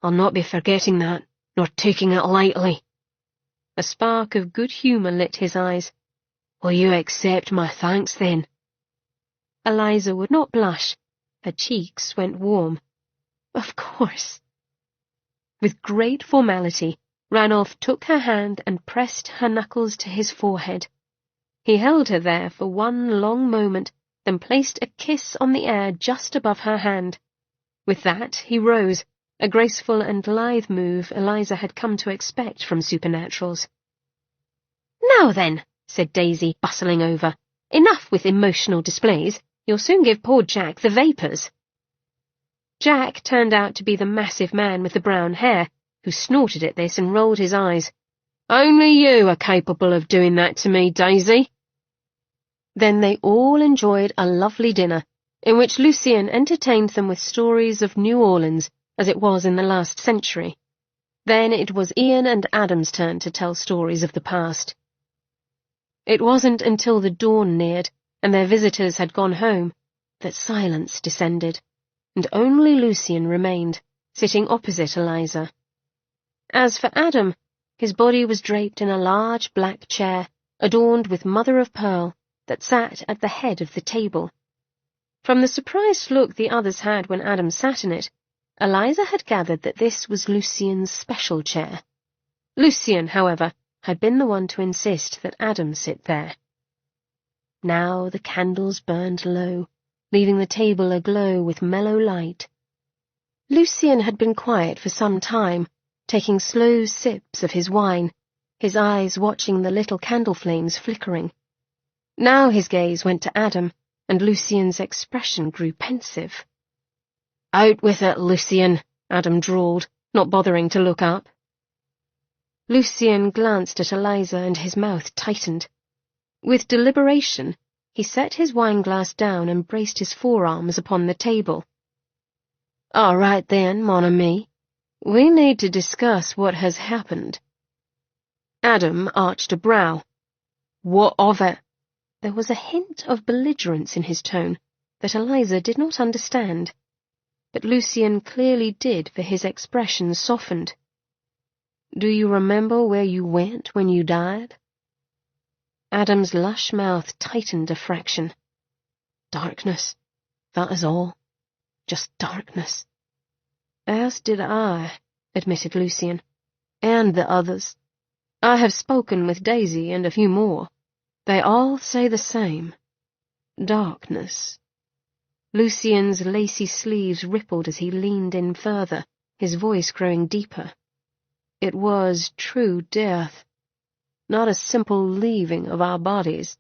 I'll not be forgetting that, nor taking it lightly." A spark of good humour lit his eyes. "Will you accept my thanks, then?" Eliza would not blush. Her cheeks went warm. "Of course." With great formality, Ranulph took her hand and pressed her knuckles to his forehead. He held her there for one long moment, then placed a kiss on the air just above her hand. With that, he rose, a graceful and lithe move Eliza had come to expect from supernaturals. "Now then," said Daisy, bustling over, "enough with emotional displays. You'll soon give poor Jack the vapours." Jack turned out to be the massive man with the brown hair, who snorted at this and rolled his eyes. "Only you are capable of doing that to me, Daisy." Then they all enjoyed a lovely dinner, in which Lucian entertained them with stories of New Orleans as it was in the last century. Then it was Ian and Adam's turn to tell stories of the past. It wasn't until the dawn neared and their visitors had gone home that silence descended, and only Lucian remained, sitting opposite Eliza. As for Adam, his body was draped in a large black chair, adorned with mother-of-pearl, that sat at the head of the table. From the surprised look the others had when Adam sat in it, Eliza had gathered that this was Lucian's special chair. Lucian, however, had been the one to insist that Adam sit there. Now the candles burned low, leaving the table aglow with mellow light. Lucian had been quiet for some time, taking slow sips of his wine, his eyes watching the little candle flames flickering. Now his gaze went to Adam, and Lucian's expression grew pensive. "Out with it, Lucian," Adam drawled, not bothering to look up. Lucian glanced at Eliza and his mouth tightened. With deliberation, he set his wineglass down and braced his forearms upon the table. "All right then, mon ami. We need to discuss what has happened." Adam arched a brow. "What of it?" There was a hint of belligerence in his tone that Eliza did not understand, but Lucian clearly did, for his expression softened. "Do you remember where you went when you died?" Adam's lush mouth tightened a fraction. "Darkness, that is all. Just darkness." "As did I," admitted Lucian. "And the others. I have spoken with Daisy and a few more. They all say the same. Darkness." Lucian's lacy sleeves rippled as he leaned in further, his voice growing deeper. "It was true death, not a simple leaving of our bodies.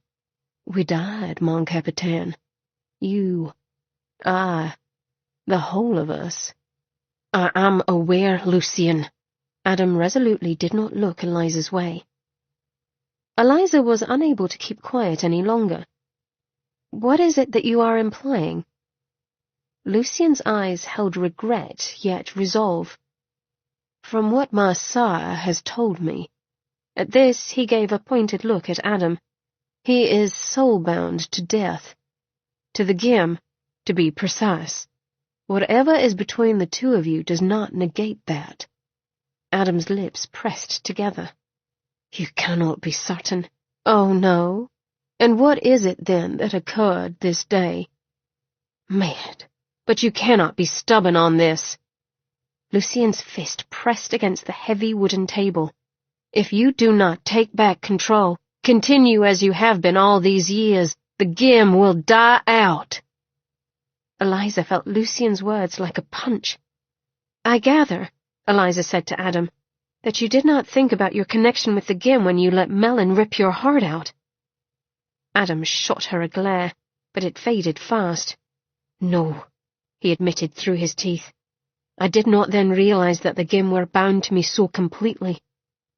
We died, mon capitaine. You, I, the whole of us." "I am aware, Lucian." Adam resolutely did not look Eliza's way. Eliza was unable to keep quiet any longer. "What is it that you are implying?" Lucian's eyes held regret, yet resolve. "From what my sire has told me." At this he gave a pointed look at Adam. "He is soulbound to death. To the Gim, to be precise. Whatever is between the two of you does not negate that." Adam's lips pressed together. "You cannot be certain." "Oh, no? And what is it, then, that occurred this day?" "Mad, but you cannot be stubborn on this." Lucian's fist pressed against the heavy wooden table. "If you do not take back control, continue as you have been all these years, the Gim will die out." Eliza felt Lucian's words like a punch. "I gather," Eliza said to Adam, "that you did not think about your connection with the Gim when you let Melon rip your heart out." Adam shot her a glare, but it faded fast. "No," he admitted through his teeth. "I did not then realize that the Gim were bound to me so completely.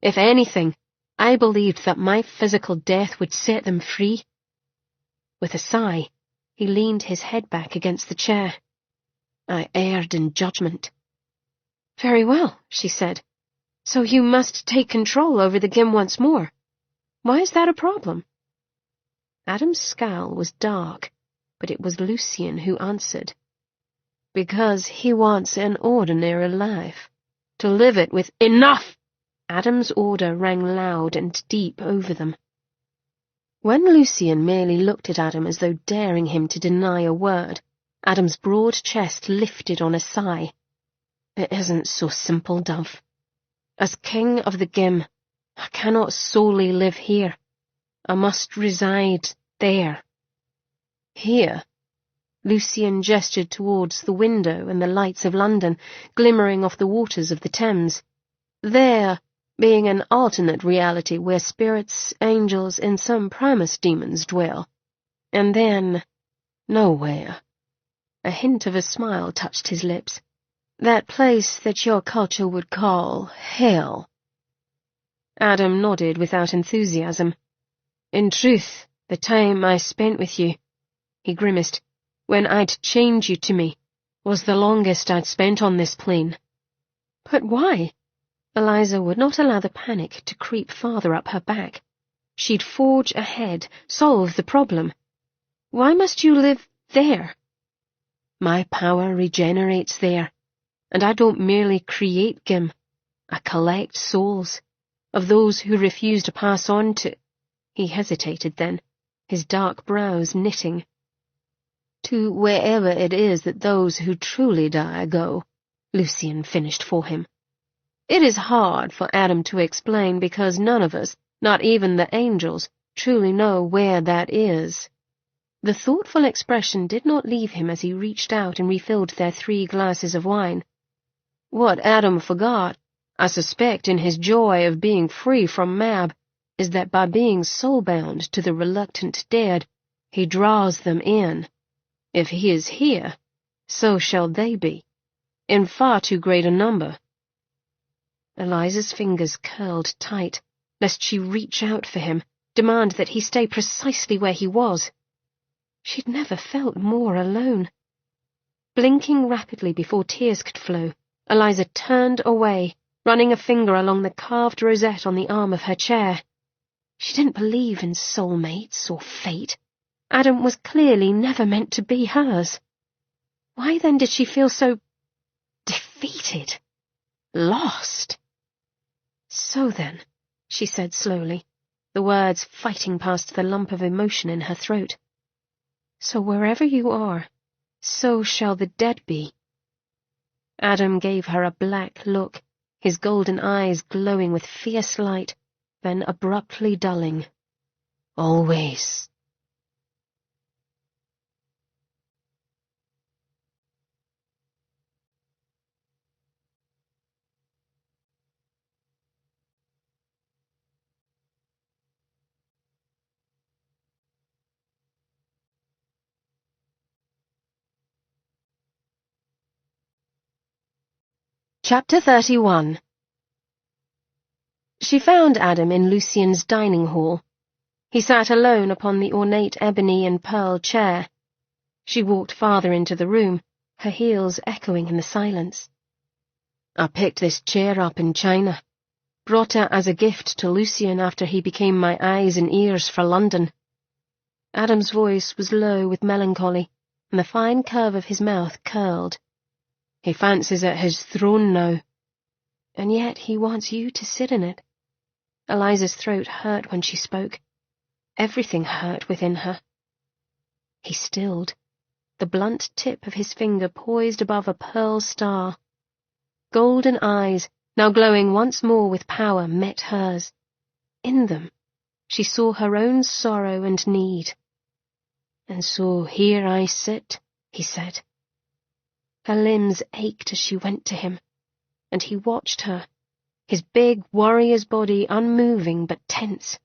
If anything, I believed that my physical death would set them free." With a sigh, he leaned his head back against the chair. "I erred in judgment." "Very well," she said. "So you must take control over the Gim once more. Why is that a problem?" Adam's scowl was dark, but it was Lucian who answered. "Because he wants an ordinary life. To live it with—" "Enough!" Adam's order rang loud and deep over them. When Lucian merely looked at Adam as though daring him to deny a word, Adam's broad chest lifted on a sigh. "It isn't so simple, Dove. As king of the Gim, I cannot solely live here. I must reside there." "Here?" Lucian gestured towards the window and the lights of London, glimmering off the waters of the Thames. "There being an alternate reality where spirits, angels, and some Primus demons dwell. And then, nowhere." A hint of a smile touched his lips. "That place that your culture would call hell." Adam nodded without enthusiasm. "In truth, the time I spent with you," he grimaced, "when I'd chained you to me, was the longest I'd spent on this plane. But why? Eliza would not allow the panic to creep farther up her back. She'd forge ahead, solve the problem. Why must you live there? My power regenerates there, and I don't merely create Gim. I collect souls of those who refuse to pass on to— He hesitated then, his dark brows knitting. To wherever it is that those who truly die go, Lucian finished for him. It is hard for Adam to explain because none of us, not even the angels, truly know where that is. The thoughtful expression did not leave him as he reached out and refilled their 3 glasses of wine. What Adam forgot, I suspect in his joy of being free from Mab, is that by being soulbound to the reluctant dead, he draws them in. If he is here, so shall they be, in far too great a number. Eliza's fingers curled tight, lest she reach out for him, demand that he stay precisely where he was. She'd never felt more alone. Blinking rapidly before tears could flow, Eliza turned away, running a finger along the carved rosette on the arm of her chair. She didn't believe in soulmates or fate. Adam was clearly never meant to be hers. Why then did she feel so defeated, lost? So then, she said slowly, the words fighting past the lump of emotion in her throat. So wherever you are, so shall the dead be. Adam gave her a black look, his golden eyes glowing with fierce light, then abruptly dulling. Always. Chapter 31. She found Adam in Lucian's dining hall. He sat alone upon the ornate ebony and pearl chair. She walked farther into the room, her heels echoing in the silence. I picked this chair up in China, brought it as a gift to Lucian after he became my eyes and ears for London. Adam's voice was low with melancholy, and the fine curve of his mouth curled. He fancies it his throne now. And yet he wants you to sit in it. Eliza's throat hurt when she spoke. Everything hurt within her. He stilled, the blunt tip of his finger poised above a pearl star. Golden eyes, now glowing once more with power, met hers. In them, she saw her own sorrow and need. And so here I sit, he said. Her limbs ached as she went to him, and he watched her, his big warrior's body unmoving but tense.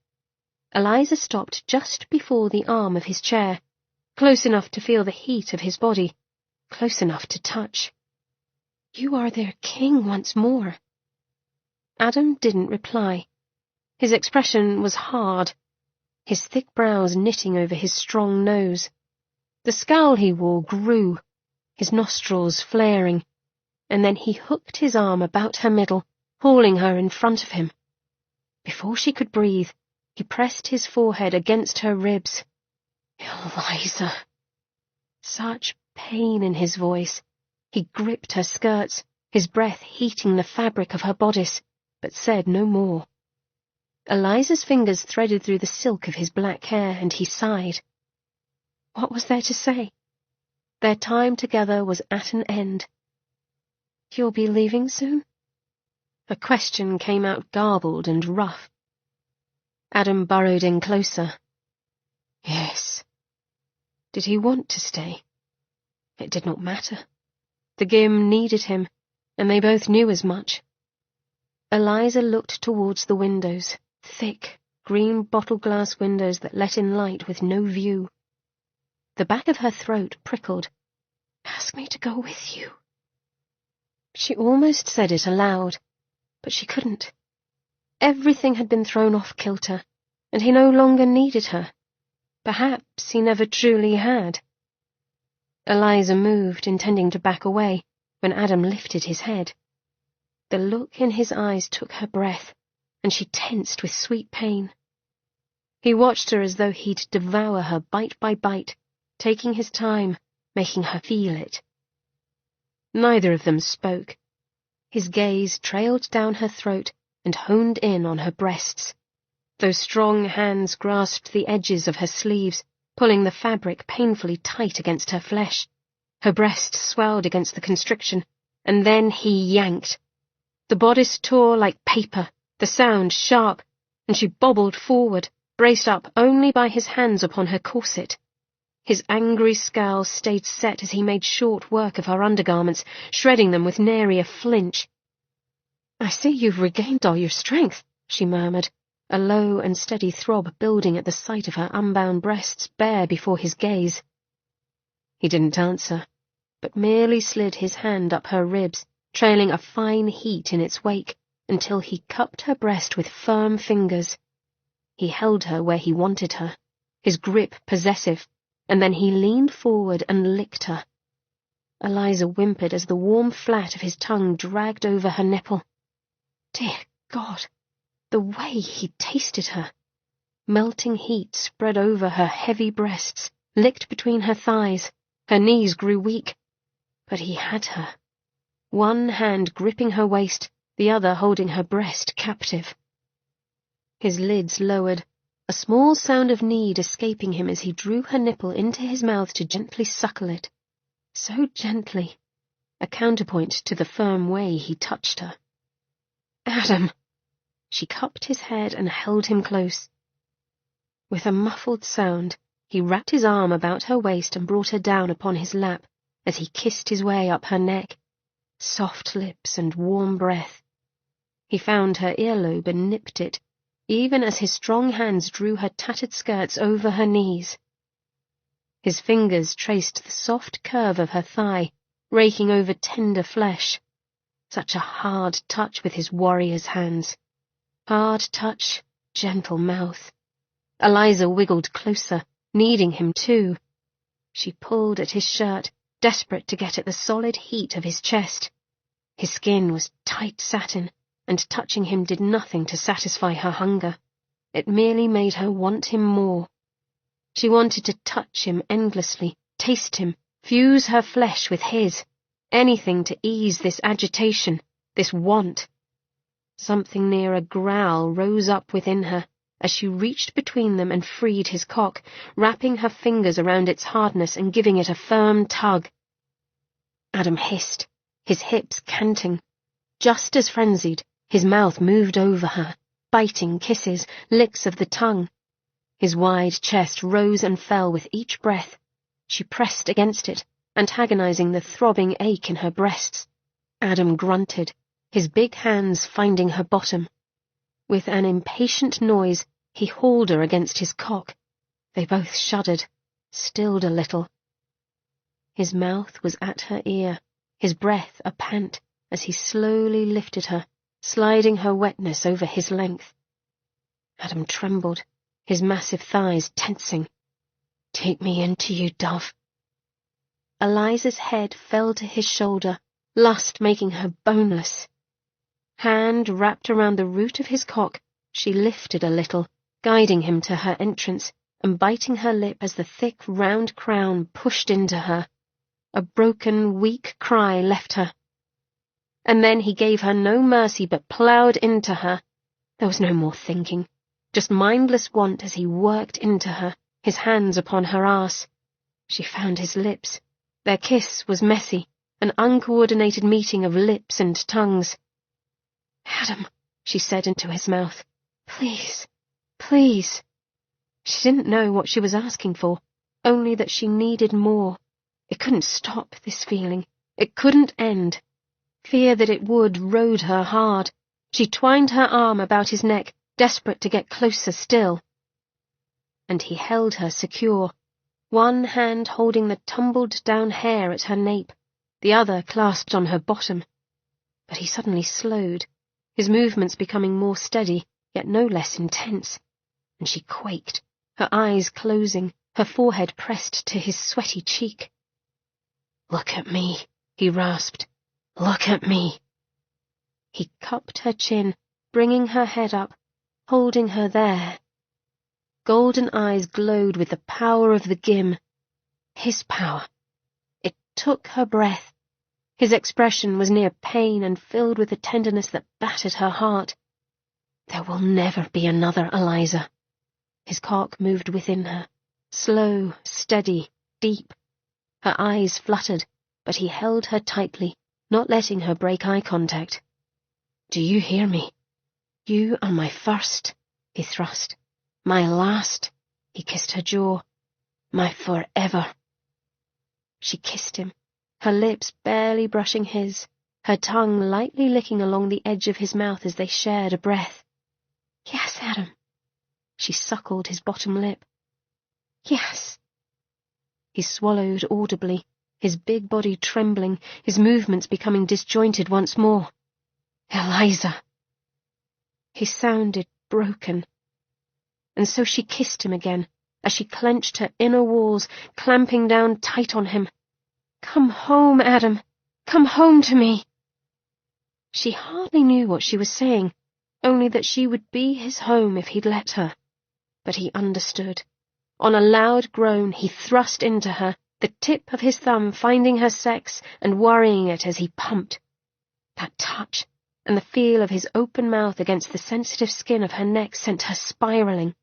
Eliza stopped just before the arm of his chair, close enough to feel the heat of his body, close enough to touch. You are their king once more. Adam didn't reply. His expression was hard, his thick brows knitting over his strong nose. The scowl he wore grew, his nostrils flaring, and then he hooked his arm about her middle, hauling her in front of him. Before she could breathe, he pressed his forehead against her ribs. Eliza! Such pain in his voice. He gripped her skirts, his breath heating the fabric of her bodice, but said no more. Eliza's fingers threaded through the silk of his black hair, and he sighed. What was there to say? Their time together was at an end. You'll be leaving soon? A question came out garbled and rough. Adam burrowed in closer. Yes. Did he want to stay? It did not matter. The Gim needed him, and they both knew as much. Eliza looked towards the windows, thick, green bottle-glass windows that let in light with no view. The back of her throat prickled. Ask me to go with you. She almost said it aloud, but she couldn't. Everything had been thrown off kilter, and he no longer needed her. Perhaps he never truly had. Eliza moved, intending to back away, when Adam lifted his head. The look in his eyes took her breath, and she tensed with sweet pain. He watched her as though he'd devour her bite by bite, taking his time, making her feel it. Neither of them spoke. His gaze trailed down her throat and honed in on her breasts. Those strong hands grasped the edges of her sleeves, pulling the fabric painfully tight against her flesh. Her breast swelled against the constriction, and then he yanked. The bodice tore like paper, the sound sharp, and she bobbled forward, braced up only by his hands upon her corset. His angry scowl stayed set as he made short work of her undergarments, shredding them with nary a flinch. "I see you've regained all your strength," she murmured, a low and steady throb building at the sight of her unbound breasts bare before his gaze. He didn't answer, but merely slid his hand up her ribs, trailing a fine heat in its wake, until he cupped her breast with firm fingers. He held her where he wanted her, his grip possessive, and then he leaned forward and licked her. Eliza whimpered as the warm flat of his tongue dragged over her nipple. Dear God, the way he tasted her! Melting heat spread over her heavy breasts, licked between her thighs. Her knees grew weak. But he had her. One hand gripping her waist, the other holding her breast captive. His lids lowered, a small sound of need escaping him as he drew her nipple into his mouth to gently suckle it. So gently, a counterpoint to the firm way he touched her. "Adam!" She cupped his head and held him close. With a muffled sound, he wrapped his arm about her waist and brought her down upon his lap as he kissed his way up her neck. Soft lips and warm breath. He found her earlobe and nipped it, even as his strong hands drew her tattered skirts over her knees. His fingers traced the soft curve of her thigh, raking over tender flesh. Such a hard touch with his warrior's hands. Hard touch, gentle mouth. Eliza wiggled closer, needing him too. She pulled at his shirt, desperate to get at the solid heat of his chest. His skin was tight satin, and touching him did nothing to satisfy her hunger. It merely made her want him more. She wanted to touch him endlessly, taste him, fuse her flesh with his. Anything to ease this agitation, this want. Something near a growl rose up within her as she reached between them and freed his cock, wrapping her fingers around its hardness and giving it a firm tug. Adam hissed, his hips canting. Just as frenzied, his mouth moved over her, biting kisses, licks of the tongue. His wide chest rose and fell with each breath. She pressed against it, antagonizing the throbbing ache in her breasts. Adam grunted, his big hands finding her bottom. With an impatient noise, he hauled her against his cock. They both shuddered, stilled a little. His mouth was at her ear, his breath a pant, as he slowly lifted her, sliding her wetness over his length. Adam trembled, his massive thighs tensing. "Take me into you, dove." Eliza's head fell to his shoulder, lust making her boneless. Hand wrapped around the root of his cock, she lifted a little, guiding him to her entrance, and biting her lip as the thick, round crown pushed into her. A broken, weak cry left her. And then he gave her no mercy but ploughed into her. There was no more thinking, just mindless want as he worked into her, his hands upon her arse. She found his lips. Their kiss was messy, an uncoordinated meeting of lips and tongues. "Adam," she said into his mouth. "Please, please." She didn't know what she was asking for, only that she needed more. It couldn't stop, this feeling. It couldn't end. Fear that it would rode her hard. She twined her arm about his neck, desperate to get closer still. And he held her secure, one hand holding the tumbled-down hair at her nape, the other clasped on her bottom. But he suddenly slowed, his movements becoming more steady, yet no less intense, and she quaked, her eyes closing, her forehead pressed to his sweaty cheek. "Look at me," he rasped. "Look at me." He cupped her chin, bringing her head up, holding her there. Golden eyes glowed with the power of the Gim. His power. It took her breath. His expression was near pain and filled with a tenderness that battered her heart. There will never be another Eliza. His cock moved within her, slow, steady, deep. Her eyes fluttered, but he held her tightly, not letting her break eye contact. "Do you hear me? You are my first," he thrust. "My last," he kissed her jaw. "My forever." She kissed him, her lips barely brushing his, her tongue lightly licking along the edge of his mouth as they shared a breath. "Yes, Adam." She suckled his bottom lip. "Yes." He swallowed audibly, his big body trembling, his movements becoming disjointed once more. "Eliza." He sounded broken. And so she kissed him again, as she clenched her inner walls, clamping down tight on him. "Come home, Adam. Come home to me." She hardly knew what she was saying, only that she would be his home if he'd let her. But he understood. On a loud groan, he thrust into her, the tip of his thumb finding her sex and worrying it as he pumped. That touch, and the feel of his open mouth against the sensitive skin of her neck sent her spiraling.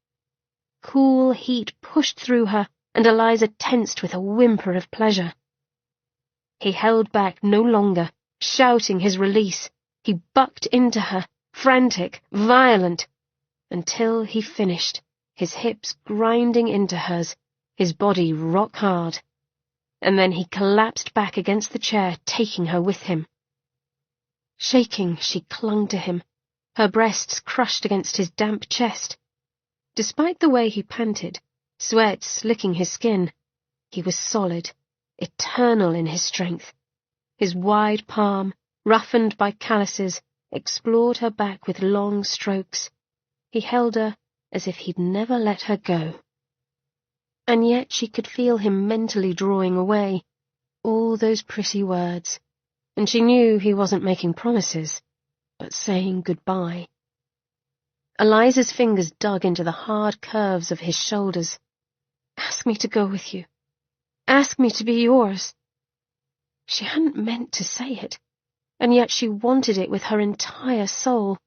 Cool heat pushed through her, and Eliza tensed with a whimper of pleasure. He held back no longer, shouting his release. He bucked into her, frantic, violent, until he finished, his hips grinding into hers, his body rock hard. And then he collapsed back against the chair, taking her with him. Shaking, she clung to him, her breasts crushed against his damp chest. Despite the way he panted, sweat slicking his skin, he was solid, eternal in his strength. His wide palm, roughened by calluses, explored her back with long strokes. He held her as if he'd never let her go. And yet she could feel him mentally drawing away, all those pretty words, and she knew he wasn't making promises, but saying goodbye. Eliza's fingers dug into the hard curves of his shoulders. "Ask me to go with you. Ask me to be yours." She hadn't meant to say it, and yet she wanted it with her entire soul.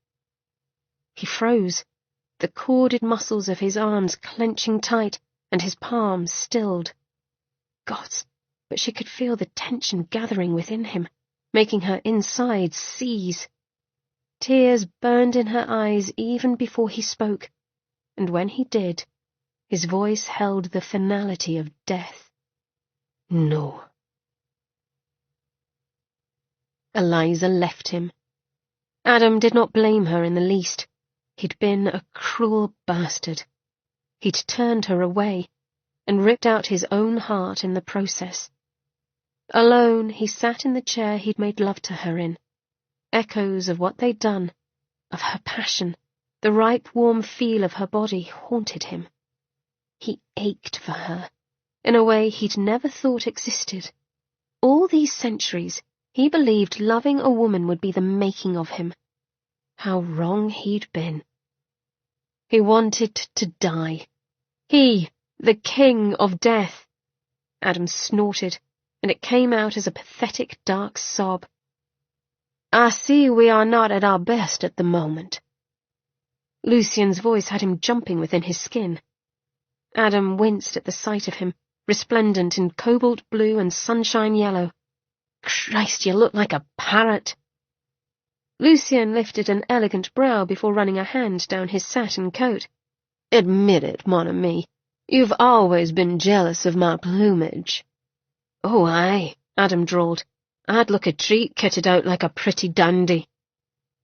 He froze, the corded muscles of his arms clenching tight, and his palms stilled. Gods, but she could feel the tension gathering within him, making her insides seize. Tears burned in her eyes even before he spoke, and when he did, his voice held the finality of death. "No." Eliza left him. Adam did not blame her in the least. He'd been a cruel bastard. He'd turned her away, and ripped out his own heart in the process. Alone, he sat in the chair he'd made love to her in. Echoes of what they'd done, of her passion, the ripe warm feel of her body haunted him. He ached for her, in a way he'd never thought existed. All these centuries, he believed loving a woman would be the making of him. How wrong he'd been. He wanted to die. He, the king of death. Adam snorted, and it came out as a pathetic, dark sob. "I see we are not at our best at the moment." Lucian's voice had him jumping within his skin. Adam winced at the sight of him, resplendent in cobalt blue and sunshine yellow. "Christ, you look like a parrot." Lucian lifted an elegant brow before running a hand down his satin coat. "Admit it, mon ami. You've always been jealous of my plumage." "Oh, aye," Adam drawled. "I'd look a treat kitted out like a pretty dandy."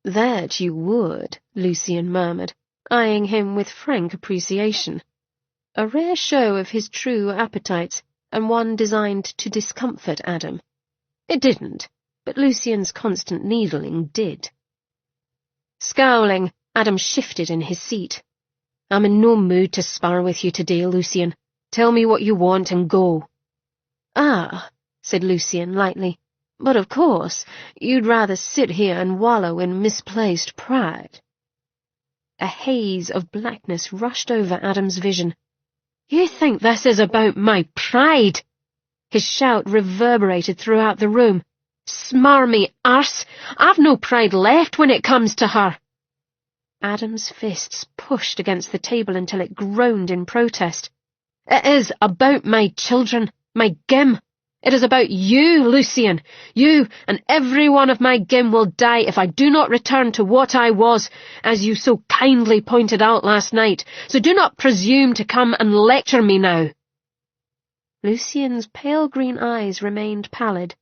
"That you would," Lucian murmured, eyeing him with frank appreciation. A rare show of his true appetites, and one designed to discomfort Adam. It didn't, but Lucian's constant needling did. Scowling, Adam shifted in his seat. "I'm in no mood to spar with you today, Lucian. Tell me what you want and go." "Ah," said Lucian lightly. "But of course, you'd rather sit here and wallow in misplaced pride." A haze of blackness rushed over Adam's vision. "You think this is about my pride?" His shout reverberated throughout the room. "Smarmy arse! I've no pride left when it comes to her." Adam's fists pushed against the table until it groaned in protest. "It is about my children, my Gim. It is about you, Lucian. You and every one of my Gim will die if I do not return to what I was, as you so kindly pointed out last night, so do not presume to come and lecture me now." Lucian's pale green eyes remained pallid.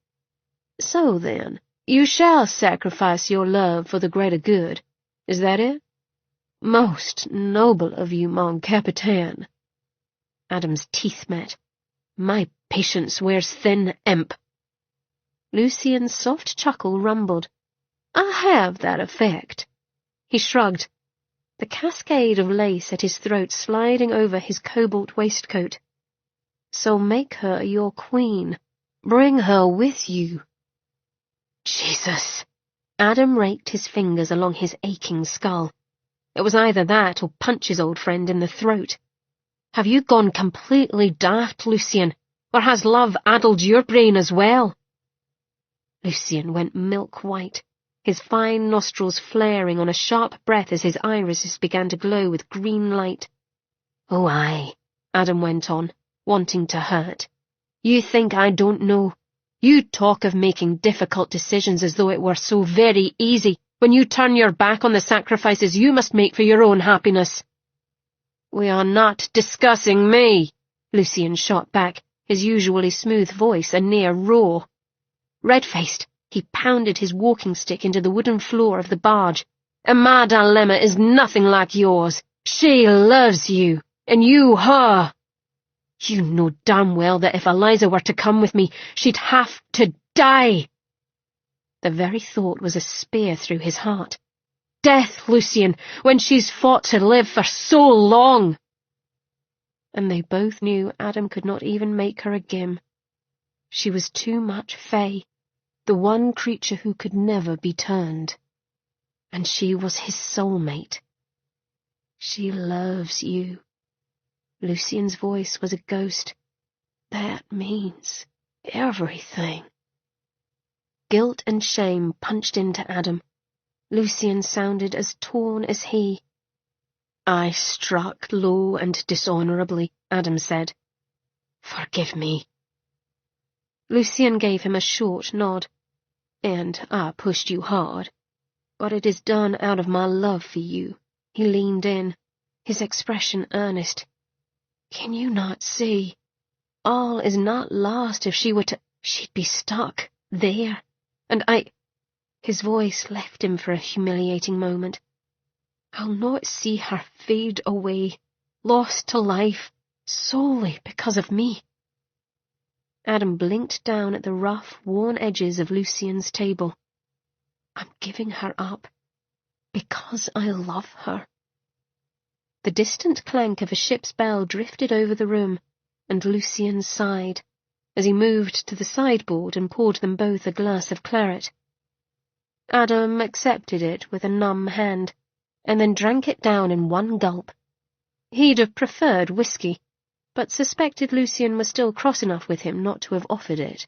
"So then, you shall sacrifice your love for the greater good. Is that it? Most noble of you, mon capitaine." Adam's teeth met. "My patience wears thin, imp." Lucian's soft chuckle rumbled. "I have that effect." He shrugged, the cascade of lace at his throat sliding over his cobalt waistcoat. "So make her your queen. Bring her with you." Jesus! Adam raked his fingers along his aching skull. It was either that or punch his old friend in the throat. "Have you gone completely daft, Lucian, or has love addled your brain as well?" Lucian went milk-white, his fine nostrils flaring on a sharp breath as his irises began to glow with green light. "Oh, aye," Adam went on, wanting to hurt. "You think I don't know? You talk of making difficult decisions as though it were so very easy, when you turn your back on the sacrifices you must make for your own happiness." "We are not discussing me," Lucian shot back, his usually smooth voice a near roar. Red-faced, he pounded his walking stick into the wooden floor of the barge. "And my dilemma is nothing like yours. She loves you, and you her. You know damn well that if Eliza were to come with me, she'd have to die." The very thought was a spear through his heart. Death, Lucian, when she's fought to live for so long. And they both knew Adam could not even make her a Gim. She was too much Fae, the one creature who could never be turned. And she was his soulmate. "She loves you." Lucian's voice was a ghost. "That means everything." Guilt and shame punched into Adam. Lucian sounded as torn as he. "I struck low and dishonourably," Adam said. "Forgive me." Lucian gave him a short nod. "And I pushed you hard. But it is done out of my love for you." He leaned in, his expression earnest. "Can you not see? All is not lost if she were to... She'd be stuck there. And I..." His voice left him for a humiliating moment. "I'll not see her fade away, lost to life, solely because of me." Adam blinked down at the rough, worn edges of Lucian's table. "I'm giving her up, because I love her." The distant clank of a ship's bell drifted over the room, and Lucian sighed, as he moved to the sideboard and poured them both a glass of claret. Adam accepted it with a numb hand, and then drank it down in one gulp. He'd have preferred whiskey, but suspected Lucian was still cross enough with him not to have offered it.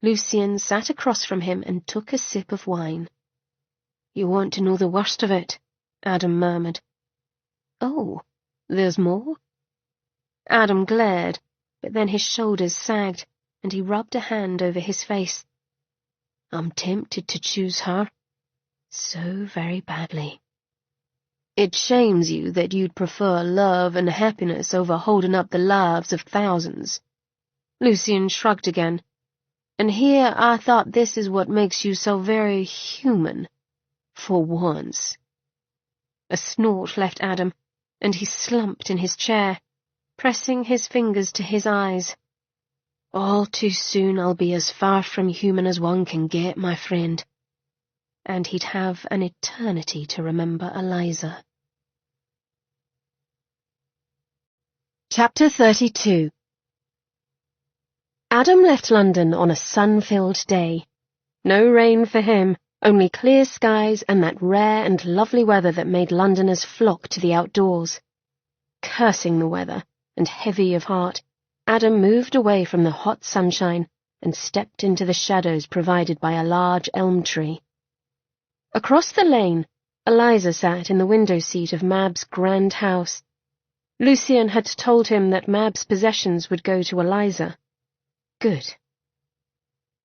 Lucian sat across from him and took a sip of wine. "You want to know the worst of it?" Adam murmured. "Oh, there's more?" Adam glared, but then his shoulders sagged, and he rubbed a hand over his face. "I'm tempted to choose her. So very badly." "It shames you that you'd prefer love and happiness over holding up the lives of thousands." Lucian shrugged again. "And here I thought this is what makes you so very human. For once." A snort left Adam, and he slumped in his chair, pressing his fingers to his eyes. "All too soon I'll be as far from human as one can get, my friend." And he'd have an eternity to remember Eliza. Chapter 32. Adam left London on a sun-filled day. No rain for him, only clear skies and that rare and lovely weather that made Londoners flock to the outdoors. Cursing the weather, and heavy of heart, Adam moved away from the hot sunshine and stepped into the shadows provided by a large elm tree. Across the lane, Eliza sat in the window seat of Mab's grand house. Lucian had told him that Mab's possessions would go to Eliza. Good.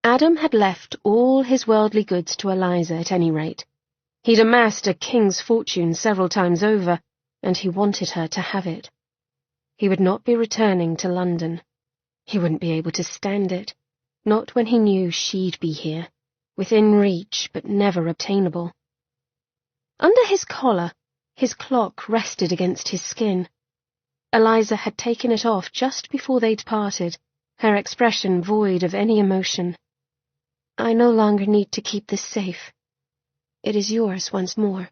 Adam had left all his worldly goods to Eliza at any rate. He'd amassed a king's fortune several times over, and he wanted her to have it. He would not be returning to London. He wouldn't be able to stand it, not when he knew she'd be here, within reach but never obtainable. Under his collar, his clock rested against his skin. Eliza had taken it off just before they'd parted, her expression void of any emotion. I no longer need to keep this safe. It is yours once more.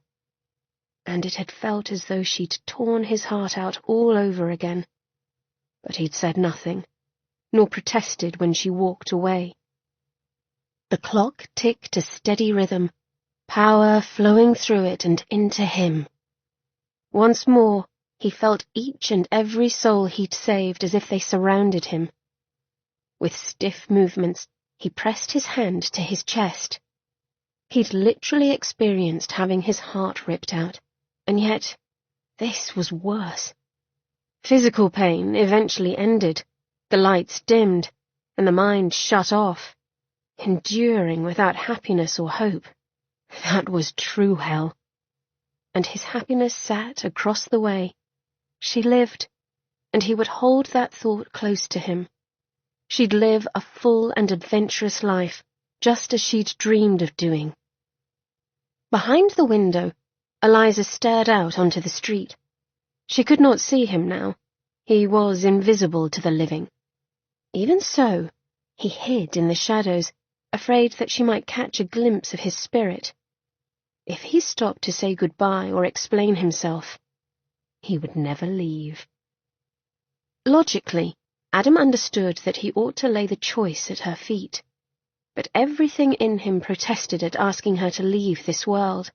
And it had felt as though she'd torn his heart out all over again. But he'd said nothing, nor protested when she walked away. The clock ticked a steady rhythm, power flowing through it and into him. Once more, he felt each and every soul he'd saved as if they surrounded him. With stiff movements, he pressed his hand to his chest. He'd literally experienced having his heart ripped out, and yet this was worse. Physical pain eventually ended, the lights dimmed, and the mind shut off. Enduring without happiness or hope, that was true hell. And his happiness sat across the way. She lived, and he would hold that thought close to him. She'd live a full and adventurous life, just as she'd dreamed of doing. Behind the window, Eliza stared out onto the street. She could not see him now. He was invisible to the living. Even so, he hid in the shadows, afraid that she might catch a glimpse of his spirit. If he stopped to say goodbye or explain himself, he would never leave. Logically, Adam understood that he ought to lay the choice at her feet, but everything in him protested at asking her to leave this world.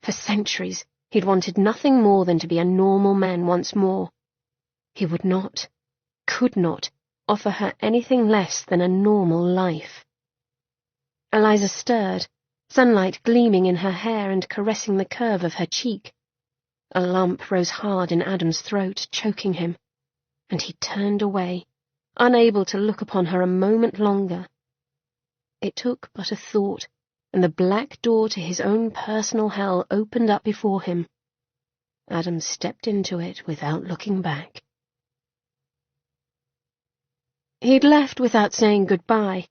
For centuries, he'd wanted nothing more than to be a normal man once more. He would not, could not, offer her anything less than a normal life. Eliza stirred, sunlight gleaming in her hair and caressing the curve of her cheek. A lump rose hard in Adam's throat, choking him, and he turned away, unable to look upon her a moment longer. It took but a thought, and the black door to his own personal hell opened up before him. Adam stepped into it without looking back. He'd left without saying goodbye.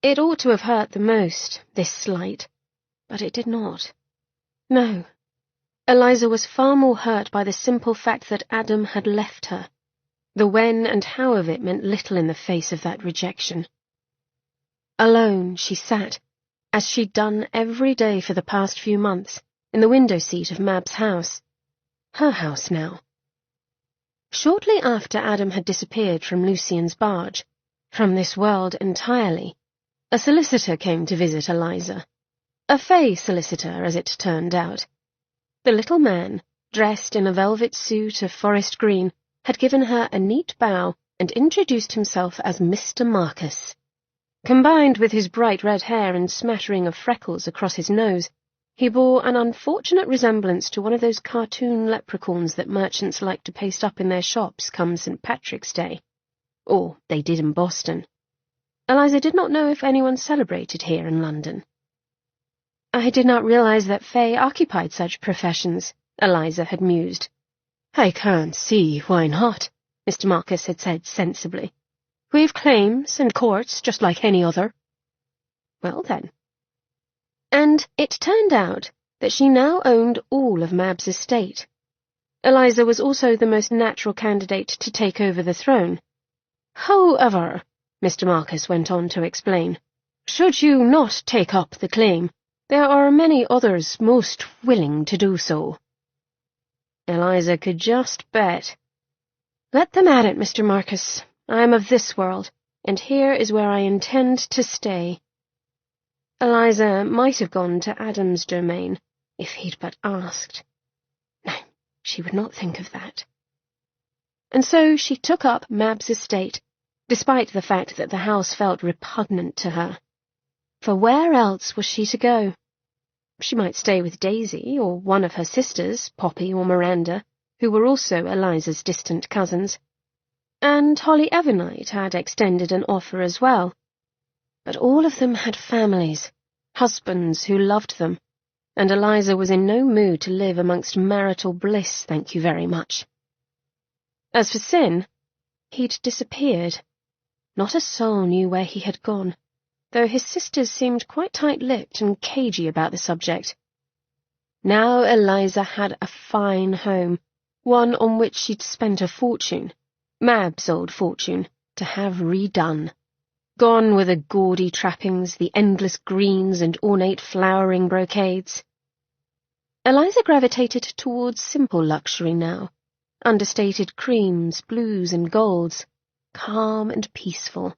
It ought to have hurt the most, this slight, but it did not. No. Eliza was far more hurt by the simple fact that Adam had left her. The when and how of it meant little in the face of that rejection. Alone she sat, as she'd done every day for the past few months, in the window seat of Mab's house. Her house now. Shortly after Adam had disappeared from Lucian's barge, from this world entirely, a solicitor came to visit Eliza. A fey solicitor, as it turned out. The little man, dressed in a velvet suit of forest green, had given her a neat bow and introduced himself as Mr. Marcus. Combined with his bright red hair and smattering of freckles across his nose, he bore an unfortunate resemblance to one of those cartoon leprechauns that merchants like to paste up in their shops come St. Patrick's Day. Or they did in Boston. Eliza did not know if anyone celebrated here in London. I did not realize that Faye occupied such professions, Eliza had mused. I can't see why not, Mr. Marcus had said sensibly. We've claims and courts just like any other. Well then. And it turned out that she now owned all of Mab's estate. Eliza was also the most natural candidate to take over the throne. However, Mr. Marcus went on to explain, should you not take up the claim, there are many others most willing to do so. Eliza could just bet. Let them at it, Mr. Marcus. I am of this world, and here is where I intend to stay. Eliza might have gone to Adam's domain, if he'd but asked. No, she would not think of that. And so she took up Mab's estate, despite the fact that the house felt repugnant to her. For where else was she to go? She might stay with Daisy, or one of her sisters, Poppy or Miranda, who were also Eliza's distant cousins. And Holly Evernight had extended an offer as well. But all of them had families, husbands who loved them, and Eliza was in no mood to live amongst marital bliss, thank you very much. As for Sin, he'd disappeared. Not a soul knew where he had gone, though his sisters seemed quite tight-lipped and cagey about the subject. Now Eliza had a fine home, one on which she'd spent a fortune, Mab's old fortune, to have redone. Gone were the gaudy trappings, the endless greens and ornate flowering brocades. Eliza gravitated towards simple luxury now, understated creams, blues and golds, calm and peaceful.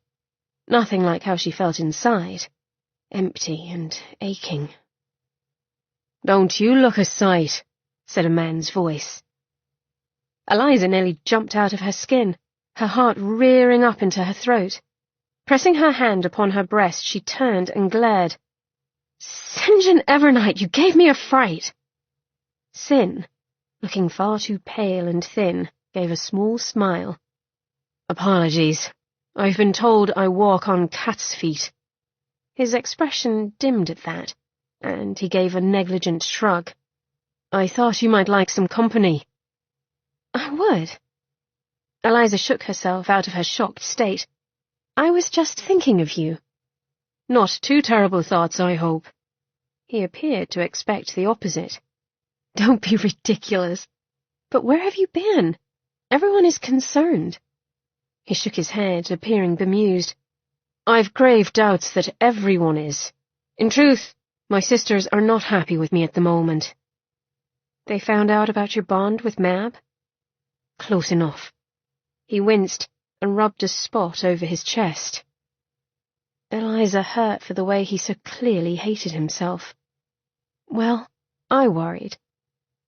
Nothing like how she felt inside, empty and aching. "Don't you look a sight," said a man's voice. Eliza nearly jumped out of her skin, her heart rearing up into her throat. Pressing her hand upon her breast, she turned and glared. "St. John Evernight, you gave me a fright!" Sin, looking far too pale and thin, gave a small smile. "Apologies. I've been told I walk on cat's feet." His expression dimmed at that, and he gave a negligent shrug. "I thought you might like some company." "I would." Eliza shook herself out of her shocked state. "I was just thinking of you." "Not too terrible thoughts, I hope." He appeared to expect the opposite. "Don't be ridiculous. But where have you been? Everyone is concerned." He shook his head, appearing bemused. "I've grave doubts that everyone is. In truth, my sisters are not happy with me at the moment." "They found out about your bond with Mab?" "Close enough." He winced and rubbed a spot over his chest. Eliza hurt for the way he so clearly hated himself. "Well, I worried.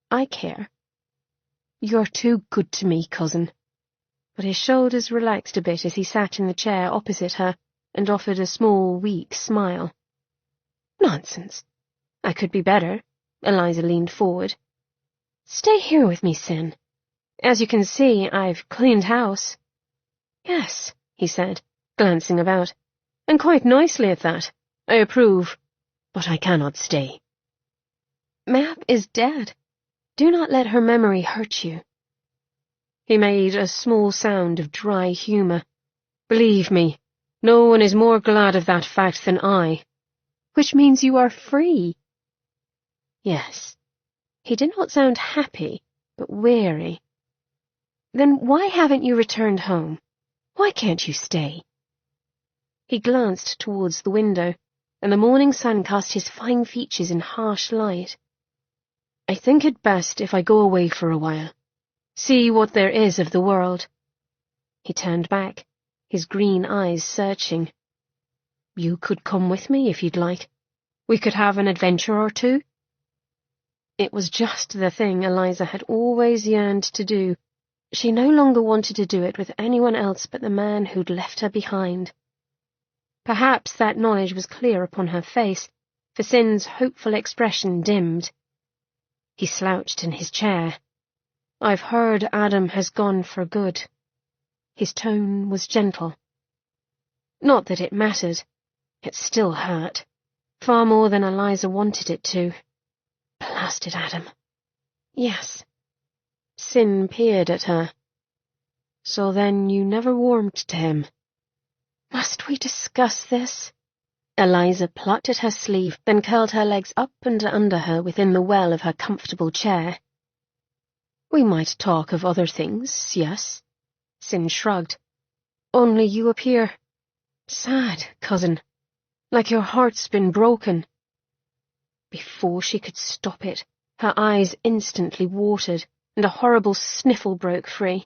I care." "You're too good to me, cousin." But his shoulders relaxed a bit as he sat in the chair opposite her and offered a small, weak smile. "Nonsense. I could be better." Eliza leaned forward. "Stay here with me, Sin. As you can see, I've cleaned house." "Yes," he said, glancing about, "and quite nicely at that. I approve. But I cannot stay." "Mab is dead. Do not let her memory hurt you." He made a small sound of dry humour. "Believe me, no one is more glad of that fact than I." "Which means you are free." "Yes." He did not sound happy, but weary. "Then why haven't you returned home? Why can't you stay?" He glanced towards the window, and the morning sun cast his fine features in harsh light. "I think it best if I go away for a while. See what there is of the world." He turned back, his green eyes searching. "You could come with me if you'd like. We could have an adventure or two." It was just the thing Eliza had always yearned to do. She no longer wanted to do it with anyone else but the man who'd left her behind. Perhaps that knowledge was clear upon her face, for Sin's hopeful expression dimmed. He slouched in his chair. "I've heard Adam has gone for good." His tone was gentle. Not that it mattered. It still hurt, far more than Eliza wanted it to. Blasted Adam. "Yes." Sin peered at her. "So then you never warmed to him?" "Must we discuss this?" Eliza plucked at her sleeve, then curled her legs up and under her within the well of her comfortable chair. "We might talk of other things, yes?" Sin shrugged. "Only you appear sad, cousin, like your heart's been broken." Before she could stop it, her eyes instantly watered, and a horrible sniffle broke free.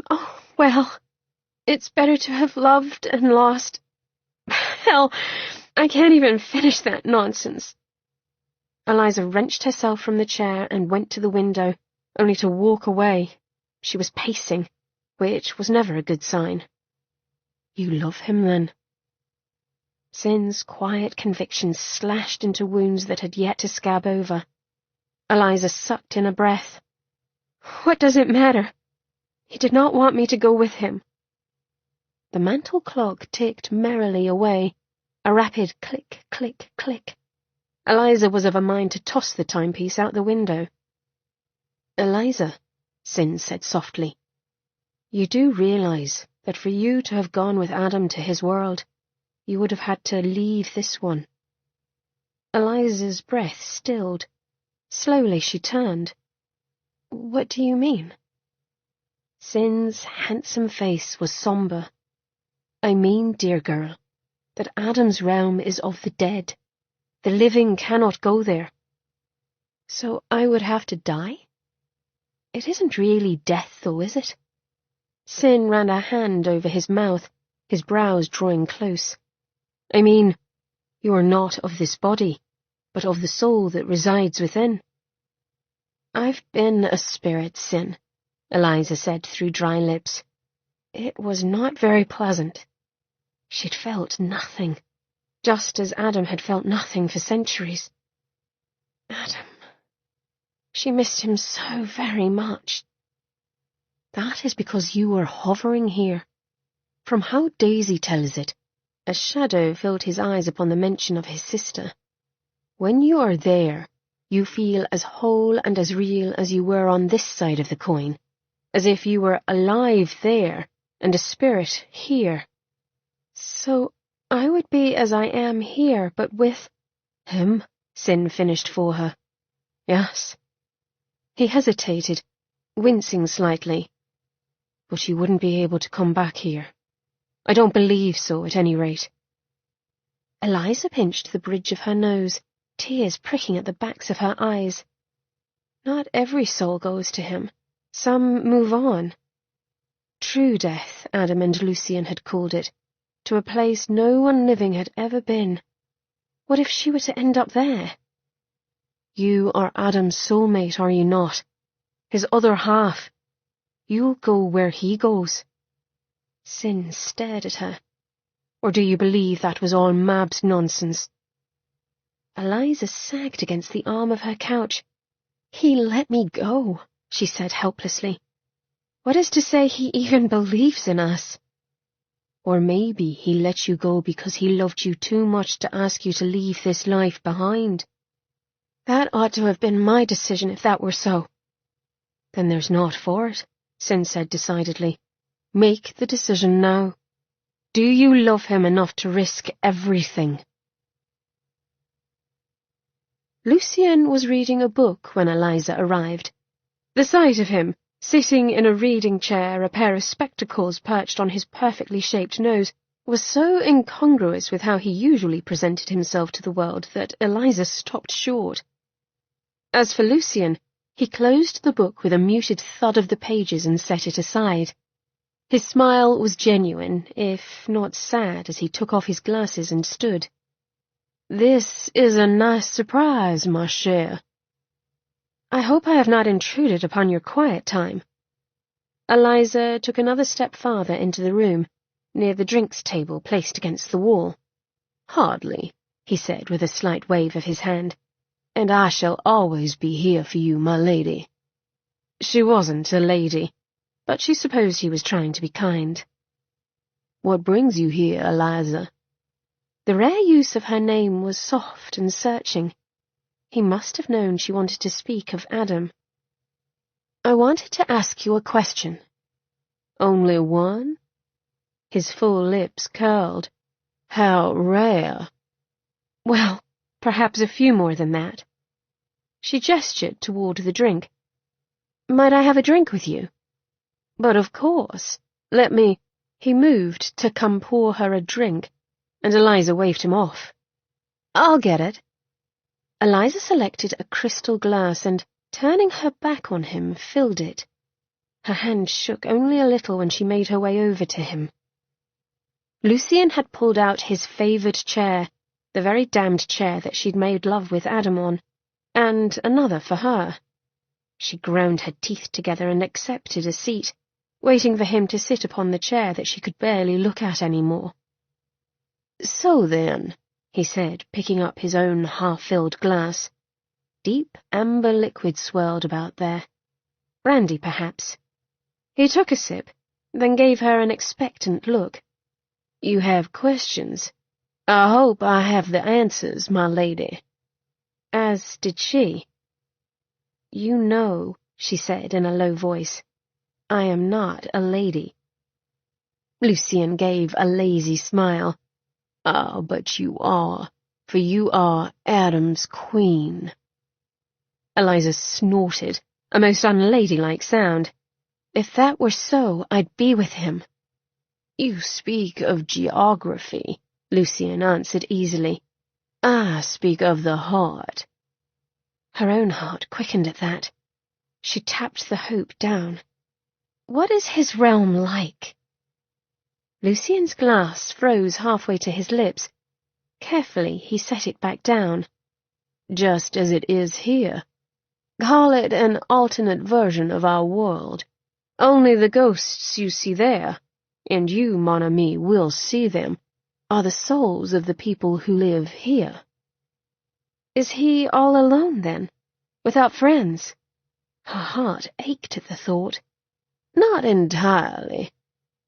"Oh, well," It's better to have loved and lost. Hell, I can't even finish that nonsense. Eliza wrenched herself from the chair and went to the window, only to walk away. She was pacing, which was never a good sign. You love him, then? Sin's quiet conviction slashed into wounds that had yet to scab over. Eliza sucked in a breath. What does it matter? He did not want me to go with him. The mantel clock ticked merrily away, a rapid click, click, click. Eliza was of a mind to toss the timepiece out the window. Eliza, Sin said softly, you do realize that for you to have gone with Adam to his world, you would have had to leave this one. Eliza's breath stilled. Slowly she turned. What do you mean? Sin's handsome face was sombre. I mean, dear girl, that Adam's realm is of the dead. The living cannot go there. So I would have to die? It isn't really death, though, is it? Sin ran a hand over his mouth, his brows drawing close. I mean, you are not of this body, but of the soul that resides within. I've been a spirit, Sin, Eliza said through dry lips. It was not very pleasant. She'd felt nothing, just as Adam had felt nothing for centuries. Adam. She missed him so very much. That is because you were hovering here. From how Daisy tells it, a shadow filled his eyes upon the mention of his sister. When you are there, you feel as whole and as real as you were on this side of the coin, as if you were alive there and a spirit here. So I would be as I am here, but with him, Sin finished for her. Yes. He hesitated, wincing slightly. But you wouldn't be able to come back here. I don't believe so, at any rate. Eliza pinched the bridge of her nose, tears pricking at the backs of her eyes. Not every soul goes to him. Some move on. True death, Adam and Lucian had called it, to a place no one living had ever been. What if she were to end up there? You are Adam's soulmate, are you not? His other half. You'll go where he goes. Sin stared at her. Or do you believe that was all Mab's nonsense? Eliza sagged against the arm of her couch. He let me go, she said helplessly. What is to say he even believes in us? Or maybe he let you go because he loved you too much to ask you to leave this life behind. That ought to have been my decision if that were so. Then there's naught for it, Sin said decidedly. Make the decision now. Do you love him enough to risk everything? Lucian was reading a book when Eliza arrived. The sight of him, sitting in a reading chair, a pair of spectacles perched on his perfectly shaped nose, was so incongruous with how he usually presented himself to the world that Eliza stopped short. As for Lucian, he closed the book with a muted thud of the pages and set it aside. His smile was genuine, if not sad, as he took off his glasses and stood. This is a nice surprise, ma chère. I hope I have not intruded upon your quiet time. Eliza took another step farther into the room, near the drinks table placed against the wall. Hardly, he said with a slight wave of his hand. And I shall always be here for you, my lady. She wasn't a lady, but she supposed he was trying to be kind. What brings you here, Eliza? The rare use of her name was soft and searching. He must have known she wanted to speak of Adam. I wanted to ask you a question. Only one? His full lips curled. How rare. Well, perhaps a few more than that. She gestured toward the drink. Might I have a drink with you? But of course. Let me... He moved to come pour her a drink, and Eliza waved him off. I'll get it. Eliza selected a crystal glass and, turning her back on him, filled it. Her hand shook only a little when she made her way over to him. Lucian had pulled out his favoured chair, the very damned chair that she'd made love with Adam on, and another for her. She ground her teeth together and accepted a seat, waiting for him to sit upon the chair that she could barely look at any more. "So then," he said, picking up his own half-filled glass. Deep amber liquid swirled about there. Brandy, perhaps. He took a sip, then gave her an expectant look. "You have questions? I hope I have the answers, my lady." As did she. "You know," she said in a low voice, "I am not a lady." Lucian gave a lazy smile. "Ah, but you are, for you are Adam's queen." Eliza snorted, a most unladylike sound. "If that were so, I'd be with him." "You speak of geography," Lucian answered easily. "I speak of the heart." Her own heart quickened at that. She tapped the hope down. "What is his realm like?" Lucian's glass froze halfway to his lips. Carefully, he set it back down. "Just as it is here. Call it an alternate version of our world. Only the ghosts you see there, and you, mon ami, will see them, are the souls of the people who live here." "Is he all alone, then? Without friends?" Her heart ached at the thought. "Not entirely.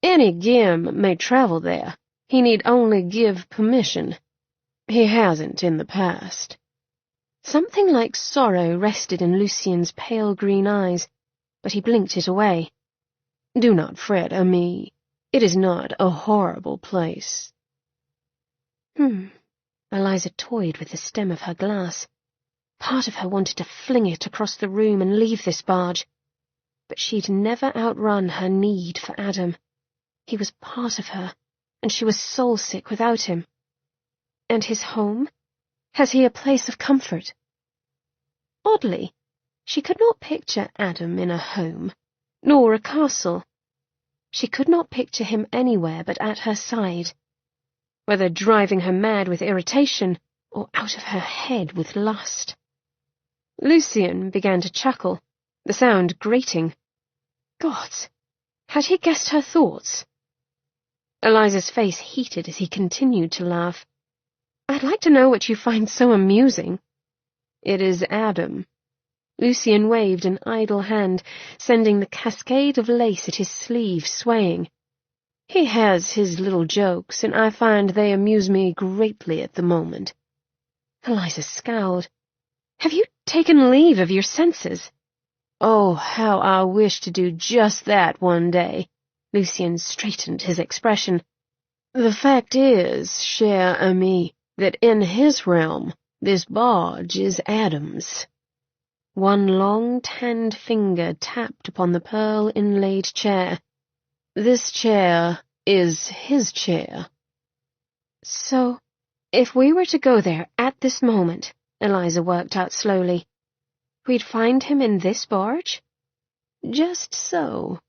Any Gim may travel there. He need only give permission. He hasn't in the past." Something like sorrow rested in Lucian's pale green eyes, but he blinked it away. "Do not fret, ami. It is not a horrible place." Eliza toyed with the stem of her glass. Part of her wanted to fling it across the room and leave this barge. But she'd never outrun her need for Adam. He was part of her, and she was soul-sick without him. And his home? Has he a place of comfort? Oddly, she could not picture Adam in a home, nor a castle. She could not picture him anywhere but at her side, whether driving her mad with irritation or out of her head with lust. Lucian began to chuckle, the sound grating. Gods, had he guessed her thoughts? Eliza's face heated as he continued to laugh. "I'd like to know what you find so amusing." "It is Adam." Lucian waved an idle hand, sending the cascade of lace at his sleeve swaying. "He has his little jokes, and I find they amuse me greatly at the moment." Eliza scowled. "Have you taken leave of your senses?" "Oh, how I wish to do just that one day." Lucian straightened his expression. "The fact is, cher ami, that in his realm, this barge is Adam's." One long, tanned finger tapped upon the pearl-inlaid chair. "This chair is his chair." "So, if we were to go there at this moment," Eliza worked out slowly, "we'd find him in this barge?" "Just so."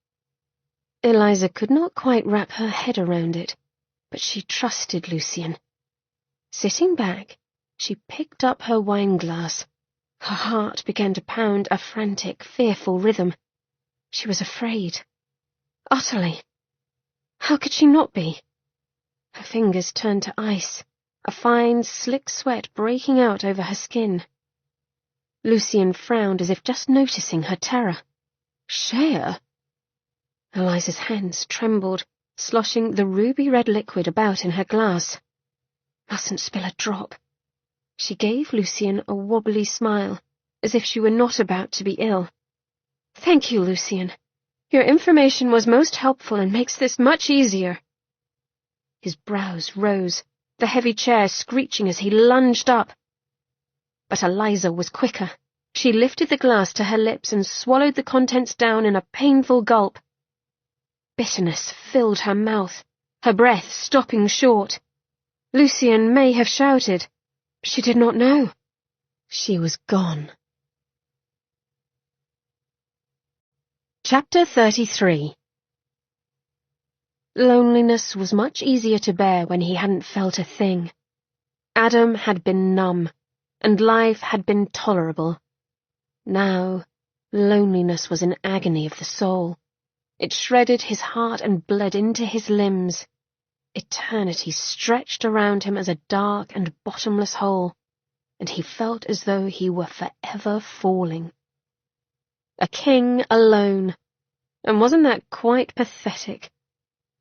Eliza could not quite wrap her head around it, but she trusted Lucian. Sitting back, she picked up her wineglass. Her heart began to pound a frantic, fearful rhythm. She was afraid. Utterly. How could she not be? Her fingers turned to ice, a fine, slick sweat breaking out over her skin. Lucian frowned as if just noticing her terror. "Cher?" Eliza's hands trembled, sloshing the ruby-red liquid about in her glass. Mustn't spill a drop. She gave Lucian a wobbly smile, as if she were not about to be ill. "Thank you, Lucian. Your information was most helpful and makes this much easier." His brows rose, the heavy chair screeching as he lunged up. But Eliza was quicker. She lifted the glass to her lips and swallowed the contents down in a painful gulp. Bitterness filled her mouth, her breath stopping short. Lucian may have shouted. She did not know. She was gone. Chapter 33. Loneliness was much easier to bear when he hadn't felt a thing. Adam had been numb, and life had been tolerable. Now, loneliness was an agony of the soul. It shredded his heart and bled into his limbs. Eternity stretched around him as a dark and bottomless hole, and he felt as though he were forever falling. A king alone, and wasn't that quite pathetic?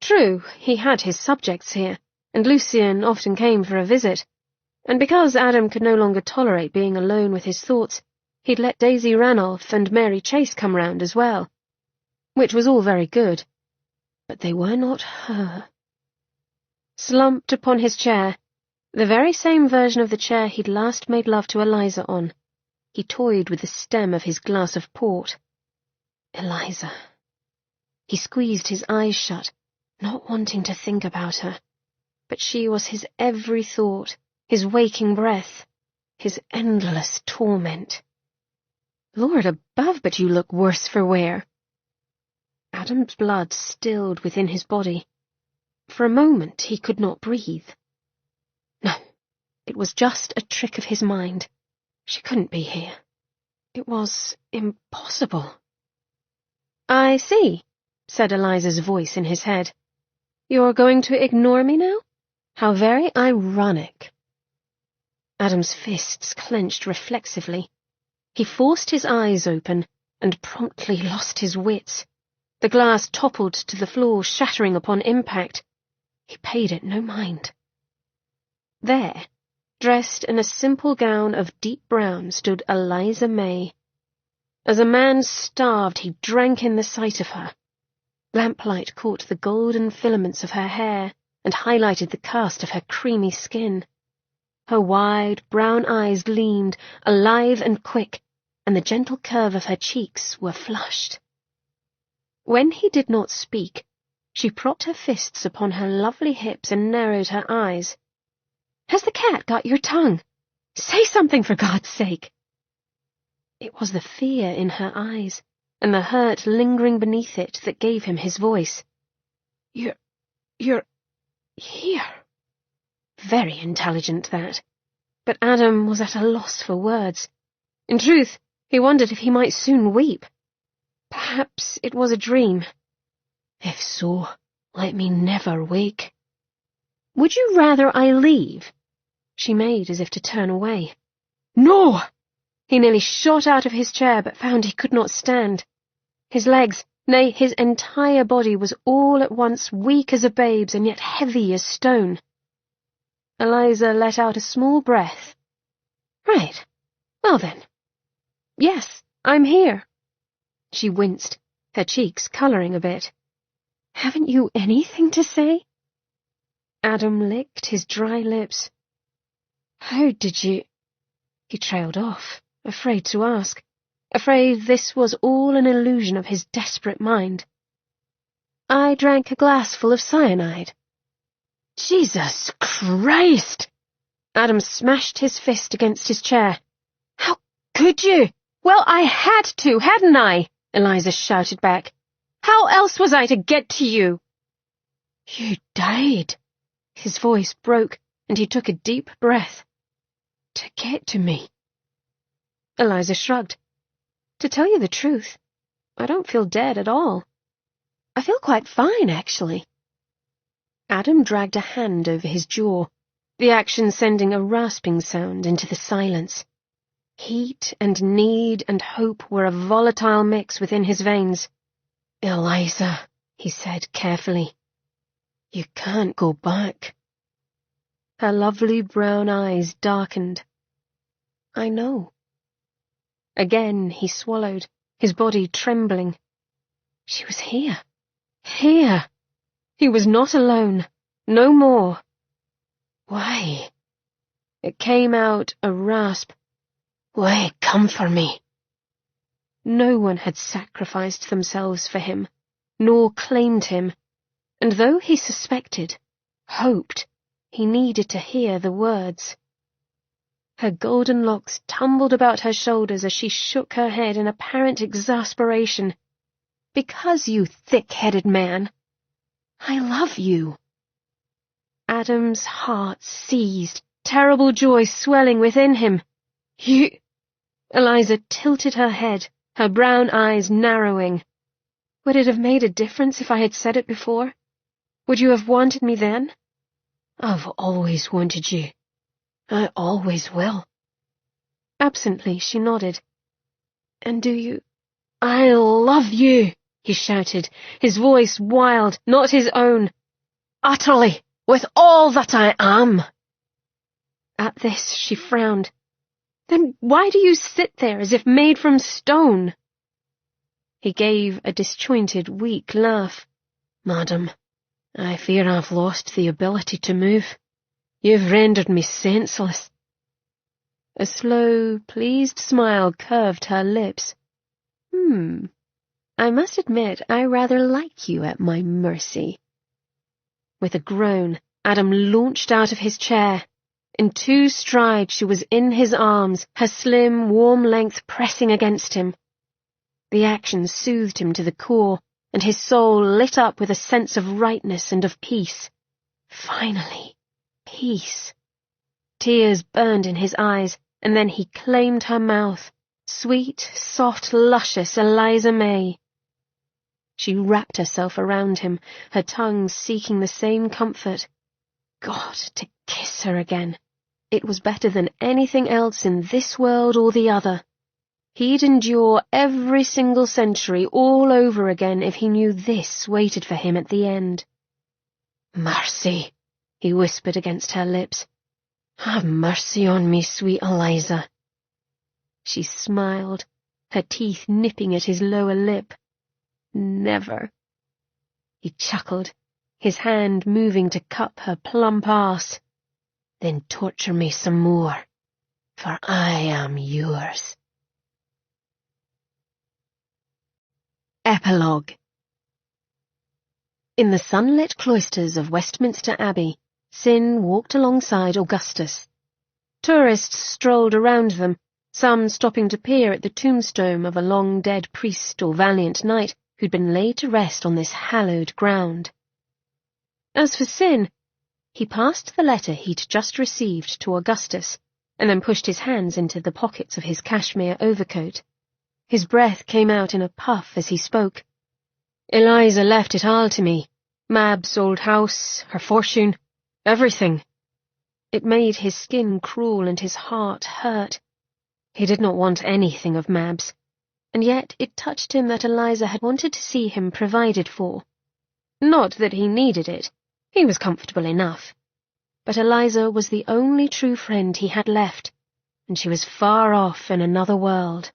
True, he had his subjects here, and Lucien often came for a visit, and because Adam could no longer tolerate being alone with his thoughts, he'd let Daisy Ranulph and Mary Chase come round as well, which was all very good, but they were not her. Slumped upon his chair, the very same version of the chair he'd last made love to Eliza on, he toyed with the stem of his glass of port. Eliza. He squeezed his eyes shut, not wanting to think about her, but she was his every thought, his waking breath, his endless torment. Lord above, but you look worse for wear. Adam's blood stilled within his body. For a moment he could not breathe. No, it was just a trick of his mind. She couldn't be here. It was impossible. I see, said Eliza's voice in his head. You're going to ignore me now? How very ironic. Adam's fists clenched reflexively. He forced his eyes open and promptly lost his wits. The glass toppled to the floor, shattering upon impact. He paid it no mind. There, dressed in a simple gown of deep brown, stood Eliza May. As a man starved, he drank in the sight of her. Lamplight caught the golden filaments of her hair and highlighted the cast of her creamy skin. Her wide, brown eyes gleamed, alive and quick, and the gentle curve of her cheeks were flushed. When he did not speak, she propped her fists upon her lovely hips and narrowed her eyes. Has the cat got your tongue? Say something, for God's sake! It was the fear in her eyes, and the hurt lingering beneath it, that gave him his voice. You're here. Very intelligent, that. But Adam was at a loss for words. In truth, he wondered if he might soon weep. Perhaps it was a dream. If so, let me never wake. Would you rather I leave? She made as if to turn away. No! He nearly shot out of his chair, but found he could not stand. His legs, nay, his entire body was all at once weak as a babe's and yet heavy as stone. Eliza let out a small breath. Right. Well then. Yes, I'm here. She winced, her cheeks colouring a bit. Haven't you anything to say? Adam licked his dry lips. How did you... He trailed off, afraid to ask, afraid this was all an illusion of his desperate mind. I drank a glass full of cyanide. Jesus Christ! Adam smashed his fist against his chair. How could you? Well, I had to, hadn't I? Eliza shouted back. How else was I to get to you? You died. His voice broke, and he took a deep breath. To get to me. Eliza shrugged. To tell you the truth, I don't feel dead at all. I feel quite fine, actually. Adam dragged a hand over his jaw, the action sending a rasping sound into the silence. Heat and need and hope were a volatile mix within his veins. Eliza, he said carefully, you can't go back. Her lovely brown eyes darkened. I know. Again he swallowed, his body trembling. She was here. Here. He was not alone. No more. Why? It came out a rasp. Why, come for me. No one had sacrificed themselves for him, nor claimed him, and though he suspected, hoped, he needed to hear the words. Her golden locks tumbled about her shoulders as she shook her head in apparent exasperation, Because, you thick-headed man. I love you. Adam's heart seized, terrible joy swelling within him. You... Eliza tilted her head, her brown eyes narrowing. Would it have made a difference if I had said it before? Would you have wanted me then? I've always wanted you. I always will. Absently, she nodded. And do you... I love you, he shouted, his voice wild, not his own. Utterly, with all that I am. At this, she frowned. Then why do you sit there as if made from stone? He gave a disjointed, weak laugh. Madam, I fear I've lost the ability to move. You've rendered me senseless. A slow, pleased smile curved her lips. I must admit I rather like you at my mercy. With a groan, Adam launched out of his chair. In 2 strides she was in his arms, her slim, warm length pressing against him. The action soothed him to the core, and his soul lit up with a sense of rightness and of peace. Finally, peace. Tears burned in his eyes, and then he claimed her mouth. Sweet, soft, luscious Eliza May. She wrapped herself around him, her tongue seeking the same comfort. God, to kiss her again. It was better than anything else in this world or the other. He'd endure every single century all over again if he knew this waited for him at the end. Mercy, he whispered against her lips. Have mercy on me, sweet Eliza. She smiled, her teeth nipping at his lower lip. Never. He chuckled, his hand moving to cup her plump arse. Then torture me some more, for I am yours. Epilogue. In the sunlit cloisters of Westminster Abbey, Sin walked alongside Augustus. Tourists strolled around them, some stopping to peer at the tombstone of a long-dead priest or valiant knight who'd been laid to rest on this hallowed ground. As for Sin, he passed the letter he'd just received to Augustus, and then pushed his hands into the pockets of his cashmere overcoat. His breath came out in a puff as he spoke. Eliza left it all to me. Mab's old house, her fortune, everything. It made his skin crawl and his heart hurt. He did not want anything of Mab's, and yet it touched him that Eliza had wanted to see him provided for. Not that he needed it. He was comfortable enough. But Eliza was the only true friend he had left, and she was far off in another world.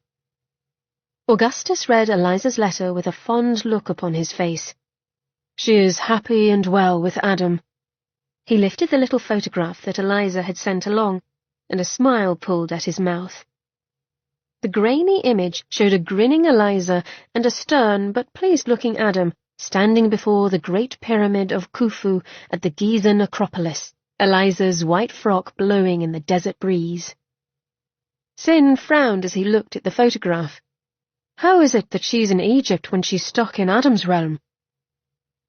Augustus read Eliza's letter with a fond look upon his face. She is happy and well with Adam. He lifted the little photograph that Eliza had sent along, and a smile pulled at his mouth. The grainy image showed a grinning Eliza and a stern but pleased-looking Adam standing before the great pyramid of Khufu at the Giza necropolis, Eliza's white frock blowing in the desert breeze. Sin frowned as he looked at the photograph. How is it that she's in Egypt when she's stuck in Adam's realm?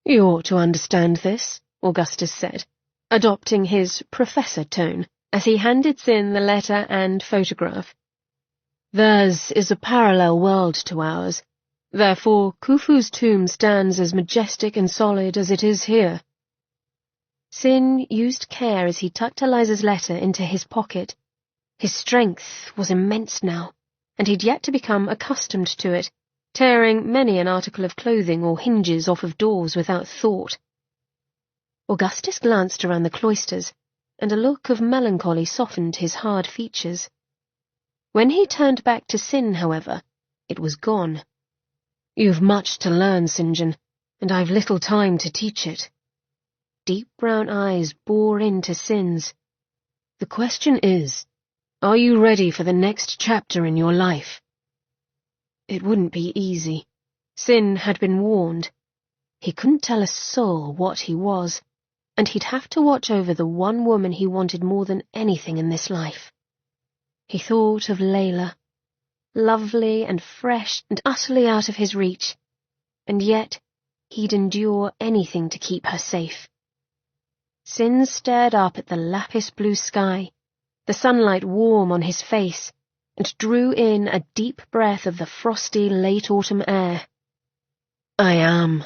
You ought to understand this, Augustus said, adopting his professor tone as he handed Sin the letter and photograph. Theirs is a parallel world to ours. Therefore, Khufu's tomb stands as majestic and solid as it is here. Sin used care as he tucked Eliza's letter into his pocket. His strength was immense now, and he'd yet to become accustomed to it, tearing many an article of clothing or hinges off of doors without thought. Augustus glanced around the cloisters, and a look of melancholy softened his hard features. When he turned back to Sin, however, it was gone. You've much to learn, St. John, and I've little time to teach it. Deep brown eyes bore into Sin's. The question is, are you ready for the next chapter in your life? It wouldn't be easy. Sin had been warned. He couldn't tell a soul what he was, and he'd have to watch over the one woman he wanted more than anything in this life. He thought of Layla, lovely and fresh and utterly out of his reach. and yet he'd endure anything to keep her safe. Sin stared up at the lapis blue sky, the sunlight warm on his face, and drew in a deep breath of the frosty late autumn air. I am.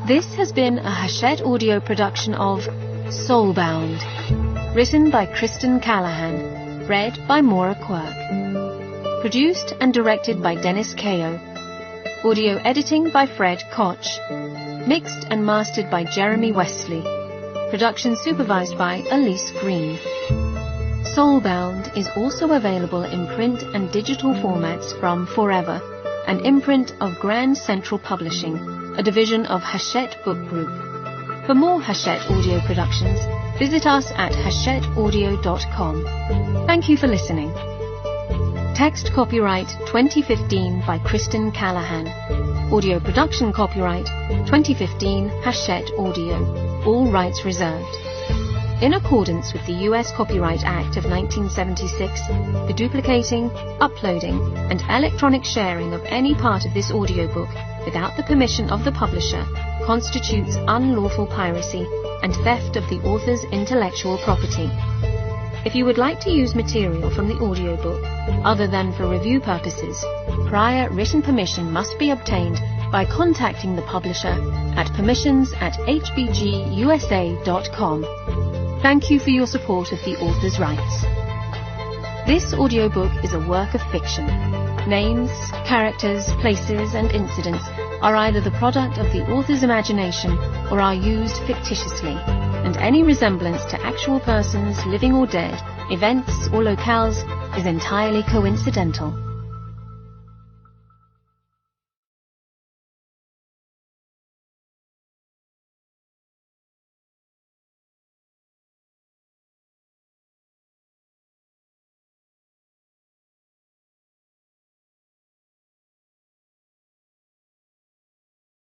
This has been a Hachette audio production of Soulbound, written by Kristen Callihan, read by Maura Quirk. Produced and directed by Dennis Kao. Audio editing by Fred Koch. Mixed and mastered by Jeremy Wesley. Production supervised by Elise Green. Soulbound is also available in print and digital formats from Forever, an imprint of Grand Central Publishing, a division of Hachette Book Group. For more Hachette audio productions, visit us at hachetteaudio.com. Thank you for listening. Text copyright 2015 by Kristen Callihan. Audio production copyright 2015 Hachette Audio. All rights reserved. In accordance with the U.S. Copyright Act of 1976, the duplicating, uploading, and electronic sharing of any part of this audiobook without the permission of the publisher constitutes unlawful piracy and theft of the author's intellectual property. If you would like to use material from the audiobook other than for review purposes, prior written permission must be obtained by contacting the publisher at permissions@hbgusa.com. Thank you for your support of the author's rights. This audiobook is a work of fiction. Names, characters, places, and incidents are either the product of the author's imagination or are used fictitiously, and any resemblance to actual persons, living or dead, events or locales is entirely coincidental.